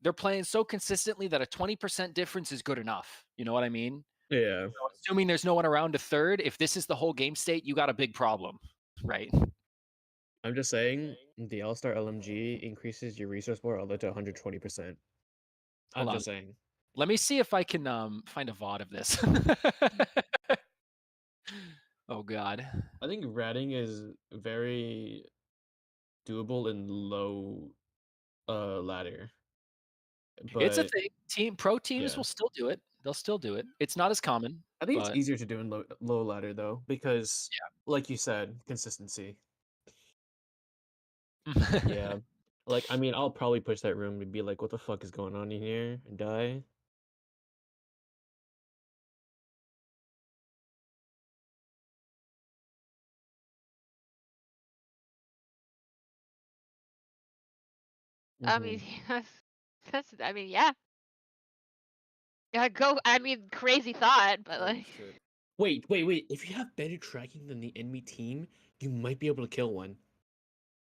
Speaker 1: they're playing so consistently that a 20% difference is good enough. You know what I mean?
Speaker 14: Yeah.
Speaker 1: So assuming there's no one around to third, if this is the whole game state, you got a big problem, right?
Speaker 14: I'm just saying the All-Star LMG increases your resource bar all the way to 120%. I'm
Speaker 1: Hold on.
Speaker 14: just saying.
Speaker 1: Let me see if I can find a VOD of this. Oh God.
Speaker 14: I think ratting is very doable in low ladder.
Speaker 1: It's a
Speaker 14: But
Speaker 1: thing. Pro teams
Speaker 14: yeah.
Speaker 1: will still do it. They'll still do it. It's not as common.
Speaker 14: I think
Speaker 1: but
Speaker 14: it's easier to do in low ladder though, because like you said, consistency. Yeah. Like I mean, I'll probably push that room and be like, "What the fuck is going on in here?" and die.
Speaker 10: I mean, I mean, yeah. Yeah, go. I mean, crazy thought, but like,
Speaker 14: Wait. If you have better tracking than the enemy team, you might be able to kill one.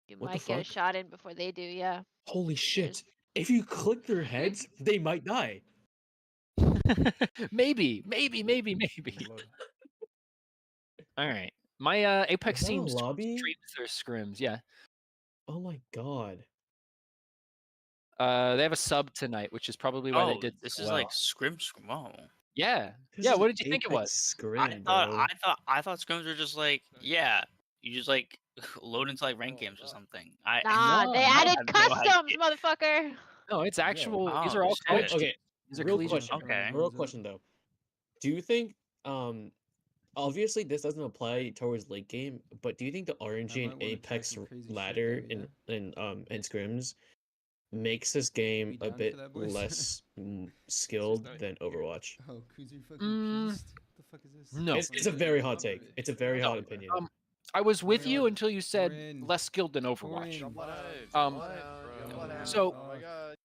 Speaker 10: you
Speaker 14: What the
Speaker 10: might get a
Speaker 14: fuck?
Speaker 10: shot in before they do. Yeah.
Speaker 14: Holy
Speaker 10: It
Speaker 14: shit!
Speaker 10: is.
Speaker 14: If you click their heads, they might die.
Speaker 1: maybe. All right. My Apex
Speaker 14: Was that a
Speaker 1: team
Speaker 14: lobby?
Speaker 1: streams their scrims. Yeah.
Speaker 14: Oh my god.
Speaker 1: They have a sub tonight, which is probably why they
Speaker 13: Oh,
Speaker 1: did
Speaker 13: this
Speaker 1: so
Speaker 13: is
Speaker 1: well.
Speaker 13: like Scrim. Oh.
Speaker 1: Yeah.
Speaker 14: This
Speaker 1: Yeah.
Speaker 14: is
Speaker 1: What did you think it
Speaker 14: Apex
Speaker 1: was?
Speaker 14: Scrim, bro.
Speaker 13: I thought scrims were just like, yeah, you just like load into like ranked games or something.
Speaker 10: Nah, they
Speaker 1: No.
Speaker 10: added
Speaker 13: had no
Speaker 10: customs,
Speaker 13: idea.
Speaker 10: motherfucker.
Speaker 1: No, it's actual. These
Speaker 13: Oh
Speaker 1: are all
Speaker 13: shit.
Speaker 1: collegiate.
Speaker 14: Okay,
Speaker 1: These are
Speaker 14: real
Speaker 1: collegiate.
Speaker 14: question.
Speaker 13: Okay.
Speaker 14: Real question though. Do you think obviously this doesn't apply towards late game, but do you think the RNG and Apex ladder in scrims makes this game a bit less skilled than Overwatch?
Speaker 15: Oh, Kuzu fucking
Speaker 1: Mm,
Speaker 15: priest. What the fuck is this?
Speaker 1: no.
Speaker 14: It's a very hot take. It's a very hot opinion.
Speaker 1: I was with you
Speaker 15: God.
Speaker 1: until you said
Speaker 15: Corin.
Speaker 1: less skilled than Overwatch.
Speaker 15: Corin.
Speaker 1: So
Speaker 15: Oh my god.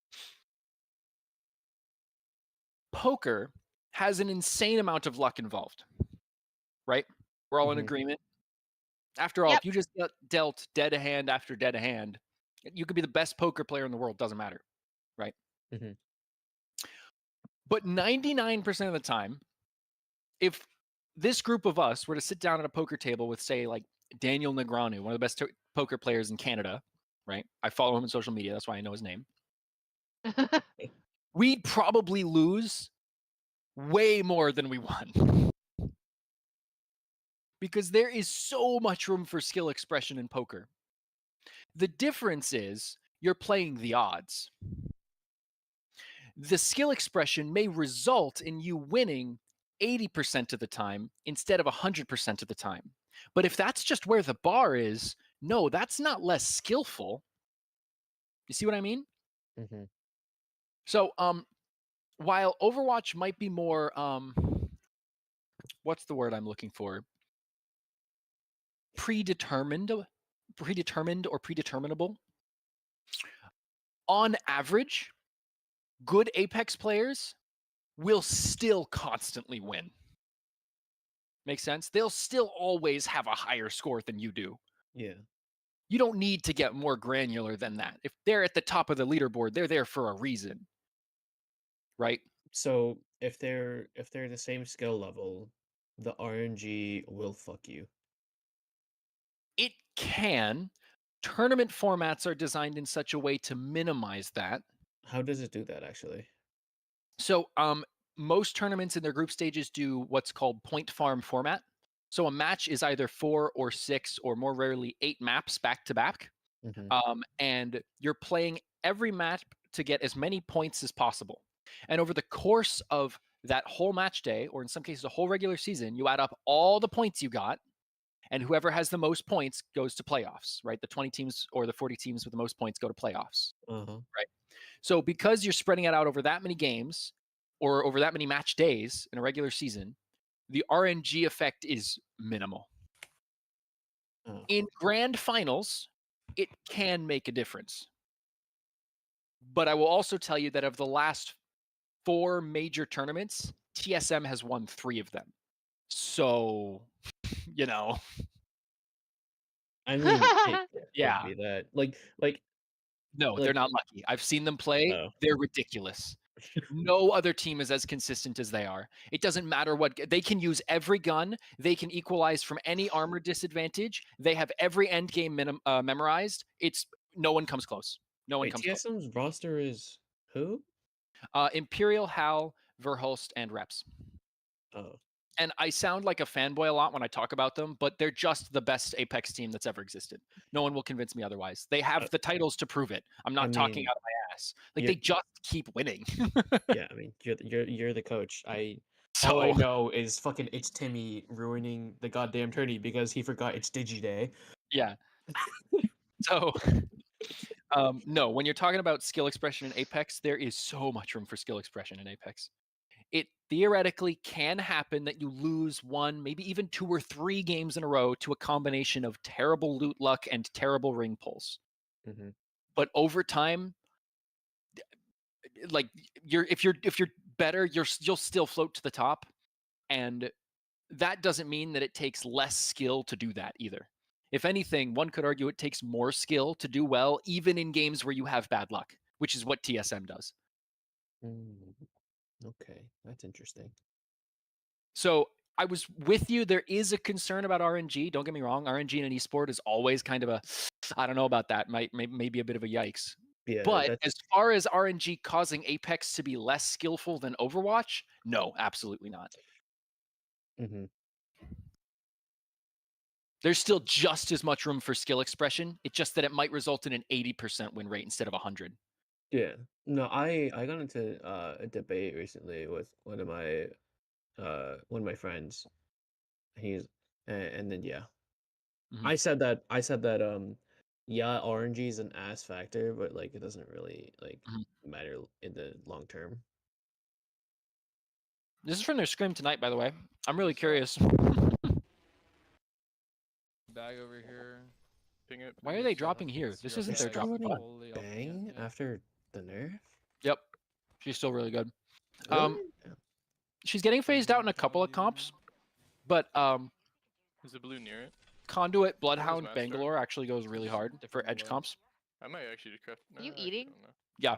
Speaker 1: poker has an insane amount of luck involved, right? We're all in
Speaker 14: Mhm.
Speaker 1: agreement. After all,
Speaker 10: Yep.
Speaker 1: if you just get dealt dead hand after dead hand, you could be the best poker player in the world. Doesn't matter, right?
Speaker 14: Mhm.
Speaker 1: But 99% of the time, if this group of us were to sit down at a poker table with, say, like Daniel Negreanu, one of the best poker players in Canada, right? I follow him on social media. That's why I know his name. We'd probably lose way more than we won. Because there is so much room for skill expression in poker. The difference is you're playing the odds. The skill expression may result in you winning 80% of the time instead of 100% of the time. But if that's just where the bar is, no, that's not less skillful. You see what I mean?
Speaker 14: Mm-hmm.
Speaker 1: So, while Overwatch might be more, what's the word I'm looking for? Predetermined or predeterminable. On average, good Apex players will still constantly win. Make sense? They'll still always have a higher score than you do.
Speaker 14: Yeah.
Speaker 1: You don't need to get more granular than that. If they're at the top of the leaderboard, they're there for a reason. Right?
Speaker 14: So if they're the same skill level, the RNG will fuck you.
Speaker 1: It can. Tournament formats are designed in such a way to minimize that.
Speaker 14: How does it do that actually?
Speaker 1: So, most tournaments in their group stages do what's called point farm format. So a match is either 4 or 6 or more rarely 8 maps back to back. And you're playing every match to get as many points as possible. And over the course of that whole match day, or in some cases a whole regular season, you add up all the points you got, and whoever has the most points goes to playoffs, right? The 20 teams or the 40 teams with the most points go to playoffs, right? So because you're spreading it out over that many games, or over that many match days in a regular season, the RNG effect is minimal.
Speaker 14: Oh.
Speaker 1: In grand finals, it can make a difference. But I will also tell you that of the last 4 major tournaments, TSM has won 3 of them. So, you know.
Speaker 14: I mean, it
Speaker 1: Yeah.
Speaker 14: could be that. Like
Speaker 1: No, they're
Speaker 14: like
Speaker 1: not lucky. I've seen them play.
Speaker 14: Oh.
Speaker 1: They're ridiculous. No other team is as consistent as they are. It doesn't matter what they can use every gun. They can equalize from any armor disadvantage. They have every end game memorized. It's no one comes close. No one
Speaker 14: Wait,
Speaker 1: comes close.
Speaker 14: TSM's roster is who?
Speaker 1: Imperial, Hal, Verhulst, and Reps.
Speaker 14: Oh.
Speaker 1: And I sound like a fanboy a lot when I talk about them, but they're just the best Apex team that's ever existed. No one will convince me otherwise. They have the titles to prove it. I'm not talking
Speaker 14: mean,
Speaker 1: out of my ass. Like
Speaker 14: yeah.
Speaker 1: they just keep winning.
Speaker 14: Yeah, I mean, you're the coach. All I
Speaker 1: So-
Speaker 14: know is fucking it's Timmy ruining the goddamn tourney because he forgot it's Digiday.
Speaker 1: Yeah. So, no, when you're talking about skill expression in Apex, there is so much room for skill expression in Apex. It theoretically can happen that you lose 1, maybe even 2 or 3 games in a row to a combination of terrible loot luck and terrible ring pulls.
Speaker 14: Mm-hmm.
Speaker 1: But over time, like if you're better, you'll still float to the top, and that doesn't mean that it takes less skill to do that either. If anything, one could argue it takes more skill to do well, even in games where you have bad luck, which is what TSM does.
Speaker 14: Okay, that's interesting.
Speaker 1: So I was with you. There is a concern about RNG. Don't get me wrong. RNG in an esport is always kind of a, I don't know about that. Maybe a bit of a yikes.
Speaker 14: Yeah,
Speaker 1: But as far as RNG causing Apex to be less skillful than Overwatch, no, absolutely not.
Speaker 14: Mm-hmm.
Speaker 1: There's still just as much room for skill expression. It's just that it might result in an 80% win rate instead of 100.
Speaker 14: Yeah. No, I got into a debate recently with one of my friends. And then yeah.
Speaker 1: Mhm.
Speaker 14: I said that yeah, RNG is an ass factor, but like it doesn't really like matter in the long term.
Speaker 1: This is from their Scrim tonight, by the way. I'm really curious.
Speaker 15: Bag over here. Ping it.
Speaker 1: Why are they dropping here? This isn't their drop spot.
Speaker 14: Bang after the nerf?
Speaker 1: Yep. She's still really good.
Speaker 14: Really?
Speaker 1: She's getting phased out in a couple of comps, but
Speaker 15: Is the blue near it?
Speaker 1: Conduit, Bloodhound,
Speaker 15: Master?
Speaker 1: Bangalore actually goes really hard for edge comps.
Speaker 15: I might actually just craft.
Speaker 10: You eating?
Speaker 1: Yeah.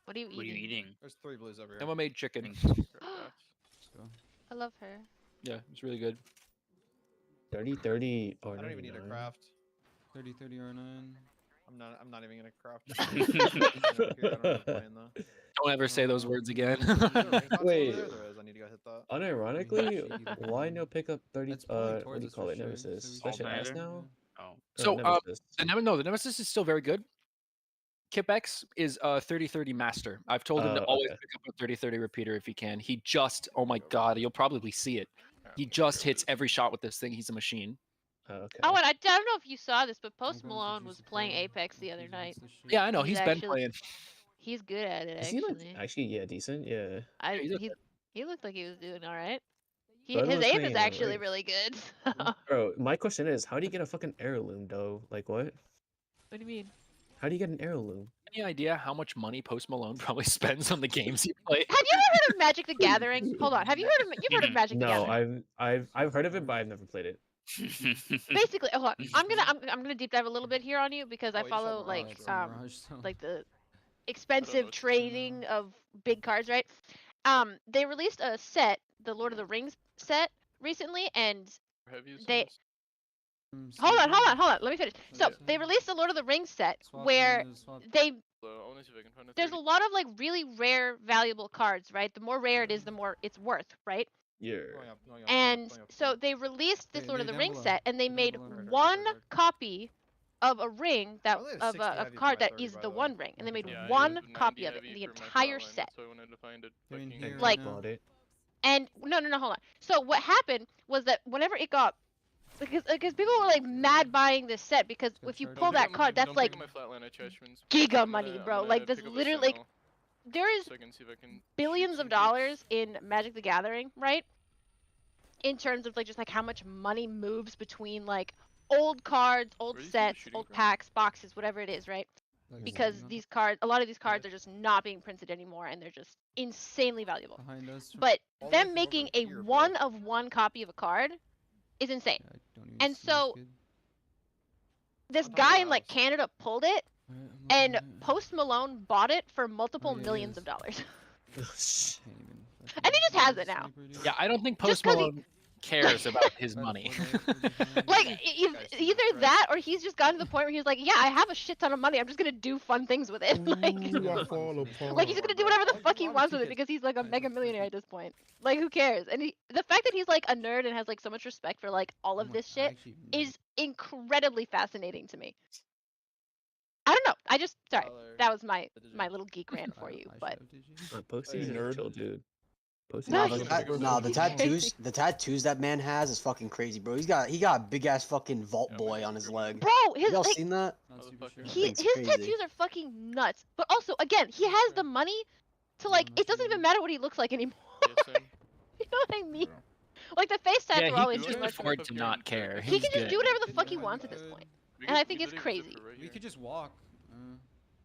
Speaker 10: What are you eating?
Speaker 15: There's 3 blues over here.
Speaker 1: Emma made chicken.
Speaker 10: I love her.
Speaker 1: Yeah, it's really good.
Speaker 14: 30-30 or
Speaker 15: I don't even need a
Speaker 14: 99.
Speaker 15: craft. 30-30 or 9. I'm not even gonna craft. I don't really playing though.
Speaker 1: Don't ever say those words again.
Speaker 14: Wait.
Speaker 15: I need to go hit that.
Speaker 14: Unironically, why no pick up 30? What do you call it? Nemesis. That shit ass now.
Speaker 13: Oh.
Speaker 1: So
Speaker 14: Nemesis.
Speaker 1: the Nemesis is still very good. Kipx is a 30-30 master. I've told him to always pick up a 30-30 repeater if he can. He just, oh my god, you'll probably see it. He just hits every shot with this thing. He's a machine.
Speaker 14: Okay.
Speaker 10: Oh, and I don't know if you saw this, but Post Malone was playing Apex the other night.
Speaker 1: Yeah, I know. He's been playing.
Speaker 10: He's good at it,
Speaker 14: Is
Speaker 10: actually.
Speaker 14: he like actually decent? Yeah.
Speaker 10: He looked like he was doing all right.
Speaker 14: But
Speaker 10: His
Speaker 14: was
Speaker 10: aim
Speaker 14: playing
Speaker 10: is actually
Speaker 14: right.
Speaker 10: really good.
Speaker 14: Bro, my question is, how do you get a fucking heirloom though? Like what?
Speaker 10: What do you mean?
Speaker 14: How do you get an heirloom?
Speaker 1: Any idea how much money Post Malone probably spends on the games he plays?
Speaker 10: Have you ever heard of Magic the Gathering? Hold on. Have you heard of you've heard of Magic the
Speaker 14: No,
Speaker 10: Gathering?
Speaker 14: I've heard of it, but I've never played it.
Speaker 10: Basically, hold on. I'm gonna deep dive a little bit here on you because I follow like the expensive trading of big cards, right? They released a set, the Lord of the Rings set, recently, and they hold on. Let me finish. So they released the Lord of the Rings set where they there's a lot of like really rare, valuable cards, right? The more rare it is, the more it's worth, right?
Speaker 14: Yeah.
Speaker 10: And so they released this Lord of the Rings set, and they made one copy of a ring that of a card that is the One Ring, and they made one copy of it in the entire set. Like, and no, hold on. So what happened was that whenever it got because people were like mad buying this set because if you pull that card, that's like giga money, bro. Like that's literally like there is
Speaker 2: So I can see if I can shoot
Speaker 10: billions
Speaker 2: some
Speaker 10: of dollars in Magic the Gathering, right? In terms of like just like how much money moves between like old cards, old
Speaker 2: Where are these people
Speaker 10: sets,
Speaker 2: shooting
Speaker 10: old
Speaker 2: from?
Speaker 10: packs, boxes, whatever it is, right?
Speaker 14: Like,
Speaker 10: Because
Speaker 14: something on
Speaker 10: these cards, a lot of these cards are just not being printed anymore, and they're just insanely valuable.
Speaker 14: behind us.
Speaker 10: But
Speaker 15: All the way
Speaker 10: them
Speaker 15: from
Speaker 10: making
Speaker 15: over
Speaker 10: a
Speaker 15: here, bro.
Speaker 10: one-of-one copy of a card is insane.
Speaker 14: Yeah, I don't even
Speaker 10: And
Speaker 14: see this
Speaker 10: so
Speaker 14: kid.
Speaker 10: this
Speaker 2: On top of
Speaker 10: guy
Speaker 2: the
Speaker 10: in like
Speaker 2: house.
Speaker 10: Canada pulled it,
Speaker 14: Alright, I'm
Speaker 10: and
Speaker 14: looking at it.
Speaker 10: Post Malone bought it for multiple
Speaker 14: yeah, he
Speaker 10: millions
Speaker 14: is.
Speaker 10: of dollars.
Speaker 14: Can't even fucking
Speaker 10: And he just has it
Speaker 14: use a
Speaker 10: now.
Speaker 14: sniper, dude.
Speaker 1: Yeah, I don't think
Speaker 10: Just
Speaker 1: Post
Speaker 10: 'cause he-
Speaker 1: Malone cares about his
Speaker 14: Right
Speaker 1: money.
Speaker 14: before they were behind.
Speaker 10: Like
Speaker 2: Guys,
Speaker 10: either
Speaker 2: Jesus Christ.
Speaker 10: that or he's just gotten to the point where he's like, yeah, I have a shit ton of money. I'm just gonna do fun things with it. like,
Speaker 3: Ooh, I fall apart.
Speaker 10: like he's gonna do whatever the
Speaker 15: Oh,
Speaker 10: fuck
Speaker 15: you
Speaker 10: he
Speaker 15: want
Speaker 10: wants
Speaker 15: two
Speaker 10: with it
Speaker 15: kids.
Speaker 10: because he's like a
Speaker 14: Right,
Speaker 10: mega
Speaker 14: that's pretty
Speaker 10: millionaire
Speaker 14: cool.
Speaker 10: at this point. Like who cares? And the fact that he's like a nerd and has like so much respect for like all
Speaker 14: Oh
Speaker 10: of
Speaker 14: my-
Speaker 10: this
Speaker 14: I
Speaker 10: shit
Speaker 14: actually never-
Speaker 10: is incredibly fascinating to me. I don't know. I just sorry.
Speaker 15: Tyler,
Speaker 10: That was my
Speaker 15: what did you-
Speaker 10: my little geek rant
Speaker 14: I
Speaker 10: for
Speaker 14: don't-
Speaker 10: you.
Speaker 14: I
Speaker 10: But
Speaker 14: should have, did you?
Speaker 15: Posty's
Speaker 12: Hey,
Speaker 15: a
Speaker 12: nerd.
Speaker 15: chill dude. Posty's
Speaker 10: No,
Speaker 15: a
Speaker 10: he's
Speaker 15: chill
Speaker 10: not.
Speaker 15: dude.
Speaker 4: No, the
Speaker 10: He's
Speaker 4: tattoos, the tattoos that man has is fucking crazy, bro. He got a big ass fucking vault
Speaker 2: Yeah,
Speaker 4: boy
Speaker 2: man,
Speaker 4: on his
Speaker 2: screw
Speaker 4: leg.
Speaker 10: bro, his
Speaker 4: Y'all
Speaker 10: like
Speaker 4: seen that?
Speaker 14: Not super
Speaker 2: Motherfucker.
Speaker 14: sure.
Speaker 10: he
Speaker 4: thing's
Speaker 10: his
Speaker 4: crazy.
Speaker 10: tattoos are fucking nuts. But also again, he has the money to
Speaker 14: Yeah,
Speaker 10: like
Speaker 14: I'm
Speaker 10: it doesn't
Speaker 14: actually-
Speaker 10: even matter what he looks like anymore.
Speaker 2: Yeah, same.
Speaker 10: You know what I mean? Like the face tats
Speaker 1: Yeah,
Speaker 10: were
Speaker 1: he
Speaker 10: always
Speaker 1: can
Speaker 10: too
Speaker 1: just
Speaker 10: much.
Speaker 2: for
Speaker 1: afford
Speaker 2: him.
Speaker 1: to not care.
Speaker 10: He
Speaker 1: He's
Speaker 10: can just
Speaker 1: good.
Speaker 10: do whatever the
Speaker 14: Yeah,
Speaker 10: fuck he
Speaker 14: we
Speaker 10: wants at this
Speaker 14: could-
Speaker 10: point.
Speaker 2: We
Speaker 10: And I
Speaker 2: could-
Speaker 10: think
Speaker 2: we
Speaker 10: it's
Speaker 2: literally could
Speaker 10: crazy.
Speaker 2: sit right
Speaker 14: We
Speaker 2: here.
Speaker 14: could just walk.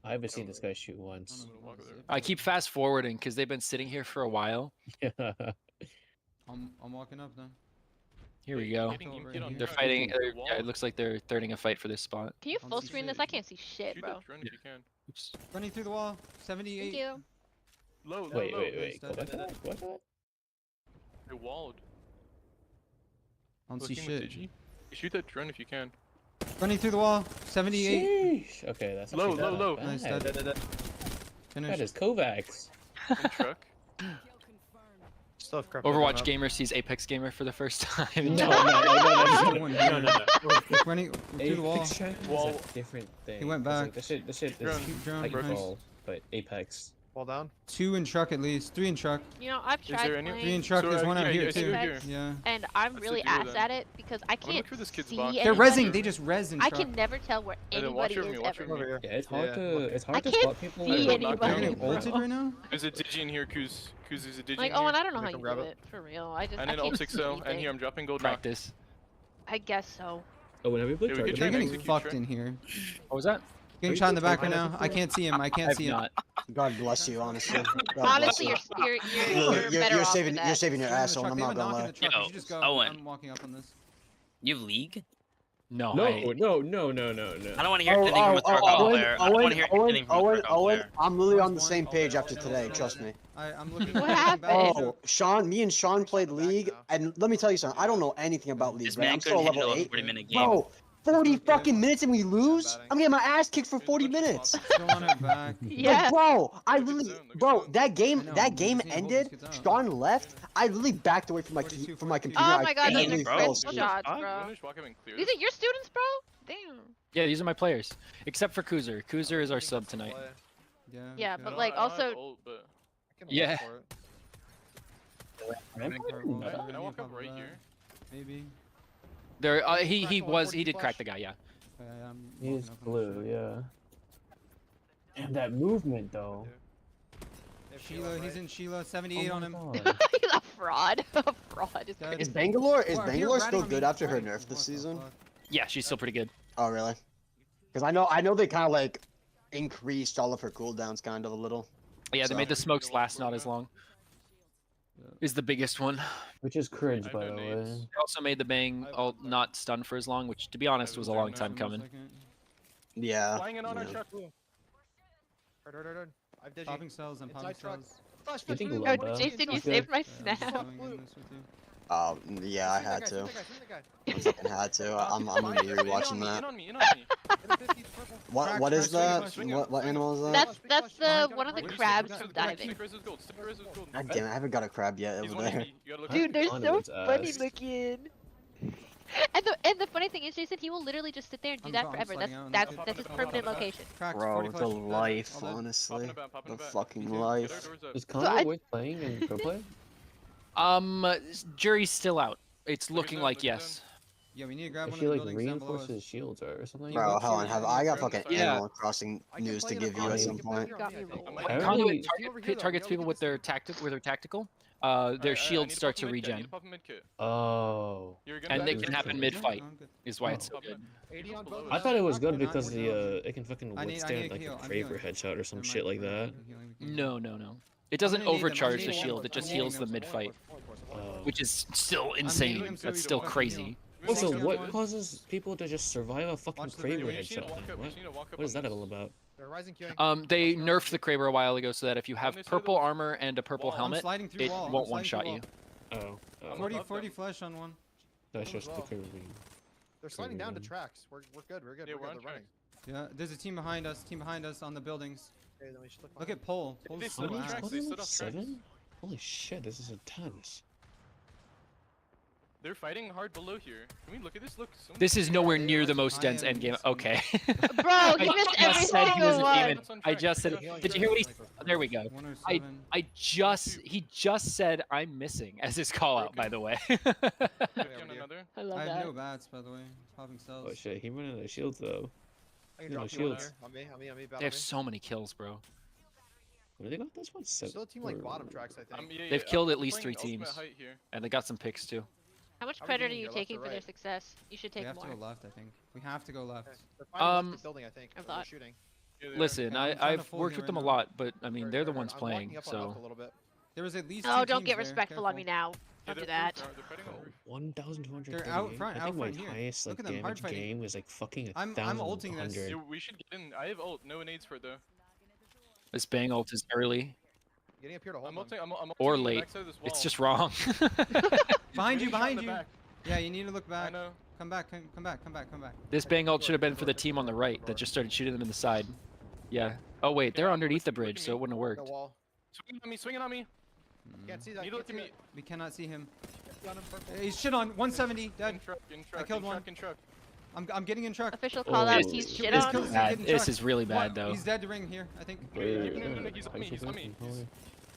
Speaker 15: I haven't seen this guy shoot once.
Speaker 14: I don't know
Speaker 2: Walk
Speaker 14: what
Speaker 2: there.
Speaker 14: is it.
Speaker 1: I keep fast forwarding because they've been sitting here for a while.
Speaker 15: Yeah.
Speaker 14: I'm walking up then.
Speaker 1: Here we
Speaker 2: Hey,
Speaker 1: go.
Speaker 2: get on
Speaker 1: They're
Speaker 2: track.
Speaker 1: fighting.
Speaker 2: The
Speaker 1: Yeah,
Speaker 2: wall.
Speaker 1: it looks like they're starting a fight for this spot.
Speaker 10: Can you
Speaker 14: Don't
Speaker 10: full
Speaker 14: see
Speaker 10: screen
Speaker 14: shit.
Speaker 10: this? I can't see shit,
Speaker 2: Shoot
Speaker 10: bro.
Speaker 2: that drone if you can.
Speaker 1: Oops.
Speaker 14: Running through the wall. 78.
Speaker 10: Thank you.
Speaker 2: Low, low,
Speaker 15: Wait,
Speaker 2: low.
Speaker 15: wait,
Speaker 14: Nice,
Speaker 15: wait. Go
Speaker 14: that-
Speaker 15: back to that. What?
Speaker 2: They walled.
Speaker 14: I don't see
Speaker 2: Looking with
Speaker 14: shit.
Speaker 2: Digi. Shoot that drone if you can.
Speaker 14: Running through the wall. 78.
Speaker 15: Sheesh. Okay, that's
Speaker 2: Low,
Speaker 15: actually
Speaker 2: low,
Speaker 15: not
Speaker 2: low.
Speaker 15: bad.
Speaker 14: Nice, that-
Speaker 15: That
Speaker 14: Finish.
Speaker 15: is Kovacs.
Speaker 2: In truck.
Speaker 12: Still have crap
Speaker 1: Overwatch gamer sees Apex gamer for the first time.
Speaker 15: No,
Speaker 14: Running through the wall.
Speaker 15: Apex Champions is
Speaker 2: Wall.
Speaker 15: a different thing.
Speaker 14: He went
Speaker 15: 'cause,
Speaker 14: back.
Speaker 15: Like, this shit
Speaker 2: Drone,
Speaker 15: is
Speaker 14: drone,
Speaker 15: Titanfall, but Apex.
Speaker 12: Fall down.
Speaker 14: 2 in truck at least. 3 in truck.
Speaker 10: You know, I've
Speaker 2: Is
Speaker 10: tried
Speaker 2: there any-
Speaker 14: 3 in
Speaker 10: playing
Speaker 14: truck.
Speaker 2: So,
Speaker 14: There's one out
Speaker 2: yeah,
Speaker 14: here
Speaker 2: yeah,
Speaker 14: too.
Speaker 2: here.
Speaker 14: Yeah.
Speaker 10: and I'm
Speaker 2: Let's
Speaker 10: really
Speaker 2: do that.
Speaker 10: ass at it because I
Speaker 2: I'm gonna
Speaker 10: can't
Speaker 2: look through this kid's
Speaker 10: see
Speaker 2: box.
Speaker 14: They're
Speaker 10: anybody.
Speaker 14: rezzing. They just res in
Speaker 10: I
Speaker 14: truck.
Speaker 10: can never tell where
Speaker 2: then watch
Speaker 10: anybody
Speaker 2: over me,
Speaker 10: is
Speaker 2: watch
Speaker 10: ever.
Speaker 2: over me.
Speaker 15: Yeah, it's hard
Speaker 12: Yeah,
Speaker 15: to
Speaker 12: okay.
Speaker 15: it's hard
Speaker 10: I
Speaker 15: to
Speaker 10: can't
Speaker 15: spot people.
Speaker 10: see
Speaker 15: when
Speaker 2: I will
Speaker 15: they're
Speaker 2: knock
Speaker 15: not
Speaker 2: down
Speaker 14: You're
Speaker 15: doing
Speaker 14: getting
Speaker 15: it, bro.
Speaker 14: ulted right now?
Speaker 2: There's a Digi in here, Kuz. Kuz is a Digi
Speaker 10: Like,
Speaker 2: in
Speaker 10: oh,
Speaker 2: here.
Speaker 10: and I don't know how
Speaker 12: Make
Speaker 10: you
Speaker 12: him
Speaker 10: do
Speaker 12: grab it.
Speaker 10: it for real. I just
Speaker 2: And
Speaker 10: I
Speaker 2: then
Speaker 10: can't
Speaker 2: ult
Speaker 10: see
Speaker 2: 6 and
Speaker 10: anything.
Speaker 2: here I'm dropping gold knock.
Speaker 1: Practice.
Speaker 10: I guess so.
Speaker 15: Oh, whenever you play
Speaker 2: Yeah, we could
Speaker 15: Target,
Speaker 2: try
Speaker 14: They're
Speaker 2: and
Speaker 14: getting
Speaker 2: execute
Speaker 14: fucked
Speaker 2: track.
Speaker 14: in here.
Speaker 1: What was that?
Speaker 14: Getting shot in the back right now. I can't see him. I can't
Speaker 1: I've
Speaker 14: see him.
Speaker 1: not.
Speaker 4: God bless you, honestly. God bless
Speaker 10: Honestly,
Speaker 4: you.
Speaker 10: you're better off
Speaker 4: saving
Speaker 10: for that.
Speaker 4: you're saving your
Speaker 14: They're in the
Speaker 4: asshole.
Speaker 14: truck.
Speaker 4: I'm
Speaker 14: They have
Speaker 4: not
Speaker 14: a knock
Speaker 4: gonna
Speaker 14: in
Speaker 4: lie.
Speaker 14: the truck.
Speaker 13: Yo,
Speaker 14: You should just go.
Speaker 13: Owen.
Speaker 14: I'm walking up on this.
Speaker 13: You have League?
Speaker 1: No.
Speaker 15: No,
Speaker 1: I,
Speaker 15: no, no, no.
Speaker 13: I don't want to hear anything from a Tarkov
Speaker 4: Owen,
Speaker 13: player. I don't want to hear
Speaker 4: Owen,
Speaker 13: anything from a
Speaker 4: Owen,
Speaker 13: Tarkov
Speaker 4: Owen,
Speaker 13: player.
Speaker 4: I'm literally on the
Speaker 14: One,
Speaker 4: same
Speaker 14: oh,
Speaker 4: page
Speaker 14: yeah,
Speaker 4: after
Speaker 14: yeah,
Speaker 4: today,
Speaker 14: yeah.
Speaker 4: trust me.
Speaker 14: I'm looking.
Speaker 10: What
Speaker 14: I'm looking back.
Speaker 10: happened?
Speaker 4: Oh, Sean, me and Sean played League, and let me tell you something. I don't know anything about League,
Speaker 13: This
Speaker 4: right?
Speaker 13: man
Speaker 4: I'm still
Speaker 13: couldn't hit
Speaker 4: level
Speaker 13: a
Speaker 4: 8.
Speaker 13: 40-minute game.
Speaker 4: Bro, 40
Speaker 14: Okay.
Speaker 4: fucking minutes and we lose? I'm getting my ass kicked for 40 minutes.
Speaker 14: Still on it back.
Speaker 10: Yeah.
Speaker 4: Like, bro, I
Speaker 2: Look at
Speaker 4: literally,
Speaker 2: zone, look at
Speaker 4: bro,
Speaker 2: zone.
Speaker 4: that game,
Speaker 14: I know,
Speaker 4: that
Speaker 14: we
Speaker 4: game
Speaker 14: just need to hold
Speaker 4: ended.
Speaker 14: these kids out.
Speaker 4: Sean left. I literally backed away from my
Speaker 14: 42,
Speaker 4: from my
Speaker 14: 42.
Speaker 4: computer.
Speaker 10: Oh my god,
Speaker 4: I
Speaker 10: these
Speaker 13: Damn,
Speaker 10: are
Speaker 4: literally
Speaker 13: bro.
Speaker 4: fell
Speaker 10: crystal
Speaker 4: asleep.
Speaker 10: shots,
Speaker 13: Fuck,
Speaker 10: bro.
Speaker 2: Finish, walk up and clear.
Speaker 10: These are your students, bro? Damn.
Speaker 1: yeah, these are my players. Except for Kuzer. Kuzer is our sub tonight.
Speaker 14: Yeah.
Speaker 10: Yeah,
Speaker 14: okay.
Speaker 10: but
Speaker 2: No,
Speaker 10: like
Speaker 2: I don't have
Speaker 10: also
Speaker 2: ult, but
Speaker 1: Yeah.
Speaker 2: can I walk up right here?
Speaker 14: Maybe.
Speaker 1: There, he did crack the guy. Yeah.
Speaker 14: I'm
Speaker 15: He's
Speaker 14: walking up on
Speaker 15: blue,
Speaker 14: this
Speaker 15: yeah. Damn, that movement though.
Speaker 14: shit. Sheila, he's in Sheila. 78
Speaker 15: Oh
Speaker 14: on
Speaker 15: my
Speaker 14: him.
Speaker 15: God.
Speaker 10: he's a fraud. A fraud is
Speaker 14: Dead.
Speaker 10: crazy.
Speaker 4: Is Bangalore
Speaker 14: Well, here,
Speaker 4: Bangalore
Speaker 14: ratting
Speaker 4: still
Speaker 14: on
Speaker 4: good
Speaker 14: me.
Speaker 4: after her
Speaker 14: What
Speaker 4: nerf
Speaker 14: the
Speaker 4: this season?
Speaker 14: fuck?
Speaker 1: Yeah, she's still pretty good.
Speaker 4: Oh really? Because I know they kind of like increased all of her cooldowns kind of a little.
Speaker 1: Yeah, they
Speaker 4: So-
Speaker 1: made the smokes last not as long. Is the biggest one.
Speaker 15: Which is cringe,
Speaker 2: I
Speaker 15: by
Speaker 2: have
Speaker 15: the
Speaker 2: no
Speaker 15: way.
Speaker 2: nades.
Speaker 1: They also made the bang ult not stun for as long, which to be honest was a long time coming.
Speaker 4: Yeah.
Speaker 2: Flying in on our
Speaker 4: yeah.
Speaker 2: truck.
Speaker 12: I've digi.
Speaker 14: Popping cells and popping
Speaker 12: Inside truck.
Speaker 14: cells.
Speaker 12: Flash,
Speaker 15: You think
Speaker 12: blue.
Speaker 15: Loba-
Speaker 10: Oh, Jason, you
Speaker 15: He's
Speaker 10: saved
Speaker 15: good.
Speaker 10: my
Speaker 14: Yeah, I'm just
Speaker 10: snap.
Speaker 14: going in this with you.
Speaker 4: Yeah, I had to. I fucking had to. I'm gonna be rewatching that.
Speaker 2: In on me.
Speaker 4: What is that? What animal is that?
Speaker 10: That's the one of the crabs
Speaker 2: Stick
Speaker 10: from
Speaker 2: res-
Speaker 10: diving.
Speaker 2: Stick res is gold. Stick res is gold.
Speaker 4: God damn it, I haven't got a crab yet
Speaker 2: He's
Speaker 4: over
Speaker 2: one
Speaker 4: there.
Speaker 2: HP. You gotta look
Speaker 10: Dude, they're
Speaker 15: On
Speaker 10: so
Speaker 15: its
Speaker 10: funny
Speaker 15: ass.
Speaker 10: looking. And the funny thing is, Jason, he will literally just sit there and do
Speaker 14: I'm
Speaker 10: that
Speaker 14: go- I'm
Speaker 10: forever.
Speaker 14: sliding out on
Speaker 10: That's
Speaker 14: this
Speaker 10: that's
Speaker 14: kid.
Speaker 10: his permanent location.
Speaker 14: Cracked,
Speaker 4: Bro,
Speaker 14: 40
Speaker 4: the
Speaker 14: flash, dead,
Speaker 4: life,
Speaker 14: all dead.
Speaker 4: honestly.
Speaker 2: Popping
Speaker 4: The
Speaker 2: it back.
Speaker 4: fucking
Speaker 2: Get our
Speaker 4: life.
Speaker 2: doors up.
Speaker 15: Is
Speaker 10: I-
Speaker 15: Congo worth playing in pro play?
Speaker 1: Jury's still out. It's
Speaker 2: Look at
Speaker 1: looking
Speaker 2: zone,
Speaker 1: like
Speaker 2: look at
Speaker 1: yes.
Speaker 15: Yeah, we need to grab
Speaker 14: If
Speaker 15: one
Speaker 14: she
Speaker 15: of the
Speaker 14: like
Speaker 15: buildings down below us.
Speaker 14: reinforces shields or something.
Speaker 15: Yeah,
Speaker 4: Bro,
Speaker 15: what
Speaker 4: hold on.
Speaker 15: shields
Speaker 4: Have
Speaker 15: do
Speaker 4: I
Speaker 15: need
Speaker 4: got
Speaker 15: for him to
Speaker 4: fucking
Speaker 15: start?
Speaker 4: Animal Crossing
Speaker 15: I can
Speaker 4: news
Speaker 15: play
Speaker 4: to
Speaker 15: in a
Speaker 4: give you
Speaker 15: car,
Speaker 4: at
Speaker 15: we
Speaker 4: some
Speaker 15: can play
Speaker 4: point?
Speaker 15: here on me, I think.
Speaker 1: Currently, with
Speaker 14: Apparently,
Speaker 1: target
Speaker 15: Look
Speaker 1: people
Speaker 15: at
Speaker 1: with
Speaker 15: this
Speaker 1: their tactical, their
Speaker 2: Alright, I
Speaker 1: shields
Speaker 2: need to
Speaker 1: start
Speaker 2: pop a
Speaker 1: to
Speaker 2: med kit, I need
Speaker 1: regen,
Speaker 2: to pop a med kit.
Speaker 14: oh.
Speaker 2: You're gonna
Speaker 1: and
Speaker 2: back
Speaker 1: it
Speaker 2: us
Speaker 1: can
Speaker 2: up
Speaker 1: happen
Speaker 2: to
Speaker 1: mid
Speaker 2: it?
Speaker 1: fight.
Speaker 15: No, I'm good.
Speaker 1: Is why
Speaker 14: Oh.
Speaker 1: it's so good.
Speaker 15: 80 on
Speaker 2: below
Speaker 15: both
Speaker 14: I
Speaker 15: of
Speaker 14: thought
Speaker 15: us.
Speaker 14: it was good
Speaker 15: Not
Speaker 14: because
Speaker 15: really.
Speaker 14: it can fucking
Speaker 15: I need
Speaker 14: withstand
Speaker 15: a
Speaker 14: like
Speaker 15: heal,
Speaker 14: a
Speaker 15: I'm
Speaker 14: Kraber
Speaker 15: healing.
Speaker 14: headshot or some
Speaker 15: Never
Speaker 14: shit
Speaker 15: mind,
Speaker 14: like
Speaker 15: never
Speaker 14: that.
Speaker 15: mind, I'm healing, we can
Speaker 1: No,
Speaker 15: heal.
Speaker 1: no, no. It doesn't
Speaker 15: gonna need them, I'm
Speaker 1: overcharge the
Speaker 15: needing them,
Speaker 1: shield. It
Speaker 15: I'm
Speaker 1: just
Speaker 15: needing
Speaker 1: heals the
Speaker 15: them.
Speaker 1: mid fight,
Speaker 14: Oh.
Speaker 1: which is still
Speaker 15: needing
Speaker 1: insane.
Speaker 15: them so
Speaker 1: That's
Speaker 15: we
Speaker 1: still
Speaker 15: don't fucking
Speaker 1: crazy.
Speaker 15: heal.
Speaker 14: Wait, so
Speaker 15: Walk down
Speaker 14: what
Speaker 15: this.
Speaker 14: causes people to just survive a fucking
Speaker 15: Watch the video.
Speaker 14: Kraber
Speaker 2: We just need to
Speaker 14: headshot?
Speaker 2: walk
Speaker 14: then?
Speaker 2: up, we
Speaker 14: What?
Speaker 2: just need to walk up
Speaker 14: What is
Speaker 2: on
Speaker 14: that
Speaker 2: this.
Speaker 14: all about?
Speaker 15: They're rising queuing.
Speaker 1: They nerfed the Kraber a while ago so that if you have
Speaker 2: this side of
Speaker 1: purple
Speaker 2: the
Speaker 1: armor and a purple
Speaker 2: wall. I'm
Speaker 1: helmet,
Speaker 15: sliding through
Speaker 1: it
Speaker 15: wall, I'm
Speaker 1: won't
Speaker 15: sliding through
Speaker 1: one-shot you.
Speaker 14: Oh,
Speaker 2: I'm
Speaker 15: 40,
Speaker 2: above
Speaker 15: 40
Speaker 2: them.
Speaker 15: flash on one.
Speaker 14: that's
Speaker 15: them as
Speaker 14: just
Speaker 15: well.
Speaker 14: the Kraber.
Speaker 15: They're
Speaker 14: sliding down to
Speaker 15: tracks. We're good. We're good.
Speaker 2: Yeah,
Speaker 15: we're
Speaker 2: we're
Speaker 15: good.
Speaker 2: on
Speaker 15: They're running. Yeah, there's a team behind us. on the buildings. Okay, then we should look at Pole.
Speaker 2: They
Speaker 15: Pole's
Speaker 2: stood
Speaker 15: so
Speaker 2: on
Speaker 15: ass.
Speaker 2: tracks, they stood off tracks.
Speaker 14: 7? Holy shit, this is intense.
Speaker 2: They're fighting hard below here. Can we look at this? Look. So
Speaker 1: This is nowhere
Speaker 15: they
Speaker 1: near
Speaker 15: are
Speaker 1: the most
Speaker 15: I
Speaker 1: dense
Speaker 15: am
Speaker 1: endgame.
Speaker 15: missing.
Speaker 1: Okay.
Speaker 10: Bro, he
Speaker 1: I
Speaker 10: missed
Speaker 1: just
Speaker 10: every
Speaker 1: said he
Speaker 10: single
Speaker 1: was a
Speaker 10: one.
Speaker 1: demon. I just said. Did you hear what he? There we go.
Speaker 15: 107.
Speaker 1: He just said I'm missing as his call out. By the way.
Speaker 2: 50 on another.
Speaker 10: I love
Speaker 15: I
Speaker 10: that.
Speaker 15: have no bats, by the way. Popping cells.
Speaker 14: Oh shit, he went out of shields though.
Speaker 15: I
Speaker 14: can drop you one there.
Speaker 15: On me,
Speaker 1: They have so many kills, bro.
Speaker 14: What do they got this one? 7?
Speaker 15: Still a team like bottom tracks, I think.
Speaker 1: They've killed at
Speaker 2: I'm
Speaker 1: least
Speaker 2: playing
Speaker 1: 3
Speaker 2: ultimate
Speaker 1: teams,
Speaker 2: height here.
Speaker 1: and they got some picks too.
Speaker 10: How much
Speaker 15: How are we
Speaker 10: credit are
Speaker 15: doing
Speaker 10: you
Speaker 15: here, left
Speaker 10: taking
Speaker 15: or
Speaker 10: for their
Speaker 15: right?
Speaker 10: success? You should
Speaker 15: We
Speaker 10: take
Speaker 15: have
Speaker 10: more.
Speaker 15: to go left, I think. We have to go left.
Speaker 1: Building,
Speaker 15: I think.
Speaker 10: I thought.
Speaker 15: Shooting.
Speaker 2: Yeah, they are.
Speaker 1: Listen,
Speaker 15: Okay, I'm trying to
Speaker 1: I've
Speaker 15: fool
Speaker 1: worked
Speaker 15: you
Speaker 1: with
Speaker 15: right
Speaker 1: them a
Speaker 15: now.
Speaker 1: lot, but I mean they're the ones playing, so.
Speaker 15: There was at least
Speaker 10: Oh,
Speaker 15: two
Speaker 10: don't
Speaker 15: teams
Speaker 10: get
Speaker 15: there,
Speaker 10: respectful on me now.
Speaker 2: Yeah,
Speaker 10: Don't do
Speaker 2: they're
Speaker 10: that.
Speaker 2: proof, they're fighting on roof.
Speaker 14: 1,238.
Speaker 15: They're out front,
Speaker 14: I
Speaker 15: out
Speaker 14: think my
Speaker 15: front here.
Speaker 14: highest like
Speaker 15: Look at them, hard
Speaker 14: damage
Speaker 15: fighting.
Speaker 14: game was like fucking
Speaker 15: I'm ulting this.
Speaker 14: 1,100.
Speaker 2: Yeah, we should get in. I have ult. No nades for it though.
Speaker 1: This bang ult is early
Speaker 15: Getting up here to
Speaker 2: I'm ulting. I'm ulting
Speaker 1: or
Speaker 2: on the
Speaker 1: late.
Speaker 2: backside of this wall.
Speaker 1: It's just wrong.
Speaker 15: Behind you,
Speaker 2: Getting shot in
Speaker 15: behind
Speaker 2: the
Speaker 15: you.
Speaker 2: back.
Speaker 15: Yeah, you need to look
Speaker 2: I
Speaker 15: back.
Speaker 2: know.
Speaker 15: Come back, come back.
Speaker 1: This bang ult should have been for the team on the right that just started shooting them in the side. Yeah. Oh wait, they're underneath the bridge, so it wouldn't have worked.
Speaker 2: Swinging on me. Swinging on me.
Speaker 15: Can't see
Speaker 2: Need to look at me.
Speaker 15: We cannot see him. He's shit on 170, dead.
Speaker 2: In truck. In truck.
Speaker 15: killed
Speaker 2: in
Speaker 15: one.
Speaker 2: Truck, in truck.
Speaker 15: I'm getting in truck.
Speaker 10: Official call out.
Speaker 14: Oh.
Speaker 10: He's
Speaker 14: This-
Speaker 10: shit
Speaker 1: This
Speaker 10: on.
Speaker 1: is bad. This is really bad
Speaker 15: What?
Speaker 1: though.
Speaker 15: He's dead to ring here, I think.
Speaker 2: No, he's on me. He's on me.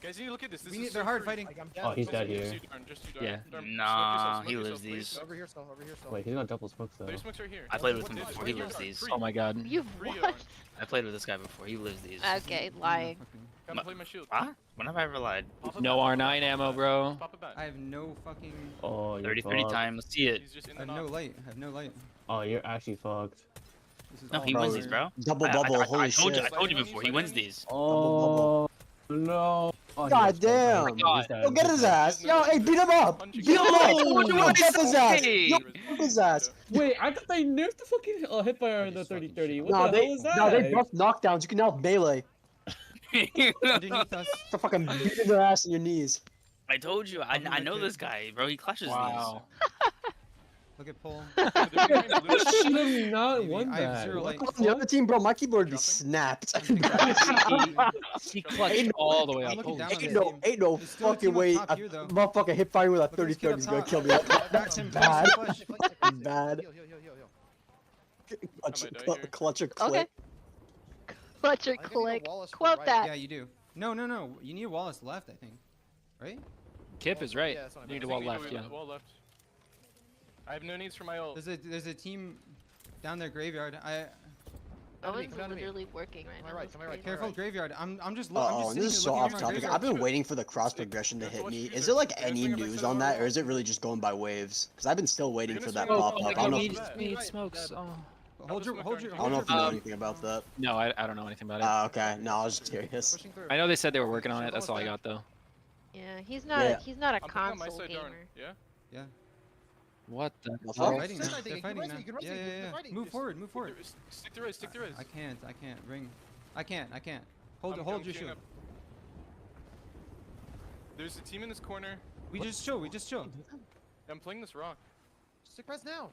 Speaker 2: Guys, you need to look at this. This is
Speaker 15: They're
Speaker 2: so
Speaker 15: hard
Speaker 2: crazy.
Speaker 15: fighting.
Speaker 14: Oh, he's dead
Speaker 2: Just
Speaker 14: here.
Speaker 2: you, Darn, just you,
Speaker 1: Yeah.
Speaker 2: Darn. Smoke
Speaker 13: Nah,
Speaker 2: yourself,
Speaker 13: he
Speaker 2: smoke
Speaker 13: lives
Speaker 2: yourself,
Speaker 13: these.
Speaker 2: please.
Speaker 15: Over here, still, over here, still.
Speaker 14: Wait, he's got double smokes though.
Speaker 2: There's smokes right here.
Speaker 13: I played with him
Speaker 2: Free,
Speaker 13: before. He
Speaker 2: free,
Speaker 13: lives
Speaker 2: free,
Speaker 13: these.
Speaker 2: free.
Speaker 1: Oh my god.
Speaker 10: You
Speaker 2: Free,
Speaker 10: what?
Speaker 13: I played with this guy before. He lives these.
Speaker 10: Okay, lying.
Speaker 2: Gotta play my shield.
Speaker 13: What? When have I ever lied?
Speaker 2: Pop it
Speaker 1: No
Speaker 2: back,
Speaker 1: R9 ammo, bro.
Speaker 2: Pop it back.
Speaker 15: I have no fucking.
Speaker 14: Oh, you're
Speaker 13: 30
Speaker 14: fucked.
Speaker 13: times. Let's see it.
Speaker 2: He's just in
Speaker 15: I
Speaker 2: the
Speaker 15: have no
Speaker 2: knob.
Speaker 15: light. I have no light.
Speaker 14: Oh, you're actually fucked.
Speaker 15: This is
Speaker 13: No,
Speaker 15: all
Speaker 13: he
Speaker 15: bro.
Speaker 13: wins these, bro.
Speaker 4: Double
Speaker 13: I
Speaker 4: bubble, holy
Speaker 13: I told you. I
Speaker 4: shit.
Speaker 13: told you before. He wins these.
Speaker 14: Oh no! Oh, he
Speaker 4: God
Speaker 14: is fucked.
Speaker 4: damn.
Speaker 14: He's dead.
Speaker 4: Yo, get his ass. Yo, hey, beat him up. Beat him up. Yo, get his ass. Yo, get his ass.
Speaker 14: Wait, I thought they nerfed the fucking hitfire in the 30-30. What
Speaker 4: No,
Speaker 14: the
Speaker 4: they,
Speaker 14: hell was that?
Speaker 4: no, they buffed knockdowns. You can now melee.
Speaker 15: Underneath us.
Speaker 4: So fucking beating their ass in your knees.
Speaker 13: I told you. I know this guy, bro. He clutches
Speaker 1: Wow.
Speaker 15: Look at Pole.
Speaker 14: Should have not won
Speaker 15: I have
Speaker 14: that.
Speaker 15: zero
Speaker 14: What
Speaker 15: light.
Speaker 4: On the other team, bro, my keyboard would be snapped.
Speaker 1: He clutched all the way
Speaker 15: I'm
Speaker 1: up.
Speaker 15: looking
Speaker 1: Holy
Speaker 15: down
Speaker 1: shit.
Speaker 15: on
Speaker 4: Ain't
Speaker 15: this
Speaker 4: no,
Speaker 15: team.
Speaker 4: ain't no
Speaker 15: There's still a
Speaker 4: fucking
Speaker 15: team up
Speaker 4: way
Speaker 15: top
Speaker 4: a
Speaker 15: here, though.
Speaker 4: motherfucker hit fire with a
Speaker 15: Look at this kid
Speaker 4: 30-30
Speaker 15: up
Speaker 4: is gonna
Speaker 15: top.
Speaker 4: kill me.
Speaker 15: Back him,
Speaker 4: Bad.
Speaker 15: flash.
Speaker 4: Bad. Clutch,
Speaker 2: I might die here.
Speaker 4: clutch or
Speaker 10: Okay.
Speaker 4: click.
Speaker 10: Clutch or click. Quote
Speaker 15: Yeah,
Speaker 10: that.
Speaker 15: you do. No. You need a Wallace left, I think. Right?
Speaker 1: Kip is right.
Speaker 15: Yeah, that's what I
Speaker 1: You need
Speaker 15: meant.
Speaker 1: a wall left, yeah.
Speaker 2: Wall left. I have no needs for my ult.
Speaker 15: There's a team down there graveyard.
Speaker 10: Owen's literally working right now. That's crazy.
Speaker 15: Careful graveyard. I'm just
Speaker 4: Oh,
Speaker 15: sitting
Speaker 4: this is
Speaker 15: here
Speaker 4: so
Speaker 15: looking
Speaker 4: off
Speaker 15: at my
Speaker 4: topic.
Speaker 15: graveyard.
Speaker 4: I've been waiting for the cross progression to hit me. Is there like any news on that, or is it really just going by waves? Because I've been still waiting for that pop up. I don't know.
Speaker 1: We need smokes. Oh.
Speaker 15: Hold your
Speaker 4: I don't know
Speaker 15: hold
Speaker 4: if you know anything about that.
Speaker 1: No, I don't know anything about it.
Speaker 4: Okay. No, I was just curious.
Speaker 1: I know they said they were working on it. That's all I got though.
Speaker 10: Yeah, he's not.
Speaker 4: Yeah.
Speaker 10: He's not a
Speaker 2: I'm putting on my
Speaker 10: console
Speaker 2: side, Darn.
Speaker 10: gamer.
Speaker 2: Yeah?
Speaker 1: What the?
Speaker 4: What's
Speaker 15: They're
Speaker 4: up?
Speaker 15: fighting now. They're fighting now. Yeah. Move forward.
Speaker 2: Stick to res, stick to res.
Speaker 15: I can't. Ring. I can't. Hold
Speaker 2: I'm
Speaker 15: your
Speaker 2: queuing
Speaker 15: shield.
Speaker 2: up. There's a team in this corner.
Speaker 15: We just chill.
Speaker 2: I'm playing this rock.
Speaker 15: Stick res now.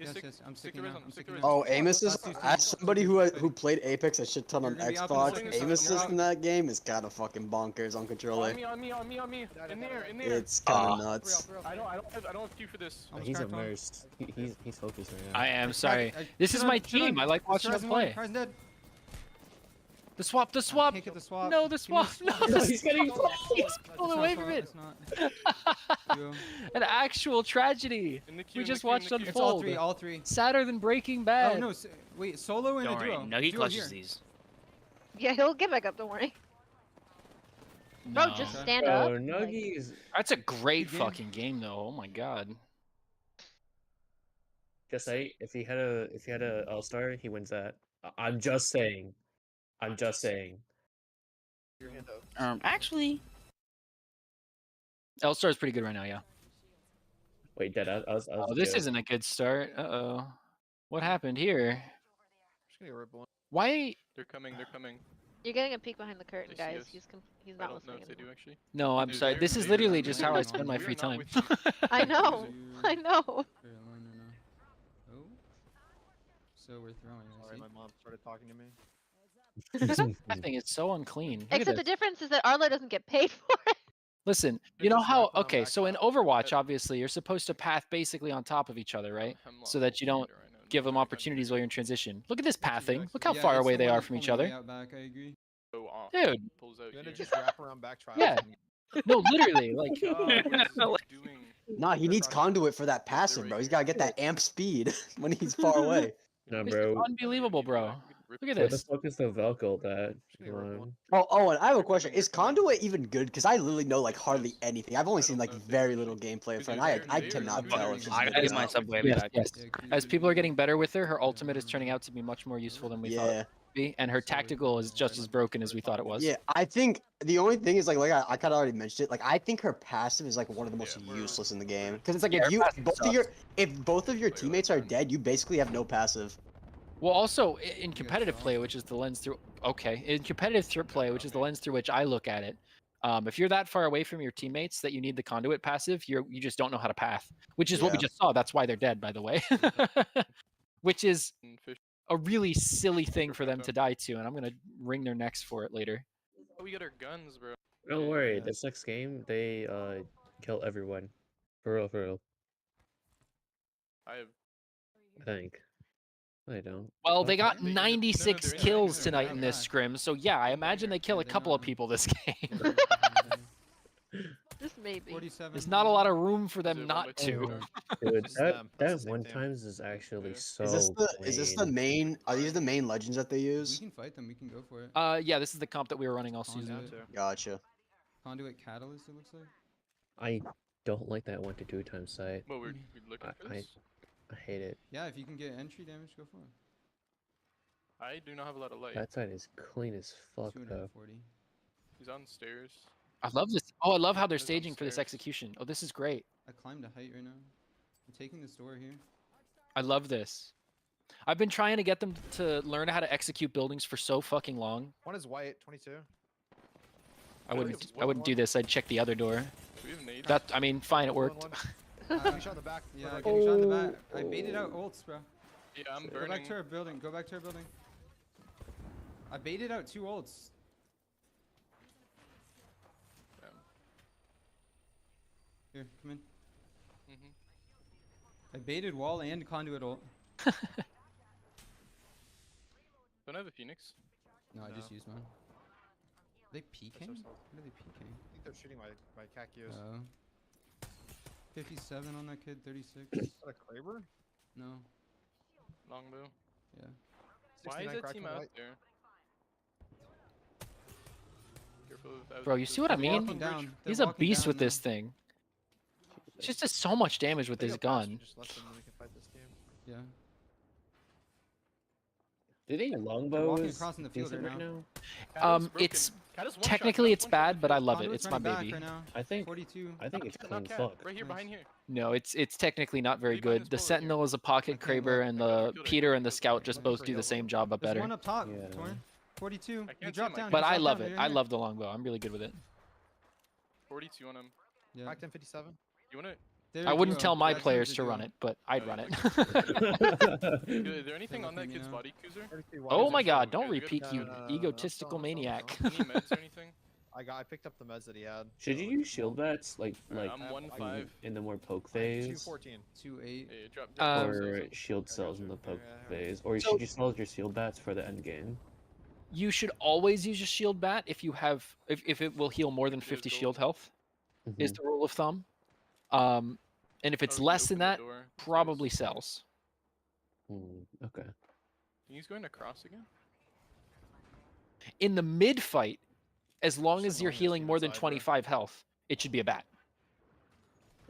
Speaker 15: Yes, I'm sticking
Speaker 2: res
Speaker 15: now.
Speaker 2: on,
Speaker 15: I'm
Speaker 2: stick
Speaker 15: sticking
Speaker 2: to res.
Speaker 4: Oh, Amos is.
Speaker 15: Last two
Speaker 4: As
Speaker 15: seasons.
Speaker 4: somebody who played Apex a shit ton on
Speaker 15: You're gonna be up in the
Speaker 4: Xbox,
Speaker 15: second
Speaker 4: aim
Speaker 15: side.
Speaker 4: assist in that game is kind of fucking bonkers on controller.
Speaker 2: On me. In there.
Speaker 4: It's kind of nuts.
Speaker 2: I don't have Q for this.
Speaker 15: Almost
Speaker 14: He's
Speaker 15: cracked one.
Speaker 14: immersed. He's focused right now.
Speaker 1: I am sorry.
Speaker 15: Crack-
Speaker 1: This is
Speaker 15: shit
Speaker 1: my
Speaker 15: on- shit
Speaker 1: team.
Speaker 15: on-
Speaker 1: I like watching them
Speaker 15: Horizon one,
Speaker 1: play.
Speaker 15: Horizon dead.
Speaker 1: The swap, the swap.
Speaker 15: Can't get the swap.
Speaker 1: No, the
Speaker 15: Give me
Speaker 1: swap.
Speaker 15: the
Speaker 1: No,
Speaker 15: swap.
Speaker 1: the
Speaker 14: he's getting
Speaker 1: swap. He's
Speaker 15: That's
Speaker 1: pulled
Speaker 15: not
Speaker 1: away
Speaker 15: swap,
Speaker 1: from it.
Speaker 15: that's not. Yo.
Speaker 1: An actual tragedy.
Speaker 2: In the queue,
Speaker 1: We
Speaker 2: in the
Speaker 1: just
Speaker 2: queue, in
Speaker 1: watched
Speaker 2: the queue.
Speaker 15: It's all
Speaker 1: unfold.
Speaker 15: three, all three.
Speaker 1: Sadder than Breaking Bad.
Speaker 15: Oh no, wait, solo and
Speaker 13: Don't
Speaker 15: a
Speaker 13: worry,
Speaker 15: duo.
Speaker 13: Nuggy
Speaker 15: Duo
Speaker 13: clutches
Speaker 15: here.
Speaker 13: these.
Speaker 10: Yeah, he'll get back up. Don't worry. Bro,
Speaker 1: No.
Speaker 10: just stand up.
Speaker 14: Oh,
Speaker 10: like-
Speaker 14: Nuggies.
Speaker 1: That's a great
Speaker 15: Good game.
Speaker 1: fucking game, though. Oh my god.
Speaker 14: Just say if he had a All-Star, he wins that. I'm just saying. I'm just saying.
Speaker 15: Your hand up.
Speaker 13: Actually,
Speaker 1: L-Star is pretty good right now, yeah.
Speaker 14: Wait, Dead. I was
Speaker 1: Oh, this isn't a good start. Uh-oh. What happened here?
Speaker 15: Just gonna get red blunt.
Speaker 1: Why?
Speaker 2: They're coming. They're coming.
Speaker 10: You're getting a peek behind the curtain,
Speaker 2: They see
Speaker 10: guys.
Speaker 2: us.
Speaker 10: He's
Speaker 2: I
Speaker 10: not
Speaker 2: don't know
Speaker 10: listening
Speaker 2: if they do
Speaker 10: anymore.
Speaker 2: actually.
Speaker 1: No, I'm
Speaker 2: Dude,
Speaker 1: sorry.
Speaker 2: they're
Speaker 1: This is
Speaker 2: invaders,
Speaker 1: literally
Speaker 2: man.
Speaker 1: just
Speaker 2: They're
Speaker 1: how I
Speaker 2: not
Speaker 1: spend
Speaker 2: with
Speaker 1: my
Speaker 2: you.
Speaker 1: free
Speaker 2: We're not
Speaker 1: time.
Speaker 2: with you.
Speaker 10: I know. I know.
Speaker 15: Oh. So we're throwing.
Speaker 16: Sorry, my mom started talking to me.
Speaker 1: That thing is so unclean. Look at
Speaker 10: Except the
Speaker 1: this.
Speaker 10: difference is that Arlo doesn't get paid for it.
Speaker 1: Listen,
Speaker 2: They're
Speaker 1: you know
Speaker 2: just
Speaker 1: how?
Speaker 2: wrapping around
Speaker 1: Okay, so in
Speaker 2: backpack.
Speaker 1: Overwatch, obviously, you're supposed to path basically on top of each other, right? So that you don't give them opportunities while you're in transition. Look at this pathing. Look how far away they are from each other.
Speaker 15: Back, I agree.
Speaker 2: So off.
Speaker 1: Dude.
Speaker 2: Pulls out
Speaker 16: You're gonna
Speaker 2: here.
Speaker 16: just wrap around back trials.
Speaker 1: Yeah. No, literally, like.
Speaker 2: God, what is he doing?
Speaker 4: Nah, he needs conduit for that passive,
Speaker 2: right
Speaker 4: bro. He's
Speaker 2: here.
Speaker 4: gotta get that amp speed when he's far away.
Speaker 14: No,
Speaker 1: This is
Speaker 14: bro.
Speaker 1: unbelievable, bro. Look at
Speaker 14: Where the
Speaker 1: this.
Speaker 14: fuck is the Velcro that? Come on.
Speaker 4: Oh, and I have a question. Is conduit even good? Because I literally know like hardly anything. I've only seen like very little gameplay of her, and I cannot tell if she's
Speaker 13: I
Speaker 4: good
Speaker 13: gotta
Speaker 4: or
Speaker 13: get my
Speaker 4: not.
Speaker 13: subway
Speaker 1: Yes,
Speaker 13: back.
Speaker 1: yes. As people are getting better with her, her ultimate is turning out to be much more useful than we thought it
Speaker 4: Yeah.
Speaker 1: would be, and her tactical is just as broken as we thought it was.
Speaker 4: Yeah, I think the only thing is like I kind of already mentioned it. Like I think her passive is like one of the most useless in the game. Because it's like
Speaker 1: Yeah, her passive sucks.
Speaker 4: if both of your teammates are dead, you basically have no passive.
Speaker 1: Well, also in competitive play, which is the lens through. Okay, in competitive play, which is the lens through which I look at it. If you're that far away from your teammates that you need the conduit passive, you just don't know how to path, which is what we
Speaker 4: Yeah.
Speaker 1: just saw. That's why they're dead, by the way. Which is a really silly thing for them to die to, and I'm gonna wring their necks for it later.
Speaker 2: Oh, we got our guns, bro.
Speaker 14: Don't worry. This next game, they kill everyone. For real, for real.
Speaker 2: I have.
Speaker 14: I think. I don't.
Speaker 1: Well, they got
Speaker 2: No,
Speaker 1: 96
Speaker 2: they're
Speaker 1: kills
Speaker 2: in
Speaker 1: tonight in this scrim, so yeah, I imagine they kill a couple of people this game.
Speaker 10: Just maybe.
Speaker 15: 47.
Speaker 1: There's not a lot of room for
Speaker 2: Is
Speaker 1: them
Speaker 2: it one
Speaker 1: not
Speaker 2: by
Speaker 1: to.
Speaker 2: two?
Speaker 14: Dude,
Speaker 16: Just
Speaker 14: that
Speaker 16: them. That's the same
Speaker 14: one
Speaker 16: team.
Speaker 14: times is actually so.
Speaker 4: Is this the
Speaker 14: clean.
Speaker 4: main? Are these the main legends that they
Speaker 15: We
Speaker 4: use?
Speaker 15: can fight them. We can go for it.
Speaker 1: Yeah, this is the comp that we were running all season.
Speaker 15: Conduit.
Speaker 4: Gotcha.
Speaker 15: Conduit Catalyst, it looks like.
Speaker 14: I don't like that 1 to 2 times sight.
Speaker 2: Well, we're looking for this.
Speaker 14: I hate it.
Speaker 15: Yeah, if you can get entry damage, go for it.
Speaker 2: I do not have a lot of light.
Speaker 14: That side is clean as fuck though.
Speaker 15: 240.
Speaker 2: He's on stairs.
Speaker 1: I love this. Oh, I love how they're
Speaker 2: It's
Speaker 1: staging for this
Speaker 2: upstairs.
Speaker 1: execution. Oh, this is great.
Speaker 15: I climbed a height right now. I'm taking this door here.
Speaker 1: I love this. I've been trying to get them to learn how to execute buildings for so fucking long.
Speaker 16: One is white, 22.
Speaker 1: I wouldn't do this. I'd check the other door.
Speaker 2: Do we have nades?
Speaker 1: That I mean, fine, it worked.
Speaker 16: Getting shot in the back.
Speaker 15: Yeah,
Speaker 16: Like,
Speaker 15: getting shot in the back. I baited out ults, bro.
Speaker 2: Yeah, I'm
Speaker 15: Go
Speaker 2: burning.
Speaker 15: back to our building. Go back to our building. I baited out 2 ults.
Speaker 2: Damn.
Speaker 15: Here, come in.
Speaker 2: Mhm.
Speaker 15: I baited wall and conduit ult.
Speaker 2: Don't I have a phoenix?
Speaker 15: No, I just
Speaker 16: No.
Speaker 15: used mine. Are they peeking?
Speaker 16: so.
Speaker 15: What are they peeking?
Speaker 16: I think they're shooting my Cactus.
Speaker 15: 57 on that kid, 36.
Speaker 16: Is that a Kraber?
Speaker 15: No.
Speaker 2: Longbow.
Speaker 15: Yeah.
Speaker 2: Why is
Speaker 16: 69
Speaker 2: that
Speaker 16: cracked
Speaker 2: team
Speaker 16: on
Speaker 2: out
Speaker 16: white.
Speaker 2: there? Careful of that.
Speaker 1: Bro, you see what I
Speaker 15: They're
Speaker 1: mean?
Speaker 15: walking down. They're
Speaker 1: He's a
Speaker 15: walking
Speaker 1: beast
Speaker 15: down
Speaker 1: with this
Speaker 15: now.
Speaker 1: thing. He just does so much damage with
Speaker 16: They
Speaker 1: his
Speaker 16: go past, we
Speaker 1: gun.
Speaker 16: Just let them, we can fight this game.
Speaker 15: Yeah.
Speaker 14: Do they
Speaker 15: They're
Speaker 14: longbow
Speaker 15: walking
Speaker 14: is
Speaker 15: across in the field
Speaker 14: decent
Speaker 15: right
Speaker 14: right
Speaker 15: now.
Speaker 14: now?
Speaker 2: Catalyst broken.
Speaker 1: It's
Speaker 2: Catalyst one
Speaker 1: technically
Speaker 2: shot,
Speaker 1: it's
Speaker 2: one shot
Speaker 1: bad,
Speaker 2: in
Speaker 1: but
Speaker 2: the
Speaker 1: I
Speaker 2: field.
Speaker 1: love it.
Speaker 15: Conduit's
Speaker 1: It's my
Speaker 15: running back
Speaker 1: baby.
Speaker 15: right now.
Speaker 14: I think
Speaker 15: 42.
Speaker 14: it's
Speaker 2: Knock
Speaker 14: clean
Speaker 2: cat,
Speaker 14: fuck.
Speaker 2: right here,
Speaker 15: Nice.
Speaker 2: behind here.
Speaker 1: No, it's technically not very
Speaker 2: Leave behind
Speaker 1: good.
Speaker 2: this
Speaker 1: The
Speaker 2: bullet here.
Speaker 1: Sentinel is a pocket
Speaker 15: I can't
Speaker 1: Kraber,
Speaker 15: look.
Speaker 1: and
Speaker 2: I
Speaker 1: the
Speaker 2: killed it,
Speaker 1: Peter
Speaker 2: I
Speaker 1: and the
Speaker 2: killed it.
Speaker 1: Scout just
Speaker 15: Yeah.
Speaker 1: both do the same job, but
Speaker 15: There's
Speaker 1: better.
Speaker 15: one up top,
Speaker 14: Yeah.
Speaker 15: Torn. 42.
Speaker 2: I
Speaker 15: He
Speaker 2: can't see
Speaker 15: dropped
Speaker 2: my
Speaker 15: down.
Speaker 1: But
Speaker 15: he
Speaker 1: I
Speaker 15: dropped
Speaker 1: love
Speaker 15: down.
Speaker 1: it.
Speaker 15: Here,
Speaker 1: I
Speaker 15: here.
Speaker 1: love the longbow. I'm really good with it.
Speaker 2: 42 on him.
Speaker 15: Yeah.
Speaker 16: Cracked 57.
Speaker 2: You want it?
Speaker 15: They're
Speaker 1: I wouldn't
Speaker 15: duo.
Speaker 1: tell my
Speaker 15: That team's
Speaker 1: players
Speaker 15: a
Speaker 1: to run
Speaker 15: duo.
Speaker 1: it, but I'd
Speaker 2: Oh,
Speaker 1: run
Speaker 2: you
Speaker 1: it.
Speaker 2: Is there anything on that
Speaker 15: looking, you
Speaker 2: kid's
Speaker 15: know.
Speaker 2: body cruiser?
Speaker 16: 33
Speaker 1: Oh
Speaker 16: white.
Speaker 1: my god,
Speaker 2: Good,
Speaker 1: don't
Speaker 2: good.
Speaker 1: repeat,
Speaker 16: No,
Speaker 1: you
Speaker 16: no, no, no, no,
Speaker 1: egotistical
Speaker 16: don't, don't,
Speaker 1: maniac.
Speaker 16: don't.
Speaker 2: Any meds or anything?
Speaker 16: I picked up the meds that he had.
Speaker 14: Should
Speaker 16: so
Speaker 14: you
Speaker 16: if
Speaker 14: use shield bats like
Speaker 2: I'm
Speaker 16: I-
Speaker 2: 1-5.
Speaker 14: in the more poke
Speaker 16: I have
Speaker 14: phase,
Speaker 16: 214.
Speaker 15: 2-8.
Speaker 2: Hey, drop
Speaker 1: Um,
Speaker 2: down.
Speaker 14: or shield cells in the poke
Speaker 16: Yeah,
Speaker 14: phase, or
Speaker 1: So-
Speaker 14: should you sell your shield bats for the end game?
Speaker 1: You should always use a shield bat if you have if it will heal more than 50 shield health, is the rule of thumb. And if it's
Speaker 17: Oh, you
Speaker 1: less than
Speaker 17: opened the
Speaker 1: that,
Speaker 17: door. That's
Speaker 1: probably
Speaker 17: nice.
Speaker 1: sells.
Speaker 14: Okay.
Speaker 17: He's going across again.
Speaker 1: In the mid fight, as long
Speaker 16: Just
Speaker 1: as you're
Speaker 16: annoying us
Speaker 1: healing
Speaker 16: being
Speaker 1: more than
Speaker 16: inside, bro.
Speaker 1: 25 health, it should be a bat.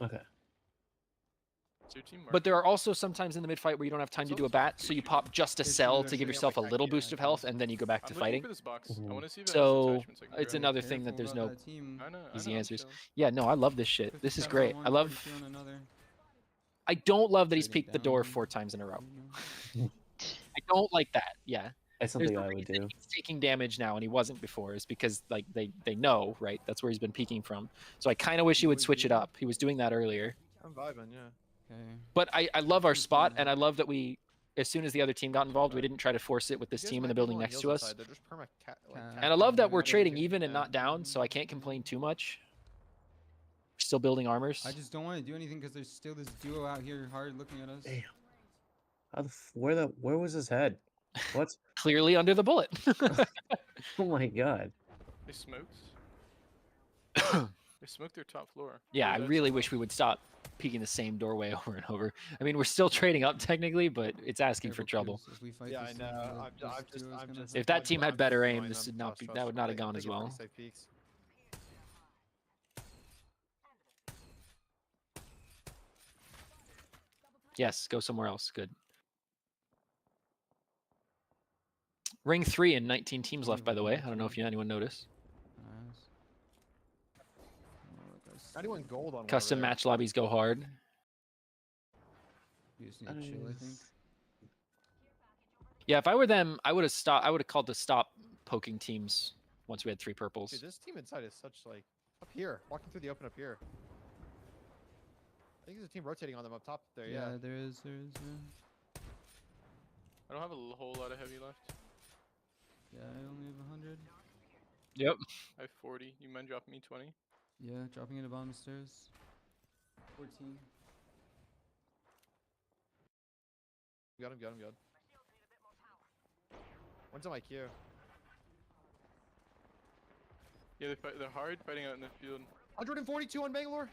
Speaker 14: Okay.
Speaker 17: Is your team
Speaker 1: But there
Speaker 17: marking?
Speaker 1: are also sometimes in the mid fight where you don't have time to do a bat, so you pop just a
Speaker 16: It's
Speaker 1: cell
Speaker 16: true,
Speaker 1: to give
Speaker 16: actually.
Speaker 1: yourself a little
Speaker 16: Yeah,
Speaker 1: boost of health, and then you go back to
Speaker 17: I'm looking
Speaker 1: fighting.
Speaker 17: for this box. I want to see if it has
Speaker 1: So
Speaker 17: attachments I can
Speaker 1: it's
Speaker 17: grab.
Speaker 1: another thing that there's no
Speaker 17: I know.
Speaker 1: easy
Speaker 17: I know,
Speaker 1: answers.
Speaker 17: I'm chilling.
Speaker 1: Yeah, no, I love this shit. This is great. I love. I don't love that he's peeked the door 4 times in a row. I don't like that. Yeah.
Speaker 14: That's
Speaker 1: There's
Speaker 14: something
Speaker 1: a
Speaker 14: I would
Speaker 1: reason
Speaker 14: do.
Speaker 1: He's taking damage now and he wasn't before. Is because like they know, right? That's where he's been peeking from. So I kind of wish he would switch it up. He was doing that earlier.
Speaker 16: I'm vibing, yeah.
Speaker 1: But I love our spot, and I love that we, as soon as the other team got involved, we didn't try to force it with this
Speaker 16: You guys
Speaker 1: team in
Speaker 16: might
Speaker 1: the
Speaker 16: be
Speaker 1: building
Speaker 16: low on
Speaker 1: next
Speaker 16: heals
Speaker 1: to us.
Speaker 16: inside, they're just
Speaker 1: And I love that we're
Speaker 16: Yeah.
Speaker 1: trading even and not down, so I can't complain too much. We're still building armors.
Speaker 18: I just don't want to do anything because there's still this duo out here hard looking at us.
Speaker 14: Damn. Where was his head? What?
Speaker 1: Clearly under the bullet.
Speaker 14: Oh my god.
Speaker 17: They smoked. They smoked their top floor.
Speaker 1: Yeah,
Speaker 17: Or
Speaker 1: I
Speaker 17: that's
Speaker 1: really
Speaker 17: all.
Speaker 1: wish we would stop peeking the same doorway over and over. I mean, we're still trading up technically, but it's asking for trouble.
Speaker 18: If we fight
Speaker 16: Yeah, I
Speaker 18: this
Speaker 16: know.
Speaker 18: thing,
Speaker 16: I'm
Speaker 18: this duo's gonna
Speaker 1: If that
Speaker 16: I'm
Speaker 1: team
Speaker 16: just
Speaker 1: had better aim,
Speaker 16: annoying
Speaker 1: this
Speaker 16: them.
Speaker 1: would not
Speaker 16: Trust,
Speaker 1: be,
Speaker 16: trust,
Speaker 1: that would not have
Speaker 16: they-
Speaker 1: gone
Speaker 16: they
Speaker 1: as
Speaker 16: get pretty
Speaker 1: well.
Speaker 16: safe peeks.
Speaker 1: Yes, go somewhere else. Good. Ring 3 and 19 teams left, by the way. I don't know if anyone noticed.
Speaker 16: Anyone gold on one
Speaker 1: Custom
Speaker 16: over there.
Speaker 1: match lobbies go hard.
Speaker 18: You just need to chill, I think.
Speaker 1: Yeah, if I were them, I would have stopped. I would have called to stop poking teams once we had 3 purples.
Speaker 16: Dude, this team inside is such like up here, walking through the open up here. I think there's a team rotating on them up top there. Yeah.
Speaker 18: There is. Yeah.
Speaker 17: I don't have a whole lot of heavy left.
Speaker 18: Yeah, I only have 100.
Speaker 1: Yep.
Speaker 17: I have 40. You mind dropping me 20?
Speaker 18: Yeah, dropping in the bottom stairs. 14.
Speaker 16: Got him. One's on my queue.
Speaker 17: Yeah, they're hard fighting out in the field.
Speaker 16: 142 on Bangalore.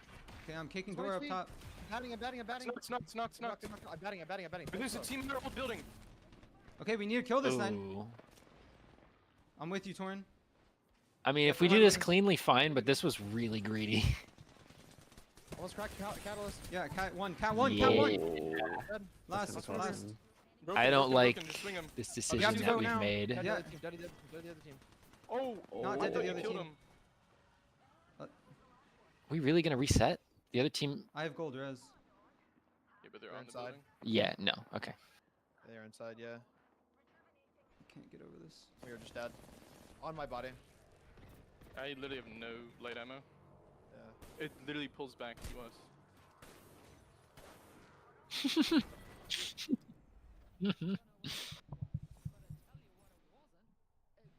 Speaker 18: Okay, I'm kicking
Speaker 16: 20
Speaker 18: door up
Speaker 16: speed.
Speaker 18: top.
Speaker 16: I'm batting.
Speaker 17: It's not.
Speaker 16: I'm batting.
Speaker 17: There's a team in their old building.
Speaker 18: Okay, we need to kill this then.
Speaker 1: Ooh.
Speaker 18: I'm with you, Torn.
Speaker 1: I mean, if we do this cleanly, fine, but this was really greedy.
Speaker 16: Almost cracked catalyst.
Speaker 18: Yeah, cat one.
Speaker 1: Yeah.
Speaker 18: Last.
Speaker 1: I don't like
Speaker 17: Just swing him.
Speaker 1: this
Speaker 18: have
Speaker 1: decision
Speaker 18: to
Speaker 1: that
Speaker 18: go
Speaker 1: we've
Speaker 18: now.
Speaker 1: made.
Speaker 16: Dead
Speaker 18: Yeah.
Speaker 16: the other team.
Speaker 17: Oh,
Speaker 18: Not dead to the other
Speaker 17: killed
Speaker 18: team.
Speaker 17: him.
Speaker 1: We really gonna reset? The other team?
Speaker 18: I have gold res.
Speaker 17: Yeah, but they're
Speaker 16: They're
Speaker 17: on the
Speaker 16: inside.
Speaker 17: building.
Speaker 1: Yeah, no. Okay.
Speaker 16: They're inside, yeah.
Speaker 18: Can't get over this.
Speaker 16: We are just dead. On my body.
Speaker 17: I literally have no light ammo.
Speaker 16: Yeah.
Speaker 17: It literally pulls back to us.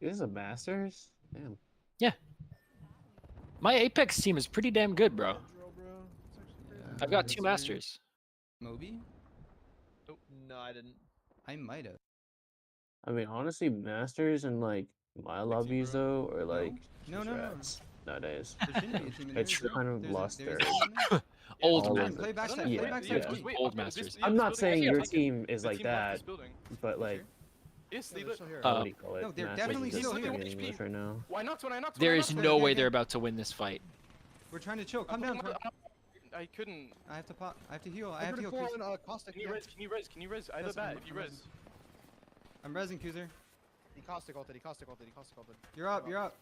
Speaker 14: This is a Masters? Damn.
Speaker 1: Yeah. My Apex team is pretty damn good, bro. I've got 2 masters.
Speaker 18: Moby?
Speaker 16: No, I didn't.
Speaker 18: I might have.
Speaker 14: I mean, honestly, Masters and like my lobbies though, or like
Speaker 18: No.
Speaker 14: rats nowadays.
Speaker 18: There shouldn't be a team in there,
Speaker 14: It's
Speaker 18: is there?
Speaker 14: kind of
Speaker 18: There's a-
Speaker 14: lost
Speaker 18: there's
Speaker 14: their
Speaker 18: a team in there?
Speaker 1: Old
Speaker 14: all
Speaker 1: man.
Speaker 14: of
Speaker 18: Play
Speaker 14: it.
Speaker 18: backside,
Speaker 14: Yeah,
Speaker 18: play backside.
Speaker 14: yeah.
Speaker 17: Wait,
Speaker 1: Old
Speaker 17: okay,
Speaker 1: masters.
Speaker 14: I'm not
Speaker 17: this
Speaker 14: saying
Speaker 17: building-
Speaker 14: your team is
Speaker 17: the
Speaker 14: like
Speaker 17: team left this
Speaker 14: that,
Speaker 17: building.
Speaker 14: but like,
Speaker 17: Yes, they
Speaker 16: they're
Speaker 17: lit.
Speaker 16: still here.
Speaker 14: what do you call it?
Speaker 18: No, they're
Speaker 14: Masters
Speaker 18: definitely
Speaker 14: is
Speaker 18: still here.
Speaker 14: forgetting English right now.
Speaker 17: Why not? When I knocked.
Speaker 1: There
Speaker 17: when I
Speaker 1: is
Speaker 17: knocked-
Speaker 1: no
Speaker 18: okay,
Speaker 1: way
Speaker 18: okay.
Speaker 1: they're about to win this fight.
Speaker 18: We're trying to chill. Calm
Speaker 17: I'm
Speaker 18: down,
Speaker 17: pulling
Speaker 18: Torn.
Speaker 17: I couldn't.
Speaker 18: I have to pop. I have to heal. I have to heal.
Speaker 16: 104
Speaker 18: Kuz.
Speaker 16: on Caustic.
Speaker 17: Can you res? Can you res? I have a
Speaker 18: Yes,
Speaker 17: bat.
Speaker 18: I'm-
Speaker 17: If you
Speaker 18: I'm
Speaker 17: res.
Speaker 18: resing. I'm resing, Kuzer.
Speaker 16: He caustic ulted.
Speaker 18: You're up. You're up.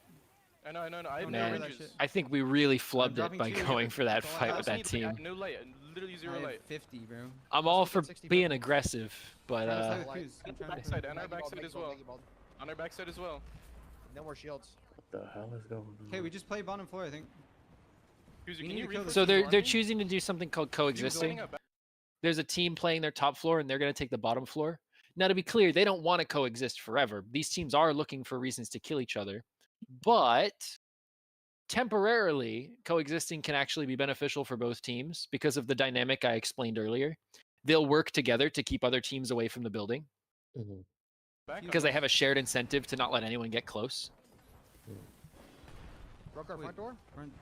Speaker 17: I know. I have
Speaker 18: Don't
Speaker 17: no
Speaker 1: Man,
Speaker 18: that
Speaker 17: ranges.
Speaker 18: shit.
Speaker 1: I think we really flubbed it
Speaker 18: dropping
Speaker 1: by
Speaker 18: 2
Speaker 1: going for that
Speaker 18: That's all I
Speaker 1: fight
Speaker 18: have.
Speaker 1: with
Speaker 17: I
Speaker 1: that
Speaker 17: just need- I
Speaker 1: team.
Speaker 17: have no light. Literally
Speaker 18: I
Speaker 17: zero
Speaker 18: have
Speaker 17: light.
Speaker 18: 50, bro.
Speaker 1: I'm all for
Speaker 16: 60
Speaker 1: being
Speaker 16: purple.
Speaker 1: aggressive, but
Speaker 18: Trying to play with
Speaker 16: Like,
Speaker 18: Kuz. I'm trying to
Speaker 17: Backside,
Speaker 18: play.
Speaker 17: and our backside as well. On our backside as well.
Speaker 16: No more shields.
Speaker 14: What the hell is going on?
Speaker 18: Okay, we just play bottom floor, I think.
Speaker 17: Kuzu,
Speaker 18: We
Speaker 17: can
Speaker 18: need
Speaker 17: you
Speaker 18: to kill
Speaker 17: read
Speaker 18: this
Speaker 1: so
Speaker 18: team.
Speaker 1: they're choosing to do something called coexisting.
Speaker 17: up.
Speaker 1: There's a team playing their top floor and they're going to take the bottom floor. Now, to be clear, they don't want to coexist forever. These teams are looking for reasons to kill each other, but temporarily coexisting can actually be beneficial for both teams because of the dynamic I explained earlier. They'll work together to keep other teams away from the building.
Speaker 14: Mhm.
Speaker 1: because they have a shared incentive to not let anyone get close.
Speaker 16: Broke our front door?
Speaker 18: Front.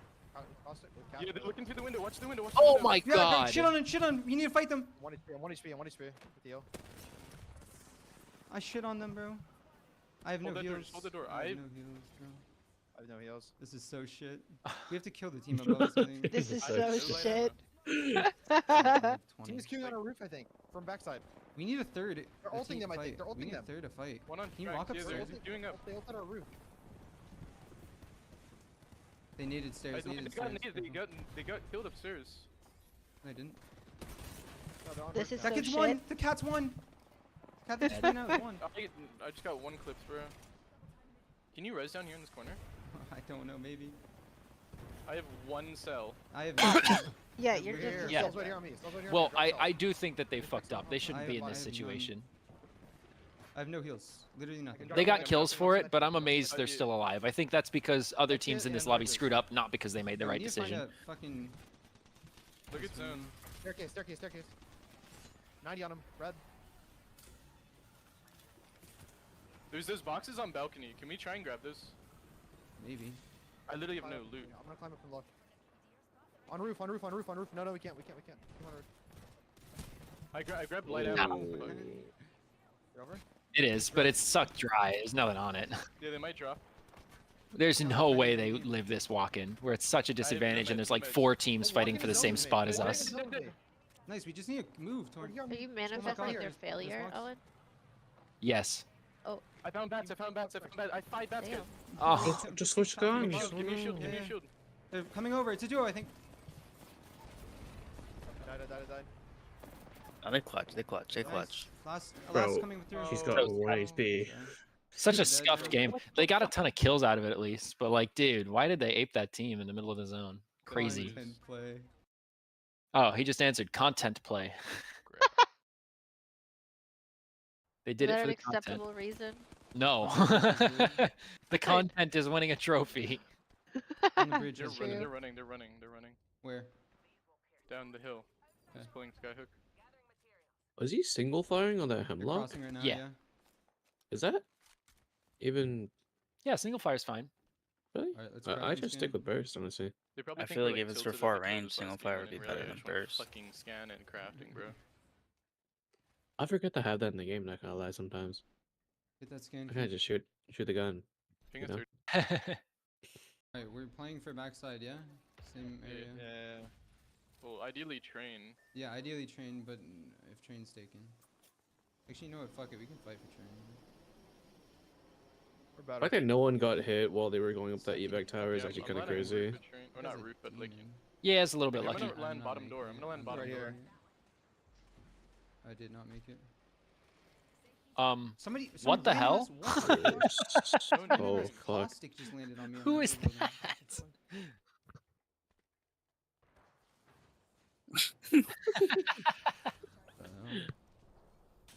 Speaker 17: Yeah, they're looking through the window. Watch the window. Watch the
Speaker 1: Oh
Speaker 17: window.
Speaker 1: my
Speaker 18: Yeah,
Speaker 1: god!
Speaker 18: shit on him, shit on him. You need to fight them.
Speaker 16: 1 HP, 1 HP, 1 HP with the heal.
Speaker 18: I shit on them, bro. I have no
Speaker 17: Hold that door,
Speaker 18: heals.
Speaker 17: just hold the door.
Speaker 18: I have
Speaker 17: I-
Speaker 18: no heals, bro.
Speaker 16: I have no heals.
Speaker 18: This is so shit. We have to kill the team above us, I think.
Speaker 10: This is
Speaker 17: I
Speaker 10: so
Speaker 17: know,
Speaker 10: shit.
Speaker 16: Team is queuing on our roof, I think, from backside.
Speaker 18: We need a third.
Speaker 16: They're ulting them, I think. They're
Speaker 18: We
Speaker 16: ulting
Speaker 18: need a
Speaker 16: them.
Speaker 18: third to fight.
Speaker 17: One on
Speaker 18: Can you
Speaker 17: track.
Speaker 18: walk
Speaker 17: Yeah, they're
Speaker 18: upstairs?
Speaker 17: doing up.
Speaker 16: They ulted our roof.
Speaker 18: They needed stairs. They needed stairs.
Speaker 17: They got killed upstairs.
Speaker 18: They didn't.
Speaker 16: No, they're on
Speaker 10: This
Speaker 16: roof
Speaker 10: is
Speaker 16: now.
Speaker 18: That
Speaker 10: so
Speaker 18: kid's
Speaker 10: shit.
Speaker 18: one. The cat's one. Cat that's three now. One.
Speaker 17: I just got 1 clips, bro. Can you res down here in this corner?
Speaker 18: I don't know. Maybe.
Speaker 17: I have 1 cell.
Speaker 18: I have. nothing.
Speaker 10: Yeah, you're
Speaker 16: Here,
Speaker 10: just.
Speaker 1: Yeah.
Speaker 16: Cells right here on me. Cells right here on
Speaker 1: Well,
Speaker 16: me. Drop
Speaker 1: I
Speaker 16: cells.
Speaker 1: do think that they fucked up. They shouldn't be in
Speaker 18: I
Speaker 1: this
Speaker 18: have none.
Speaker 1: situation.
Speaker 18: I have no heals. Literally nothing.
Speaker 1: They got kills for it, but I'm amazed they're still alive. I think that's because other
Speaker 16: That's
Speaker 1: teams
Speaker 16: it,
Speaker 1: in this
Speaker 16: and
Speaker 1: lobby
Speaker 16: Rivers.
Speaker 1: screwed up, not because they made the
Speaker 18: We
Speaker 1: right
Speaker 18: need to find
Speaker 1: decision.
Speaker 18: a fucking.
Speaker 17: Look at zone.
Speaker 16: Staircase, staircase, staircase. 90 on him. Red.
Speaker 17: There's those boxes on balcony. Can we try and grab those?
Speaker 18: Maybe.
Speaker 17: I literally have
Speaker 16: Climb
Speaker 17: no
Speaker 16: up.
Speaker 17: loot.
Speaker 16: I'm gonna climb up from low. On roof, on roof, on roof, on roof. No, we can't. Come on, roof.
Speaker 17: I grabbed light ammo. Fuck.
Speaker 16: You're over?
Speaker 1: It is, but it's sucked dry. There's nothing on it.
Speaker 17: Yeah, they might drop.
Speaker 1: There's no way they live this walk-in, where it's such a disadvantage and there's like 4 teams fighting for the same spot as us.
Speaker 18: Nice. We just need to move toward.
Speaker 10: Are you manifesting their failure, Owen?
Speaker 1: Yes.
Speaker 17: I found bats. I found 5 bats.
Speaker 10: Damn.
Speaker 1: Oh,
Speaker 6: Just switch guns.
Speaker 17: Give me a shield. Give me
Speaker 18: Yeah.
Speaker 17: a shield.
Speaker 18: They're coming over. It's a duo, I think.
Speaker 16: Died.
Speaker 13: Oh, they clutch. They clutch. They
Speaker 18: Nice.
Speaker 13: clutch.
Speaker 18: Last
Speaker 6: Bro,
Speaker 18: coming through.
Speaker 6: He's
Speaker 1: So
Speaker 6: got 1 HP.
Speaker 1: such a
Speaker 18: Dead,
Speaker 1: scuffed
Speaker 18: bro.
Speaker 1: game. They got a ton of kills out of it at least, but like, dude, why did they ape that team in the middle of the zone? Crazy.
Speaker 18: Content play.
Speaker 1: Oh, he just answered content play. They did
Speaker 10: Is
Speaker 1: it
Speaker 10: that
Speaker 1: for
Speaker 10: an
Speaker 1: the content.
Speaker 10: acceptable reason?
Speaker 1: No. The content is winning a trophy.
Speaker 18: On the bridge.
Speaker 17: They're
Speaker 18: is-
Speaker 17: running.
Speaker 10: True.
Speaker 17: They're running. They're running. They're running
Speaker 18: Where?
Speaker 17: down the hill.
Speaker 18: Okay.
Speaker 17: Just pulling skyhook.
Speaker 6: Was he single firing on that
Speaker 18: They're
Speaker 6: hemlock?
Speaker 18: crossing right now.
Speaker 1: Yeah.
Speaker 18: Yeah.
Speaker 6: Is that even
Speaker 1: Yeah, single fire's fine.
Speaker 6: really?
Speaker 18: Alright, let's
Speaker 6: I
Speaker 18: grab
Speaker 6: just
Speaker 18: scan.
Speaker 6: stick with burst, honestly.
Speaker 17: They probably
Speaker 13: I
Speaker 17: think
Speaker 13: feel
Speaker 17: we're,
Speaker 13: like if it's for
Speaker 17: tilted
Speaker 13: far
Speaker 17: because of
Speaker 13: range,
Speaker 17: us
Speaker 13: single
Speaker 17: being
Speaker 13: fire
Speaker 17: in
Speaker 13: would be
Speaker 17: it,
Speaker 13: better
Speaker 17: really, I
Speaker 13: than
Speaker 17: just wanna
Speaker 13: burst.
Speaker 17: Fucking scan and crafting, bro.
Speaker 6: I forget to have that in the game. Not gonna lie, sometimes
Speaker 18: Get that scan.
Speaker 6: I kind of just shoot the gun.
Speaker 17: Ping
Speaker 6: You
Speaker 17: a
Speaker 6: know?
Speaker 17: third.
Speaker 18: Alright, we're playing for backside, yeah? Same area.
Speaker 17: Yeah. Well, ideally train.
Speaker 18: Yeah, ideally train, but if train's taken. Actually, you know what? Fuck it, we can fight for train.
Speaker 16: We're
Speaker 6: The
Speaker 16: better.
Speaker 6: fact that no one got hit while they were going up that evac tower is
Speaker 17: Yeah,
Speaker 6: actually
Speaker 17: I'm
Speaker 6: kind of
Speaker 17: landing roof
Speaker 6: crazy.
Speaker 17: with train. Or not roof, but like.
Speaker 1: Yeah, it's a little bit
Speaker 17: I'm
Speaker 1: lucky.
Speaker 17: gonna land
Speaker 18: not
Speaker 17: bottom
Speaker 18: making
Speaker 17: door. I'm
Speaker 18: it.
Speaker 17: gonna land
Speaker 18: I'm
Speaker 17: bottom
Speaker 16: right
Speaker 17: door.
Speaker 16: here.
Speaker 18: I did not make it. Somebody
Speaker 1: What the
Speaker 18: landed
Speaker 1: hell?
Speaker 18: us once.
Speaker 6: Oh fuck!
Speaker 18: Caustic just landed on me. on
Speaker 1: Who
Speaker 18: the
Speaker 1: is
Speaker 18: other building.
Speaker 1: that?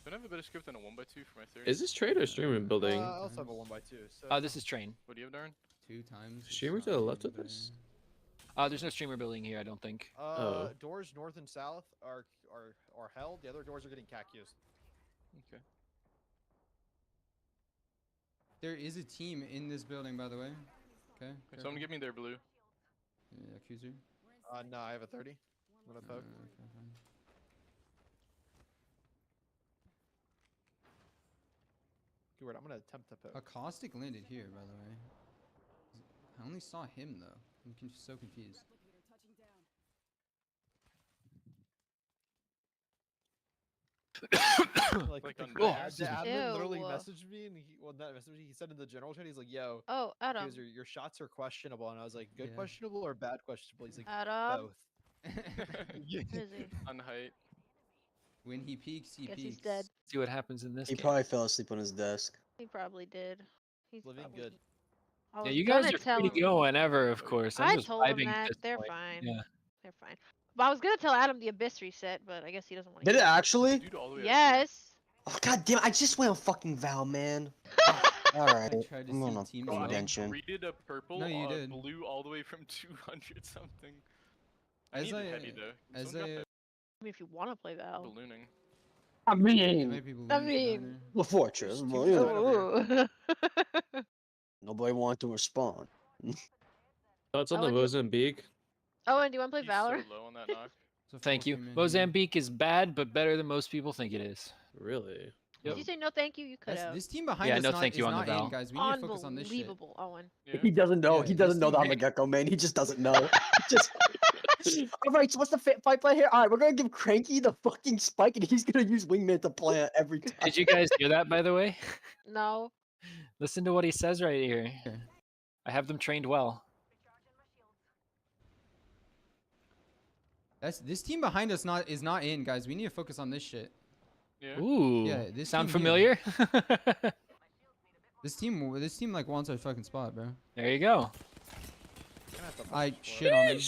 Speaker 17: Don't I have a better script than a 1x2 for my third?
Speaker 6: Is this trade or streamer building?
Speaker 16: I also have a 1x2. So
Speaker 1: This is train.
Speaker 17: What do you have, Darren?
Speaker 18: 2 times.
Speaker 6: Streamer to the left of this?
Speaker 1: There's no streamer building here, I don't think.
Speaker 6: Oh.
Speaker 16: Doors north and south are held. The other doors are getting CAC
Speaker 17: Okay.
Speaker 18: There is a team in this building, by the way. Okay.
Speaker 17: Can someone give me their blue?
Speaker 18: Yeah, accuser.
Speaker 16: No, I have a 30. I'm gonna poke.
Speaker 18: Okay, fine.
Speaker 16: Keyword, I'm gonna attempt to poke.
Speaker 18: A caustic landed here, by the way. I only saw him though. I'm so confused.
Speaker 16: Like
Speaker 17: on
Speaker 16: the
Speaker 17: bad.
Speaker 16: admin literally
Speaker 10: Ew.
Speaker 16: messaged me and not messaged me. He said in the general chat, he's like, "Yo,
Speaker 10: Oh, Adam.
Speaker 16: Accuser, your shots are questionable," and I was like, "Good
Speaker 18: Yeah.
Speaker 16: questionable or bad questionable?" He's like,
Speaker 10: Adam.
Speaker 16: "Both."
Speaker 10: Where is he?
Speaker 17: On height.
Speaker 18: When he peeks, he
Speaker 10: Guess
Speaker 18: peeks.
Speaker 10: he's dead.
Speaker 1: See what happens in this
Speaker 4: He
Speaker 1: game.
Speaker 4: probably fell asleep on his desk.
Speaker 10: He probably did. He's
Speaker 16: Living
Speaker 10: probably-
Speaker 16: good.
Speaker 10: I
Speaker 1: Yeah,
Speaker 10: was
Speaker 1: you guys
Speaker 10: gonna
Speaker 1: are
Speaker 10: tell
Speaker 1: free to
Speaker 10: him.
Speaker 1: go whenever, of course. I'm
Speaker 10: I
Speaker 1: just
Speaker 10: told him
Speaker 1: vibing at
Speaker 10: that
Speaker 1: this
Speaker 10: they're
Speaker 1: point.
Speaker 10: fine.
Speaker 1: Yeah.
Speaker 10: They're fine. But I was gonna tell Adam the abyss reset, but I guess he doesn't want to.
Speaker 4: Did it actually?
Speaker 17: Dude, all the way up
Speaker 10: Yes.
Speaker 4: Oh god damn! I just went on fucking Val, man. All right,
Speaker 18: tried to
Speaker 4: I'm
Speaker 18: see
Speaker 4: on a
Speaker 18: teams
Speaker 17: here.
Speaker 18: Bro, I
Speaker 4: convention.
Speaker 17: Readed a purple,
Speaker 18: No, you did.
Speaker 17: blue all the way from 200 something. I
Speaker 18: As
Speaker 17: need
Speaker 18: I-
Speaker 17: a heady though. Can
Speaker 18: as
Speaker 17: someone
Speaker 18: I-
Speaker 17: drop
Speaker 10: I mean, if you want to play
Speaker 17: that
Speaker 10: Val.
Speaker 17: ballooning.
Speaker 4: I
Speaker 18: It
Speaker 4: mean,
Speaker 18: might be blue
Speaker 10: I
Speaker 18: for
Speaker 10: mean,
Speaker 18: diner.
Speaker 4: the fortress.
Speaker 15: There's
Speaker 4: Well,
Speaker 15: two
Speaker 4: you
Speaker 15: side
Speaker 4: know,
Speaker 15: over
Speaker 10: ooh.
Speaker 4: nobody wanted to respond.
Speaker 6: Thoughts on the
Speaker 10: Owen, do you,
Speaker 6: Mozambique?
Speaker 10: Owen, do you want to play
Speaker 17: He's so
Speaker 10: Valor?
Speaker 17: low on that knock.
Speaker 18: It's a
Speaker 1: Thank you.
Speaker 18: 4-3 man here.
Speaker 1: Mozambique is bad, but better than most people think it is.
Speaker 6: Really?
Speaker 10: Did
Speaker 1: Yep.
Speaker 10: you say no thank you? You could have.
Speaker 18: This team behind
Speaker 1: Yeah,
Speaker 18: us
Speaker 1: no
Speaker 18: not,
Speaker 1: thank you
Speaker 18: is
Speaker 1: on the
Speaker 18: not in,
Speaker 1: Val.
Speaker 18: guys. We need to focus on this shit.
Speaker 10: Unbelievable, Owen.
Speaker 17: Yeah.
Speaker 4: He doesn't know.
Speaker 18: Yeah,
Speaker 4: he
Speaker 18: this
Speaker 4: doesn't know
Speaker 18: team-
Speaker 4: that I'm a gecko, man. He just doesn't know. Just. All right. So what's the fight plan here? All right, we're gonna give Cranky the fucking spike, and he's gonna use Wingman to plant every time.
Speaker 1: Did you guys hear that, by the way?
Speaker 10: No.
Speaker 1: Listen to what he says right here.
Speaker 18: Okay.
Speaker 1: I have them trained well.
Speaker 18: This team behind us is not in, guys. We need to focus on this shit.
Speaker 17: Yeah.
Speaker 1: Ooh.
Speaker 18: Yeah, this
Speaker 1: Sound
Speaker 18: team here.
Speaker 1: familiar?
Speaker 18: This team like wants our fucking spot, bro.
Speaker 1: There you go.
Speaker 18: I shit on him.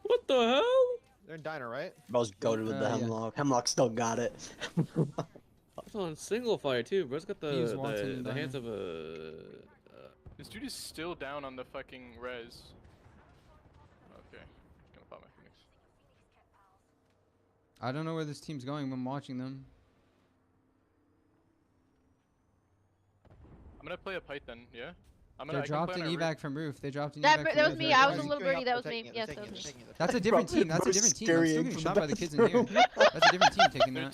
Speaker 6: What the hell?
Speaker 16: They're in diner, right?
Speaker 4: Bro's goaded with the
Speaker 18: yeah.
Speaker 4: Hemlock. Hemlock still got it.
Speaker 6: It's on single fire too. Bro's got
Speaker 18: He's wanted in
Speaker 6: the hands
Speaker 18: diner.
Speaker 6: of a.
Speaker 17: This dude is still down on the fucking res. Okay. Gonna pop my Phoenix.
Speaker 18: I don't know where this team's going. I'm watching them.
Speaker 17: I'm gonna play a Python, yeah?
Speaker 18: They dropped an evac from roof. They dropped an
Speaker 10: That,
Speaker 18: evac
Speaker 10: that
Speaker 18: from
Speaker 10: was
Speaker 18: roof.
Speaker 10: me.
Speaker 18: They're
Speaker 10: I was a
Speaker 18: going-
Speaker 10: little birdie. That was
Speaker 16: They're
Speaker 10: me.
Speaker 16: taking it,
Speaker 10: Yes,
Speaker 16: they're
Speaker 10: that was
Speaker 16: taking
Speaker 10: me.
Speaker 16: it.
Speaker 18: That's a different team. That's a different team. I'm still getting shot by the kids in here. That's a different team taking
Speaker 17: They're
Speaker 18: that.